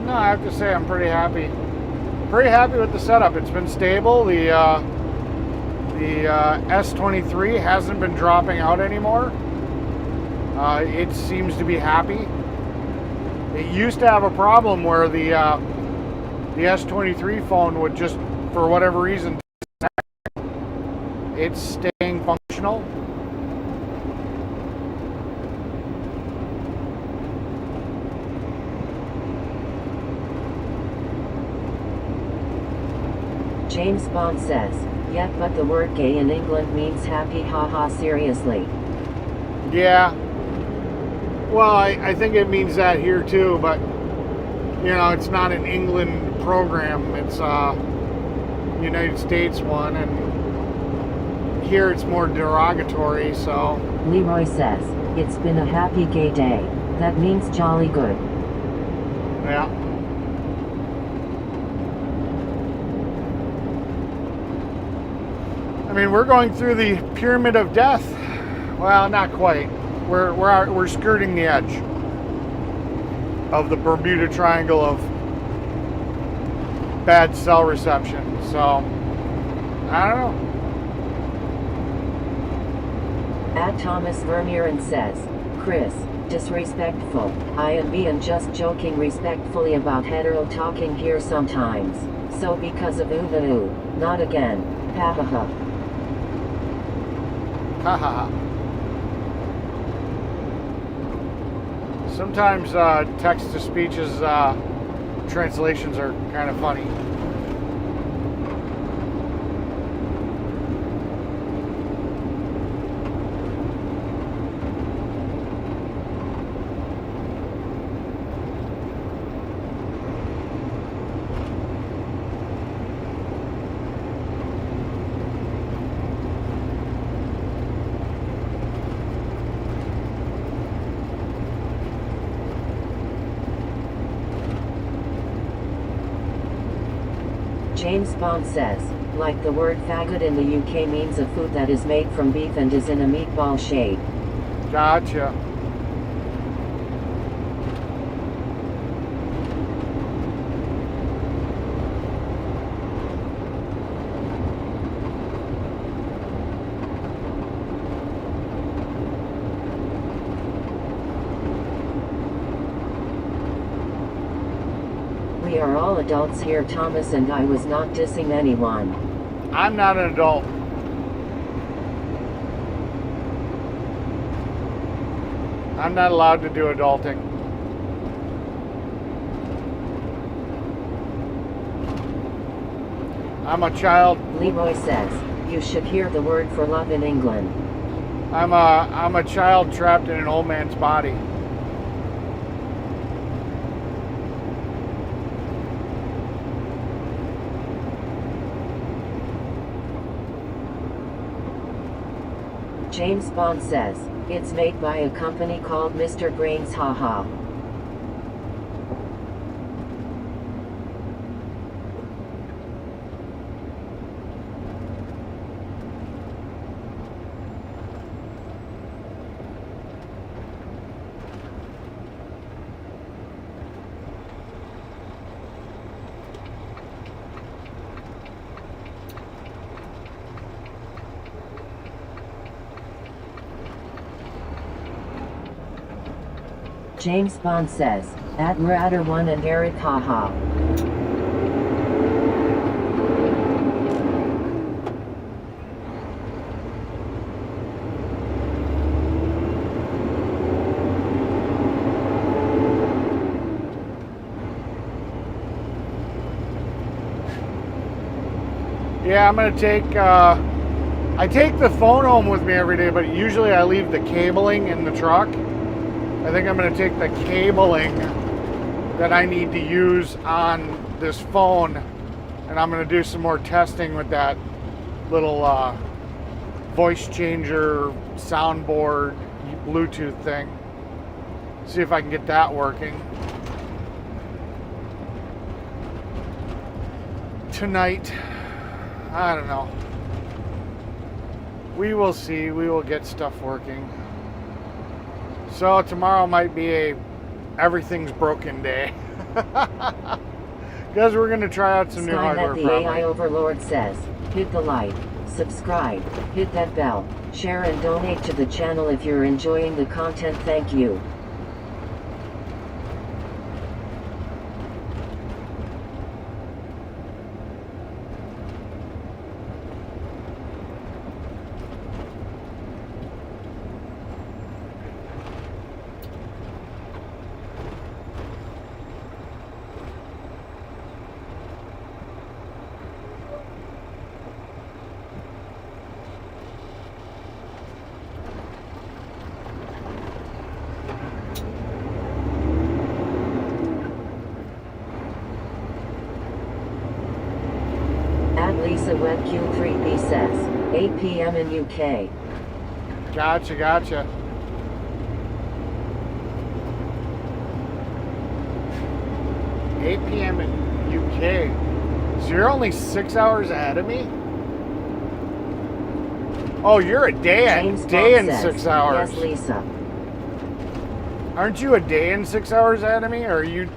No, I have to say I'm pretty happy. Pretty happy with the setup. It's been stable. The S23 hasn't been dropping out anymore. It seems to be happy. It used to have a problem where the S23 phone would just, for whatever reason, it's staying functional. James Bond says, yep, but the word gay in England means happy, haha, seriously. Yeah. Well, I think it means that here too, but, it's not an England program. It's a United States one, and here it's more derogatory, so. Leroy says, it's been a happy gay day. That means jolly good. Yeah. I mean, we're going through the pyramid of death. Well, not quite. We're skirting the edge of the Bermuda Triangle of bad cell reception. So, I don't know. At Thomas Vermeeren says, Chris, disrespectful. I am being just joking respectfully about hetero talking here sometimes. So because of ooh, not again. Ha ha ha. Ha ha ha. Sometimes text-to-speech's translations are kind of funny. James Bond says, like the word faggot in the UK means a food that is made from beef and is in a meatball shape. Gotcha. We are all adults here, Thomas, and I was not dissing anyone. I'm not an adult. I'm not allowed to do adulting. I'm a child. Leroy says, you should hear the word for love in England. I'm a child trapped in an old man's body. James Bond says, it's made by a company called Mr. Brains, haha. James Bond says, Admirator 1 and Eric, haha. Yeah, I'm gonna take, I take the phone home with me every day, but usually I leave the cabling in the truck. I think I'm gonna take the cabling that I need to use on this phone, and I'm gonna do some more testing with that little voice changer, soundboard, Bluetooth thing. See if I can get that working tonight. I don't know. We will see. We will get stuff working. So tomorrow might be a everything's broken day. Because we're going to try out some new hardware. The AI Overlord says, hit the like, subscribe, hit that bell, share and donate to the channel if you're enjoying the content. Thank you. Lisa Wet Q3B says, 8 p.m. in UK. Gotcha, gotcha. "8 p.m. in UK. So you're only 6 hours ahead of me? Oh, you're a day in 6 hours. Yes, Lisa. Aren't you a day in 6 hours ahead of me? Or you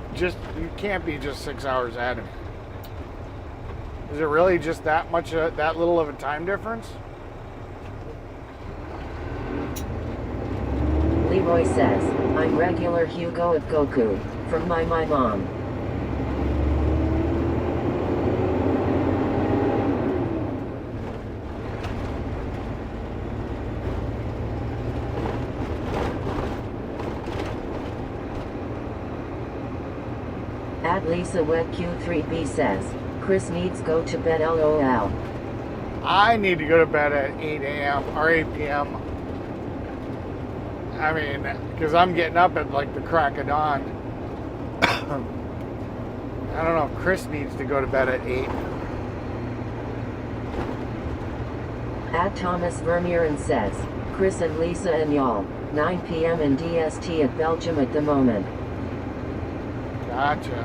can't be just 6 hours ahead of me. Is it really just that much, that little of a time difference? Leroy says, I'm regular Hugo at Goku, from my mom. Lisa Wet Q3B says, Chris needs go to bed, LOL. I need to go to bed at 8 a.m. or 8 p.m. I mean, because I'm getting up at like the crack of dawn. I don't know if Chris needs to go to bed at 8. Thomas Vermeeren says, Chris and Lisa and y'all, 9 p.m. in DST at Belgium at the moment. Gotcha.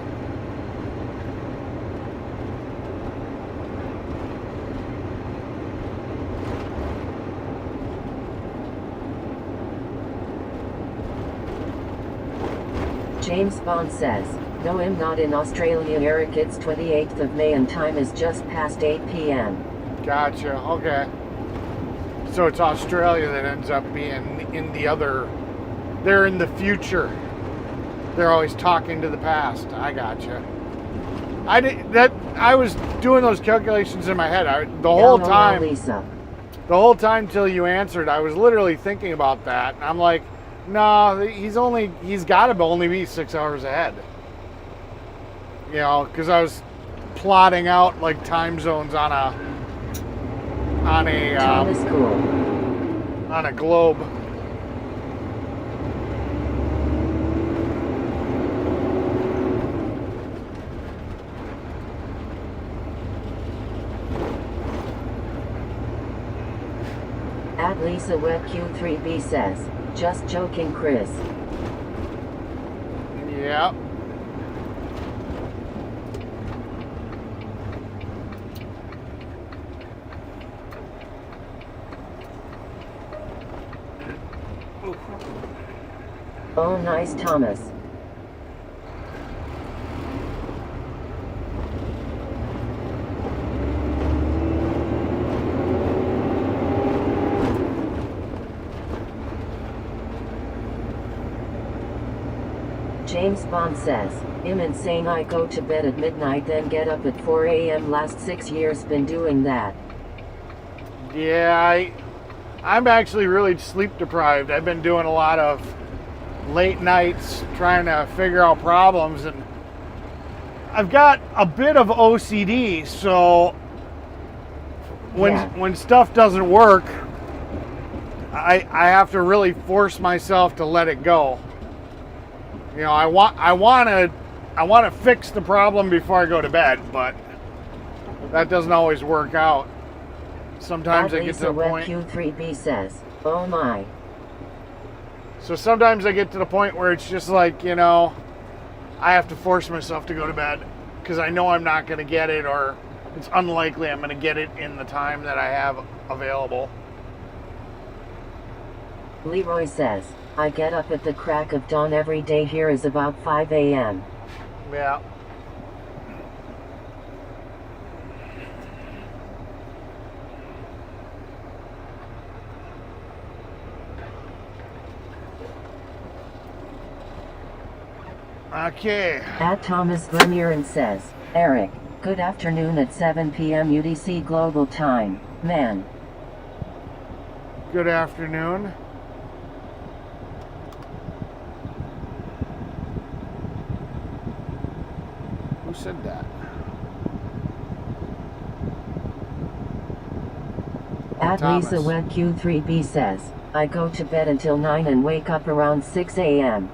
James Bond says, no, I'm not in Australia, Eric. It's 28th of May and time is just past 8 p.m. Gotcha. Okay. So it's Australia that ends up being in the other. They're in the future. They're always talking to the past. I gotcha. I was doing those calculations in my head. The whole time. Lisa. The whole time till you answered, I was literally thinking about that. And I'm like, no, he's got to only be 6 hours ahead. You know, because I was plotting out like time zones on a globe. At Lisa Web Q3B says, just joking, Chris. Yeah. Oh, nice, Thomas. James Bond says, I'm insane. I go to bed at midnight, then get up at 4 a.m. Last 6 years been doing that. Yeah, I'm actually really sleep deprived. I've been doing a lot of late nights trying to figure out problems, and I've got a bit of OCD, so when stuff doesn't work, I have to really force myself to let it go. You know, I want to fix the problem before I go to bed, but that doesn't always work out. Sometimes I get to the point. Q3B says, oh my. So sometimes I get to the point where it's just like, you know, I have to force myself to go to bed because I know I'm not going to get it, or it's unlikely I'm going to get it in the time that I have available. Leroy says, I get up at the crack of dawn every day. Here is about 5 a.m. Yeah. Okay. At Thomas Vermeeren says, Eric, good afternoon at 7 p.m. UTC Global Time, man. Good afternoon. Who said that? At Thomas. Lisa Web Q3B says, I go to bed until 9 and wake up around 6 a.m.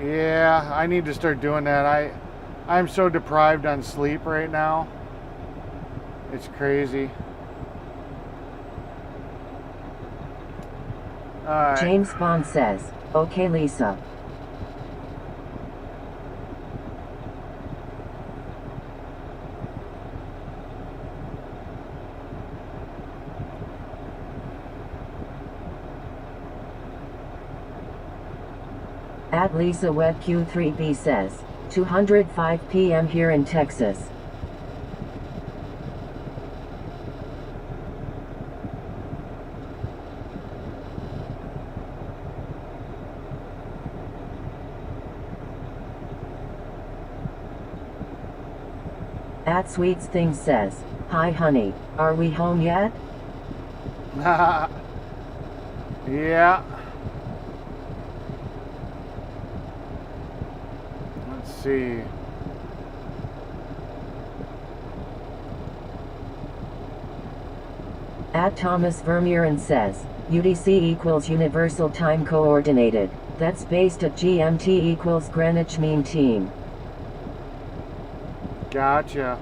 Yeah, I need to start doing that. I'm so deprived on sleep right now. It's crazy. All right. James Bond says, okay, Lisa. At Lisa Web Q3B says, 2:05 p.m. here in Texas. At Sweets Things says, hi honey, are we home yet? Yeah. Let's see. At Thomas Vermeeren says, UTC equals Universal Time Coordinated. That's based at GMT equals Greenwich Mean Team. Gotcha.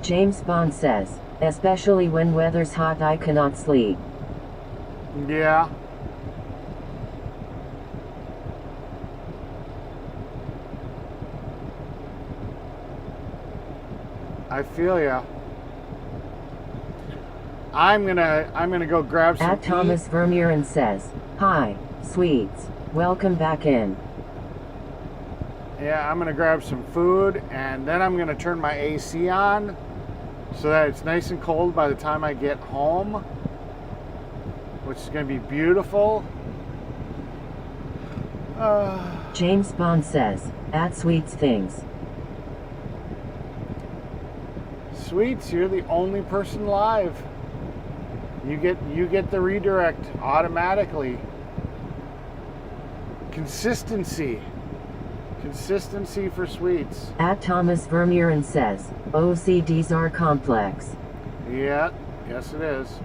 James Bond says, especially when weather's hot I cannot sleep. Yeah. I feel ya. I'm gonna go grab some. At Thomas Vermeeren says, "Hi, sweets. Welcome back in." Yeah, I'm gonna grab some food, and then I'm gonna turn my AC on so that it's nice and cold by the time I get home, which is gonna be beautiful. James Bond says, "At Sweets Things." Sweets, you're the only person live. You get the redirect automatically. Consistency for Sweets. At Thomas Vermeeren says, "OCDs are complex." Yeah, yes it is.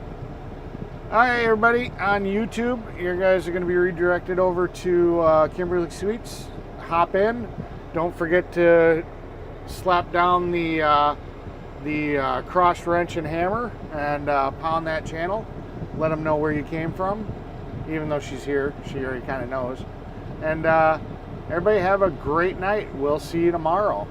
All right, everybody on YouTube, you guys are going to be redirected over to Kimberly Sweets. Hop in. Don't forget to slap down the cross wrench and hammer and pound that channel. Let them know where you came from. Even though she's here, she already kind of knows. And everybody have a great night. We'll see you tomorrow.